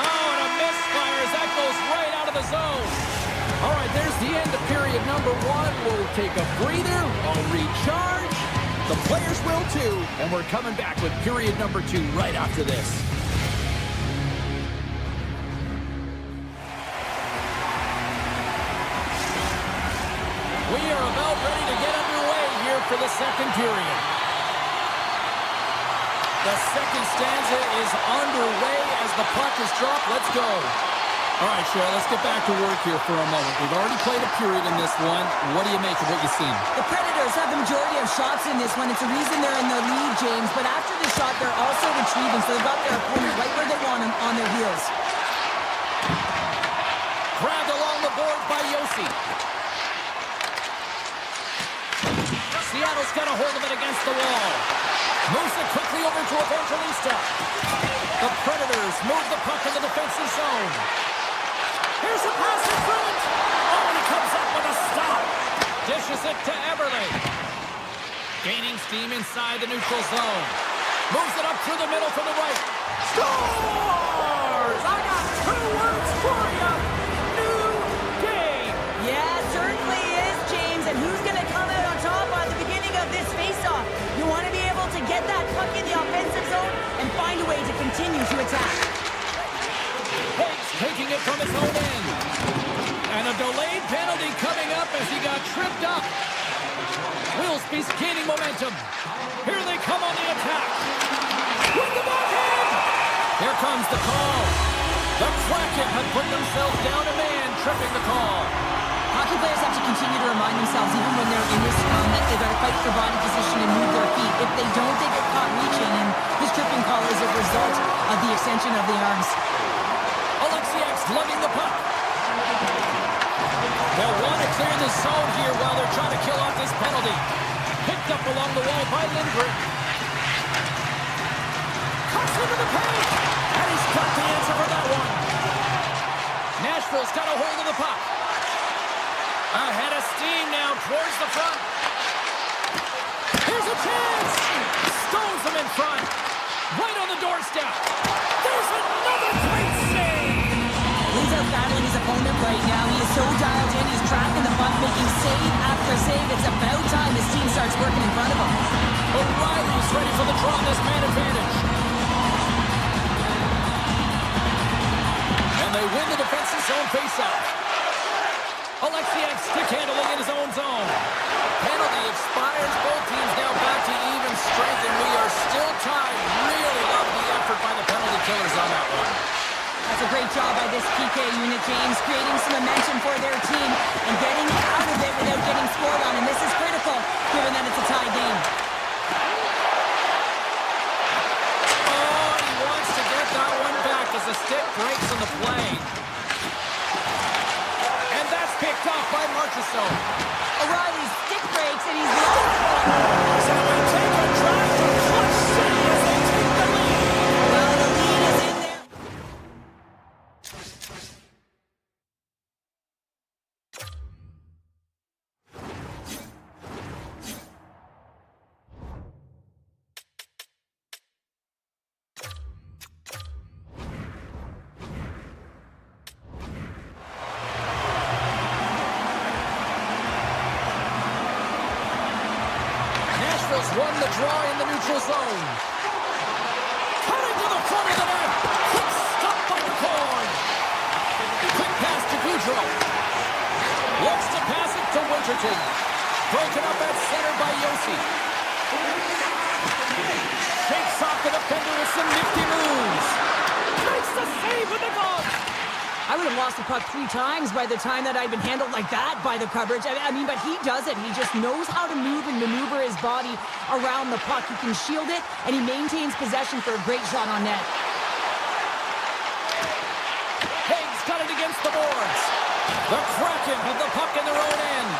[SPEAKER 2] Oh, and a misfire as that goes right out of the zone.
[SPEAKER 3] All right, there's the end of period number 1. We'll take a breather. I'll recharge. The players will too. And we're coming back with period number 2 right after this.
[SPEAKER 2] We are about ready to get underway here for the second period. The second stanza is underway as the puck is dropped. Let's go. All right, Cheryl, let's get back to work here for a moment. We've already played a period in this one. What do you make of what you've seen?
[SPEAKER 1] The Predators have the majority of shots in this one. It's the reason they're in the lead, James. But after the shot, they're also retrieving, so they've got their opponent right where they want them, on their heels.
[SPEAKER 2] Grabbed along the board by Yossi. Seattle's got a hold of it against the wall. Moves it quickly over to Evangelista. The Predators move the puck in the defensive zone. Here's a pass in front. Oh, and he comes up with a stop. Dishes it to Everly. Gaining steam inside the neutral zone. Moves it up through the middle for the right. Scores! I got 2 words for you. New game.
[SPEAKER 1] Yeah, certainly is, James. And who's going to come out on top at the beginning of this faceoff? You want to be able to get that puck in the offensive zone and find a way to continue to attack.
[SPEAKER 2] Higgs taking it from his own end. And a delayed penalty coming up as he got tripped up. Wilsby's gaining momentum. Here they come on the attack. With the backhand! Here comes the call. The Kraken have put themselves down a man, tripping the call.
[SPEAKER 1] Hockey players have to continue to remind themselves, even when they're in this scrum, that they've got to fight for body position and move their feet. If they don't, they get caught reaching, and this tripping call is a result of the extension of the arms.
[SPEAKER 2] Alexiak's lugging the puck. They'll want to clear the zone here while they're trying to kill off this penalty. Picked up along the wall by Lindgren. Cuts into the paint. And he's got the answer for that one. Nashville's got a hold of the puck. Ahead of steam now towards the front. Here's a chance. Stones him in front. Right on the doorstep. There's another great save.
[SPEAKER 1] He's out battling his opponent right now. He is so dialed in. He's tracking the puck, making save after save. It's about time his team starts working in front of him.
[SPEAKER 2] O'Reilly's ready for the draw on this man advantage. And they win the defensive zone faceoff. Alexiak stick handling in his own zone. Penalty expires. Both teams now back to even strength, and we are still tied. Really love the effort by the penalty killers on that one.
[SPEAKER 1] That's a great job by this PK unit, James, creating some momentum for their team and getting out of it without getting scored on. And this is critical, given that it's a tie game.
[SPEAKER 2] Oh, he wants to get that one back as the stick breaks on the play. And that's picked off by Marchessault.
[SPEAKER 1] O'Reilly's stick breaks, and he's lost one.
[SPEAKER 2] So we take a drive to clutch city as they take the lead.
[SPEAKER 1] Well, the lead is in there.
[SPEAKER 2] Nashville's won the draw in the neutral zone. Cutting to the front of the net. Quick stop by the cord. Quick pass to Goudreau. Looks to pass it to Winterton. Broken up at center by Yossi. Shakes off the defender with some nifty moves. Makes the save with the glove.
[SPEAKER 1] I would have lost the puck 3 times by the time that I'd been handled like that by the coverage. I mean, but he does it. He just knows how to move and maneuver his body around the puck. He can shield it, and he maintains possession for a great shot on net.
[SPEAKER 2] Higgs got it against the boards. The Kraken have the puck in their own end.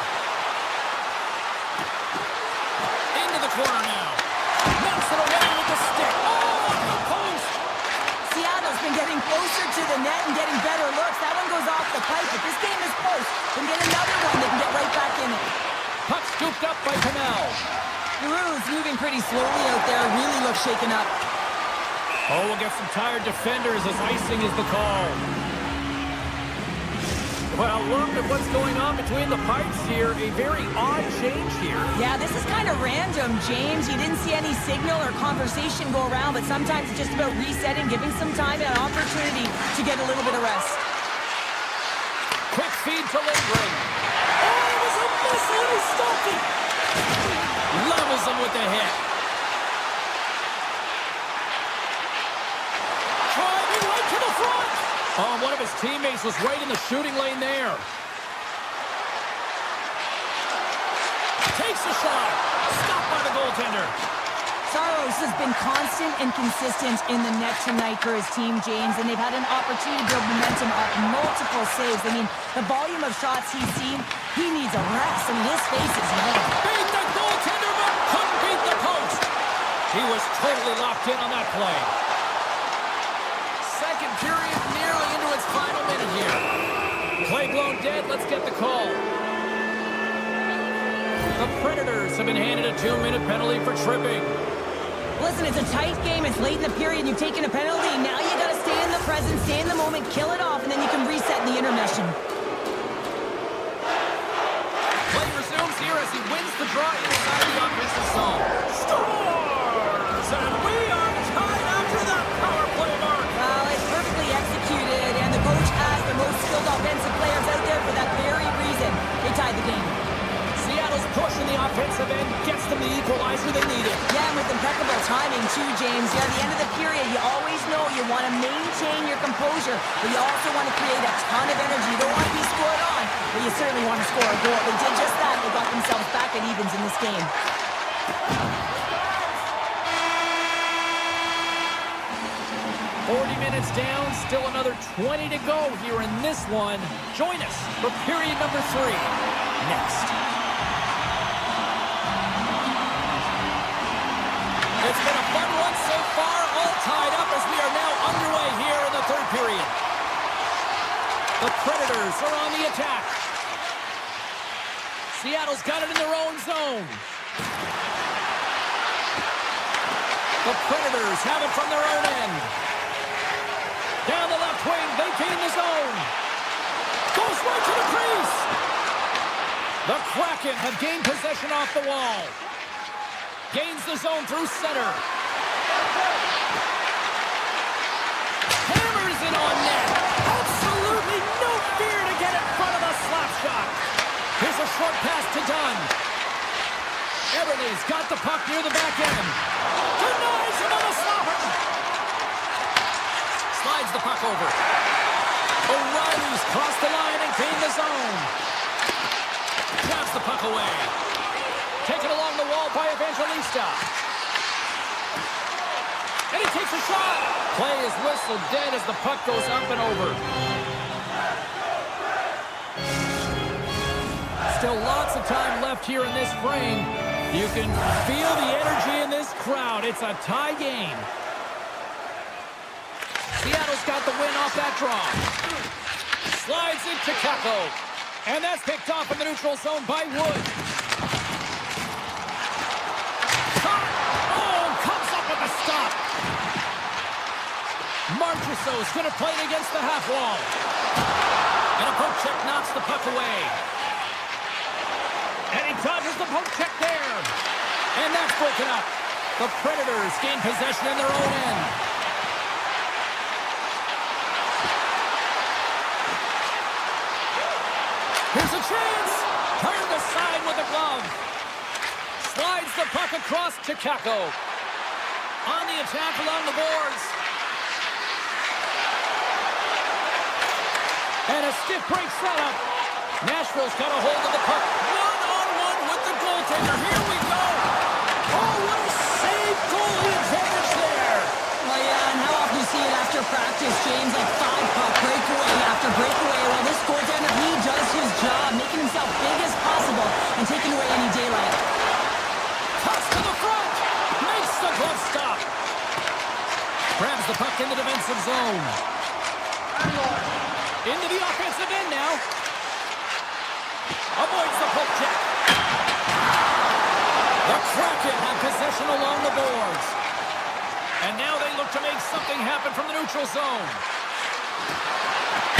[SPEAKER 2] Into the corner now. Knocks it away.
[SPEAKER 1] the net and getting better looks. That one goes off the pipe, but this game is close. Can get another one that can get right back in it.
[SPEAKER 2] Puck scooped up by Canal.
[SPEAKER 1] Giroux's moving pretty slowly out there. Really looks shaken up.
[SPEAKER 2] Oh, we'll get some tired defenders as icing is the call. Well, look at what's going on between the pipes here. A very odd change here.
[SPEAKER 1] Yeah, this is kind of random, James. You didn't see any signal or conversation go around, but sometimes it's just about resetting, giving some time and an opportunity to get a little bit of rest.
[SPEAKER 2] Quick feed to Lindgren. Oh, it was a miss, and he stopped it. Levels him with the hit. Driving right to the front. Oh, one of his teammates was right in the shooting lane there. Takes a shot. Stopped by the goaltender.
[SPEAKER 1] Saros has been constant and consistent in the net tonight for his team, James, and they've had an opportunity to build momentum up, multiple saves. I mean, the volume of shots he's seen, he needs a rest. I mean, his face is red.
[SPEAKER 2] Beat the goaltender, but couldn't beat the post. He was totally locked in on that play.
[SPEAKER 3] Second period nearly into its final minute here.
[SPEAKER 2] Play blown dead. Let's get the call. The Predators have been handed a 2-minute penalty for tripping.
[SPEAKER 1] Listen, it's a tight game. It's late in the period. You've taken a penalty. Now you got to stay in the present, stay in the moment, kill it off, and then you can reset in the intermission.
[SPEAKER 3] Play resumes here as he wins the draw inside the offensive zone.
[SPEAKER 2] Scores! And we are tied after the power play mark.
[SPEAKER 1] Well, it's perfectly executed, and the coach has the most skilled offensive players out there for that very reason. They tied the game.
[SPEAKER 2] Seattle's push in the offensive end gets them the equalizer they needed.
[SPEAKER 1] Yeah, and with impeccable timing, too, James. Yeah, at the end of the period, you always know you want to maintain your composure, but you also want to create a ton of energy. You don't want to be scored on, but you certainly want to score a goal. They did just that. They got themselves back at evens in this game.
[SPEAKER 2] 40 minutes down, still another 20 to go here in this one. Join us for period number 3 next. It's been a fun one so far, all tied up as we are now underway here in the third period. The Predators are on the attack. Seattle's got it in their own zone. The Predators have it from their own end. Down the left wing, they gain the zone. Goes right to the crease. The Kraken have gained possession off the wall. Gains the zone through center. Hammers it on net. Absolutely no fear to get in front of the slap shot. Here's a short pass to Dunn. Everly's got the puck near the back end. Denies him on a slapper. Slides the puck over. O'Reilly's crossed the line and gained the zone. Grabs the puck away. Taken along the wall by Evangelista. And he takes a shot. Play is whistled dead as the puck goes up and over. Still lots of time left here in this frame. You can feel the energy in this crowd. It's a tie game. Seattle's got the win off that draw. Slides it to Kako. And that's picked off in the neutral zone by Wood. Oh, comes up with a stop. Marchessault's going to play it against the half wall. And a poke check knocks the puck away. And he dodges the poke check there. And that's broken up. The Predators gain possession in their own end. Here's a chance. Turned aside with a glove. Slides the puck across to Kako. On the attack along the boards. And a stiff break setup. Nashville's got a hold of the puck. One-on-one with the goaltender. Here we go. Oh, what a save goalie advantage there.
[SPEAKER 1] Well, yeah, and how often you see it after practice, James, like 5-puck breakaway after breakaway. Well, this goaltender, he does his job, making himself big as possible and taking away any daylight.
[SPEAKER 2] Toss to the front. Makes the glove stop. Grabs the puck in the defensive zone. Into the offensive end now. Avoids the poke check. The Kraken have possession along the boards. And now they look to make something happen from the neutral zone.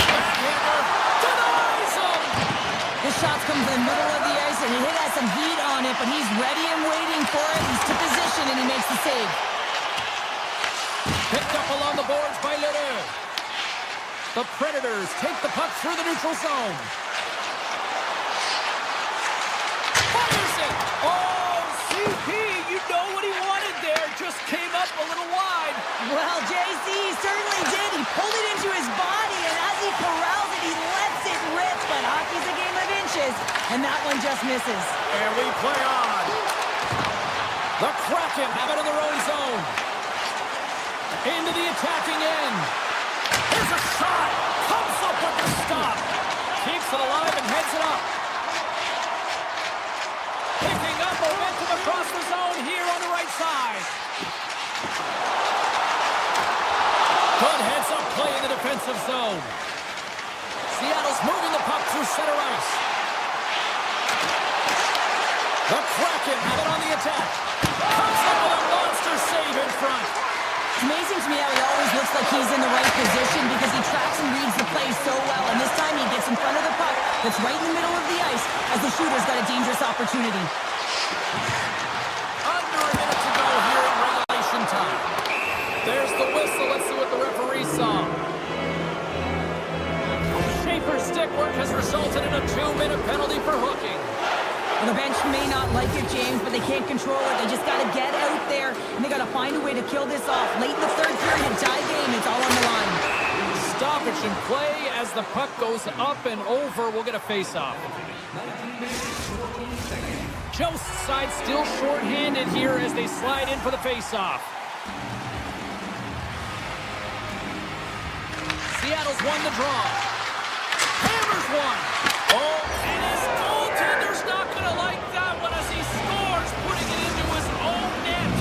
[SPEAKER 2] Backhander denies him.
[SPEAKER 1] This shot's come from the middle of the ice, and it has some heat on it, but he's ready and waiting for it. He's to position, and he makes the save.
[SPEAKER 2] Picked up along the boards by Leroux. The Predators take the puck through the neutral zone. Fires it!
[SPEAKER 3] Oh, CP, you know what he wanted there. Just came up a little wide.
[SPEAKER 1] Well, JC certainly did. He pulled it into his body, and as he corrals it, he lets it rip. But hockey's a game of inches, and that one just misses.
[SPEAKER 2] And we play on. The Kraken have it in their own zone. Into the attacking end. Here's a shot. Comes up with the stop. Keeps it alive and heads it up. Picking up momentum across the zone here on the right side. Good heads-up play in the defensive zone. Seattle's moving the puck through center ice. The Kraken have it on the attack. Comes up with a monster save in front.
[SPEAKER 1] It's amazing to me how he always looks like he's in the right position because he tracks and reads the play so well. And this time he gets in front of the puck that's right in the middle of the ice as the shooter's got a dangerous opportunity.
[SPEAKER 2] Under a minute to go here in regulation time. There's the whistle. Let's see what the referee saw. Schaefer's stick work has resulted in a 2-minute penalty for hooking.
[SPEAKER 1] Well, the bench may not like it, James, but they can't control it. They just got to get out there, and they got to find a way to kill this off. Late in the third period, tie game, it's all on the line.
[SPEAKER 2] Stoppage in play as the puck goes up and over. We'll get a face-off. Jost's side still short-handed here as they slide in for the face-off. Seattle's won the draw. Hammers one. Oh, and his goaltender's not going to like that one as he scores, putting it into his own net.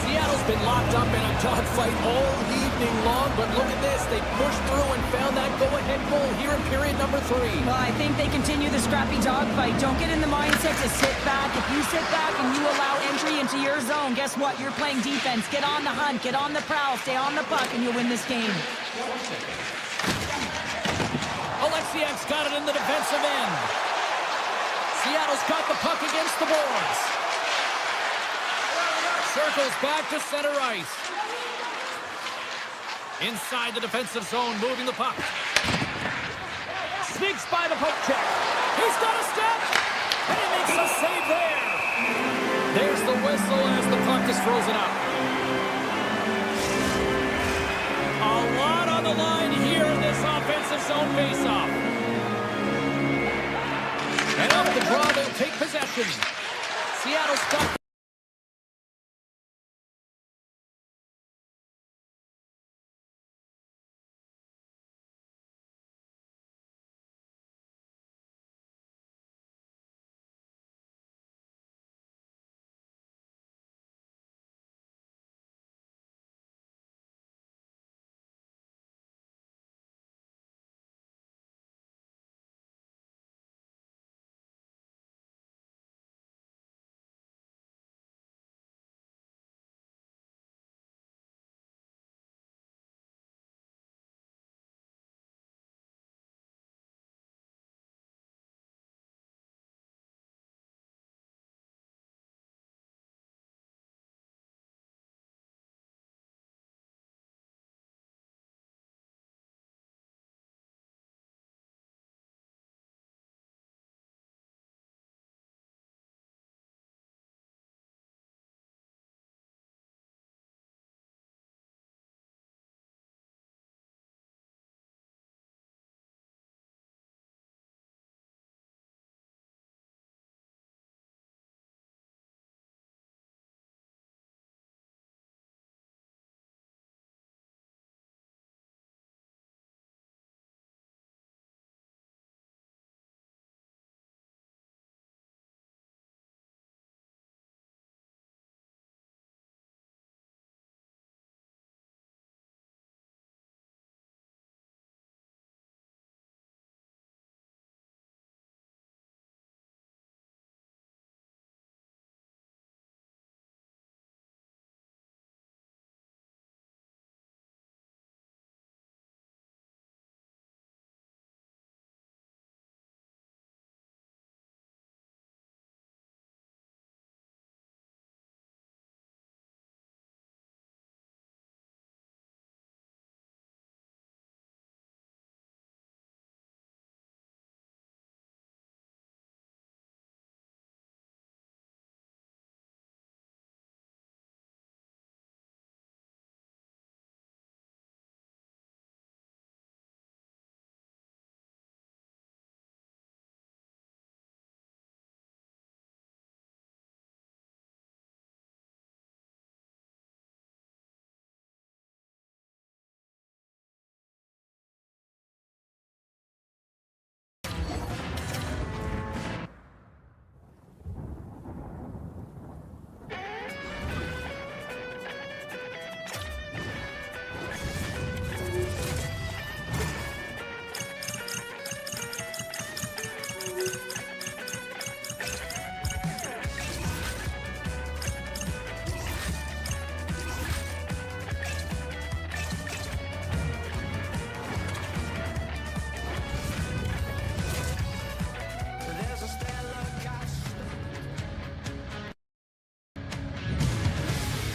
[SPEAKER 2] Seattle's been locked up in a dogfight all evening long, but look at this. They pushed through and found that go-ahead goal here in period number 3.
[SPEAKER 1] Well, I think they continue the scrappy dogfight. Don't get in the mindset to sit back. If you sit back and you allow entry into your zone, guess what? You're playing defense. Get on the hunt, get on the prowl, stay on the puck, and you'll win this game.
[SPEAKER 2] Alexiak's got it in the defensive end. Seattle's got the puck against the boards. Circles back to center ice. Inside the defensive zone, moving the puck. Sneaks by the poke check. He's got a step, and he makes a save there. There's the whistle as the puck is frozen up. A lot on the line here in this offensive zone faceoff. And off the draw, they'll take possession. Seattle's got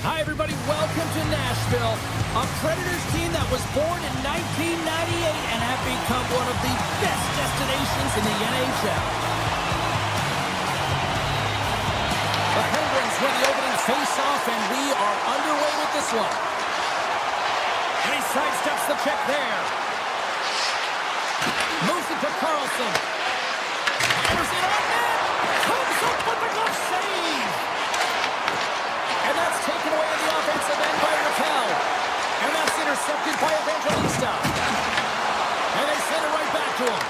[SPEAKER 3] Hi, everybody. Welcome to Nashville, a Predators team that was born in 1998 and have become one of the best destinations in the NHL. The Penguins win the opening face-off, and we are underway with this one. And he sidesteps the check there. Moves it to Carlson. Hammers it on net. Comes up with the glove save. And that's taken away at the offensive end by Raquel. And that's intercepted by Evangelista. And they send it right back to him.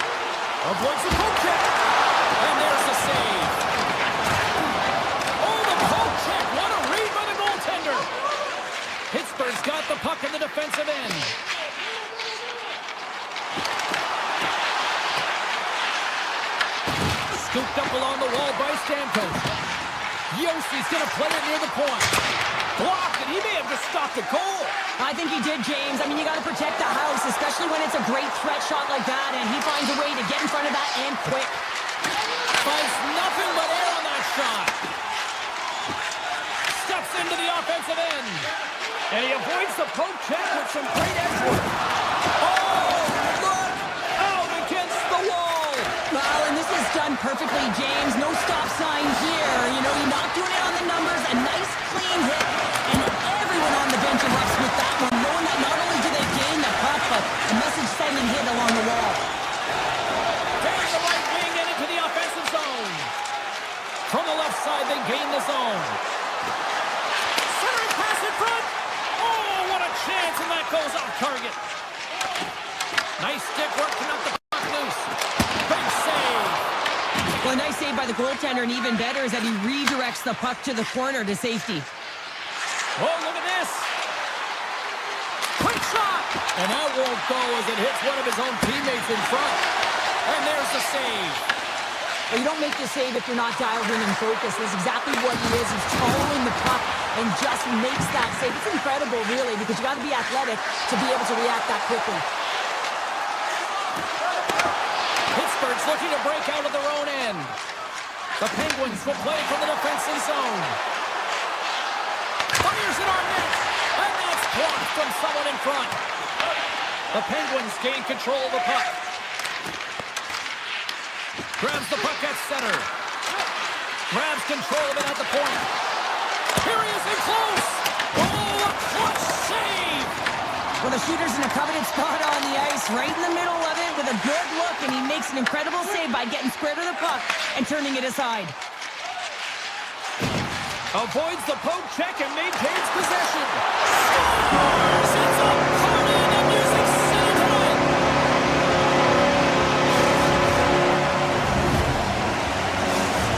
[SPEAKER 3] Avoids the poke check. And there's the save. Oh, the poke check. What a read by the goaltender. Pittsburgh's got the puck in the defensive end. Scooped up along the wall by Stamkos. Yossi's going to play it near the point. Blocked, and he may have just stopped the goal.
[SPEAKER 1] I think he did, James. I mean, you got to protect the house, especially when it's a great threat shot like that, and he finds a way to get in front of that and quick.
[SPEAKER 3] Finds nothing but air on that shot. Steps into the offensive end. And he avoids the poke check with some great edge work. Oh, look! Out against the wall.
[SPEAKER 1] Well, and this is done perfectly, James. No stop sign here. You know, you're not doing it on the numbers. A nice, clean hit. And everyone on the bench erupts with that one, knowing that not only do they gain the puck, but a message-sending hit along the wall.
[SPEAKER 3] There's the right wing and into the offensive zone. From the left side, they gain the zone. Centering pass in front. Oh, what a chance, and that goes off target. Nice stick work to knock the puck loose. Big save.
[SPEAKER 1] Well, a nice save by the goaltender, and even better is that he redirects the puck to the corner to safety.
[SPEAKER 3] Oh, look at this. Quick shot. And that won't go as it hits one of his own teammates in front. And there's the save.
[SPEAKER 1] Well, you don't make the save if you're not dialed in and focused. That's exactly what he is. He's following the puck and just makes that save. It's incredible, really, because you got to be athletic to be able to react that quickly.
[SPEAKER 3] Pittsburgh's looking to break out of their own end. The Penguins will play from the defensive zone. Fires it on net. And that's blocked from someone in front. The Penguins gain control of the puck. Grabs the puck at center. Grabs control of it at the point. Here he is in close. Oh, a clutch save.
[SPEAKER 1] Well, the shooter's in a coveted spot on the ice, right in the middle of it with a good look, and he makes an incredible save by getting square to the puck and turning it aside.
[SPEAKER 3] Avoids the poke check and maintains possession. Scores! It's a party in the Music City tonight.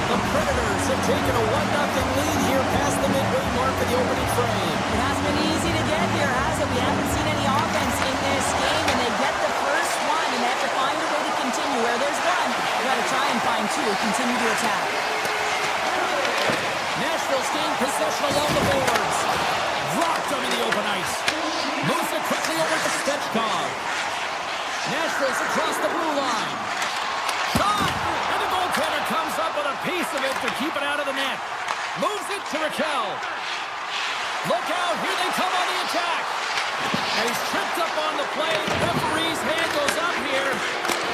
[SPEAKER 3] The Predators have taken a 1-0 lead here past the midway mark of the opening frame.
[SPEAKER 1] It hasn't been easy to get here, has it? We haven't seen any offense in this game, and they get the first one, and they have to find a way to continue. Where there's one, you got to try and find two, continue to attack.
[SPEAKER 3] Nashville's gained possession along the boards. Dropped him in the open ice. Moves it quickly over to Stechkov. Nashville's across the blue line. Shot! And the goaltender comes up with a piece of it to keep it out of the net. Moves it to Raquel. Look out, here they come on the attack. And he's tripped up on the play. Referee's hand goes up here.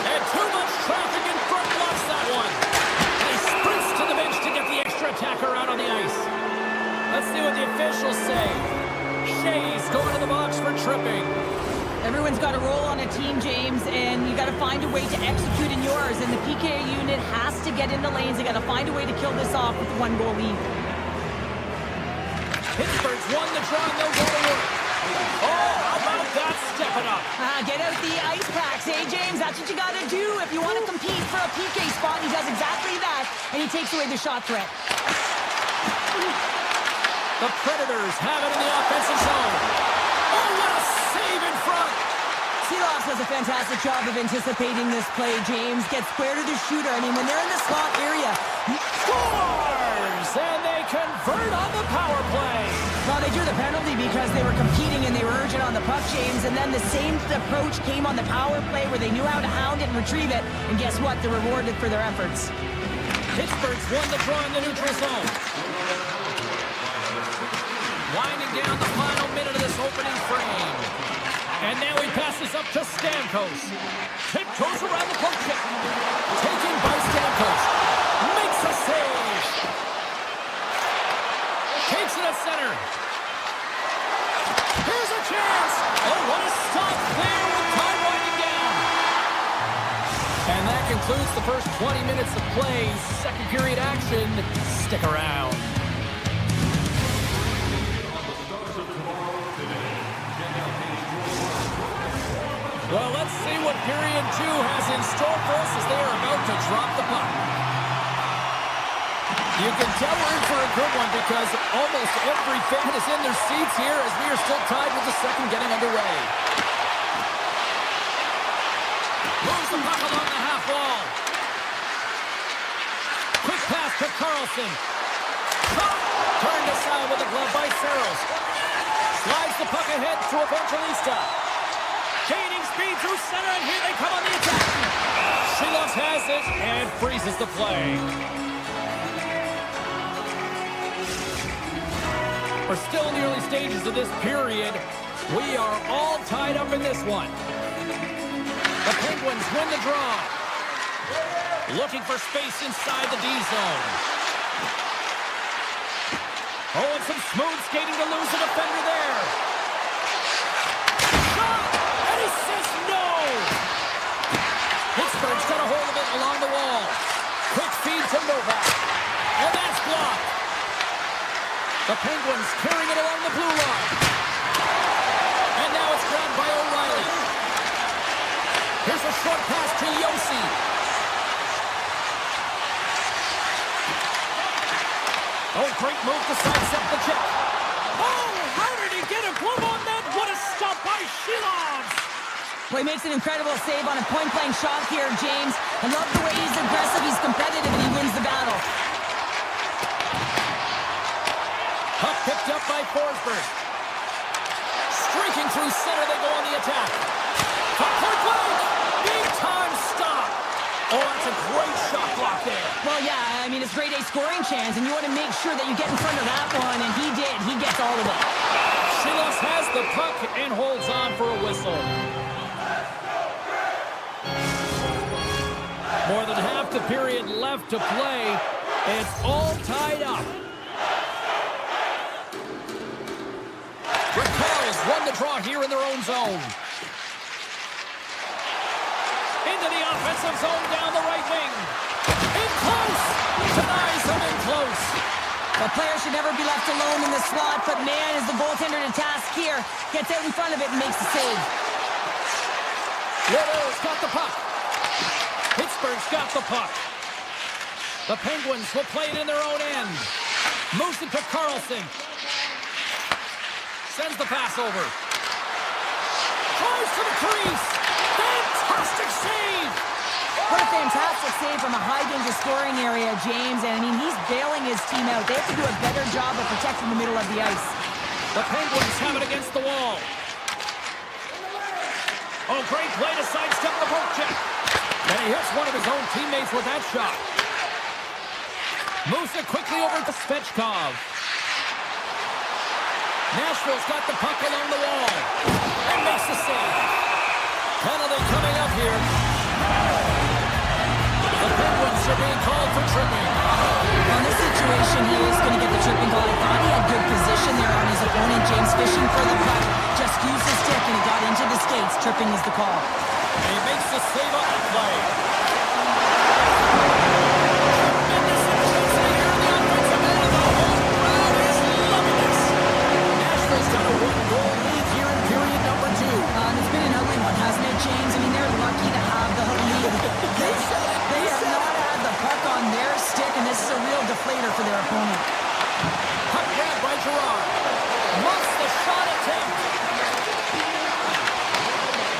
[SPEAKER 3] And too much traffic in front blocks that one. And he sprints to the bench to get the extra attacker out on the ice. Let's see what the officials say. Shea's going to the box for tripping.
[SPEAKER 1] Everyone's got a role on a team, James, and you got to find a way to execute in yours. And the PK unit has to get in the lanes. They got to find a way to kill this off with the 1-goal lead.
[SPEAKER 3] Pittsburgh's won the draw, no goal to work. Oh, how about that stepping up?
[SPEAKER 1] Get out the ice packs, hey, James? That's what you got to do if you want to compete for a PK spot. He does exactly that, and he takes away the shot threat.
[SPEAKER 3] The Predators have it in the offensive zone. Oh, what a save in front.
[SPEAKER 1] Seeloff does a fantastic job of anticipating this play, James. Gets square to the shooter. I mean, when they're in the slot area,
[SPEAKER 3] Scores! And they convert on the power play.
[SPEAKER 1] well, they drew the penalty because they were competing and they were urgent on the puck, James. And then the same approach came on the power play where they knew how to hound it and retrieve it. And guess what? They're rewarded for their efforts.
[SPEAKER 3] Pittsburgh's won the draw in the neutral zone. Winding
[SPEAKER 2] Passes up to Stamkos. Tiptoes around the poke check. Taken by Stamkos. Makes a save. Takes it at center. Here's a chance. Oh, what a stop there with time winding down. And that concludes the first 20 minutes of play. Second period action. Stick around. Well, let's see what period 2 has in store for us as they are about to drop the puck. You can tell we're in for a good one because almost every fan is in their seats here as we are still tied with the second getting underway. Moves the puck along the half wall. Quick pass to Carlson. Turned aside with a glove by Saros. Slides the puck ahead to Evangelista. Gaining speed through center, and here they come on the attack. Shilovs has it and freezes the play. We're still in the early stages of this period. We are all tied up in this one. The Penguins win the draw. Looking for space inside the D zone. Oh, and some smooth skating to lose a defender there. Shot! And he says no! Pittsburgh's got a hold of it along the wall. Quick feed to Novak. And that's blocked. The Penguins carrying it along the blue line. And now it's grabbed by O'Reilly. Here's a short pass to Yossi. Oh, great move to sidestep the check. Oh, how did he get a glove on that? What a stop by Shilovs.
[SPEAKER 1] Well, he makes an incredible save on a point-blank shot here, James. I love the way he's aggressive, he's competitive, and he wins the battle.
[SPEAKER 2] Puck picked up by Forsberg. Streaking through center, they go on the attack. Puck point blank! Big time stop! Oh, that's a great shot block there.
[SPEAKER 1] Well, yeah, I mean, it's grade A scoring chance, and you want to make sure that you get in front of that one, and he did. He gets all of it.
[SPEAKER 2] Shilovs has the puck and holds on for a whistle. More than half the period left to play. It's all tied up. Raquel's won the draw here in their own zone. Into the offensive zone down the right wing. In close. Denies him in close.
[SPEAKER 1] The player should never be left alone in the slot, but man, is the goaltender to task here. Gets out in front of it and makes the save.
[SPEAKER 2] Little's got the puck. Pittsburgh's got the puck. The Penguins will play it in their own end. Moves it to Carlson. Sends the pass over. Drives to the crease. Fantastic save!
[SPEAKER 1] What a fantastic save from a high-danger scoring area, James. And, I mean, he's bailing his team out. They have to do a better job of protecting the middle of the ice.
[SPEAKER 2] The Penguins have it against the wall. Oh, great play to sidestep the poke check. And he hits one of his own teammates with that shot. Moves it quickly over to Svechkov. Nashville's got the puck along the wall. And makes the save. Penalty coming up here. The Penguins are being called for tripping.
[SPEAKER 1] On this situation, he is going to get the tripping call. I thought he had good position there on his opponent. James fishing for the puck. Just used his stick and he got into the skates. Tripping is the call.
[SPEAKER 2] And he makes the save on the play.
[SPEAKER 1] James, I mean, they're lucky to have the lead. They have not had the puck on their stick, and this is a real deflator for their opponent.
[SPEAKER 2] Puck grab by Gerard. Wants the shot attempt.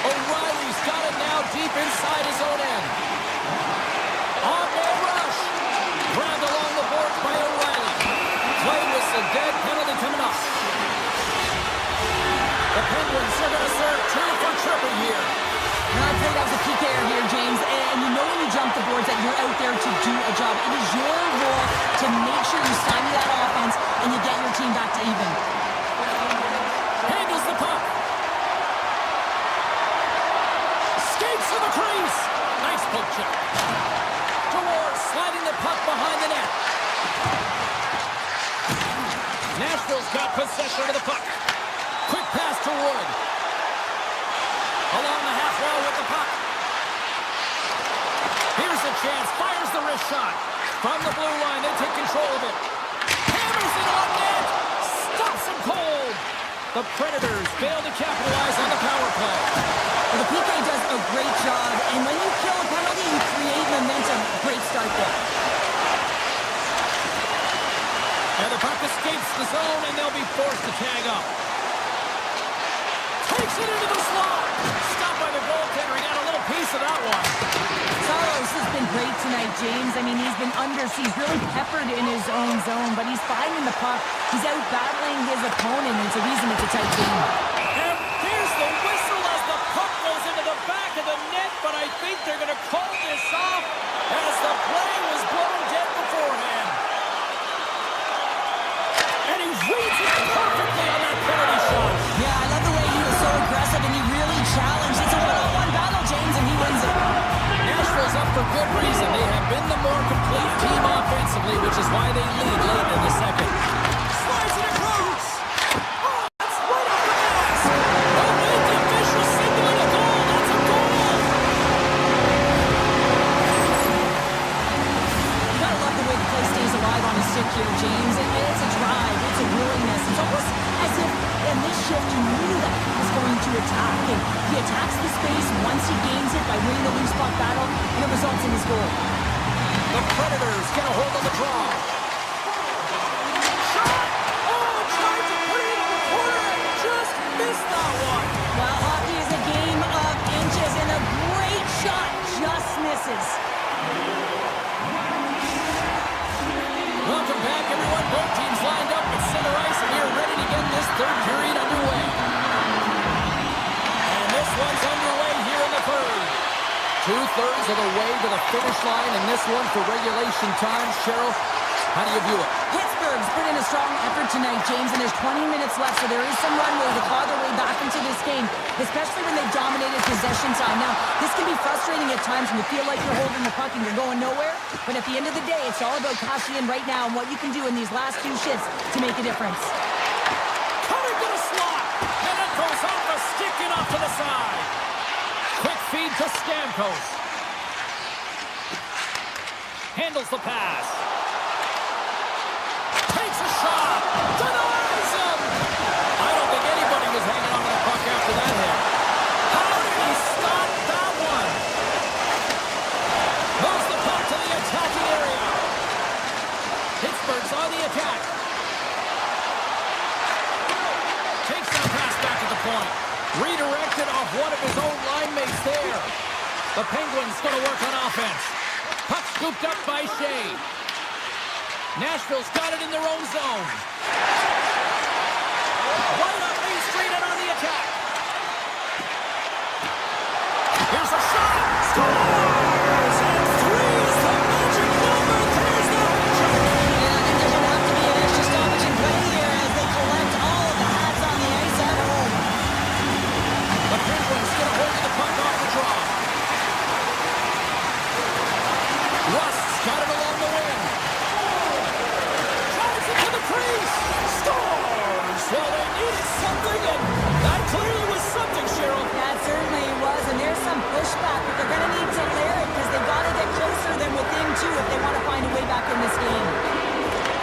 [SPEAKER 2] O'Reilly's got it now deep inside his own end. On-man rush. Grabbed along the boards by O'Reilly. Play whistle dead. Penalty coming up. The Penguins are going to serve two for tripping here.
[SPEAKER 1] Now, I'd say that was a PK here, James, and you know when you jump the boards that you're out there to do a job. It is your role to make sure you stymie that offense and you get your team back to even.
[SPEAKER 2] Handles the puck. Nashville's got possession of the puck. Quick pass to Wood. Along the half wall with the puck. Here's a chance. Fires the wrist shot. From the blue line, they take control of it. Hammers it on net. Stops him cold. The Predators fail to capitalize on the power play.
[SPEAKER 1] Well, the PK does a great job, and when you kill a penalty, you create momentum. Great start there.
[SPEAKER 2] And the puck escapes the zone, and they'll be forced to tag up. Takes it into the slot. Stopped by the goaltender. He got a little piece of that one.
[SPEAKER 1] Saros has been great tonight, James. I mean, he's been under siege, really peppered in his own zone, but he's finding the puck. He's out battling his opponent, and it's a reason it's a tight game.
[SPEAKER 2] And there's the whistle as the puck goes into the back of the net, but I think they're going to call this off as the play was blown dead beforehand. And he reads it perfectly on that penalty shot.
[SPEAKER 1] Yeah, I love the way he was so aggressive, and he really challenged. It's a one-on-one battle, James, and he wins it.
[SPEAKER 2] Nashville's up for good reason. They have been the more complete team offensively, which is why they lead late in the second. Slides it across. Oh, that's right off the glass. Oh, the official signaling a goal. That's a goal.
[SPEAKER 1] You gotta love the way the play stays alive on his stick here, James. It's a drive. It's a willingness. It's almost as if in this shift you knew that he was going to attack. And he attacks the space once he gains it by winning the loose puck battle, and it results in his goal.
[SPEAKER 2] The Predators get a hold of the draw. Shot! Oh, tried to put it in the corner and just missed that one.
[SPEAKER 1] Well, hockey is a game of inches, and a great shot just misses.
[SPEAKER 2] Welcome back, everyone. Both teams lined up at center ice, and we are ready to get this third period underway. And this one's underway here in the third. 2/3 of the way to the finish line, and this one for regulation time. Cheryl, how do you view it?
[SPEAKER 1] Pittsburgh's put in a strong effort tonight, James, and there's 20 minutes left, so there is some runway to claw their way back into this game, especially when they've dominated possession time. Now, this can be frustrating at times when you feel like you're holding the puck and you're going nowhere, but at the end of the day, it's all about cashing in right now and what you can do in these last few shifts to make a difference.
[SPEAKER 2] Coming to the slot, and it goes off the stick and off to the side. Quick feed to Stamkos. Handles the pass. Takes a shot. Denies him. I don't think anybody was hanging on to the puck after that hit. How did he stop that one? Moves the puck to the attacking area. Pittsburgh's on the attack. Takes that pass back at the point. Redirected off one of his own line mates there. The Penguins going to work on offense. Puck scooped up by Shea. Nashville's got it in their own zone. Right up Main Street and on the attack. Here's a shot. Scores! And three's the magic number. There's the hat-trick.
[SPEAKER 1] Yeah, I think there's going to have to be an extra stoppage in play here as they collect all of the hats on the ice at home.
[SPEAKER 2] The Penguins get a hold of the puck off the draw. Rust's got it along the wing. Drives it to the crease. Scores! Well, they needed something, and that clearly was something, Cheryl.
[SPEAKER 1] That certainly was, and there's some pushback, but they're going to need to layer it because they've got to get closer than within two if they want to find a way back in this game.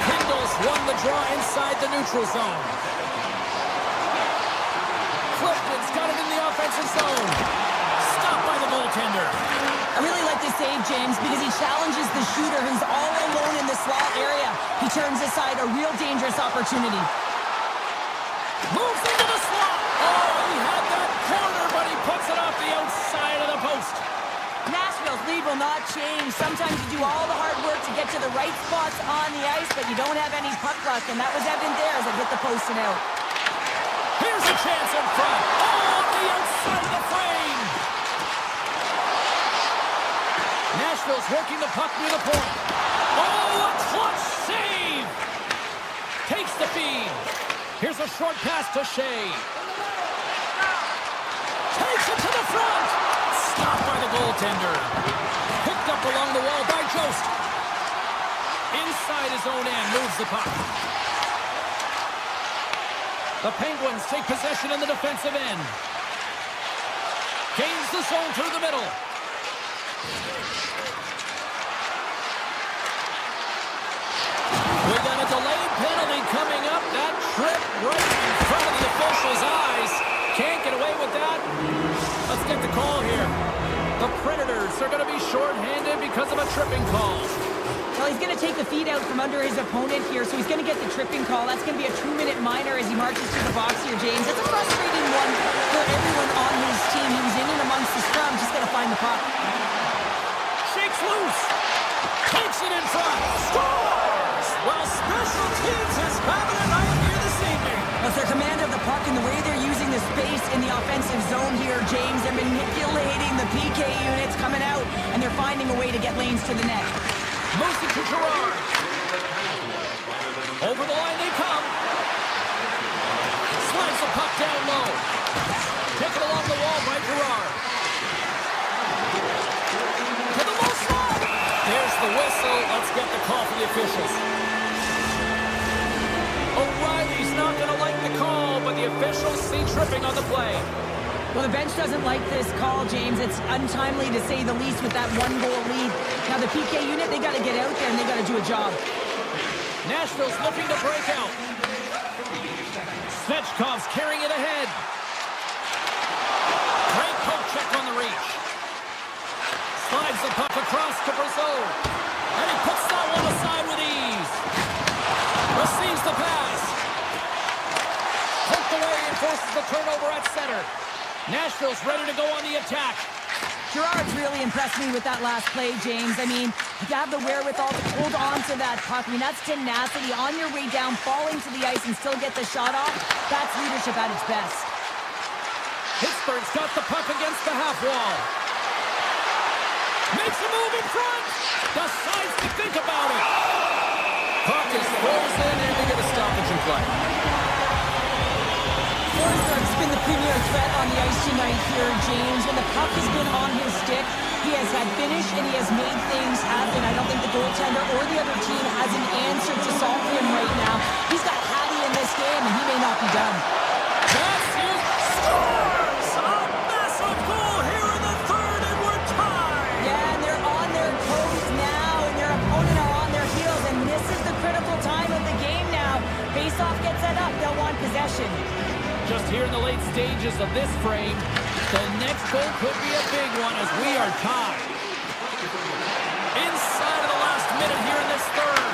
[SPEAKER 2] Kendall's won the draw inside the neutral zone. Clifton's got it in the offensive zone. Stopped by the goaltender.
[SPEAKER 1] I really like this save, James, because he challenges the shooter who's all alone in the slot area. He turns aside a real dangerous opportunity.
[SPEAKER 2] Moves into the slot. Oh, he had that corner, but he puts it off the outside of the post.
[SPEAKER 1] Nashville's lead will not change. Sometimes you do all the hard work to get to the right spots on the ice, but you don't have any puck luck, and that was evident there as it hit the post and out.
[SPEAKER 2] Here's a chance in front. Oh, off the outside of the frame. Nashville's working the puck near the point. Oh, a clutch save. Takes the feed. Here's a short pass to Shea. Takes it to the front. Stopped by the goaltender. Picked up along the wall by Jost. Inside his own end, moves the puck. The Penguins take possession in the defensive end. Gains the zone through the middle. We got a delayed penalty coming up. That trip right in front of the official's eyes. Can't get away with that. Let's get the call here. The Predators are going to be shorthanded because of a tripping call.
[SPEAKER 1] Well, he's going to take the feet out from under his opponent here, so he's going to get the tripping call. That's going to be a 2-minute minor as he marches to the box here, James. It's a frustrating one for everyone on his team. He was in and amongst the scrum, just got to find the puck.
[SPEAKER 2] Shakes loose. Takes it in front. Scores! Well, special teams is having a night here this evening.
[SPEAKER 1] Well, their command of the puck and the way they're using the space in the offensive zone here, James. They're manipulating the PK units coming out, and they're finding a way to get lanes to the net.
[SPEAKER 2] Moves it to Gerard. Over the line they come. Slides the puck down low. Taken along the wall by Gerard. To the low slot. There's the whistle. Let's get the call from the officials. O'Reilly's not going to like the call, but the officials see tripping on the play.
[SPEAKER 1] Well, the bench doesn't like this call, James. It's untimely to say the least with that 1-goal lead. Now, the PK unit, they got to get out there and they got to do a job.
[SPEAKER 2] Nashville's looking to break out. Svechkov's carrying it ahead. Great poke check on the reach. Slides the puck across to Brazeau. And he puts that one aside with ease. Receives the pass. Poked away and forces the turnover at center. Nashville's ready to go on the attack.
[SPEAKER 1] Gerard's really impressed me with that last play, James. I mean, to have the wherewithal to hold on to that puck, I mean, that's tenacity on your way down, falling to the ice and still get the shot off. That's leadership at its best.
[SPEAKER 2] Pittsburgh's got the puck against the half wall. Makes a move in front. Decides to think about it. Puck is frozen and they get a stoppage in play.
[SPEAKER 1] Forsberg's been the premier threat on the ice tonight here, James. When the puck has been on his stick, he has had finish and he has made things happen. I don't think the goaltender or the other team has an answer to solve him right now. He's got Hattie in this game and he may not be done.
[SPEAKER 2] That's it. Scores! A massive goal here in the third and we're tied.
[SPEAKER 1] Yeah, and they're on their toes now and their opponent are on their heels. And this is the critical time of the game now. Face-off gets set up. They'll want possession.
[SPEAKER 2] Just here in the late stages of this frame, the next goal could be a big one as we are tied. Inside of the last minute here in this third.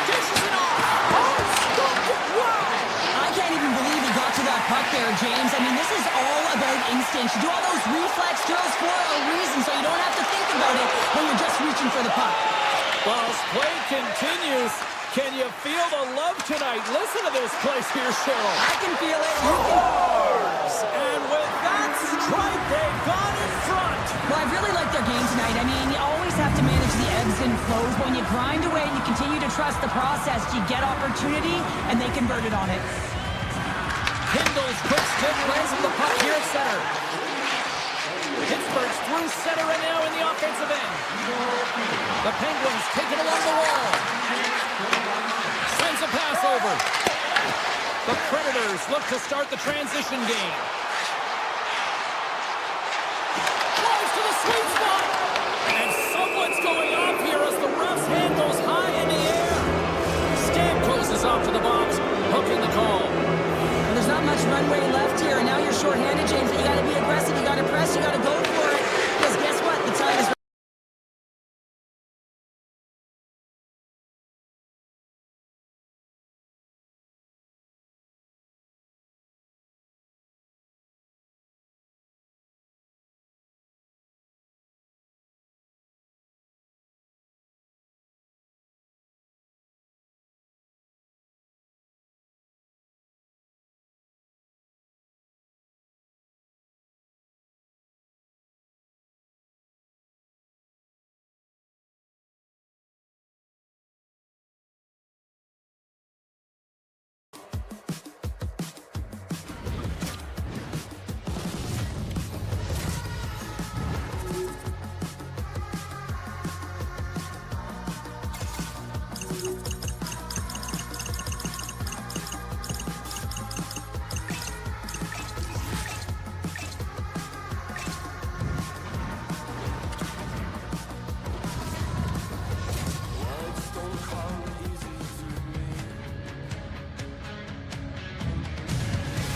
[SPEAKER 2] Dishes it off. Oh, stopped it. Wow.
[SPEAKER 1] I can't even believe he got to that puck there, James. I mean, this is all about instinct. You do all those reflex drills for a reason, so you don't have to think about it when you're just reaching for the puck.
[SPEAKER 2] Well, as play continues, can you feel the love tonight? Listen to this place here, Cheryl.
[SPEAKER 1] I can feel it.
[SPEAKER 2] Scores! And with that strike, they've gone in front.
[SPEAKER 1] Well, I really like their game tonight. I mean, you always have to manage the ebbs and flows. But when you grind away and you continue to trust the process, you get opportunity, and they converted on it.
[SPEAKER 2] Kindle's quick stick lands the puck here at center. Pittsburgh's through center and now in the offensive end. The Penguins take it along the wall. Sends a pass over. The Predators look to start the transition game. Drives to the sweet spot. And someone's going off here as the ref's hand goes high in the air. Stamkos is off to the box, hooking the call.
[SPEAKER 1] Well, there's not much runway left here, and now you're shorthanded, James. You got to be aggressive. You got to press. You got to go for it. Because guess what? The time is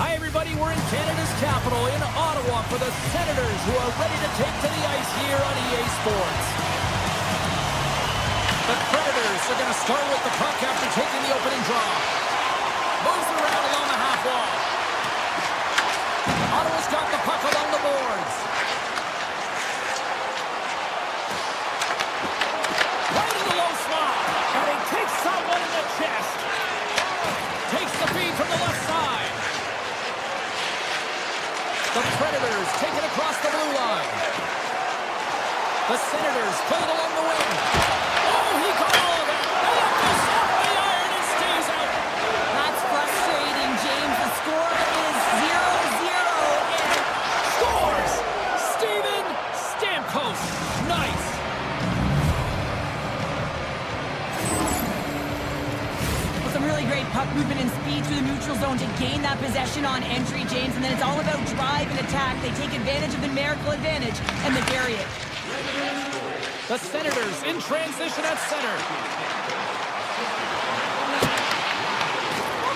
[SPEAKER 2] Hi, everybody. We're in Canada's capital, in Ottawa, for the Senators, who are ready to take to the ice here on EA Sports. The Predators are going to start with the puck after taking the opening draw. Moves around along the half wall. Ottawa's got the puck along the boards. Right in the low slot. And he takes someone in the chest. Takes the feed from the left side. The Predators take it across the blue line. The Senators play it along the wing. Oh, he got all of it. And it goes off the iron and stays out.
[SPEAKER 1] That's frustrating, James. The score is 0-0 and
[SPEAKER 2] Scores! Steven Stamkos. Nice.
[SPEAKER 1] some really great puck movement and speed through the neutral zone to gain that possession on entry, James. And then it's all about drive and attack. They take advantage of the numerical advantage and they bury it.
[SPEAKER 2] The Senators in transition at center.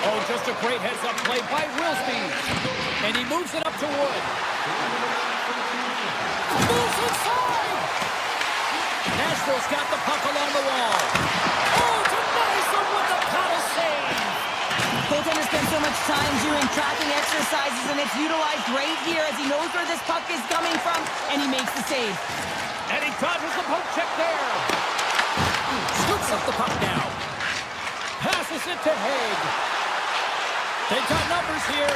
[SPEAKER 2] Oh, just a great heads-up play by Wilsby. And he moves it up to Wood. Moves inside! Nashville's got the puck along the wall. Oh, denies him with the paddle save!
[SPEAKER 1] Goaltender spends so much time doing tracking exercises, and it's utilized right here as he knows where this puck is coming from, and he makes the save.
[SPEAKER 2] And he dodges the poke check there. Scoops up the puck now. Passes it to Haig. They've got numbers here.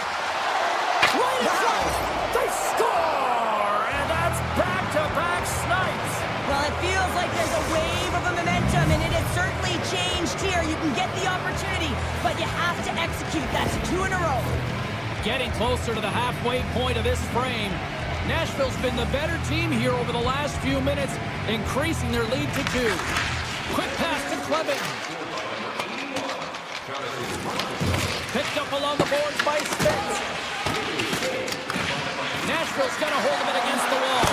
[SPEAKER 2] Right in front. They score! And that's back-to-back snipes.
[SPEAKER 1] Well, it feels like there's a wave of momentum, and it has certainly changed here. You can get the opportunity, but you have to execute. That's 2 in a row.
[SPEAKER 2] Getting closer to the halfway point of this frame. Nashville's been the better team here over the last few minutes, increasing their lead to 2. Quick pass to Klebbing. Picked up along the boards by Spence. Nashville's got a hold of it against the wall.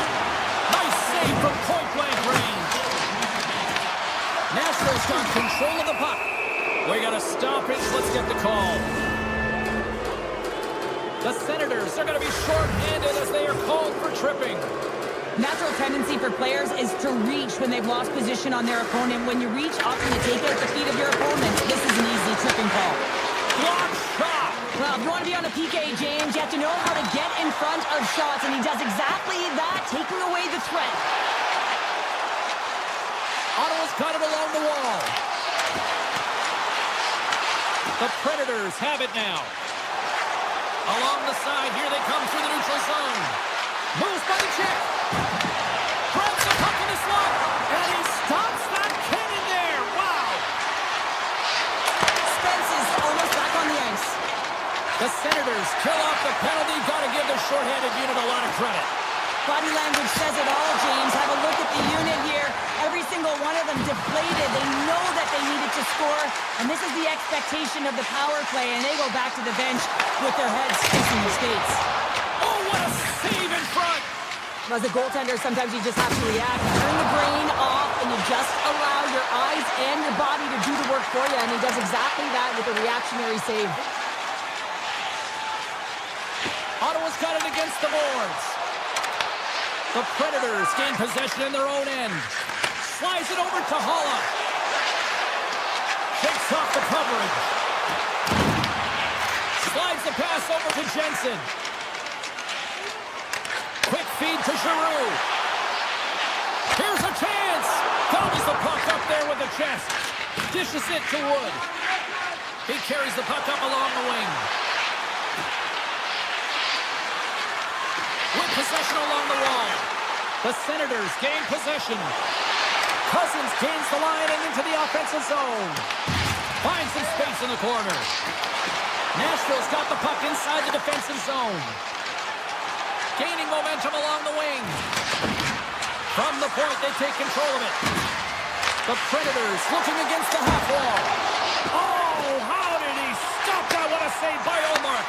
[SPEAKER 2] Nice save from point-blank range. Nashville's got control of the puck. We got a stoppage. Let's get the call. The Senators are going to be short-handed as they are called for tripping.
[SPEAKER 1] Natural tendency for players is to reach when they've lost position on their opponent. When you reach, often you take out the feet of your opponent. This is an easy tripping call.
[SPEAKER 2] Block shot.
[SPEAKER 1] Well, if you want to be on a PK, James, you have to know how to get in front of shots, and he does exactly that, taking away the threat.
[SPEAKER 2] Ottawa's got it along the wall. The Predators have it now. Along the side, here they come through the neutral zone. Moves by the check. Grabs the puck in the slot. And he stops that cannon there. Wow.
[SPEAKER 1] Spence is almost back on the ice.
[SPEAKER 2] The Senators kill off the penalty. Got to give the shorthanded unit a lot of credit.
[SPEAKER 1] Body language says it all, James. Have a look at the unit here. Every single one of them deflated. They know that they needed to score, and this is the expectation of the power play, and they go back to the bench with their heads kissing the skates.
[SPEAKER 2] Oh, what a save in front.
[SPEAKER 1] As a goaltender, sometimes you just have to react. Turn the brain off, and you just allow your eyes and your body to do the work for you, and he does exactly that with a reactionary save.
[SPEAKER 2] Ottawa's got it against the boards. The Predators gain possession in their own end. Slides it over to Holla. Shakes off the coverage. Slides the pass over to Jensen. Quick feed to Giroux. Here's a chance. Throws the puck up there with the chest. Dishes it to Wood. He carries the puck up along the wing. With possession along the wall. The Senators gain possession. Cousins gains the line and into the offensive zone. Finds some space in the corner. Nashville's got the puck inside the defensive zone. Gaining momentum along the wing. From the point, they take control of it. The Predators looking against the half wall. Oh, how did he stop that? What a save by Omar.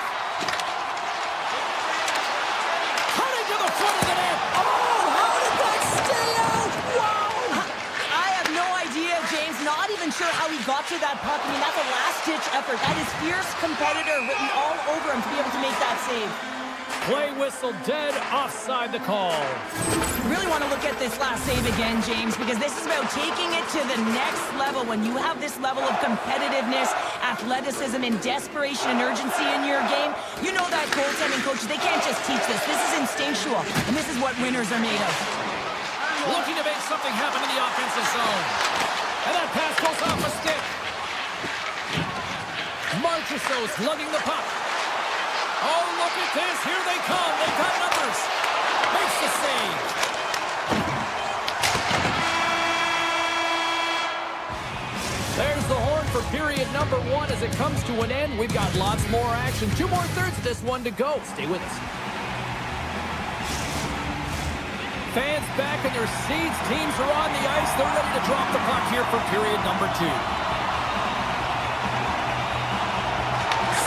[SPEAKER 2] Cutting to the front of the net.
[SPEAKER 1] Oh, how did that stay out? Wow! I have no idea, James. Not even sure how he got to that that puck. I mean, that's a last-ditch effort. That is fierce competitor written all over him to be able to make that save.
[SPEAKER 2] Play whistle dead, offside the call.
[SPEAKER 1] You really want to look at this last save again, James, because this is about taking it to the next level. When you have this level of competitiveness, athleticism, and desperation and urgency in your game, you know that goaltending coaches, they can't just teach this. This is instinctual, and this is what winners are made of.
[SPEAKER 2] Looking to make something happen in the offensive zone. And that pass goes off a stick. Marchessault's lugging the puck. Oh, look at this. Here they come. They've got numbers. Makes the save. There's the horn for period number 1 as it comes to an end. We've got lots more action. 2 more thirds of this one to go. Stay with us. Fans back in their seats. Teams are on the ice. They're ready to drop the puck here for period number 2.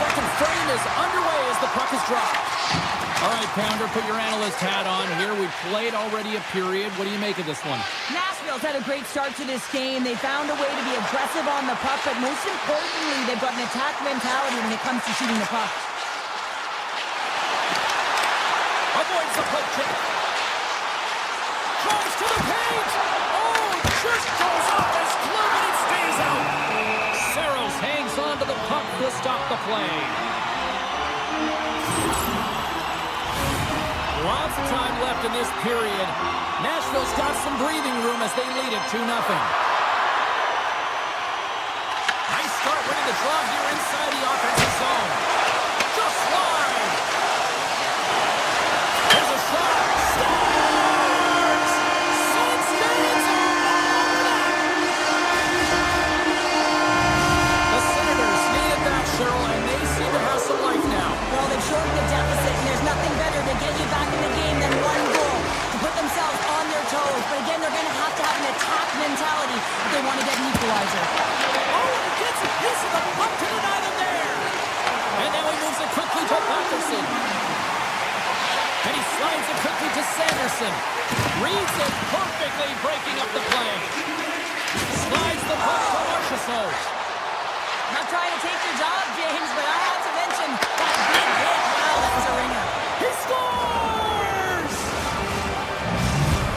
[SPEAKER 2] Second frame is underway as the puck is dropped. All right, Pounder, put your analyst hat on here. We've played already a period. What do you make of this one?
[SPEAKER 1] Nashville's had a great start to this game. They found a way to be aggressive on the puck, but most importantly, they've got an attack mentality when it comes to shooting the puck.
[SPEAKER 2] Avoids the poke check. Drives to the paint. Oh, just goes off his glove and it stays out. Saros hangs on to the puck to stop the play. Lots of time left in this period. Nashville's got some breathing room as they lead it 2-0. Nice start winning the draw here inside the offensive zone. Just wide. There's a shot. Scores! Sunstains the Senators needed that, Cheryl, and they seem to have some life now.
[SPEAKER 1] Well, they've shortened the deficit, and there's nothing better to get you back in the game than one goal to put themselves on their toes. But again, they're going to have an attack mentality if they want to get an equalizer.
[SPEAKER 2] Oh, he gets a piece of the puck to deny them there. And now he moves it quickly to Patterson. And he slides it quickly to Sanderson. Reads it perfectly, breaking up the play. Slides the puck to Marchessault.
[SPEAKER 1] Not trying to take your job, James, but I have to mention that big hit. Wow, that was a ringer.
[SPEAKER 2] He scores!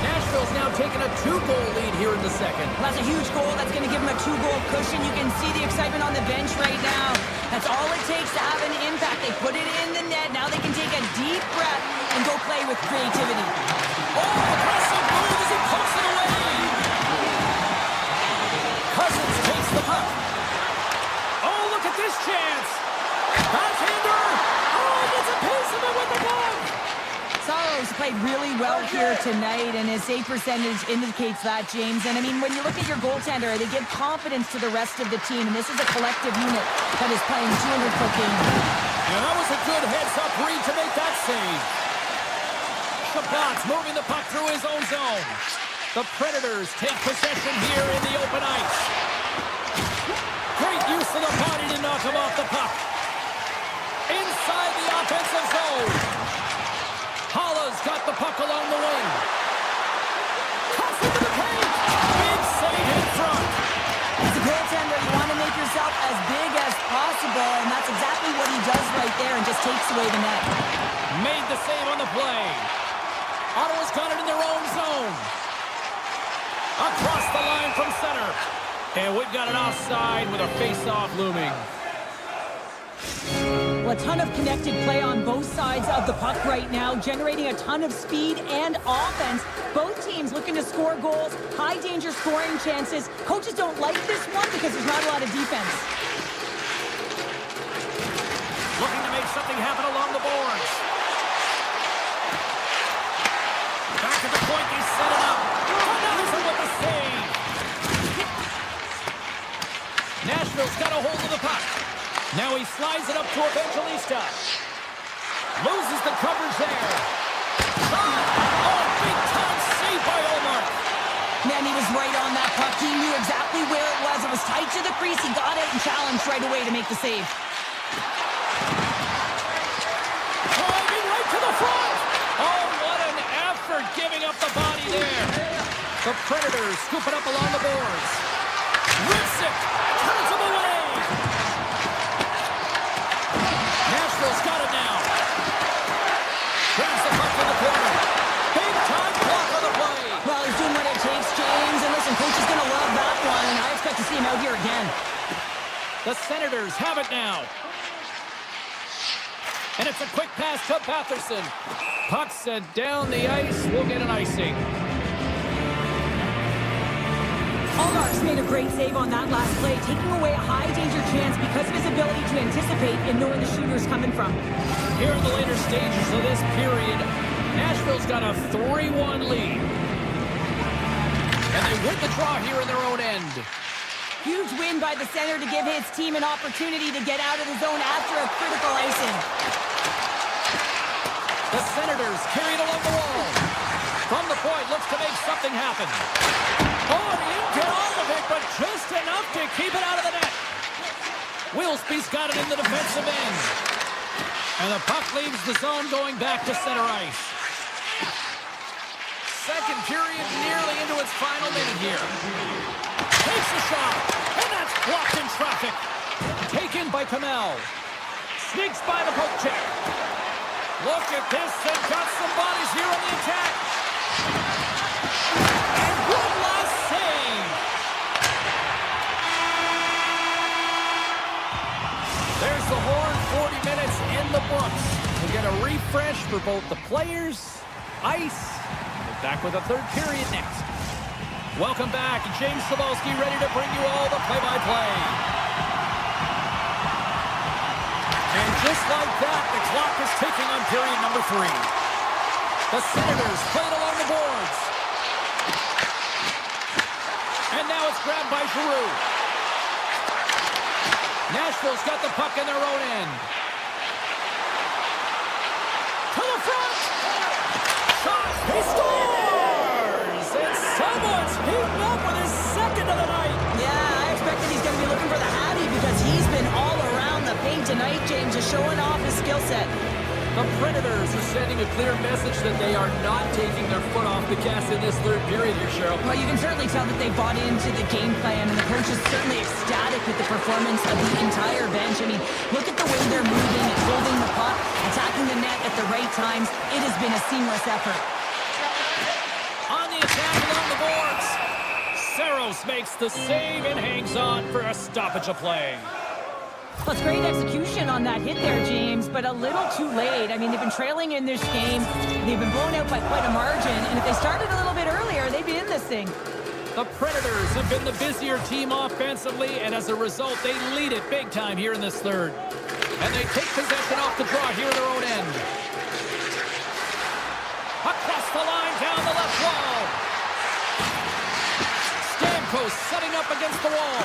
[SPEAKER 2] Nashville's now taking a 2-goal lead here in the second.
[SPEAKER 1] Well, that's a huge goal. That's going to give them a 2-goal cushion. You can see the excitement on the bench right now. That's all it takes to have an impact. They put it in the net. Now they can take a deep breath and go play with creativity.
[SPEAKER 2] Oh, aggressive move as he pokes it away. Cousins takes the puck. Oh, look at this chance. Backhander. Oh, he gets a piece of it with the glove.
[SPEAKER 1] Saros played really well here tonight, and his save percentage indicates that, James. And, I mean, when you look at your goaltender, they give confidence to the rest of the team, and this is a collective unit that is playing 200-foot game.
[SPEAKER 2] And that was a good heads-up read to make that save. Shabbat's moving the puck through his own zone. The Predators take possession here in the open ice. Great use of the body to knock him off the puck. Inside the offensive zone. Holla's got the puck along the wing. Cuts into the paint. Big save in front.
[SPEAKER 1] As a goaltender, you want to make yourself as big as possible, and that's exactly what he does right there and just takes away the net.
[SPEAKER 2] Made the save on the play. Ottawa's got it in their own zone. Across the line from center. And we've got an offside with a face-off looming.
[SPEAKER 1] Well, a ton of connected play on both sides of the puck right now, generating a ton of speed and offense. Both teams looking to score goals, high-danger scoring chances. Coaches don't like this one because there's not a lot of defense.
[SPEAKER 2] Looking to make something happen along the boards. Back at the point, they set it up. Donaldson with the save. Nashville's got a hold of the puck. Now he slides it up to Evangelista. Loses the coverage there. Oh, big-time save by Omar.
[SPEAKER 1] Man, he was right on that puck. He knew exactly where it was. It was tight to the crease. He got it and challenged right away to make the save.
[SPEAKER 2] Driving right to the front. Oh, what an effort giving up the body there. The Predators scoop it up along the boards. Rips it. Turns him away. The Senators have it now. And it's a quick pass to Patterson. Puck sent down the ice. We'll get an icing.
[SPEAKER 1] Allmark's made a great save on that last play, taking away a high-danger chance because of his ability to anticipate and know where the shooter's coming from.
[SPEAKER 2] Here in the later stages of this period, Nashville's got a 3-1 lead. And they win the draw here in their own end.
[SPEAKER 1] Huge win by the center to give his team an opportunity to get out of the zone after a critical icing.
[SPEAKER 2] The Senators carry it along the wall. From the point, looks to make something happen. Oh, he didn't get all of it, but just enough to keep it out of the net. Wilsby's got it in the defensive end. And the puck leaves the zone going back to center ice. Second period nearly into its final minute here. Takes a shot, and that's blocked in traffic. Taken by Kamel. Sneaks by the poke check. Look at this, they've got some bodies here on the attack. And one last save. There's the horn, 40 minutes in the books. We'll get a refresh for both the players, ice. We're back with a third period next. Welcome back. James Cebulski ready to bring you all the play-by-play. And just like that, the clock is ticking on period number 3. The Senators play it along the boards. And now it's grabbed by Giroux. Nashville's got the puck in their own end. To the front! Shot! He scores! And someone's heating up with his second of the night.
[SPEAKER 1] Yeah, I expect that he's going to be looking for the Hattie because he's been all around the paint tonight, James, just showing off his skill set.
[SPEAKER 2] The Predators are sending a clear message that they are not taking their foot off the gas in this third period here, Cheryl.
[SPEAKER 1] Well, you can certainly tell that they bought into the game plan, and the coach is certainly ecstatic with the performance of the entire bench. I mean, look at the way they're moving and holding the puck, attacking the net at the right times. It has been a seamless effort.
[SPEAKER 2] On the attack along the boards. Saros makes the save and hangs on for a stoppage of play.
[SPEAKER 1] Well, it's great execution on that hit there, James, but a little too late. I mean, they've been trailing in this game. They've been blown out by quite a margin, and if they started a little bit earlier, they'd be in this thing.
[SPEAKER 2] The Predators have been the busier team offensively, and as a result, they lead it big time here in this third. And they take possession off the draw here in their own end. Across the line, down the left wall. Stamkos setting up against the wall.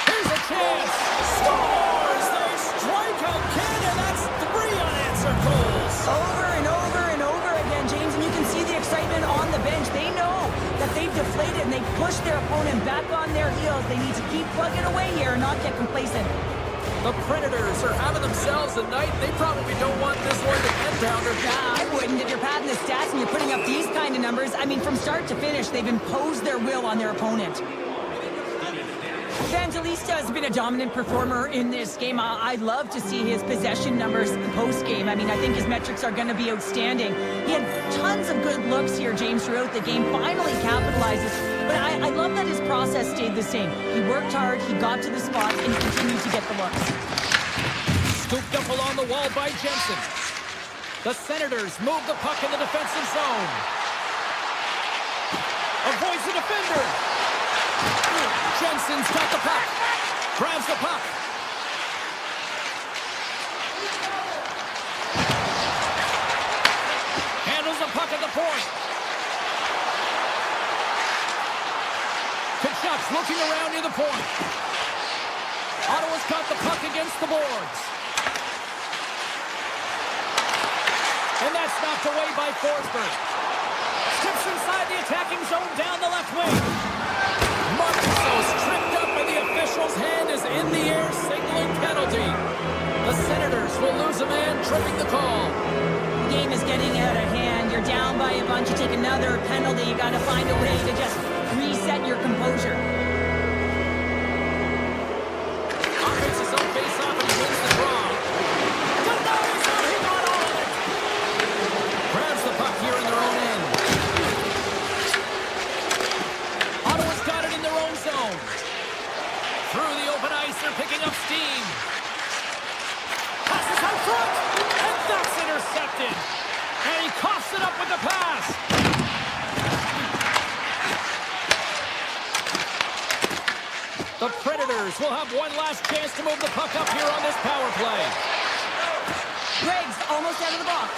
[SPEAKER 2] Here's a chance. Scores! They strike out Canada. That's 3 unanswered goals.
[SPEAKER 1] Over and over and over again, James, and you can see the excitement on the bench. They know that they've deflated and they've pushed their opponent back on their heels. They need to keep plugging away here and not get complacent.
[SPEAKER 2] The Predators are having themselves a night. They probably don't want this one to end, Pounder.
[SPEAKER 1] Nah, I wouldn't. If you're padding the stats and you're putting up these kind of numbers, I mean, from start to finish, they've imposed their will on their opponent. Evangelista has been a dominant performer in this game. I'd love to see his possession numbers post-game. I mean, I think his metrics are going to be outstanding. He had tons of good looks here, James, throughout the game. Finally capitalizes. But I love that his process stayed the same. He worked hard, he got to the spot, and he continued to get the looks.
[SPEAKER 2] Scooped up along the wall by Jensen. The Senators move the puck in the defensive zone. Avoids the defender. Jensen's got the puck. Grabs the puck. Handles the puck at the point. Kachuk's looking around near the point. Ottawa's got the puck against the boards. And that's knocked away by Forsberg. Steps inside the attacking zone down the left wing. Marchessault's tripped up and the official's hand is in the air, signaling penalty. The Senators will lose a man, tripping the call.
[SPEAKER 1] The game is getting out of hand. You're down by a bunch. You take another penalty. You got to find a way to just reset your composure.
[SPEAKER 2] Offense his own face-off and he wins the draw. Denies him, he got all of it. Grabs the puck here in their own end. Ottawa's got it in their own zone. Through the open ice, they're picking up The Predators will have one last chance to move the puck up here on this power play.
[SPEAKER 1] Greg's almost out of the box.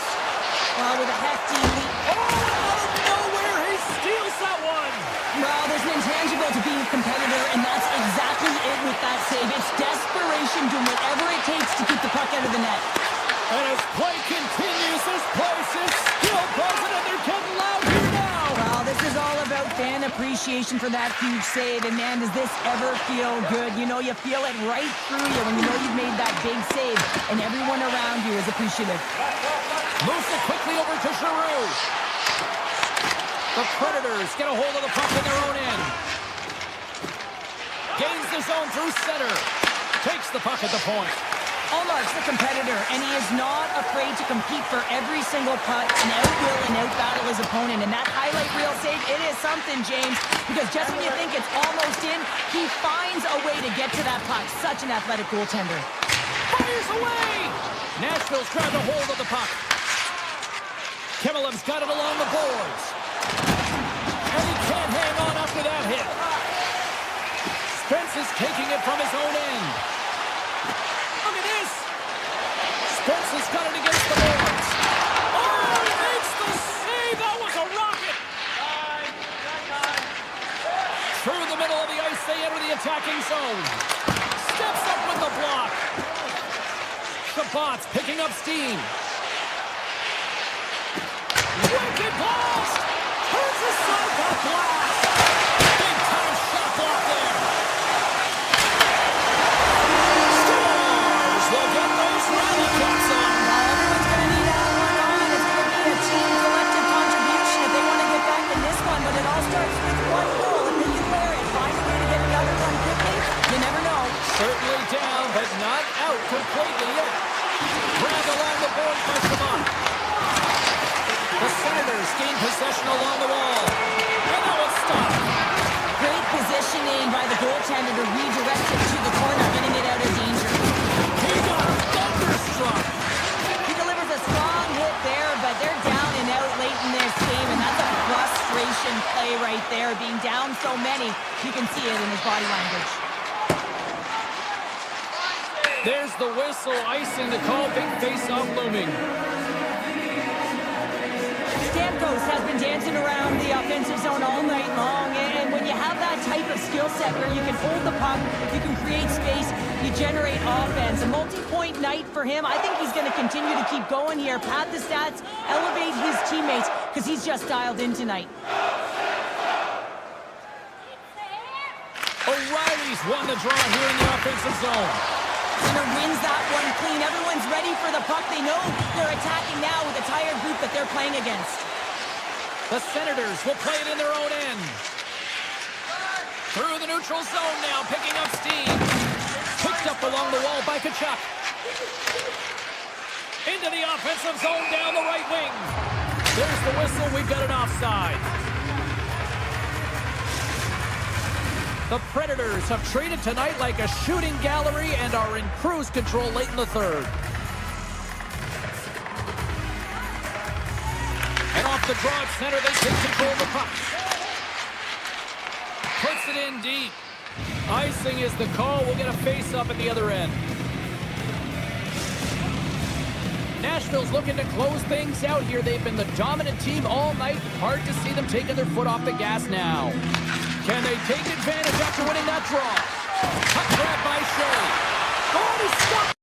[SPEAKER 1] With a hefty leap.
[SPEAKER 2] Oh, out of nowhere, he steals that one.
[SPEAKER 1] Well, there's an intangible to being a competitor, and that's exactly it with that save. It's desperation, doing whatever it takes to keep the puck out of the net.
[SPEAKER 2] And as play continues, this place is still buzzing, and they're getting loud here now.
[SPEAKER 1] Well, this is all about fan appreciation for that huge save, and man, does this ever feel good. You know, you feel it right through you when you know you've made that big save, and everyone around you is appreciative.
[SPEAKER 2] Moves it quickly over to Giroux. The Predators get a hold of the puck in their own end. Gains the zone through center. Takes the puck at the point.
[SPEAKER 1] Ullmark's the competitor, and he is not afraid to compete for every single putt and outwill and outbattle his opponent. And that highlight reel save, it is something, James, because just when you think it's almost in, he finds a way to get to that puck. Such an athletic goaltender.
[SPEAKER 2] Fires away! Nashville's grabbed a hold of the puck. Kimelev's got it along the boards. And he can't hang on after that hit. Spence is taking it from his own end. Look at this! Spence has got it against the boards. Oh, he makes the save! That was a rocket! Through the middle of the ice, they enter the attacking zone. Steps up with the block. Shabbat's picking up steam. Wicked blast! Turns aside that blast! Big time shot block there. Stars! They'll get those rally caps on.
[SPEAKER 1] Well, everyone's going to need that one on. It's going to be a team collective contribution if they want to get back in this one. But it all starts with one goal. If they can wear it, find a way to get another one quickly, you never know.
[SPEAKER 2] Certainly down, but not out completely yet. Grabbed along the board by Shabbat. The Senators gain possession along the wall. And that was stopped.
[SPEAKER 1] Great positioning by the goaltender to redirect it to the corner, getting it out of danger.
[SPEAKER 2] He got thunderstruck.
[SPEAKER 1] He delivers a strong hit there, but they're down and out late in this game, and that's a frustration play right there. Being down so many, you can see it in his body language.
[SPEAKER 2] There's the whistle, icing the call, big face-off looming.
[SPEAKER 1] Stamkos has been dancing around the offensive zone all night long, and when you have that type of skill set where you can hold the puck, you can create space, you generate offense. A multi-point night for him. I think he's going to continue to keep going here, pad the stats, elevate his teammates, because he's just dialed in tonight.
[SPEAKER 2] O'Reilly's won the draw here in the offensive zone.
[SPEAKER 1] Center wins that one clean. Everyone's ready for the puck. They know they're attacking now with a tired group that they're playing against.
[SPEAKER 2] The Senators will play it in their own end. Through the neutral zone now, picking up steam. Picked up along the wall by Kachuk. Into the offensive zone down the right wing. There's the whistle. We've got an offside. The Predators have treated tonight like a shooting gallery and are in cruise control late in the third. And off the draw at center, they take control of the puck. Puts it in deep. Icing is the call. We'll get a face-up at the other end. Nashville's looking to close things out here. They've been the dominant team all night. Hard to see them taking their foot off the gas now. Can they take advantage after winning that draw? Puck grab by Shea. Oh, he stopped.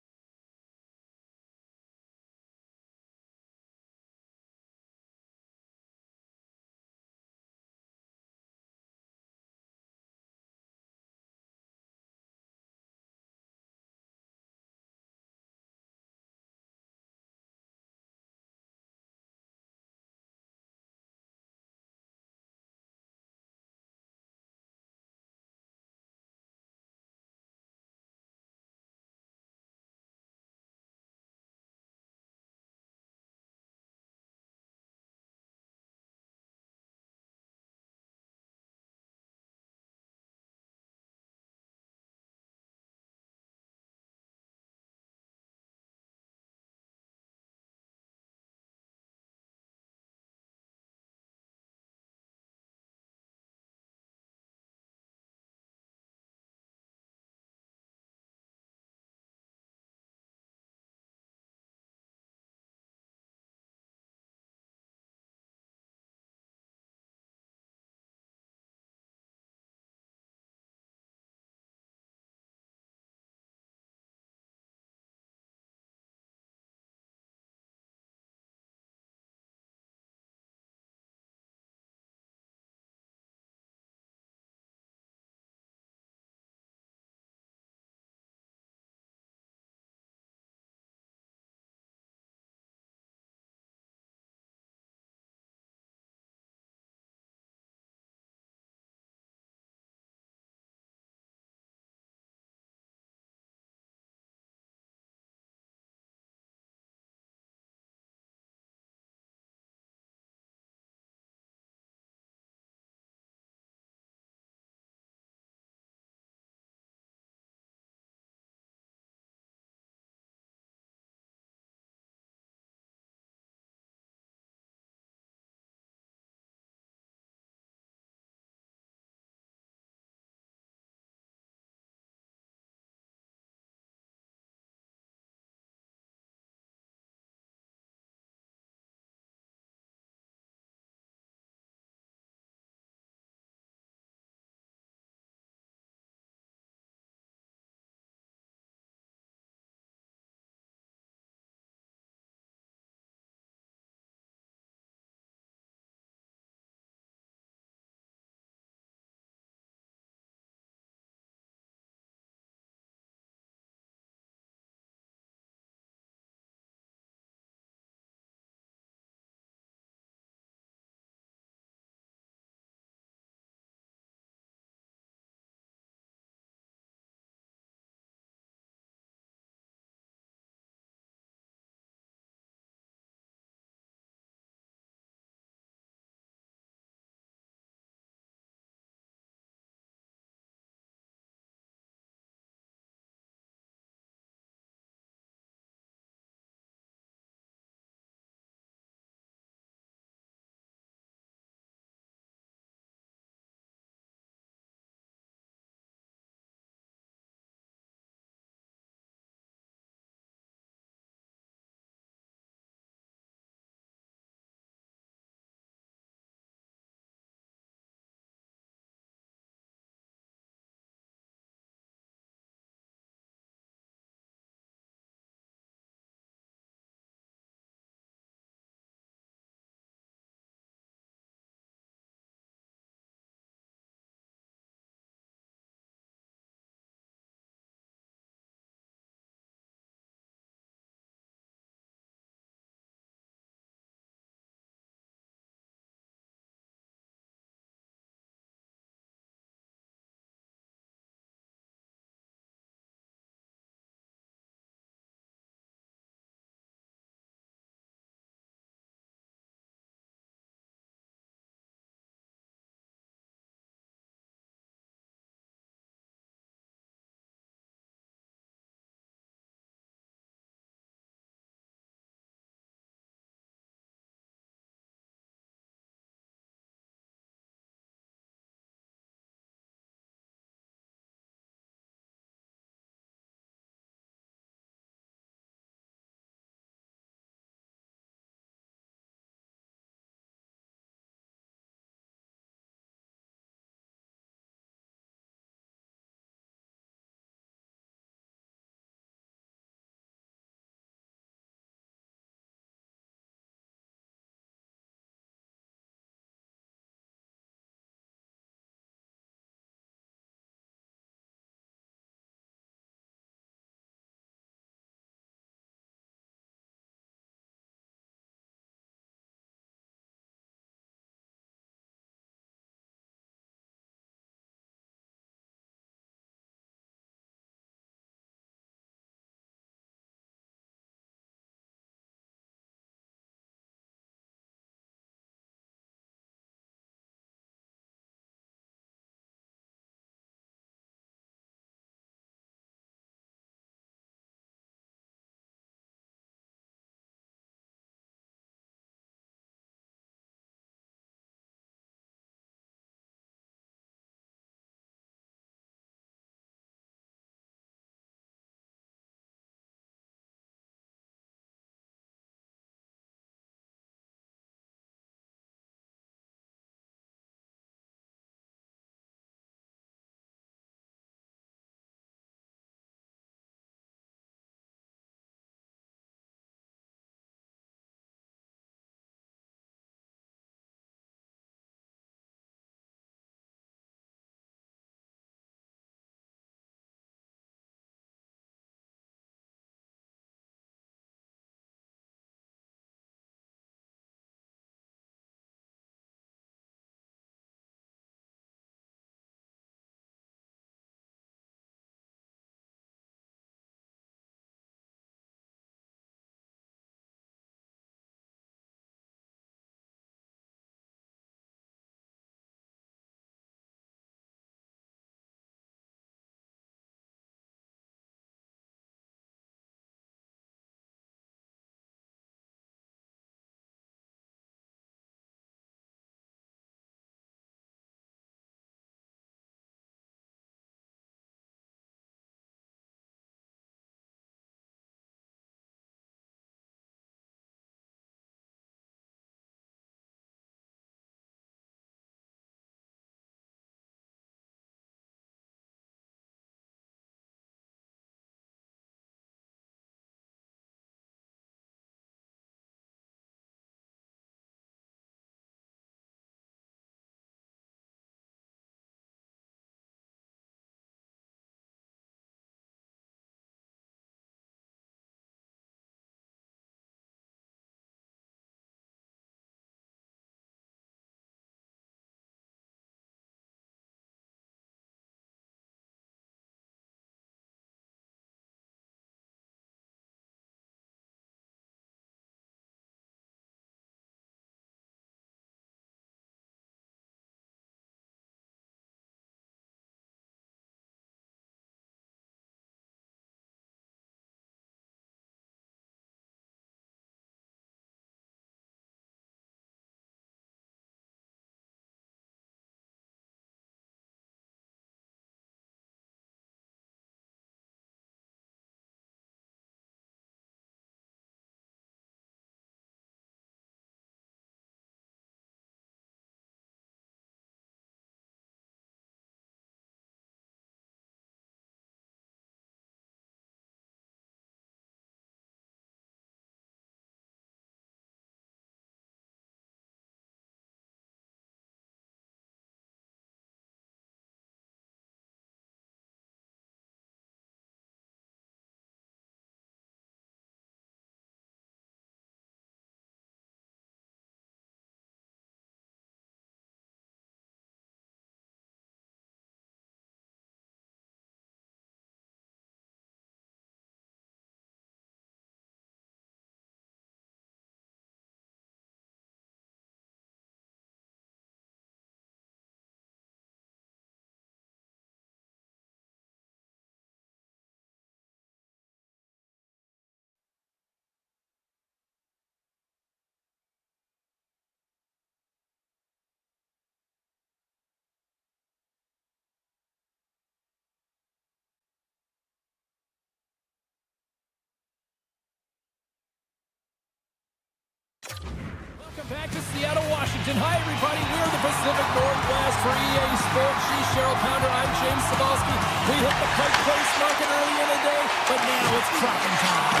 [SPEAKER 2] Welcome back to Seattle, Washington. Hi, everybody. We're the Pacific Northwest for EA Sports. She's Cheryl Pounder. I'm James Cebulski. We hit the Pike Place market early in the day, but now it's Kraken time.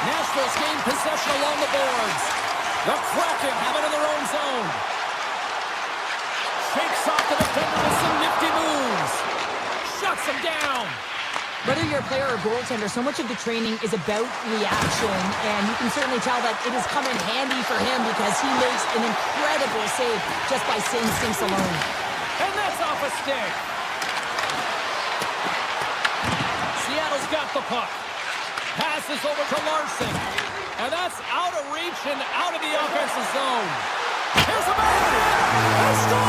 [SPEAKER 2] Nashville's gained possession along the boards. The Kraken have it in their own zone. Shakes off the defender with some nifty moves. Shuts him down.
[SPEAKER 1] Whether you're a player or goaltender, so much of the training is about reaction, and you can certainly tell that it has come in handy for him because he makes an incredible save just by instincts alone.
[SPEAKER 2] And that's off a stick. Seattle's got the puck. Passes over to Larson. And that's out of reach and out of the offensive zone. Here's a man. They score!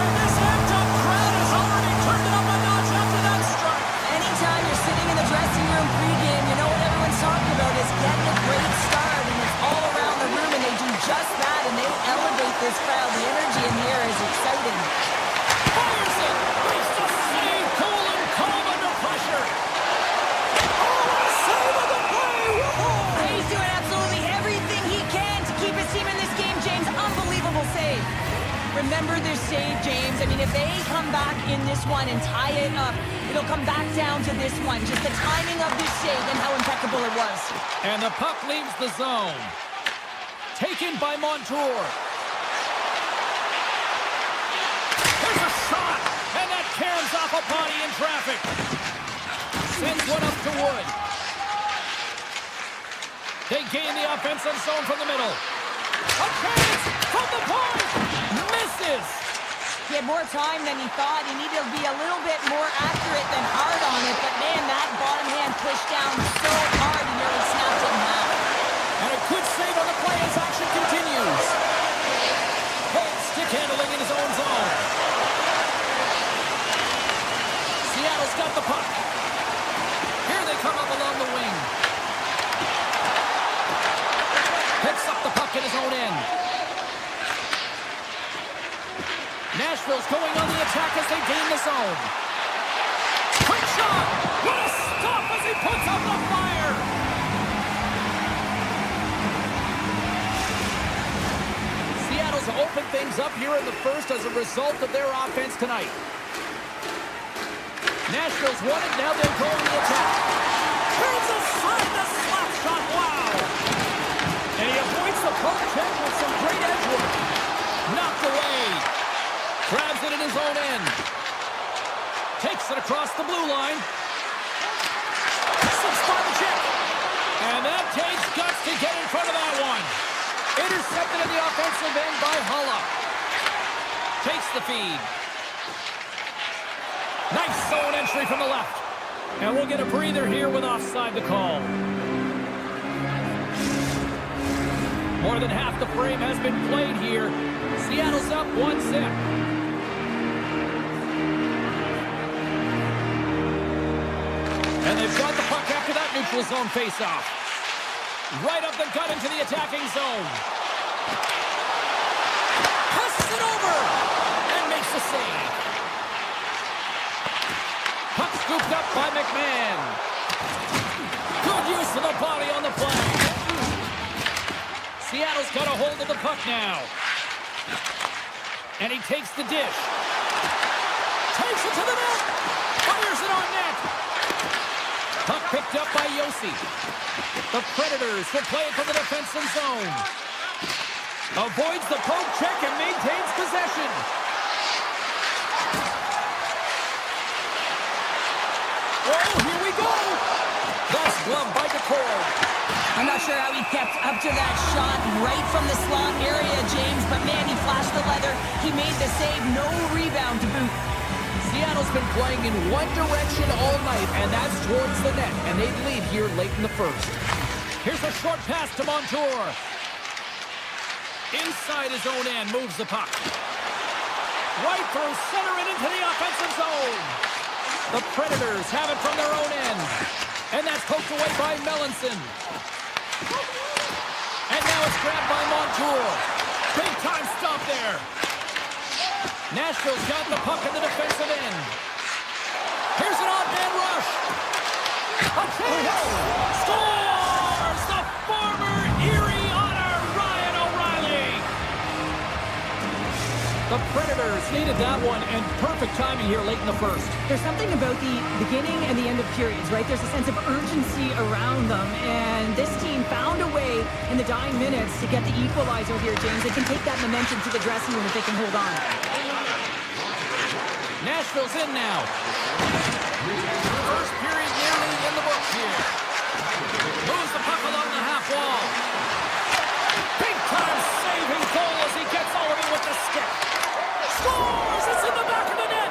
[SPEAKER 2] And this amped-up crowd has already turned it up a notch after that strike.
[SPEAKER 1] Anytime you're sitting in the dressing room pregame, you know what everyone's talking about is getting a great start, and it's all around the room, and they do just that, and they elevate this crowd. The energy in here is exciting.
[SPEAKER 2] Fires it. Makes the save. Cool and calm under pressure. Oh, a save of the play. Whoa!
[SPEAKER 1] He's doing absolutely everything he can to keep his team in this game, James. Unbelievable save. Remember this save, James. I mean, if they come back in this one and tie it up, it'll come back down to this one. Just the timing of this save and how impeccable it was.
[SPEAKER 2] And the puck leaves the zone. Taken by Montour. There's a shot, and that caroms off a body in traffic. Sends one up to Wood. They gain the offensive zone from the middle. A chance from the point. Misses.
[SPEAKER 1] He had more time than he thought. He needed to be a little bit more accurate than hard on it. But, man, that bottom hand pushed down so hard he nearly snapped it in half.
[SPEAKER 2] And a good save on the play as action continues. Holt stick handling in his own zone. Seattle's got the puck. Here they come up along the wing. Picks up the puck in his own end. Nashville's going on the attack as they gain the zone. Quick shot! What a stop as he puts up the fire! Seattle's opened things up here in the first as a result of their offense tonight. Nashville's won it, now they're going to the attack. Turns aside the slap shot, wow! And he avoids the poke check with some great edge work. Knocked away. Grabs it in his own end. Takes it across the blue line. Some spot check. And that takes guts to get in front of that one. Intercepted in the offensive end by Hulla. Takes the feed. Nice zone entry from the left. And we'll get a breather here with offside the call. More than half the frame has been played here. Seattle's up 1-0. And they've got the puck after that neutral zone faceoff. Right up the gut into the attacking zone. Passes it over. And makes the save. Puck scooped up by McMahon. Good use of the body on the play. Seattle's got a hold of the puck now. And he takes the dish. Takes it to the net. Fires it on net. Puck picked up by Yossi. The Predators will play it from the defensive zone. Avoids the poke check and maintains possession. Oh, here we go. That's gloved by Decor.
[SPEAKER 1] I'm not sure how he kept up to that shot right from the slot area, James, but man, he flashed the leather. He made the save, no rebound to boot.
[SPEAKER 2] Seattle's been playing in one direction all night, and that's towards the net, and they lead here late in the first. Here's a short pass to Montour. Inside his own end, moves the puck. Right through center and into the offensive zone. The Predators have it from their own end. And that's poked away by Melanson. And now it's grabbed by Montour. Big time stop there. Nashville's got the puck in the defensive end. Here's an odd-man rush. A chance. Scores! The former Erie Otter, Ryan
[SPEAKER 3] The Predators needed that one, and perfect timing here late in the first.
[SPEAKER 1] There's something about the beginning and the end of periods, right? There's a sense of urgency around them, and this team found a way in the dying minutes to get the equalizer here, James. They can take that momentum to the dressing room if they can hold on.
[SPEAKER 3] Nashville's in now. First period nearly in the books here. Moves the puck along the half wall. Big time saving goal as he gets all of it with the stick. Scores! It's in the back of the net!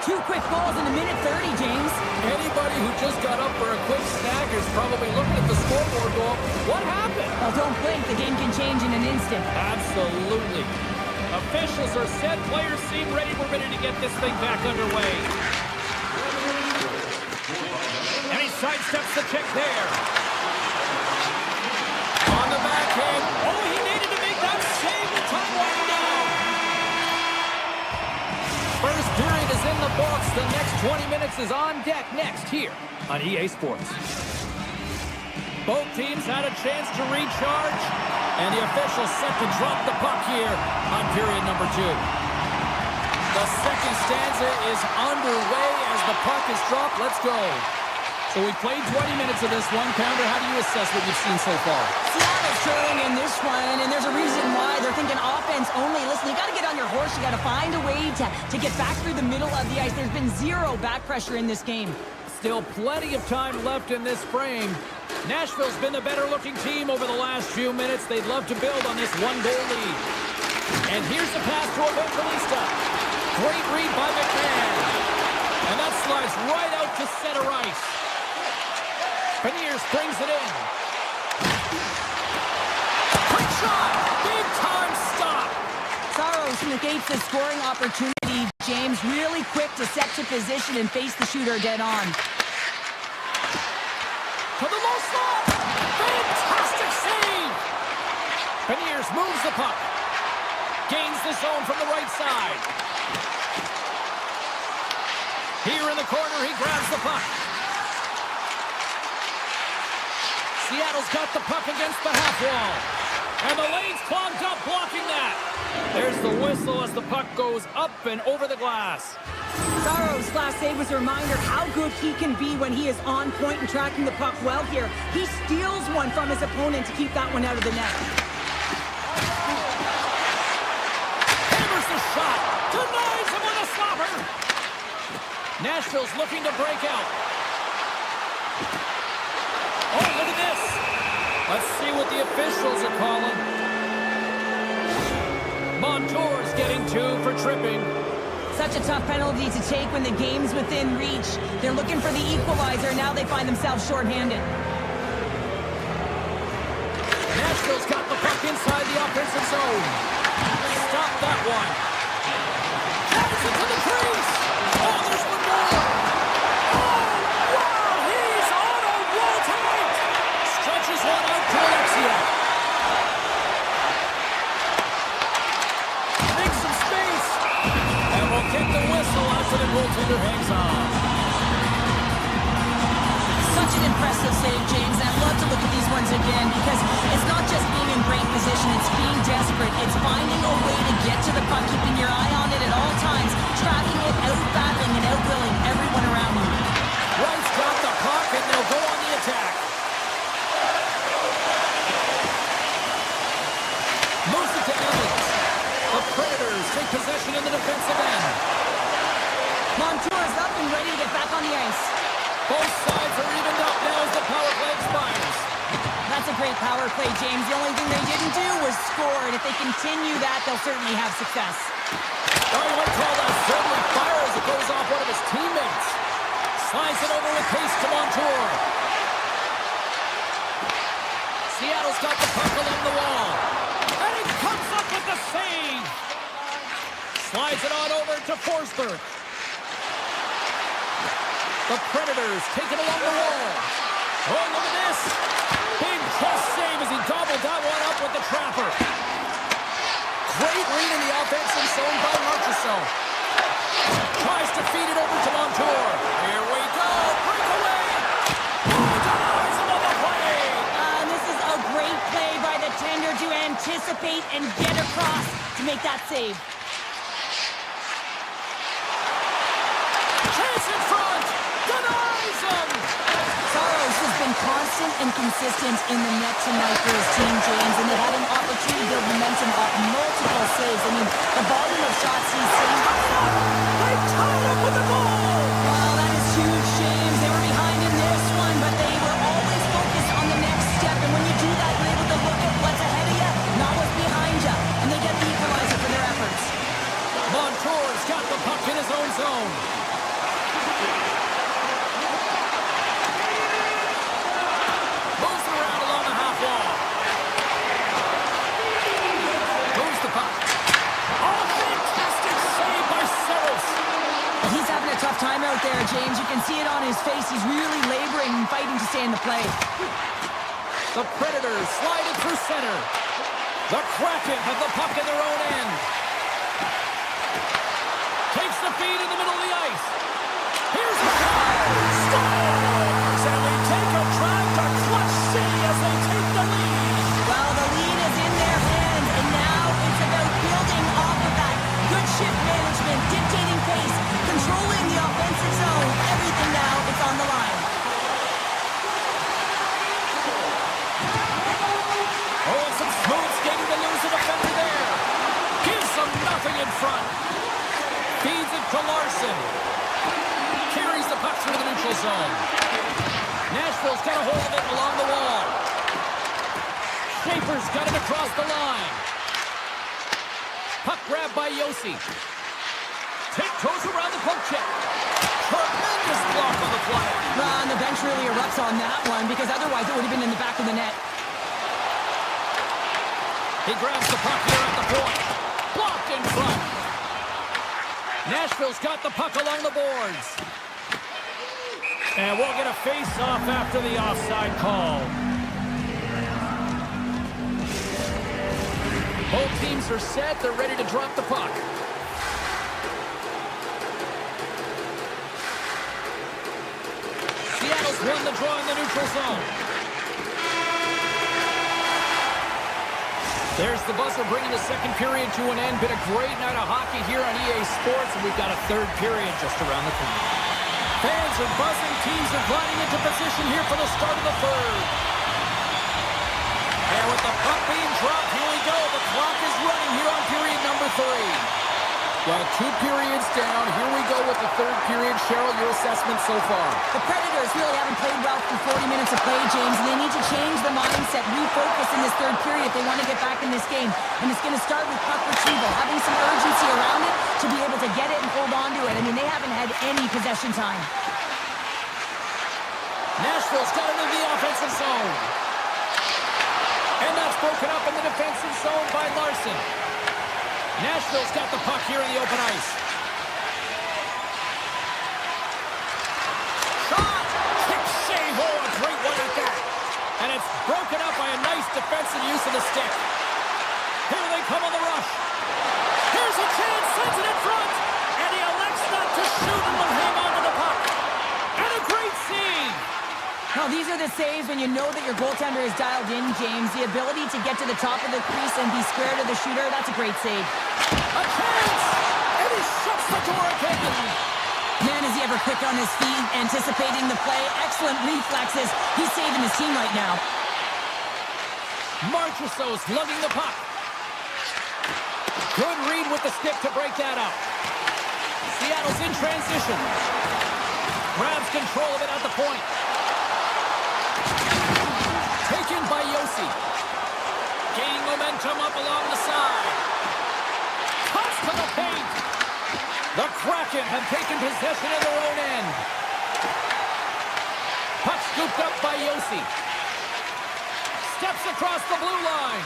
[SPEAKER 1] 2 quick goals in a minute 30, James.
[SPEAKER 3] Anybody who just got up for a quick snack is probably looking at the scoreboard going, what happened?
[SPEAKER 1] Well, don't blink. The game can change in an instant.
[SPEAKER 3] Absolutely. Officials are set. Players seem ready. We're ready to get this thing back underway. And he sidesteps the check there. On the backhand. Oh, he needed to make that save with time winding down. First period is in the books. The next 20 minutes is on deck next here on EA Sports. Both teams had a chance to recharge, and the officials set to drop the puck here on period number 2. The second stanza is underway as the puck is dropped. Let's go. So we played 20 minutes of this one. Pounder, how do you assess what you've seen so far?
[SPEAKER 1] Seattle's trailing in this one, and there's a reason why. They're thinking offense only. Listen, you got to get on your horse. You got to find a way to get back through the middle of the ice. There's been 0 back pressure in this game.
[SPEAKER 3] Still plenty of time left in this frame. Nashville's been the better-looking team over the last few minutes. They'd love to build on this 1-goal lead. And here's the pass to Evangelista. Great read by McMahon. And that slides right out to center ice. Beniers brings it in. Quick shot! Big-time stop!
[SPEAKER 1] Saros negates the scoring opportunity. James really quick to set to position and face the shooter dead on.
[SPEAKER 3] To the low slot! Fantastic save! Beniers moves the puck. Gains the zone from the right side. Here in the corner, he grabs the puck. Seattle's got the puck against the half wall. And the lane's clogged up, blocking that. There's the whistle as the puck goes up and over the glass.
[SPEAKER 1] Saros' last save was a reminder how good he can be when he is on point and tracking the puck well here. He steals one from his opponent to keep that one out of the net.
[SPEAKER 3] Hammers the shot. Denies him with a slapper. Nashville's looking to break out. Oh, look at this. Let's see what the officials are calling. Montour's getting 2 for tripping.
[SPEAKER 1] Such a tough penalty to take when the game's within reach. They're looking for the equalizer. Now they find themselves shorthanded.
[SPEAKER 3] Nashville's got the puck inside the offensive zone. Stop that one. Drives it to the crease. Oh, there's one more. Oh, wow, he's on a rotate. Stretches one out to Alexia. Makes some space. And we'll kick the whistle after the goaltender hangs on.
[SPEAKER 1] Such an impressive save, James. I'd love to look at these ones again because it's not just being in great position, it's being desperate. It's finding a way to get to the puck, keeping your eye on it at all times, tracking it, out-battling and out-willing everyone around you.
[SPEAKER 3] Wright's got the puck and they'll go on the attack. Moves it to Evans. The Predators take possession in the defensive end.
[SPEAKER 1] Montour's up and ready to get back on the ice.
[SPEAKER 3] Both sides are evened up now as the power play expires.
[SPEAKER 1] That's a great power play, James. The only thing they didn't do was score, and if they continue that, they'll certainly have success.
[SPEAKER 3] Oh, you might call that friendly fire as it goes off one of his teammates. Slides it over with pace to Montour. Seattle's got the puck along the wall. And he comes up with the save. Slides it on over to Forsberg. The Predators take it along the wall. Oh, look at this. Big chest save as he gobbled that one up with the trapper. Great read in the offensive zone by Marchessault. Tries to feed it over to Montour. Here we go. Breakaway. Denies him on the play.
[SPEAKER 1] And this is a great play by the tender to anticipate and get across to make that save. consistent and consistent in the net tonight for his team, James, and they had an opportunity to build momentum off multiple saves. I mean, the volume of shots he's saved.
[SPEAKER 3] They tied up with the goal!
[SPEAKER 1] Well, that is huge, James. They were behind in this one, but they were always focused on the next step. And when you do that, you're able to look at what's ahead of you, not what's behind you. And they get the equalizer for their efforts.
[SPEAKER 2] Montour's got the puck in his own zone. Moves around along the half wall. Moves the puck. Oh, fantastic save by Saros.
[SPEAKER 1] He's having a tough time out there, James. You can see it on his face. He's really laboring and fighting to stay in the play.
[SPEAKER 2] The Predators slide it through center. The Kraken have the puck in their own end. Takes the feed in the middle of the ice. Here's the goal. Scores! And they take a drive to Clutch City as they take the lead.
[SPEAKER 1] Well, the lead is in their hands, and now it's about building off of that. Good shift management, dictating pace, controlling the offensive zone. Everything now is on the line.
[SPEAKER 2] Oh, some smooth skating to lose a defender there. Gives them nothing in front. Feeds it to Larson. Carries the puck through the neutral zone. Nashville's got a hold of it along the wall. Schaefer's got it across the line. Puck grabbed by Yossi. Tiptoes around the poke check. Tremendous block on the play.
[SPEAKER 1] And the bench really erupts on that one, because otherwise it would have been in the back of the net.
[SPEAKER 2] He grabs the puck here at the point. Blocked in front. Nashville's got the puck along the boards. And we'll get a face-off after the offside call. Both teams are set. They're ready to drop the puck. Seattle's won the draw in the neutral zone. There's the buzzer bringing the second period to an end. Been a great night of hockey here on EA Sports, and we've got a third period just around the corner. Fans are buzzing. Teams are gliding into position here for the start of the third. And with the puck being dropped, here we go. The clock is running here on period number 3. Well, 2 periods down. Here we go with the third period. Cheryl, your assessment so far?
[SPEAKER 1] The Predators really haven't played well for 40 minutes of play, James, and they need to change the mindset, refocus in this third period if they want to get back in this game. And it's going to start with puck retrieval, having some urgency around it to be able to get it and hold on to it. I mean, they haven't had any possession time.
[SPEAKER 2] Nashville's got it in the offensive zone. And that's broken up in the defensive zone by Larson. Nashville's got the puck here in the open ice. Shot! Kick save! Oh, a great one at that. And it's broken up by a nice defensive use of the stick. Here they come on the rush. Here's a chance, sends it in front. And he elects not to shoot and will hang on to the puck. And a great save.
[SPEAKER 1] Now, these are the saves when you know that your goaltender is dialed in, James. The ability to get to the top of the crease and be square to the shooter, that's a great save.
[SPEAKER 2] A chance! And he shuts the door again.
[SPEAKER 1] Man, is he ever quick on his feet, anticipating the play. Excellent reflexes. He's saving his team right now.
[SPEAKER 2] Marchessault's lugging the puck. Good read with the stick to break that up. Seattle's in transition. Grabs control of it at the point. Taken by Yossi. Gaining momentum up along the side. Cuts to the paint. The Kraken have taken possession of their own end. Puck scooped up by Yossi. Steps across the blue line.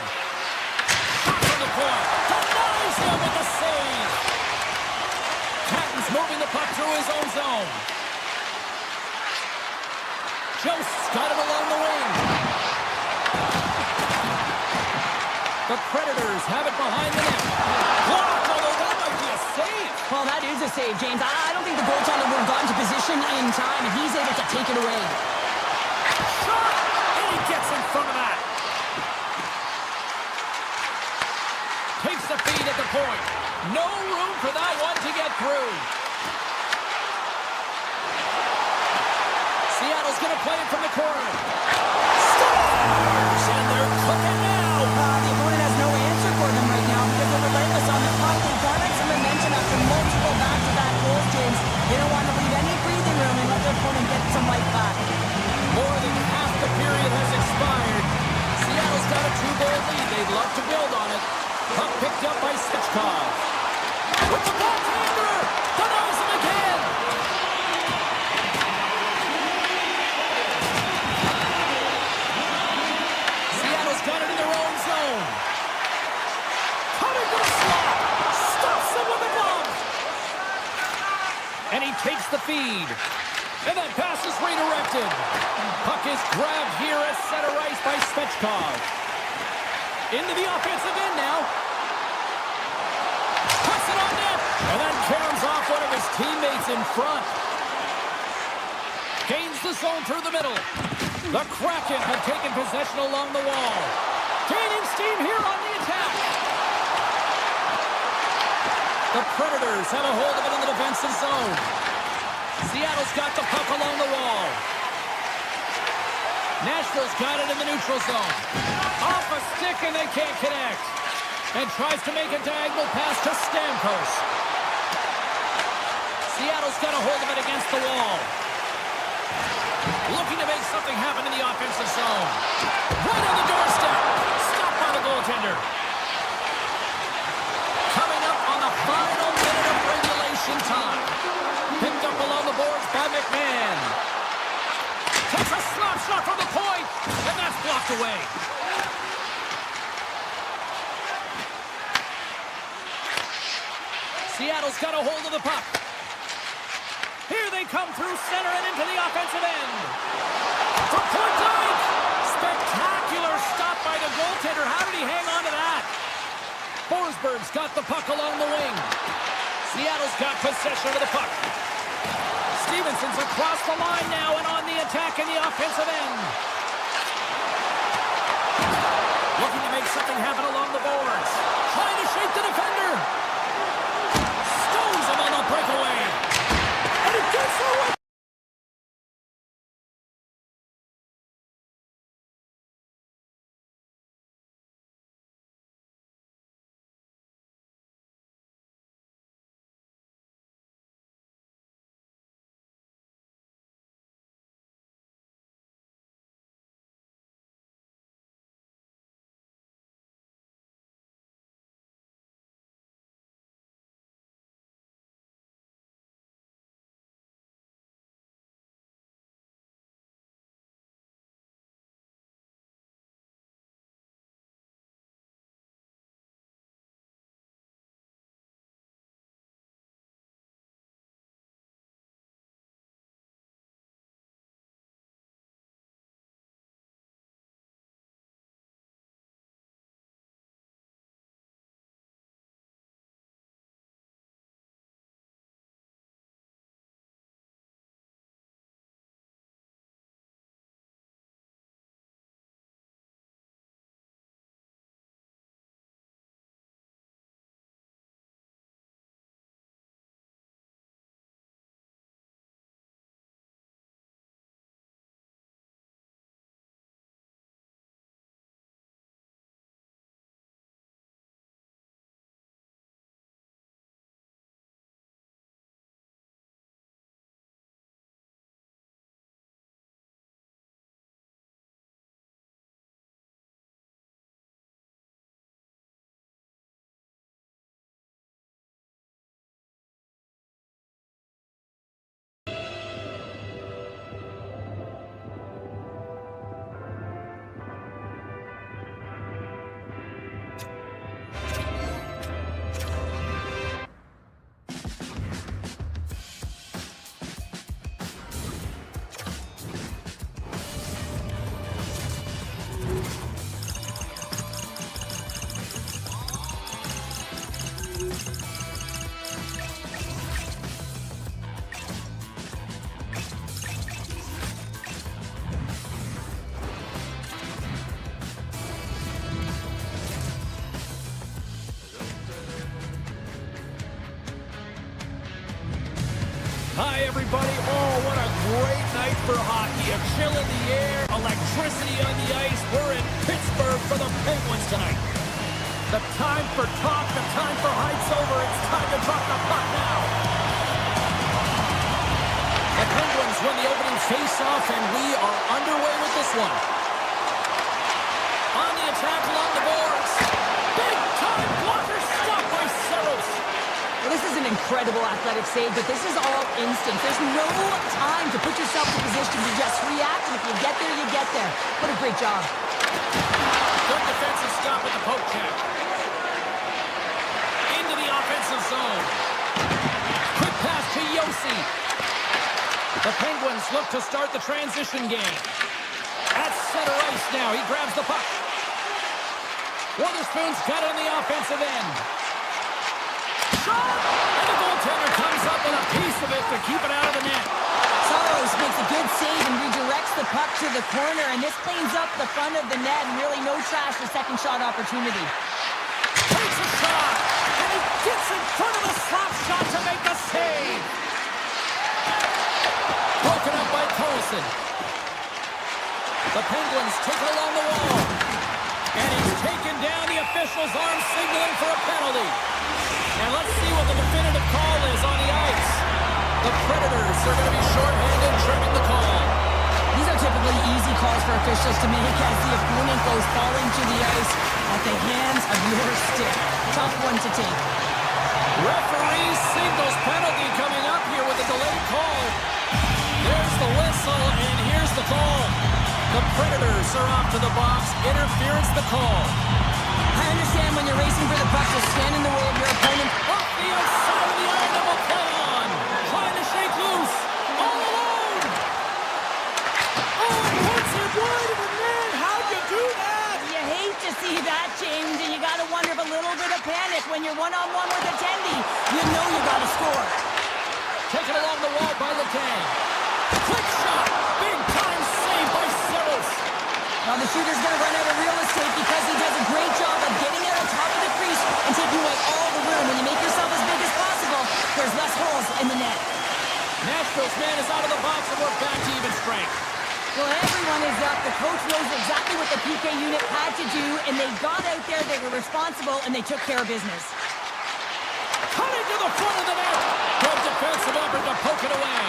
[SPEAKER 2] Shot from the point. Denies him with the save. Patton's moving the puck through his own zone. Jost's got it along the wing. The Predators have it behind the net. Blocked, although that might be a save.
[SPEAKER 1] Well, that is a save, James. I don't think the goaltender would have gotten to position in time, and he's able to take it away.
[SPEAKER 2] Shot! And he gets in front of that. Takes the feed at the point. No room for that one to get through.
[SPEAKER 3] Seattle's going to play it from the corner. Scores! And they're cooking now.
[SPEAKER 1] The opponent has no answer for them right now because they're relentless on the puck. They've garnered some momentum after multiple back-to-back goals, James. They don't want to leave any breathing room and let their opponent get some life back.
[SPEAKER 3] More than half the period has expired. Seattle's got a 2-goal lead. They'd love to build on it. Puck picked up by Svechkov. With the goaltender! Denies him again! Seattle's got it in their own zone. Cutting to the slot. Stops him with a glove. And he takes the feed. And that pass is redirected. Puck is grabbed here at center ice by Svechkov. Into the offensive end now. Puts it on net. And that caroms off one of his teammates in front. Gains the zone through the middle. The Kraken have taken possession along the wall. Gaining steam here on the attack. The Predators have a hold of it in the defensive zone. Seattle's got the puck along the wall. Nashville's got it in the neutral zone. Off a stick and they can't connect. And tries to make a diagonal pass to Stamkos. Seattle's got a hold of it against the wall. Looking to make something happen in the offensive zone. Right on the doorstep. Stopped by the goaltender. Coming up on the final minute of regulation time. Picked up along the boards by McMahon. Takes a slap shot from the point, and that's blocked away. Seattle's got a hold of the puck. Here they come through center and into the offensive end. From point blank. Spectacular stop by the goaltender. How did he hang on to that? Forsberg's got the puck along the wing. Seattle's got possession of the puck. Stevenson's across the line now and on the attack in the offensive end. Looking to make something happen along the boards. Trying to shake the defender. Stones him on the breakaway. And it gets away. Hi, everybody. Oh, what a
[SPEAKER 2] great night for hockey. A chill in the air, electricity on the ice. We're in Pittsburgh for the Penguins tonight. The time for talk, the time for hype's over. It's time to drop the puck now. The Penguins win the opening face-off, and we are underway with this one. On the attack along the boards. Big-time blocker stopped by Saros.
[SPEAKER 1] Well, this is an incredible athletic save, but this is all instinct. There's no time to put yourself in position to just react, and if you get there, you get there. What a great job.
[SPEAKER 2] Good defensive stop with the poke check. Into the offensive zone. Quick pass to Yossi. The Penguins look to start the transition game. At center ice now, he grabs the puck. Witherspoon's got it on the offensive end. Shot! And the goaltender comes up with a piece of it to keep it out of the net.
[SPEAKER 1] Saros makes a good save and redirects the puck to the corner, and this cleans up the front of the net, and really no trash for second shot opportunity.
[SPEAKER 2] Takes a shot, and he gets in front of the slap shot to make the save. Broken up by Carlson. The Penguins take it along the wall. And he's taken down. The official's arm signaling for a penalty. And let's see what the definitive call is on the ice. The Predators are going to be shorthanded, trimming the call.
[SPEAKER 1] These are typically easy calls for officials to make as the opponent goes falling to the ice at the hands of your stick. Tough one to take.
[SPEAKER 2] Referee signals penalty coming up here with a delayed call. There's the whistle, and here's the call. The Predators are off to the box. Interference the call.
[SPEAKER 1] I understand when you're racing for the puck to stand in the way of your opponent.
[SPEAKER 2] Off the outside of the iron that will play on. Trying to shake loose. All alone. Oh, puts it wide of the net. How'd you do that?
[SPEAKER 1] You hate to see that, James, and you got to wonder if a little bit of panic when you're one-on-one with a tendy. You know you got to score.
[SPEAKER 2] Taken along the wall by Letang. Quick shot. Big time save by Saros.
[SPEAKER 1] Now the shooter's going to run out of real estate because he does a great job of getting out on top of the crease and taking away all the room. When you make yourself as big as possible, there's less holes in the net.
[SPEAKER 2] Nashville's man is out of the box, and we're back to even strength.
[SPEAKER 1] Well, everyone is up. The coach knows exactly what the PK unit had to do, and they got out there, they were responsible, and they took care of business.
[SPEAKER 2] Cutting to the front of the net. Good defensive effort to poke it away.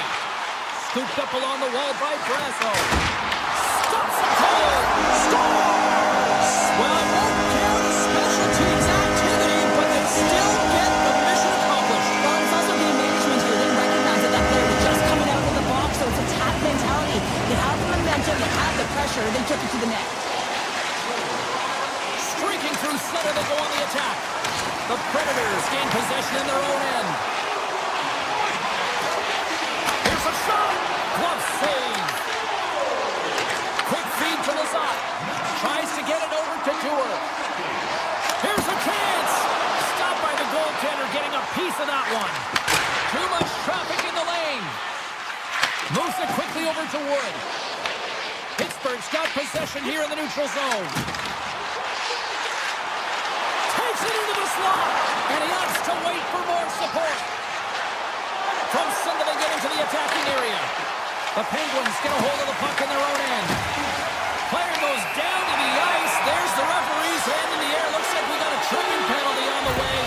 [SPEAKER 2] Scooped up along the wall by Brasso. Stops the goal. Scores! Well, it won't count as special teams activity, but they still get the mission accomplished.
[SPEAKER 1] Well, it's also game management here. They recognize that that player was just coming out of the box, so it's a tap mentality. They have the momentum, they have the pressure, they took it to the net.
[SPEAKER 2] Streaking through center, they go on the attack. The Predators gain possession in their own end. Here's a shot. Glove save. Quick feed to Lazat. Tries to get it over to Dewar. Here's a chance. Stopped by the goaltender, getting a piece of that one. Too much traffic in the lane. Moves it quickly over to Wood. Pittsburgh's got possession here in the neutral zone. Takes it into the slot. And he opts to wait for more support. From center, they get into the attacking area. The Penguins get a hold of the puck in their own end. Player goes down to the ice. There's the referee's hand in the air. Looks like we got a tripping penalty on the way.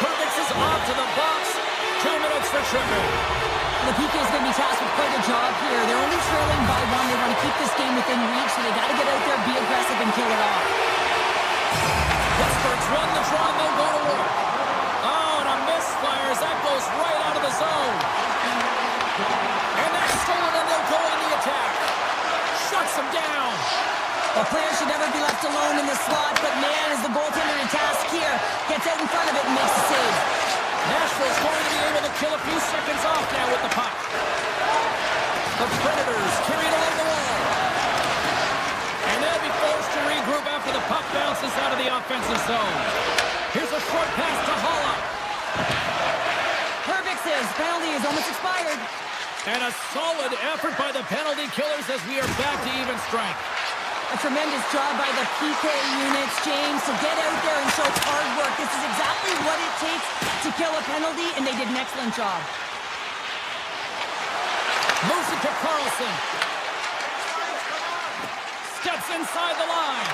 [SPEAKER 2] Herbix is off to the box. 2 minutes for tripping.
[SPEAKER 1] The PK is going to be tasked with quite a job here. They're only trailing by one. They want to keep this game within reach, so they got to get out there, be aggressive, and kill it off.
[SPEAKER 2] Pittsburgh's won the draw, and they'll go to work. Oh, and a misfire as that goes right out of the zone. And that's stolen, and they'll go on the attack. Shuts them down.
[SPEAKER 1] The player should never be left alone in the slot, but man, is the goaltender in task here. Gets out in front of it and makes the save.
[SPEAKER 2] Nashville's going to be able to kill a few seconds off now with the puck. The Predators carry it along the wall. And they'll be forced to regroup after the puck bounces out of the offensive zone. Here's a short pass to Holla.
[SPEAKER 1] Herbix's penalty is almost expired.
[SPEAKER 2] And a solid effort by the penalty killers as we are back to even strength.
[SPEAKER 1] A tremendous job by the PK units, James, to get out there and show hard work. This is exactly what it takes to kill a penalty, and they did an excellent job.
[SPEAKER 2] Moves it to Carlson. Steps inside the line.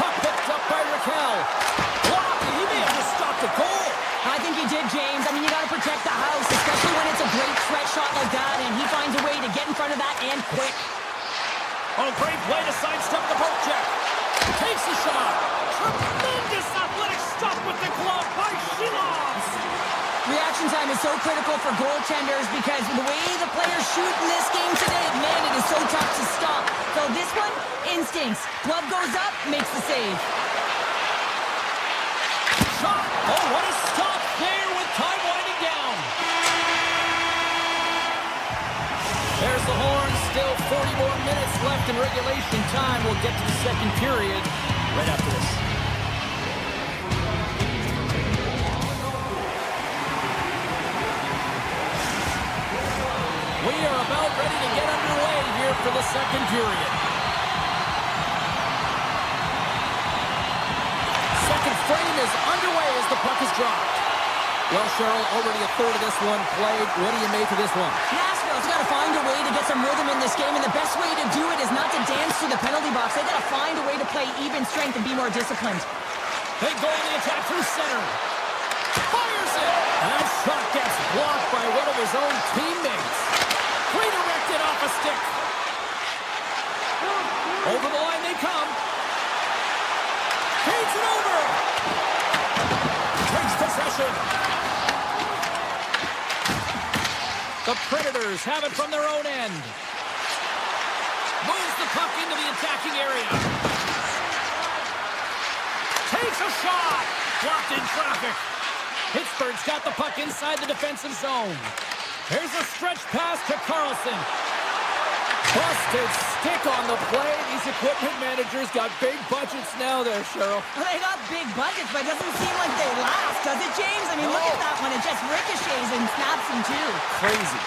[SPEAKER 2] Puck picked up by Raquel. Blocked. He may have just stopped the goal.
[SPEAKER 1] I think he did, James. I mean, you got to protect the house, especially when it's a great threat shot like that, and he finds a way to get in front of that and quick.
[SPEAKER 2] Oh, great play to sidestep the poke check. Takes the shot. Tremendous athletic stop with the glove by Shilovs.
[SPEAKER 1] Reaction time is so critical for goaltenders because the way the players shoot in this game today, man, it is so tough to stop. So this one, instincts. Glove goes up, makes the save.
[SPEAKER 2] Shot. Oh, what a stop there with time winding down. There's the horn. Still 40 more minutes left in regulation time. We'll get to the second period right after this. We are about ready to get underway here for the second period. Second frame is underway as the puck is dropped. Well, Cheryl, already a third of this one played. What do you make of this one?
[SPEAKER 1] Nashville's got to find a way to get some rhythm in this game, and the best way to do it is not to dance through the penalty box. They've got to find a way to play even strength and be more disciplined.
[SPEAKER 2] They go on the attack through center. Fires it! And that shot gets blocked by one of his own teammates. Redirected off a stick. Over the line they come. Feeds it over. Takes possession. The Predators have it from their own end. Moves the puck into the attacking area. Takes a shot. Blocked in traffic. Pittsburgh's got the puck inside the defensive zone. Here's a stretch pass to Carlson. Busted stick on the play. These equipment managers got big budgets now there, Cheryl.
[SPEAKER 1] Well, they got big budgets, but it doesn't seem like they last, does it, James? I mean, look at that one. It just ricochets and snaps him, too.
[SPEAKER 2] Crazy.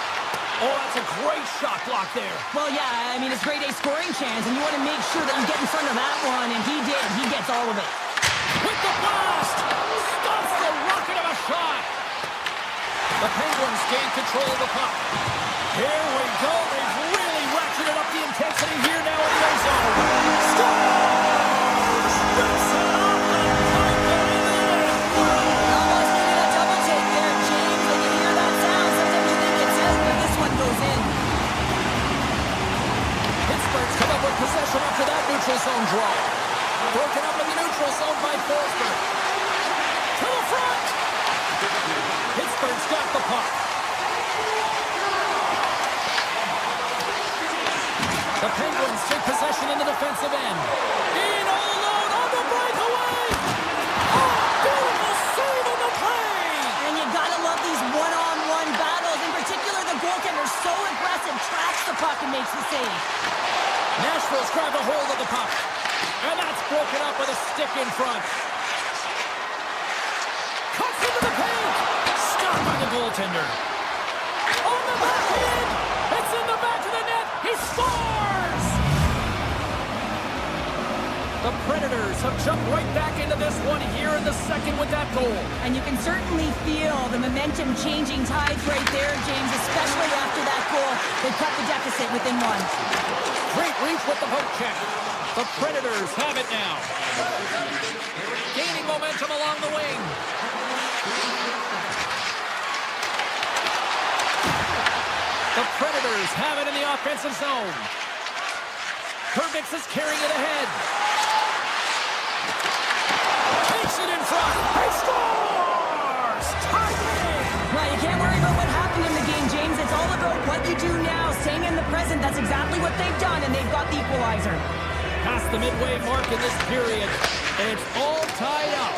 [SPEAKER 2] Oh, that's a great shot block there.
[SPEAKER 1] Well, yeah, I mean, it's grade A scoring chance, and you want to make sure that you get in front of that one, and he did. He gets all of it.
[SPEAKER 2] With the blast! Stops the rocket of a shot! The Penguins gain control of the puck. Here we go. They've really ratcheted up the intensity here now in the zone. Scores! Rips it off the pipe and in.
[SPEAKER 1] Almost needed a double take there, James. When you hear that sound, sometimes you think it's out, but this one goes in.
[SPEAKER 2] Pittsburgh's come up with possession after that neutral zone draw. Broken up in the neutral zone by Forsberg. To the front! Pittsburgh's got the puck. The Penguins take possession in the defensive end. In all alone on the breakaway! Oh, beautiful save on the play!
[SPEAKER 1] And you gotta love these one-on-one battles. In particular, the goaltender so aggressive, tracks the puck and makes the save.
[SPEAKER 2] Nashville's grabbed a hold of the puck. And that's broken up with a stick in front. Cuts into the paint! Stopped by the goaltender. On the backhand! It's in the back of the net! He scores! The Predators have jumped right back into this one here in the second with that goal.
[SPEAKER 1] And you can certainly feel the momentum changing tides right there, James, especially after that goal. They cut the deficit within one.
[SPEAKER 2] Great reach with the poke check. The Predators have it now. Gaining momentum along the wing. The Predators have it in the offensive zone. Hervix is carrying it ahead. Takes it in front. He scores! Tied game!
[SPEAKER 1] Well, you can't worry about what happened in the game, James. It's all about what you do now, staying in the present. That's exactly what they've done, and they've got the equalizer.
[SPEAKER 2] Past the midway mark in this period, and it's all tied up.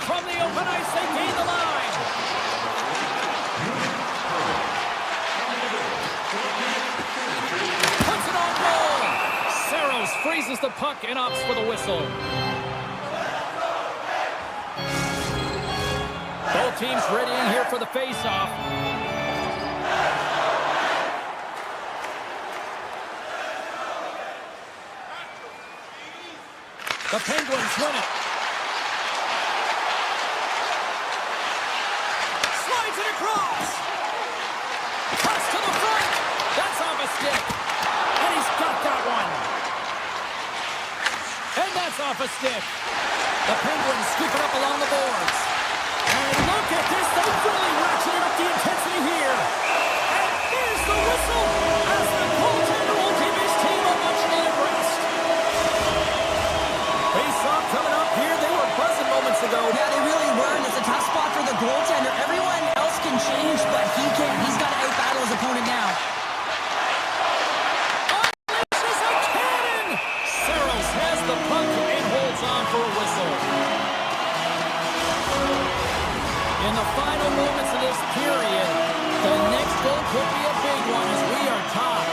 [SPEAKER 2] From the open ice, they gain the line. Puts it on goal. Saros freezes the puck and opts for the whistle. Both teams readying here for the face-off. The Penguins win it. Slides it across. stick. And he's got that one. And that's off a stick. The Penguins scoop it up along the boards. And look at this. They really ratcheted up the intensity here. And here's the whistle as the goaltender will give his team a much-needed rest. Face-off coming up here. They were buzzing moments ago.
[SPEAKER 1] Yeah, they really were, and it's a tough spot for the goaltender. Everyone else can change, but he can't. He's got to out-battle his opponent now.
[SPEAKER 2] Unleashes a cannon! Saros has the puck and holds on for a whistle. In the final moments of this period, the next goal could be a big one as we are tied.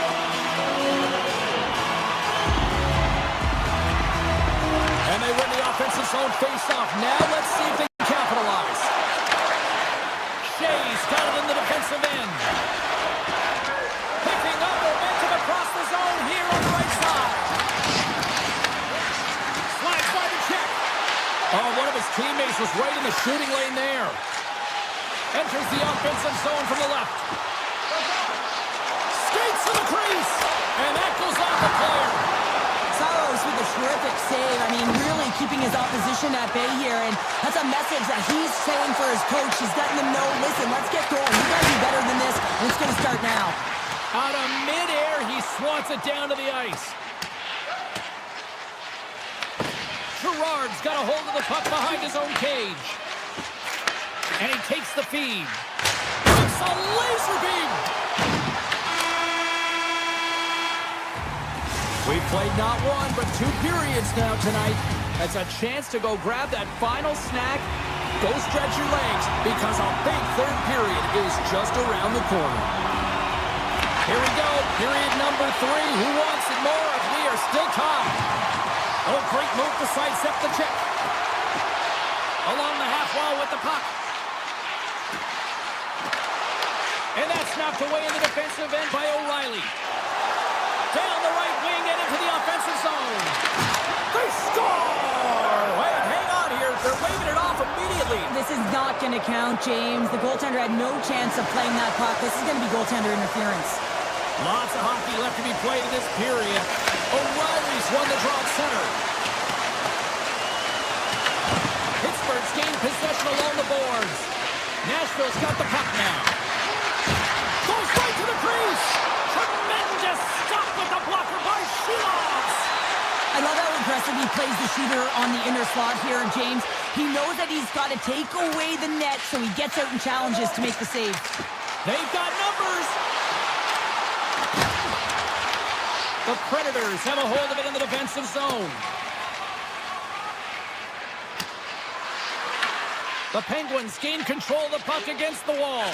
[SPEAKER 2] And they win the offensive zone face-off. Now let's see if they can capitalize. Shea's got it in the defensive end. Picking up momentum across the zone here on the right side. Slides by the check. Oh, one of his teammates was right in the shooting lane there. Enters the offensive zone from the left. Skates to the crease. And that goes off the player.
[SPEAKER 1] Saros with a terrific save. I mean, really keeping his opposition at bay here, and that's a message that he's saying for his coach. He's letting them know, listen, let's get going. You got to be better than this, and it's going to start now.
[SPEAKER 2] Out of midair, he swats it down to the ice. Gerard's got a hold of the puck behind his own cage. And he takes the feed. It's a laser beam. We've played not one, but 2 periods now tonight. That's a chance to go grab that final snack. Go stretch your legs, because a big third period is just around the corner. Here we go, period number 3. Who wants it more if we are still tied? Oh, great move to sidestep the check. Along the half wall with the puck. And that's knocked away in the defensive end by O'Reilly. Down the right wing and into the offensive zone. They score! Wait, hang on here. They're waving it off immediately.
[SPEAKER 1] This is not going to count, James. The goaltender had no chance of playing that puck. This is going to be goaltender interference.
[SPEAKER 2] Lots of hockey left to be played in this period. O'Reilly's won the draw at center. Pittsburgh's gained possession along the boards. Nashville's got the puck now. Goes right to the crease. Tremendous stop with the blocker by Shilovs.
[SPEAKER 1] I love how aggressive he plays the shooter on the inner slot here, James. He knows that he's got to take away the net, so he gets out and challenges to make the save.
[SPEAKER 2] They've got numbers. The Predators have a hold of it in the defensive zone. The Penguins gain control of the puck against the wall.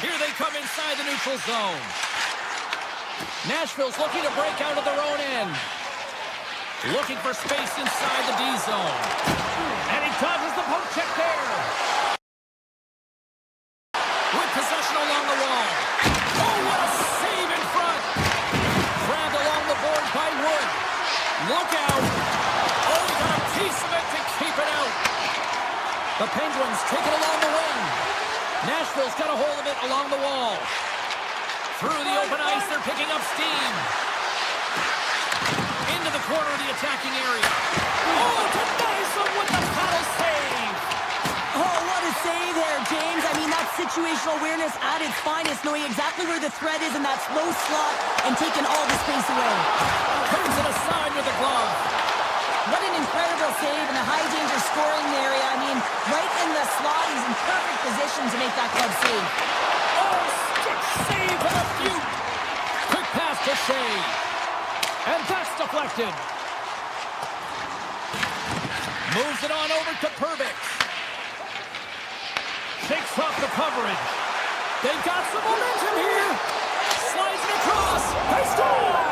[SPEAKER 2] Here they come inside the neutral zone. Nashville's looking to break out of their own end. Looking for space inside the D zone. And he dodges the poke check there. With possession along the wall. Oh, what a save in front. Grabbed along the board by Wood. Look out. Oh, he got a piece of it to keep it out. The Penguins take it along the wing. Nashville's got a hold of it along the wall. Through the open ice, they're picking up steam. Into the corner of the attacking area. Oh, denies them with the paddle save.
[SPEAKER 1] Oh, what a save there, James. I mean, that's situational awareness at its finest, knowing exactly where the threat is in that slow slot and taking all the space away.
[SPEAKER 2] Turns it aside with the glove.
[SPEAKER 1] What an incredible save in the high-danger scoring area. I mean, right in the slot, he's in perfect position to make that glove save.
[SPEAKER 2] Oh, stick save and a beaut. Quick pass to Shea. And that's deflected. Moves it on over to Perbix. Shakes off the coverage. They've got some momentum here. Slides it across. They score!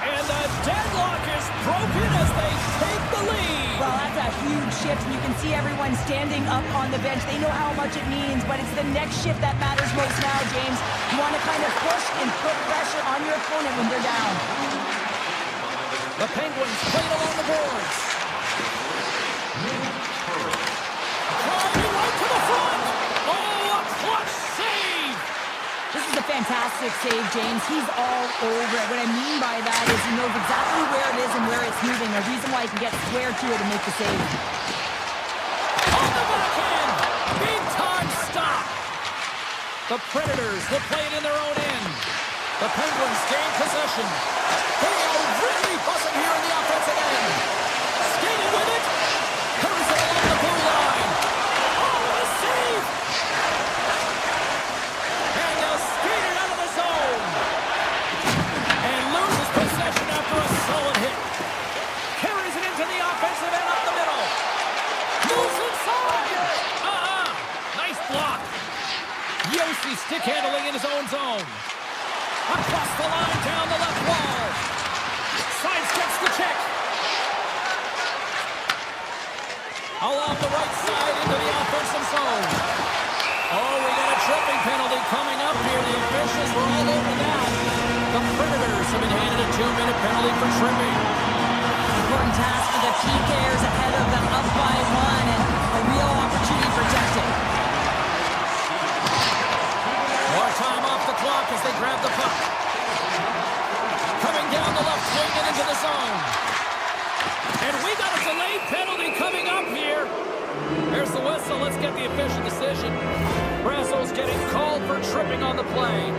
[SPEAKER 2] And the deadlock is broken as they take the lead.
[SPEAKER 1] Well, that's a huge shift, and you can see everyone standing up on the bench. They know how much it means, but it's the next shift that matters most now, James. You want to kind of push and put pressure on your opponent when they're down.
[SPEAKER 2] The Penguins played along the boards. Driving right to the front. Oh, a clutch save.
[SPEAKER 1] This is the fantastic save, James. He's all over it. What I mean by that is he knows exactly where it is and where it's moving. A reason why he can get square to it and make the save.
[SPEAKER 2] On the backhand! Big time stop! The Predators will play it in their own end. The Penguins gain possession. They are really buzzing here in the offensive end. Skating with it. Carries it along the blue line. Oh, what a save! And they'll skate it out of the zone. And loses possession after a solid hit. Carries it into the offensive end up the middle. Moves inside. Nice block. Yossi stick handling in his own zone. Across the line, down the left wall. Sidesteps the check. Along the right side into the offensive zone. Oh, we got a tripping penalty coming up here. The officials were all over that. The Predators have been handed a 2-minute penalty for tripping.
[SPEAKER 1] Important task for the PKers ahead of them, up by 1, and a real opportunity protected.
[SPEAKER 2] More time off the clock as they grab the puck. Coming down the left wing and into the zone. And we got a delayed penalty coming up here. There's the whistle. Let's get the official decision. Brazzo's getting called for tripping on the play.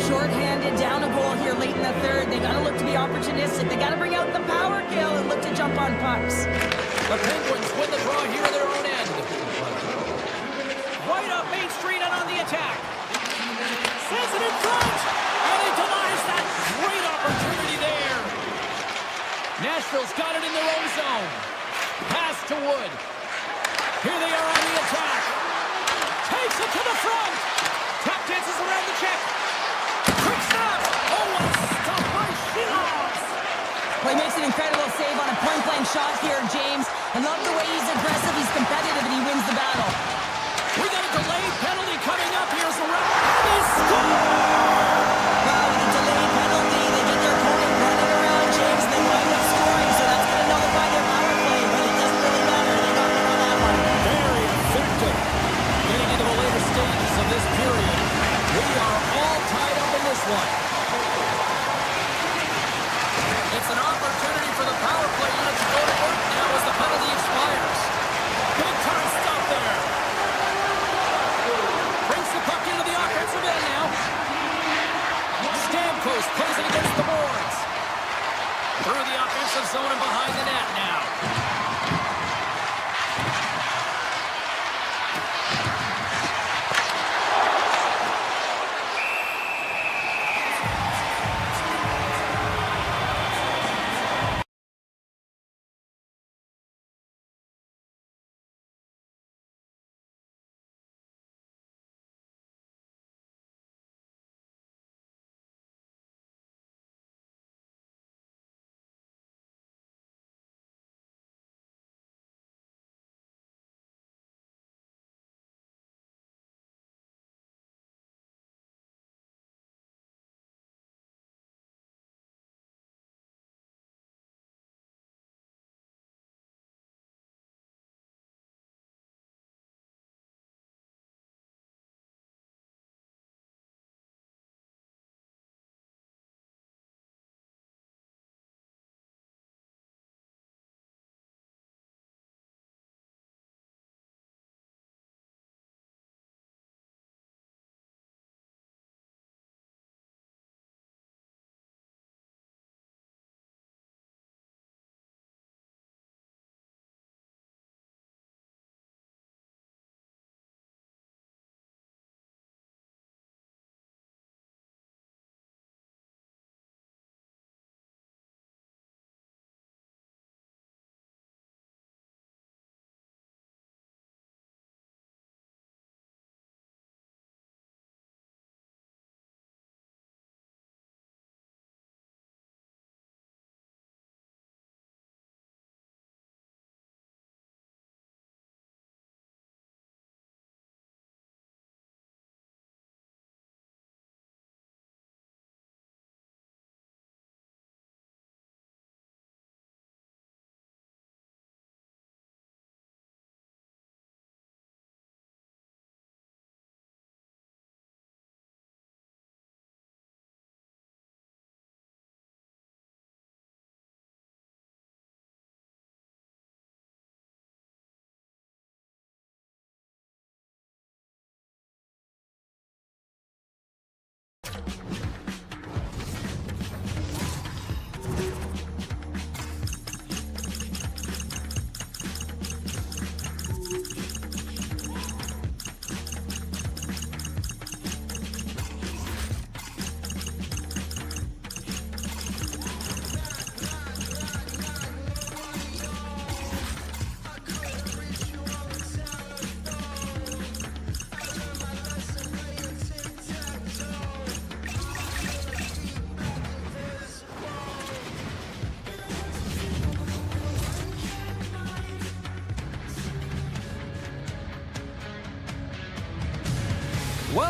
[SPEAKER 1] Short-handed, down a goal here late in the third. They got to look to be opportunistic. They got to bring out the power kill and look to jump on pucks.
[SPEAKER 2] The Penguins win the draw here in their own end. Right up Main Street and on the attack. Sends it in front. And he denies that great opportunity there. Nashville's got it in their own zone. Pass to Wood. Here they are on the attack. Takes it to the front. Tap dances around the check. Quick snap. Oh, what a stop by Shields.
[SPEAKER 1] Well, he makes an incredible save on a point-blank shot here, James. I love the way he's aggressive, he's competitive, and he wins the battle.
[SPEAKER 2] We got a delayed penalty coming up. Here's the ref. They score!
[SPEAKER 1] Well, with a delayed penalty, they get their opponent running around, James, and they wind up scoring, so that's going to nullify their power play, but it doesn't really matter. They got it on that one.
[SPEAKER 2] Very effective. Getting into the later stages of this period, we are all tied up in this one. It's an opportunity for the power play unit to go to work now as the penalty expires. Big time stop there. Brings the puck into the offensive end now. Stamkos plays it against the boards. Through the offensive zone and behind the net now.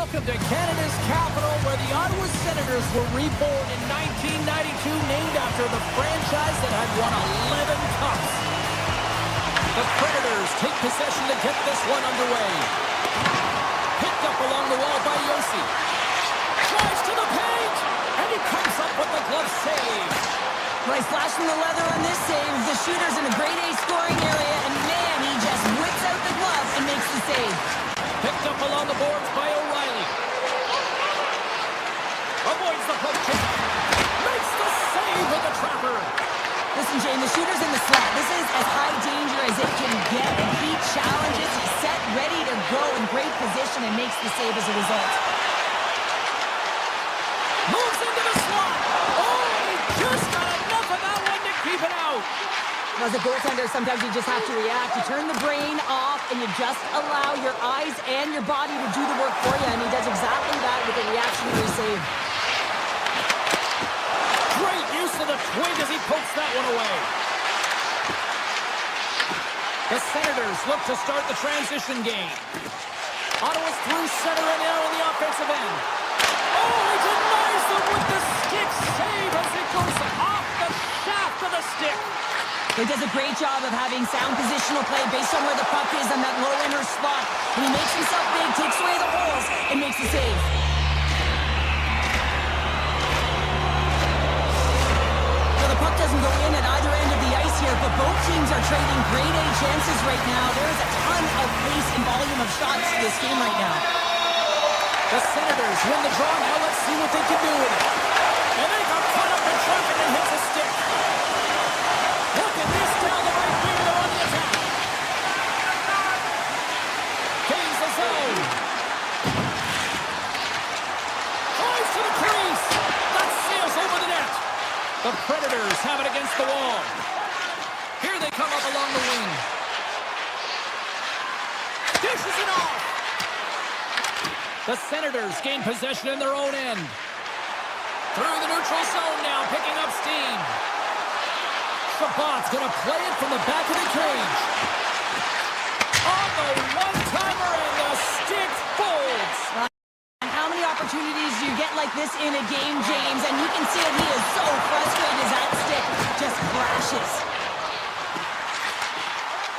[SPEAKER 2] Welcome to Canada's capital, where the Ottawa Senators were reborn in 1992, named after the franchise that had won 11 cups. The Predators take possession to get this one underway. Picked up along the wall by Yossi. Drives to the paint, and he comes up with the glove save.
[SPEAKER 1] Nice flash from the leather on this save. The shooter's in a grade A scoring area, and man, he just whips out the glove and makes the save.
[SPEAKER 2] Picked up along the boards by O'Reilly. Avoids the poke check. Makes the save with the trapper.
[SPEAKER 1] Listen, Jane, the shooter's in the slot. This is as high danger as it can get. And he challenges, he's set, ready to go in great position, and makes the save as a result.
[SPEAKER 2] Moves into the slot. Oh, he just got enough of that one to keep it out.
[SPEAKER 1] As a goaltender, sometimes you just have to react. You turn the brain off, and you just allow your eyes and your body to do the work for you, and he does exactly that with a reactionary save.
[SPEAKER 2] Great use of the twig as he pokes that one away. The Senators look to start the transition game. Ottawa's through center and now in the offensive end. Oh, he denies them with the stick save as it goes off the shaft of the stick.
[SPEAKER 1] He does a great job of having sound positional play based on where the puck is on that low inner spot. And he makes himself big, takes away the holes, and makes the save. Now, the puck doesn't go in at either end of the ice here, but both teams are trading grade A chances right now. There is a ton of pace and volume of shots to this game right now.
[SPEAKER 2] The Senators win the draw. Now let's see what they can do with it. And they got caught up in traffic and hits a stick. Look at this down the right wing on the attack. Gains the zone. Drives to the crease. That sails over the net. The Predators have it against the wall. Here they come up along the wing. Dishes it off. The Senators gain possession in their own end. Through the neutral zone now, picking up steam. Sabat's going to play it from the back of the cage. On the one-timer, and the stick folds.
[SPEAKER 1] And how many opportunities do you get like this in a game, James? And you can see that he is so frustrated as that stick just crashes.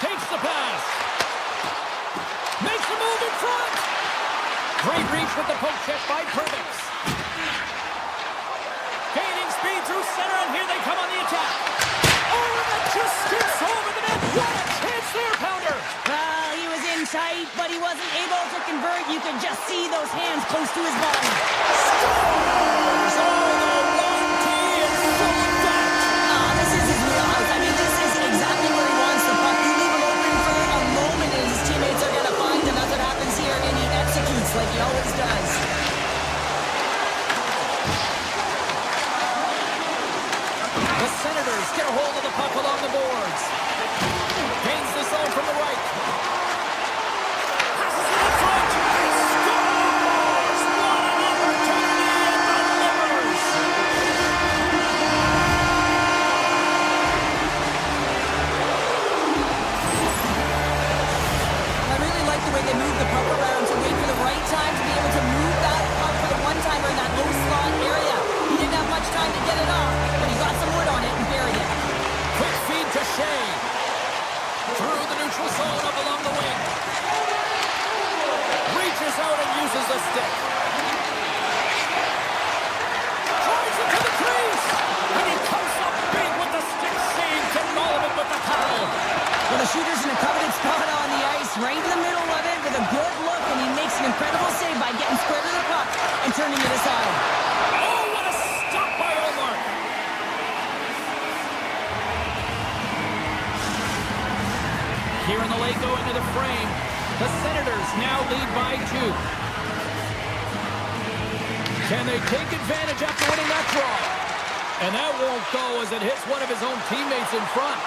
[SPEAKER 2] Takes the pass. Makes the move in front. Great reach with the poke check by Purvis. Gaining speed through center, and here they come on the attack. Oh, that just skips over the net. What a chance there, Pounder.
[SPEAKER 1] Well, he was in tight, but he wasn't able to convert. You could just see those hands close to his body.
[SPEAKER 2] Scores on the 1T in full effect.
[SPEAKER 1] This is his wheelhouse. I mean, this is exactly where he wants the puck. You leave him open for a moment, and his teammates are going to find him. That's what happens here, and he executes like he always does.
[SPEAKER 2] The Senators get a hold of the puck along the boards. Gains the zone from the right. Passes it in front. Scores! What an opportunity, and delivers!
[SPEAKER 1] I really like the way they move the puck around to wait for the right time to be able to move that puck for the one-timer in that low slot area. He didn't have much time to get it off, but he got some wood on it and buried it.
[SPEAKER 2] Quick feed to Shea. Through the neutral zone up along the wing. Reaches out and uses the stick. Drives it to the crease. And he comes up big with the stick save. Getting all of it with the paddle.
[SPEAKER 1] Well, the shooter's in a coveted spot on the ice, right in the middle of it with a good look, and he makes an incredible save by getting square to the puck and turning it aside.
[SPEAKER 2] Oh, what a stop by Omar. Here in the late going to the frame. The Senators now lead by 2. Can they take advantage after winning that draw? And that won't go as it hits one of his own teammates in front.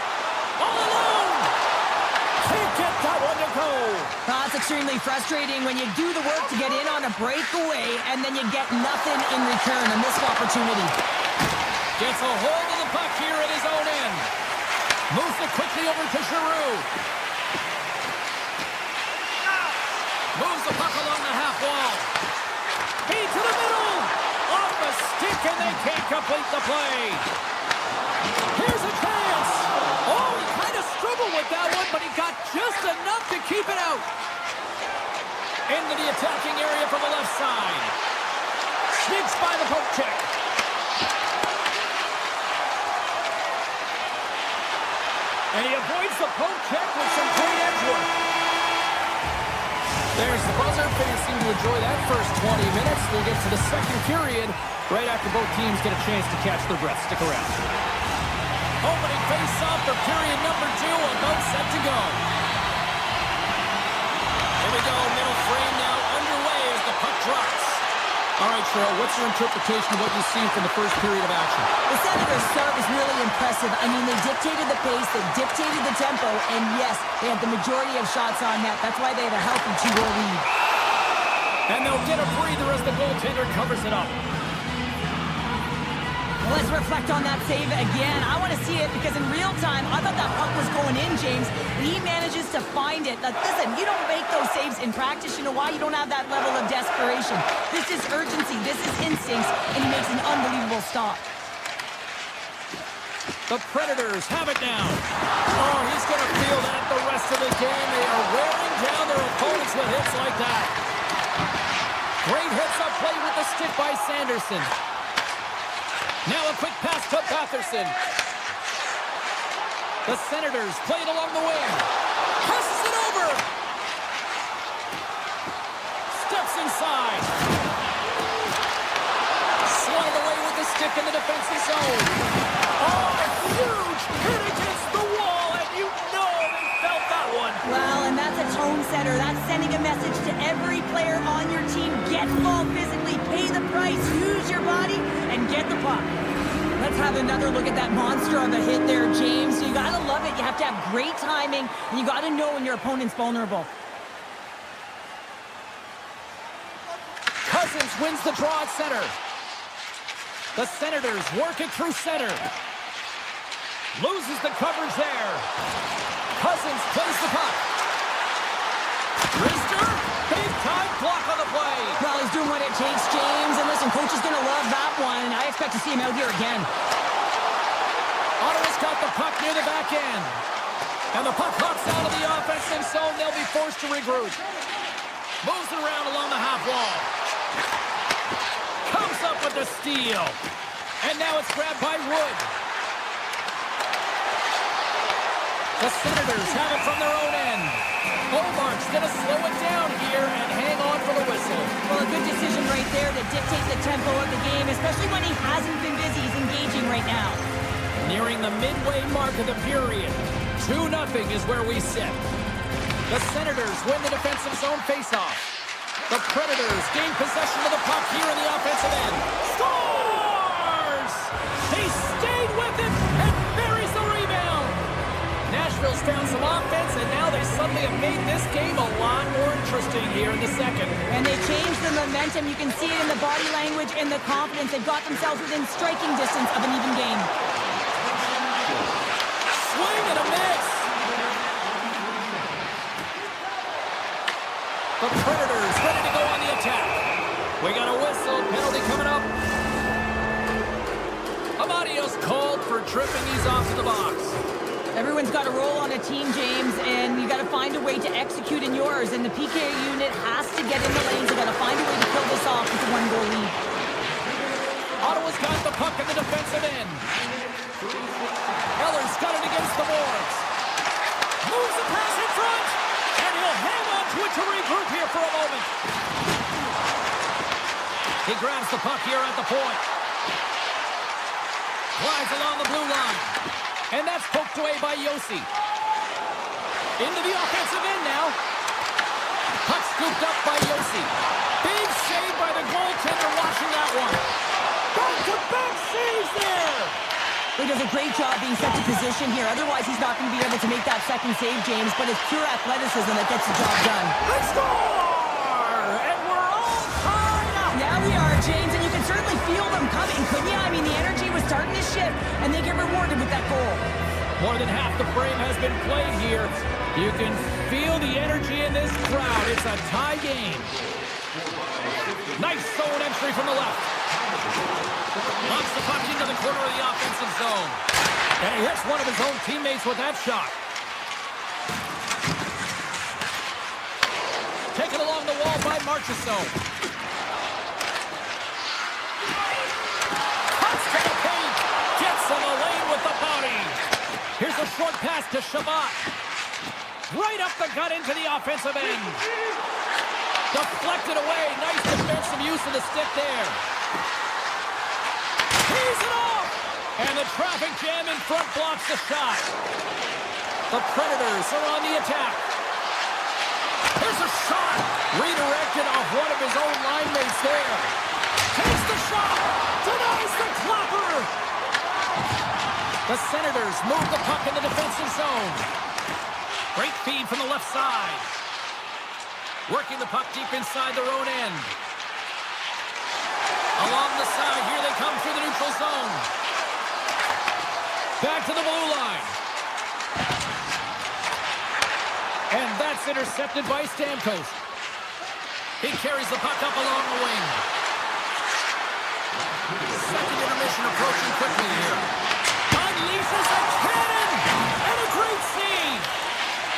[SPEAKER 2] All alone! Can't get that one to go.
[SPEAKER 1] It's extremely frustrating when you do the work to get in on a breakaway and then you get nothing in return. A missed opportunity.
[SPEAKER 2] Gets a hold of the puck here at his own end. Moves it quickly over to Giroux. Moves the puck along the half wall. feed to the middle. Off the stick, and they can't complete the play. Here's a chance. Oh, he kind of struggled with that one, but he got just enough to keep it out. Into the attacking area from the left side. Sneaks by the poke check. And he avoids the poke check with some great edge work. There's the buzzer. Fans seem to enjoy that first 20 minutes. We'll get to the second period right after both teams get a chance to catch their breath. Stick around. Opening face-off for period number 2. About set to go. Here we go. Middle frame now underway as the puck drops. All right, Cheryl, what's your interpretation of what you've seen from the first period of action?
[SPEAKER 1] The Senators' start was really impressive. I mean, they dictated the pace, they dictated the tempo, and yes, they had the majority of shots on net. That's why they have a healthy 2-goal lead.
[SPEAKER 2] And they'll get a breather as the goaltender covers it up.
[SPEAKER 1] Well, let's reflect on that save again. I want to see it because in real time, I thought that puck was going in, James. And he manages to find it. Like, listen, you don't make those saves in practice. You know why? You don't have that level of desperation. This is urgency. This is instincts. And he makes an unbelievable stop.
[SPEAKER 2] The Predators have it now. Oh, he's going to feel that the rest of the game. They are wearing down their opponents with hits like that. Great hits up play with the stick by Sanderson. Now a quick pass to Batherson. The Senators play it along the wing. Passes it over. Steps inside. Swatted away with the stick in the defensive zone. Oh, a huge hit against the wall, and you know they felt that one.
[SPEAKER 1] Well, and that's a tone setter. That's sending a message to every player on your team. Get involved physically, pay the price, use your body, and get the puck. Let's have another look at that monster of a hit there, James. You gotta love it. You have to have great timing, and you gotta know when your opponent's vulnerable.
[SPEAKER 2] Cousins wins the draw at center. The Senators work it through center. Loses the coverage there. Cousins plays the puck. Rister, big time block on the play.
[SPEAKER 1] Well, he's doing what it takes, James. And listen, coach is going to love that one. I expect to see him out here again.
[SPEAKER 2] Ottawa's got the puck near the back end. And the puck hops out of the offensive zone. They'll be forced to regroup. Moves it around along the half wall. Comes up with the steal. And now it's grabbed by Wood. The Senators have it from their own end. Omar's going to slow it down here and hang on for the whistle.
[SPEAKER 1] Well, a good decision right there to dictate the tempo of the game, especially when he hasn't been busy. He's engaging right now.
[SPEAKER 2] Nearing the midway mark of the period. 2-0 is where we sit. The Senators win the defensive zone faceoff. The Predators gain possession of the puck here in the offensive end. Scores! They stayed with it and buries the rebound. Nashville's found some offense, and now they suddenly have made this game a lot more interesting here in the second.
[SPEAKER 1] And they changed the momentum. You can see it in the body language and the confidence. They've got themselves within striking distance of an even game.
[SPEAKER 2] Swing and a miss. The Predators ready to go on the attack. We got a whistle. Penalty coming up. Amadio's called for tripping. He's off to the box.
[SPEAKER 1] Everyone's got a role on a team, James, and you got to find a way to execute in yours. And the PK unit has to get in the lanes. You got to find a way to kill this off with a 1-goal lead.
[SPEAKER 2] Ottawa's got the puck in the defensive end. Eller's got it against the boards. Moves the pass in front, and he'll hang on to it to regroup here for a moment. He grabs the puck here at the point. Glides along the blue line. And that's poked away by Yossi. Into the offensive end now. Puck scooped up by Yossi. Big save by the goaltender watching that one. Back-to-back saves there.
[SPEAKER 1] He does a great job being set to position here. Otherwise, he's not going to be able to make that second save, James. But it's pure athleticism that gets the job done.
[SPEAKER 2] They score! And we're all tied up.
[SPEAKER 1] Now we are, James, and you can certainly feel them coming, couldn't you? I mean, the energy was starting to shift, and they get rewarded with that goal.
[SPEAKER 2] More than half the frame has been played here. You can feel the energy in this crowd. It's a tie game. Nice zone entry from the left. Knocks the puck into the corner of the offensive zone. And he hits one of his own teammates with that shot. Taken along the wall by Marchessault. Cuts to the paint. Gets in the lane with the body. Here's a short pass to Shabbat. Right up the gut into the offensive end. Deflected away. Nice defensive use of the stick there. He's it off. And the traffic jam in front blocks the shot. The Predators are on the attack. There's a shot. Redirected off one of his own line mates there. Takes the shot. Denies the clapper. The Senators move the puck in the defensive zone. Great feed from the left side. Working the puck deep inside their own end. Along the side, here they come through the neutral zone. Back to the blue line. And that's intercepted by Stamkos. He carries the puck up along the wing. Second intermission approaching quickly here. Unleashes a cannon! And a great save!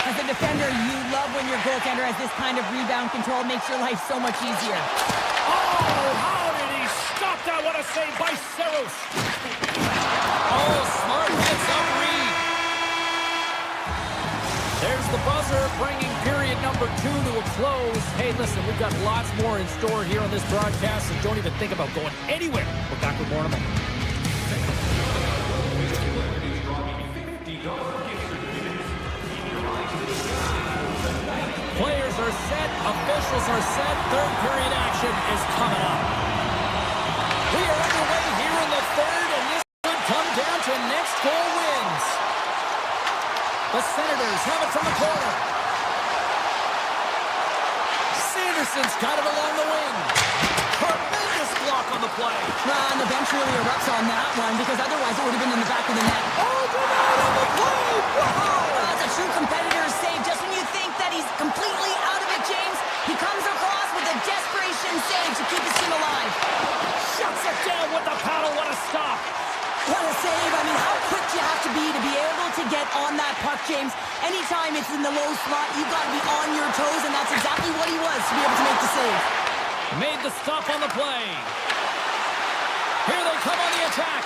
[SPEAKER 1] As a defender, you love when your goaltender has this kind of rebound control. Makes your life so much easier.
[SPEAKER 2] Oh, how did he stop that? What a save by Saros. Oh, smart heads-up read. There's the buzzer, bringing period number 2 to a close. Hey, listen, we've got lots more in store here on this broadcast, so don't even think about going anywhere. We're back with more in a moment. Players are set, officials are set, third period action is coming up. We are underway here in the third, and this could come down to next goal wins. The Senators have it from the corner. Sanderson's got it along the wing. Tremendous block on the play.
[SPEAKER 1] And the bench really erupts on that one, because otherwise it would have been in the back of the net.
[SPEAKER 2] Oh, denied on the play! Wow!
[SPEAKER 1] That's a true competitor's save. Just when you think that he's completely out of it, James, he comes across with a desperation save to keep his team alive.
[SPEAKER 2] Shuts it down with the paddle. What a stop.
[SPEAKER 1] What a save. I mean, how quick you have to be able to get on that puck, James. Anytime it's in the low slot, you've got to be on your toes, and that's exactly what he was to be able to make the save.
[SPEAKER 2] Made the stop on the play. Here they come on the attack.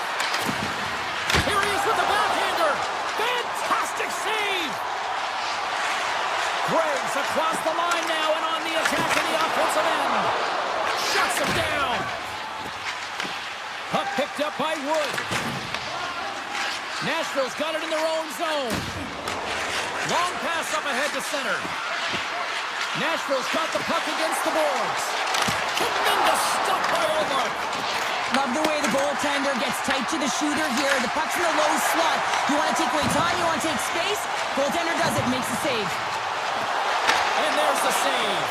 [SPEAKER 2] Here he is with the backhander. Fantastic save. Greg's across the line now and on the attack in the offensive end. Shuts him down. Puck picked up by Wood. Nashville's got it in their own zone. Long pass up ahead to center. Nashville's got the puck against the boards. Tremendous stop by Omar.
[SPEAKER 1] Love the way the goaltender gets tight to the shooter here. The puck's in the low slot. You want to take away time, you want to take space. Goaltender does it, makes the save.
[SPEAKER 2] And there's the save.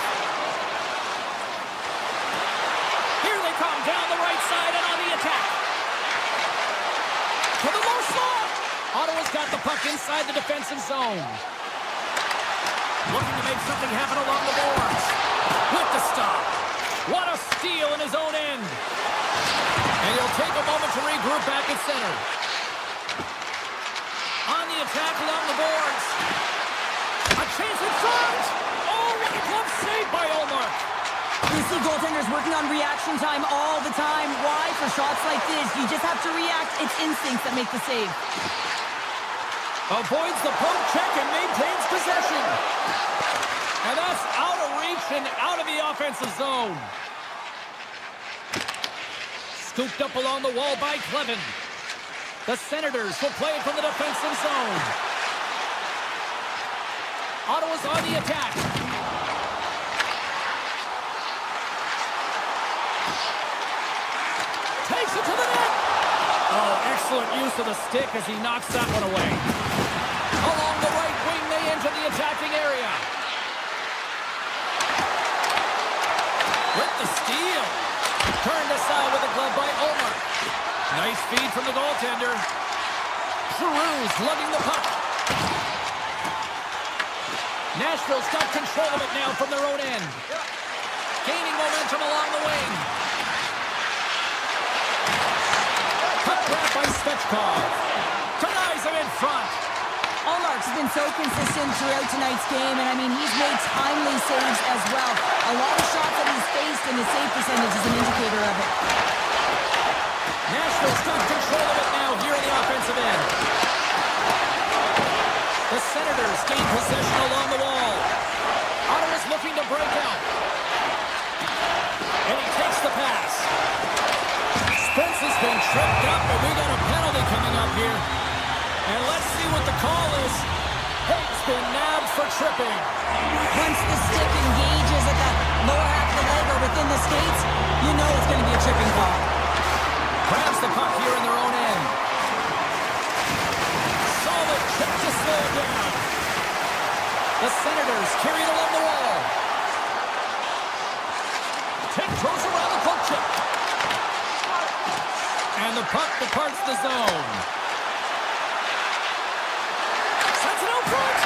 [SPEAKER 2] Here they come down the right side and on the attack. To the low slot. Ottawa's got the puck inside the defensive zone. Looking to make something happen along the boards. With the stop. What a steal in his own end. And he'll take a moment to regroup back at center. On the attack along the boards. A chance in front. Oh, what a glove save by Omar.
[SPEAKER 1] You see goaltenders working on reaction time all the time. Why? For shots like this, you just have to react. It's instincts that make the save.
[SPEAKER 2] Avoids the poke check and maintains possession. And that's out of reach and out of the offensive zone. Scooped up along the wall by Clevin. The Senators will play it from the defensive zone. Ottawa's on the attack. Takes it to the net. Oh, excellent use of the stick as he knocks that one away. Along the right wing, they enter the attacking area. With the steal. Turned aside with a glove by Omar. Nice feed from the goaltender. Giroux's lugging the puck. Nashville's got control of it now from their own end. gaining momentum along the wing. Cut grab by Svechkov. Denies him in front.
[SPEAKER 1] Allmark's been so consistent throughout tonight's game, and I mean, he's made timely saves as well. A lot of shots that he's faced, and his save percentage is an indicator of it.
[SPEAKER 2] Nashville's got control of it now here in the offensive end. The Senators gain possession along the wall. Ottawa's looking to break out. And he takes the pass. Spence has been tripped up, but we got a penalty coming up here. And let's see what the call is. Haig's been nabbed for tripping.
[SPEAKER 1] Once the stick engages at the lower half of the leg or within the skates, you know it's going to be a tripping call.
[SPEAKER 2] Grabs the puck here in their own end. Solid check to slow it down. The Senators carry it along the wall. Tick throws around the puck check. And the puck departs the zone. Sets it out front.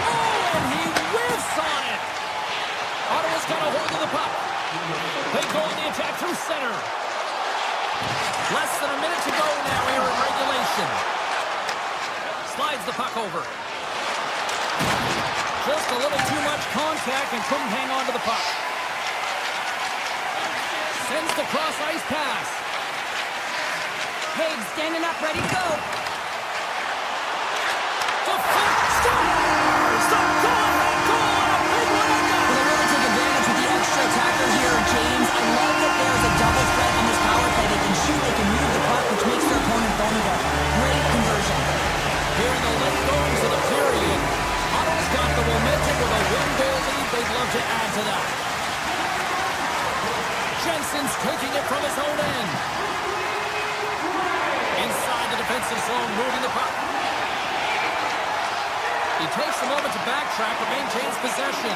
[SPEAKER 2] Oh, and he whiffs on it. Ottawa's got a hold of the puck. They go on the attack through center. Less than a minute to go now here in regulation. Slides the puck over. Just a little too much contact and couldn't hang on to the puck. Sends the cross-ice pass.
[SPEAKER 1] Haig standing up, ready to go.
[SPEAKER 2] Stop! Stop! Go on! Go on! A big one on that!
[SPEAKER 1] Well, they really take advantage with the extra attacker here, James. I love that there's a double threat on this power play. They can shoot, they can move the puck, which makes their opponent vulnerable. Great conversion.
[SPEAKER 2] Here in the late goings of the period, Ottawa's got the momentum with a one-goal lead. They'd love to add to that. Jensen's taking it from his own end. Inside the defensive zone, moving the puck. He takes a moment to backtrack but maintains possession.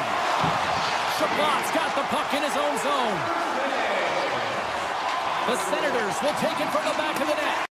[SPEAKER 2] Chabot's got the puck in his own zone. The Senators will take it from the back of the net.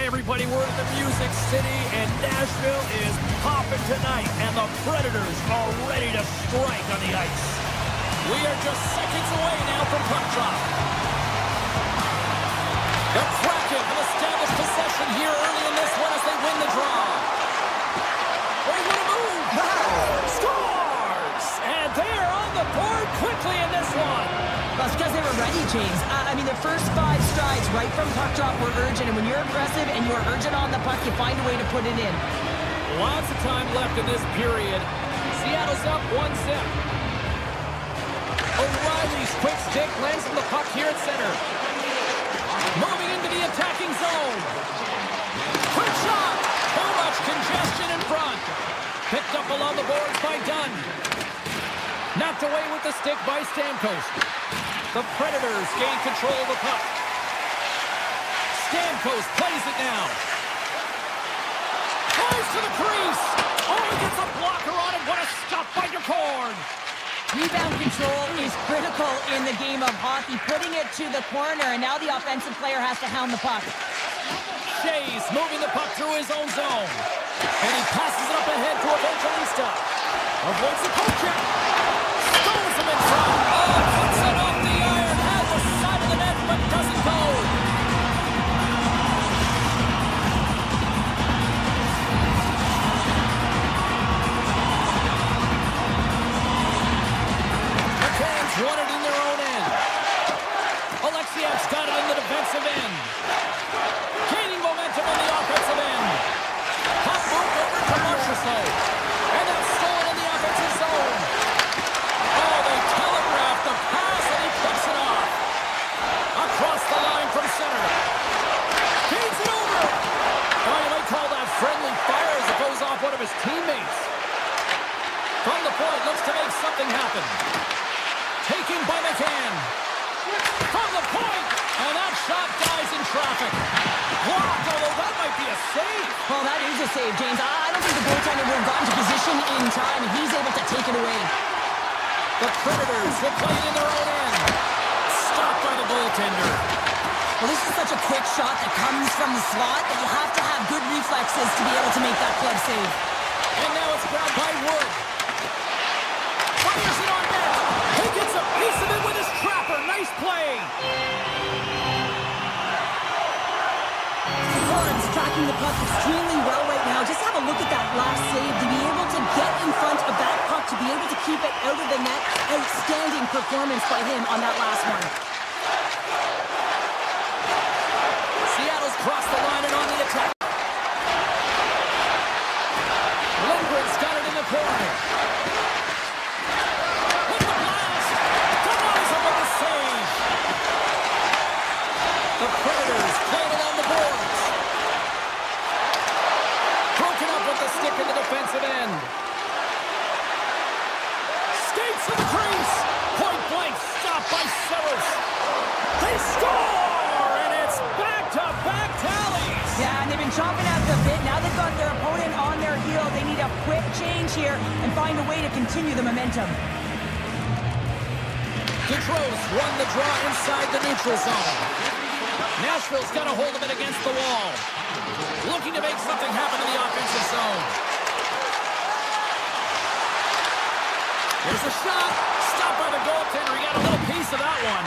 [SPEAKER 3] Hi, everybody. We're in the Music City, and Nashville is popping tonight, and the Predators are ready to strike on the ice. We are just seconds away now from puck drop. The Kraken have established possession here early in this one as they win the draw. They want to move. Scores! And they're on the board quickly in this one.
[SPEAKER 1] Well, it's because they were ready, James. I mean, the first 5 strides right from puck drop were urgent, and when you're aggressive and you're urgent on the puck, you find a way to put it in.
[SPEAKER 3] Lots of time left in this period. Seattle's up 1-0. O'Reilly's quick stick lands on the puck here at center. Moving into the attacking zone. Quick shot! Too much congestion in front. Picked up along the boards by Dunn. Knocked away with the stick by Stamkos. The Predators gain control of the puck. Stamkos plays it now. Flies to the crease. Oh, he gets a blocker on it. What a stop by Decorn.
[SPEAKER 1] Rebound control is critical in the game of hockey. Putting it to the corner, and now the offensive player has to hound the puck.
[SPEAKER 3] Shays moving the puck through his own zone. And he passes it up ahead to Evangelista. Avoids the poke check. Stones him in front. Oh, puts it off the iron. Has the side of the net, but doesn't go. The Canes won it in their own end. Alexiev's got it in the defensive end. Gaining momentum on the offensive end. Puck moved over to Marchessault. And that's stolen in the offensive zone. Oh, they telegraphed the pass, and he picks it off. Across the line from center. Feeds it over. Oh, you might call that friendly fire as it goes off one of his teammates. From the point, looks to make something happen. Taken by McCann. From the point, and that shot dies in traffic. Blocked, although that might be a save.
[SPEAKER 1] Well, that is a save, James. I don't think the goaltender would have gotten to position in time, and he's able to take it away.
[SPEAKER 3] The Predators will play it in their own end. Stopped by the goaltender.
[SPEAKER 1] Well, this is such a quick shot that comes from the slot that you have to have good reflexes to be able to make that club save.
[SPEAKER 3] And now it's grabbed by Wood. Fires it on net. He gets a piece of it with his trapper. Nice play.
[SPEAKER 1] Horns tracking the puck extremely well right now. Just have a look at that last save. To be able to get in front of that puck, to be able to keep it out of the net. Outstanding performance by him on that last one.
[SPEAKER 3] Seattle's crossed the line and on the attack. Lindgren's got it in the corner. With the blast. Denies him with the save. The Predators play it along the boards. Broken up with the stick in the defensive end. Skates to the crease. Point blank stopped by Saros. They score! And it's back-to-back tallies.
[SPEAKER 1] Yeah, and they've been chomping at the bit. Now they've got their opponent on their heels. They need a quick change here and find a way to continue the momentum.
[SPEAKER 3] Gaudreau's won the draw inside the neutral zone. Nashville's got a hold of it against the wall. Looking to make something happen in the offensive zone. Here's a shot. Stopped by the goaltender. He got a little piece of that one.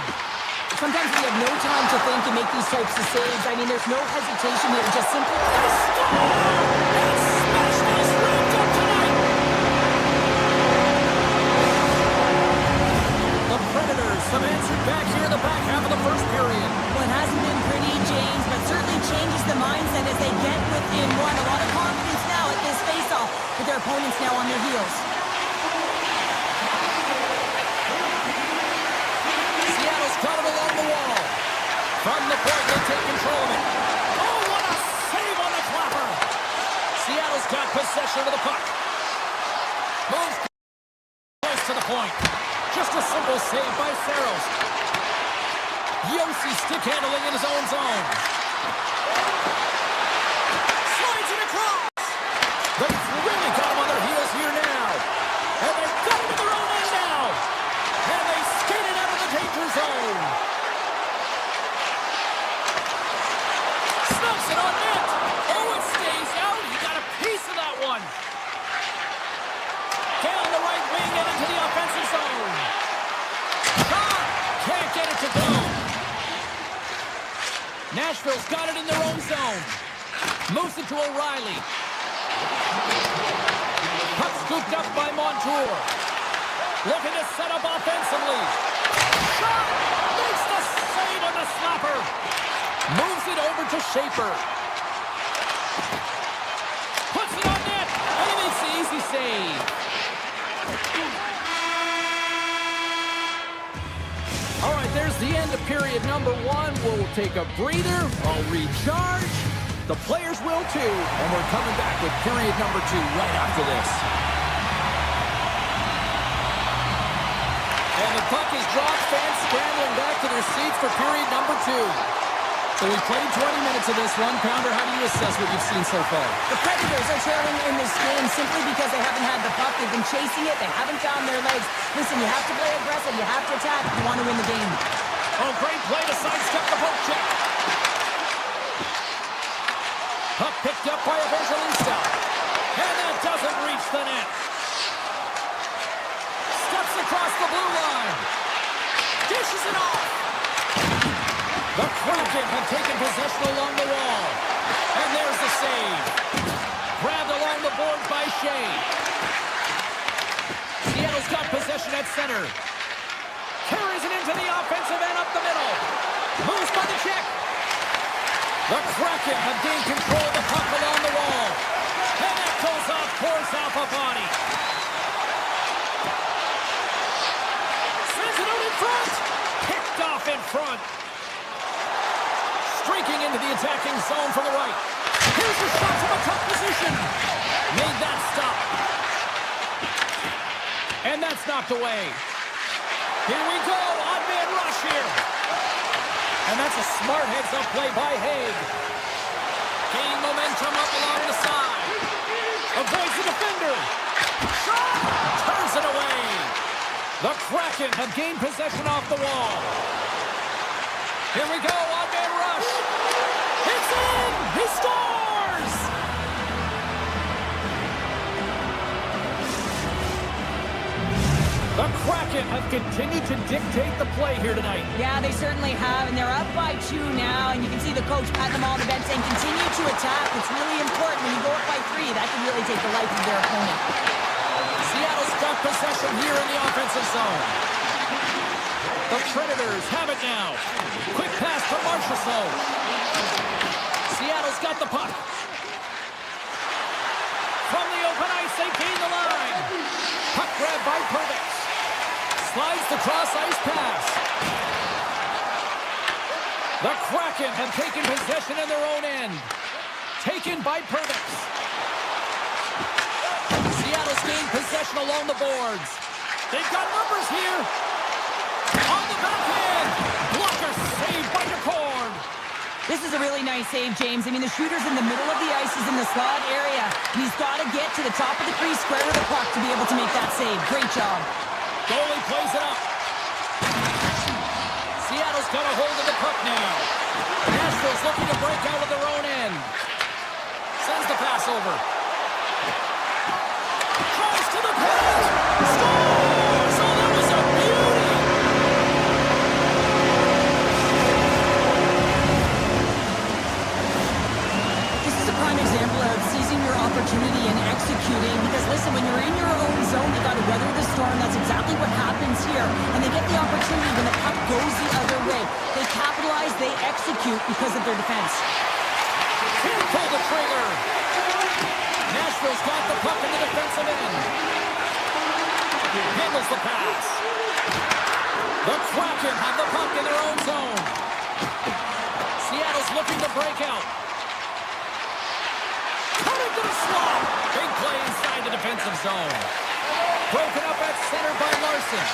[SPEAKER 1] Sometimes we have no time to think and make these types of saves. I mean, there's no hesitation here. Just simply...
[SPEAKER 3] And smashed is wrapped up tonight. The Predators have answered back here in the back half of the first period.
[SPEAKER 1] Well, it hasn't been pretty, James, but certainly changes the mindset as they get within one. A lot of confidence now at this face-off with their opponents now on their heels.
[SPEAKER 3] Seattle's got it along the wall. From the point, they take control of it. Oh, what a save on the clapper. Seattle's got possession of the puck. Moves close to the point. Just a simple save by Saros. Yossi stick handling in his own zone. Slides it across. They've really got him on their heels here now. And they've got him in their own end now. And they skate it out of the danger zone. Snaps it on net.
[SPEAKER 2] Nashville's got it in their own zone. Moves it to O'Reilly. Puck scooped up by Montour. Looking to set up offensively. Shot! Makes the save on the slapper. Moves it over to Schaefer. Puts it on net. And he makes the easy save. All right, there's the end of period number 1. We'll take a breather. I'll recharge. The players will too. And we're coming back with period number 2 right after this. And the puck is dropped. Fans scrambling back to their seats for period number 2. So we played 20 minutes of this one. Pounder, how do you assess what you've seen so far?
[SPEAKER 1] The Predators are trailing in this game simply because they haven't had the puck. They've been chasing it. They haven't found their legs. Listen, you have to play aggressive. You have to attack if you want to win the game.
[SPEAKER 2] Oh, great play to sidestep the poke check. Puck picked up by Evangelista. And that doesn't reach the net. Steps across the blue line. Dishes it off. The Kraken have taken possession along the wall. And there's the save. Grabbed along the boards by Shea. Seattle's got possession at center. Carries it into the offensive end up the middle. Moves by the check. The Kraken have gained control of the puck along the wall. And that goes off poor Alpha Body. Sends it out in front. Picked off in front. Streaking into the attacking zone from the right. Here's a shot from a tough position. Made that stop. And that's knocked away. Here we go. Odd-man rush here. And that's a smart heads-up play by Haig. Gaining momentum up along the side. Avoids the defender. Shot! Turns it away. The Kraken have gained possession off the wall. Here we go, odd-man rush. It's in! He scores! The Kraken have continued to dictate the play here tonight.
[SPEAKER 1] Yeah, they certainly have, and they're up by 2 now, and you can see the coach patting them all on the bench saying, continue to attack. It's really important. When you go up by 3, that can really take the life of their opponent.
[SPEAKER 2] Seattle's got possession here in the offensive zone. The Predators have it now. Quick pass to Marchessault. Seattle's got the puck. From the open ice, they gain the line. Puck grab by Purvis. Slides the cross-ice pass. The Kraken have taken possession in their own end. Taken by Purvis. Seattle's gained possession along the boards. They've got numbers here. On the backhand. Blocker saved by DeCord.
[SPEAKER 1] This is a really nice save, James. I mean, the shooter's in the middle of the ice. He's in the slot area. He's got to get to the top of the crease, square to the puck to be able to make that save. Great job.
[SPEAKER 2] Goalie plays it up. Seattle's got a hold of the puck now. Nashville's looking to break out of their own end. Sends the pass over. Tries to the pass. Scores! Oh, that was a beauty!
[SPEAKER 1] This is a prime example of seizing your opportunity and executing. Because, listen, when you're in your own zone, you got to weather the storm. That's exactly what happens here. And they get the opportunity when the puck goes the other way. They capitalize, they execute because of their defense.
[SPEAKER 2] Can't pull the trigger. Nashville's got the puck in the defensive end. Handles the pass. The Kraken have the puck in their own zone. Seattle's looking to break out. Coming to the slot. Big play inside the defensive zone. Broken up at center by Larson.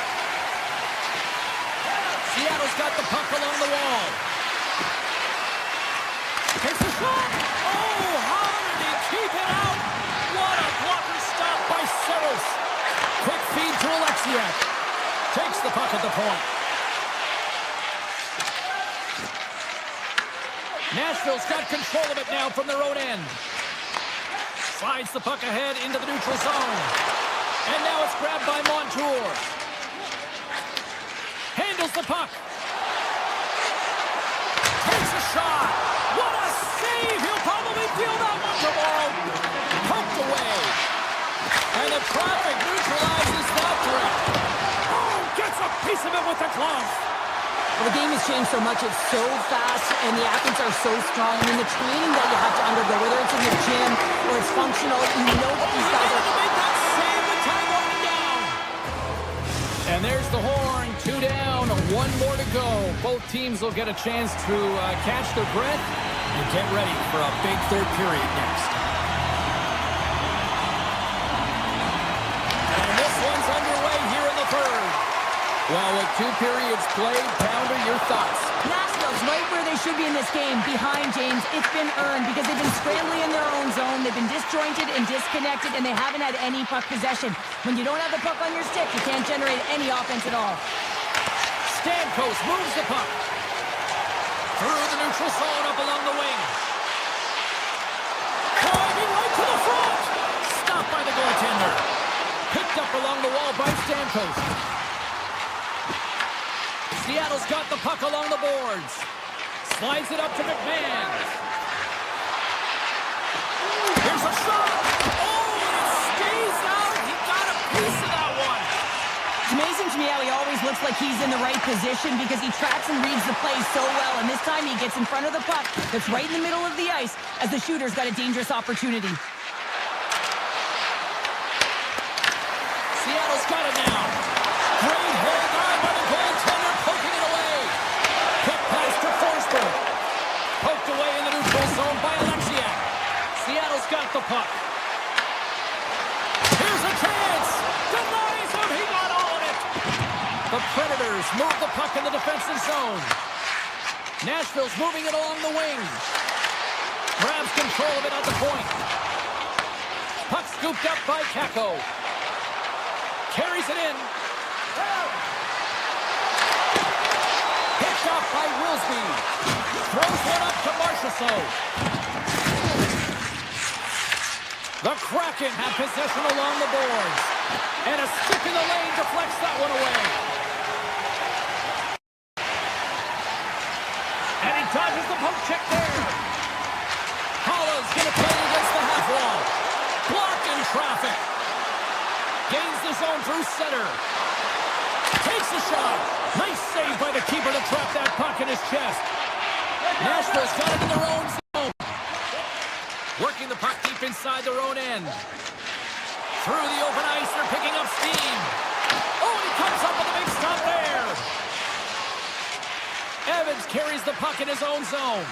[SPEAKER 2] Seattle's got the puck along the wall. Takes the shot. Oh, how did he keep it out? What a blocker stop by Saros. Quick feed to Alexiak. Takes the puck at the point. Nashville's got control of it now from their own end. Slides the puck ahead into the neutral zone. And now it's grabbed by Montour. Handles the puck. Takes a shot. the traffic neutralizes that threat. Oh, gets a piece of it with the glove.
[SPEAKER 1] Well, the game has changed so much. It's so fast, and the athletes are so strong. I mean, the training that you have to undergo, whether it's in the gym or it's functional, you know that these guys are...
[SPEAKER 2] to make that save with time running down. And there's the horn. 2 down, 1 more to go. Both teams will get a chance to catch their breath and get ready for a big third period next. And this one's underway here in the third. Well, with 2 periods played, Pounder, your thoughts?
[SPEAKER 1] Nashville's right where they should be in this game, behind James. It's been earned because they've been scrambling in their own zone. They've been disjointed and disconnected, and they haven't had any puck possession. When you don't have the puck on your stick, you can't generate any offense at all.
[SPEAKER 2] Stamkos moves the puck. Through the neutral zone, up along the wing. Driving right to the front. Stopped by the goaltender. Picked up along the wall by Stamkos. Seattle's got the puck along the boards. Slides it up to McMahon. Here's a shot. Oh, and it stays out. He got a piece of that one.
[SPEAKER 1] It's amazing to me how he always looks like he's in the right position because he tracks and reads the play so well. And this time he gets in front of the puck that's right in the middle of the ice as the shooter's got a dangerous opportunity.
[SPEAKER 2] Seattle's got it now. Great hold on by the goaltender, poking it away. Quick pass to Frostbite. Poked away in the neutral zone by Alexiak. Seattle's got the puck. Here's a chance. Denies him. He got all of it. The Predators move the puck in the defensive zone. Nashville's moving it along the wing. Grabs control of it at the point. Puck scooped up by Kakko. Carries it in. Picked off by Wilsby. Throws one up to Marchessault. The Kraken have possession along the boards. And a stick in the lane deflects that one away. And he dodges the poke check there. Hollow's going to play against the half wall. Blocked in traffic. Gains the zone through center. Takes the shot. Nice save by the keeper to trap that puck in his chest. Nashville's got it in their own zone. Working the puck deep inside their own end. Through the open ice, they're picking up steam. Oh, and he comes up with a big stop there. Evans carries the puck in his own zone.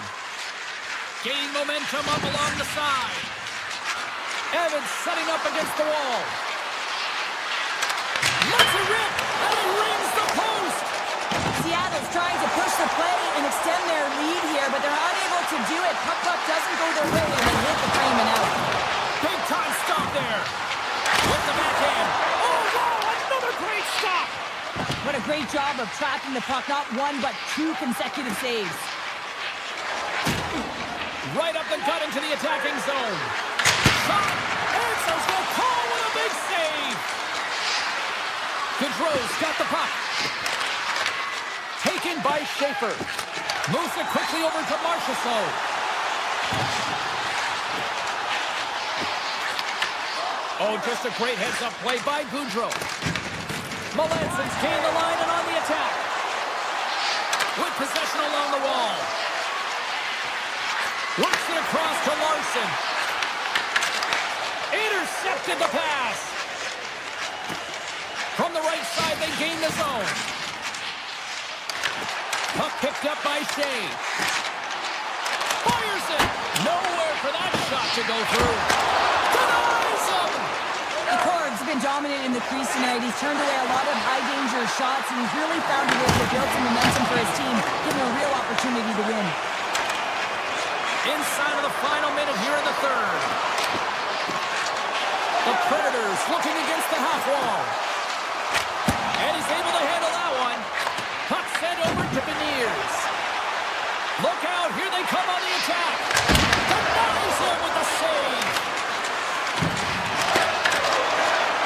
[SPEAKER 2] Gain momentum up along the side. Evans setting up against the wall. Lets it rip, and he rings the post.
[SPEAKER 1] Seattle's trying to push the play and extend their lead here, but they're unable to do it. Puck doesn't go their way, and they hit the frame and out.
[SPEAKER 2] Big time stop there. With the backhand. Oh, wow, another great stop.
[SPEAKER 1] What a great job of trapping the puck. Not 1, but 2 consecutive saves.
[SPEAKER 2] Right up the gut into the attacking zone. Shot. Answers the call with a big save. Gaudreau's got the puck. Taken by Schaefer. Moves it quickly over to Marchessault. Oh, just a great heads-up play by Gaudreau. Melansson's gained the line and on the attack. With possession along the wall. Works it across to Larson. Intercepted the pass. From the right side, they gain the zone. Puck picked up by Shea. Fires it. Nowhere for that shot to go through. Denies him.
[SPEAKER 1] The Corg's been dominant in the crease tonight. He's turned away a lot of high-danger shots, and he's really found a way to build some momentum for his team, giving him a real opportunity to win.
[SPEAKER 2] Inside of the final minute here in the third. The Predators looking against the half wall. And he's able to handle that one. Puck sent over to Beniers. Look out, here they come on the attack. Denies him with the save.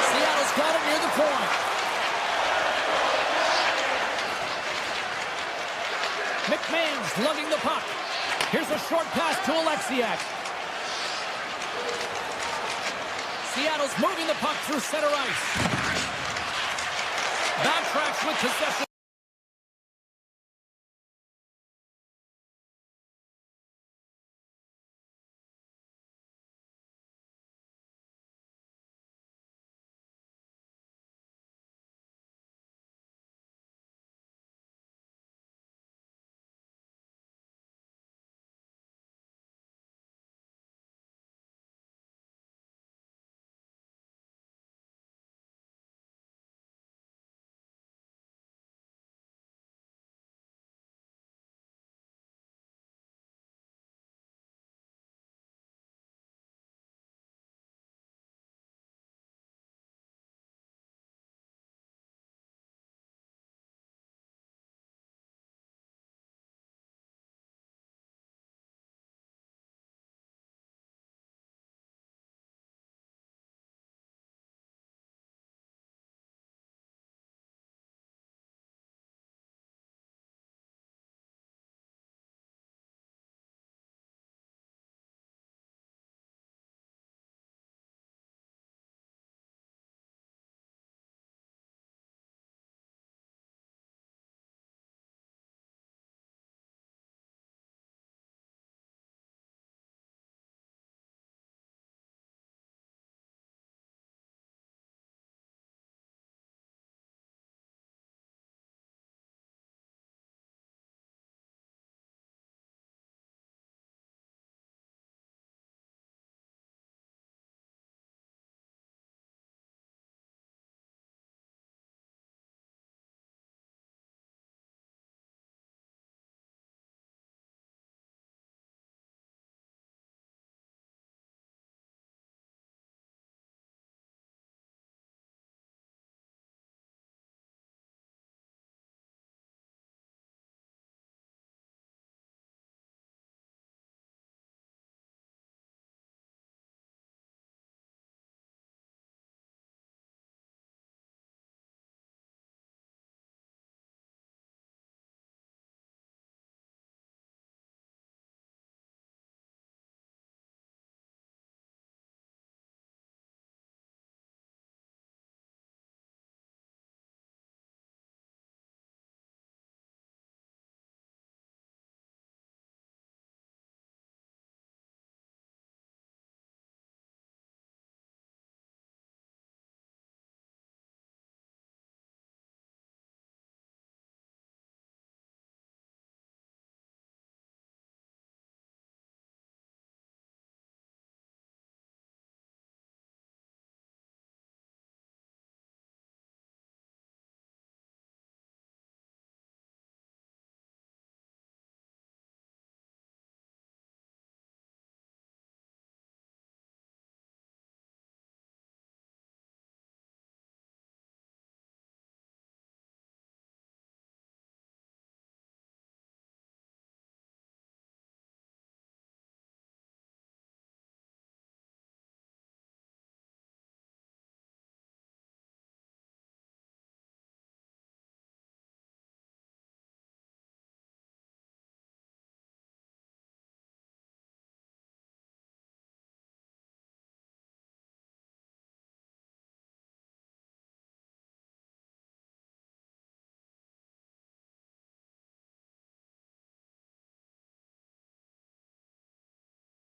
[SPEAKER 2] Seattle's got it near the point. McMahon's lugging the puck. Here's a short pass to Alexiak. Seattle's moving the puck through center ice. Backtracks with possession.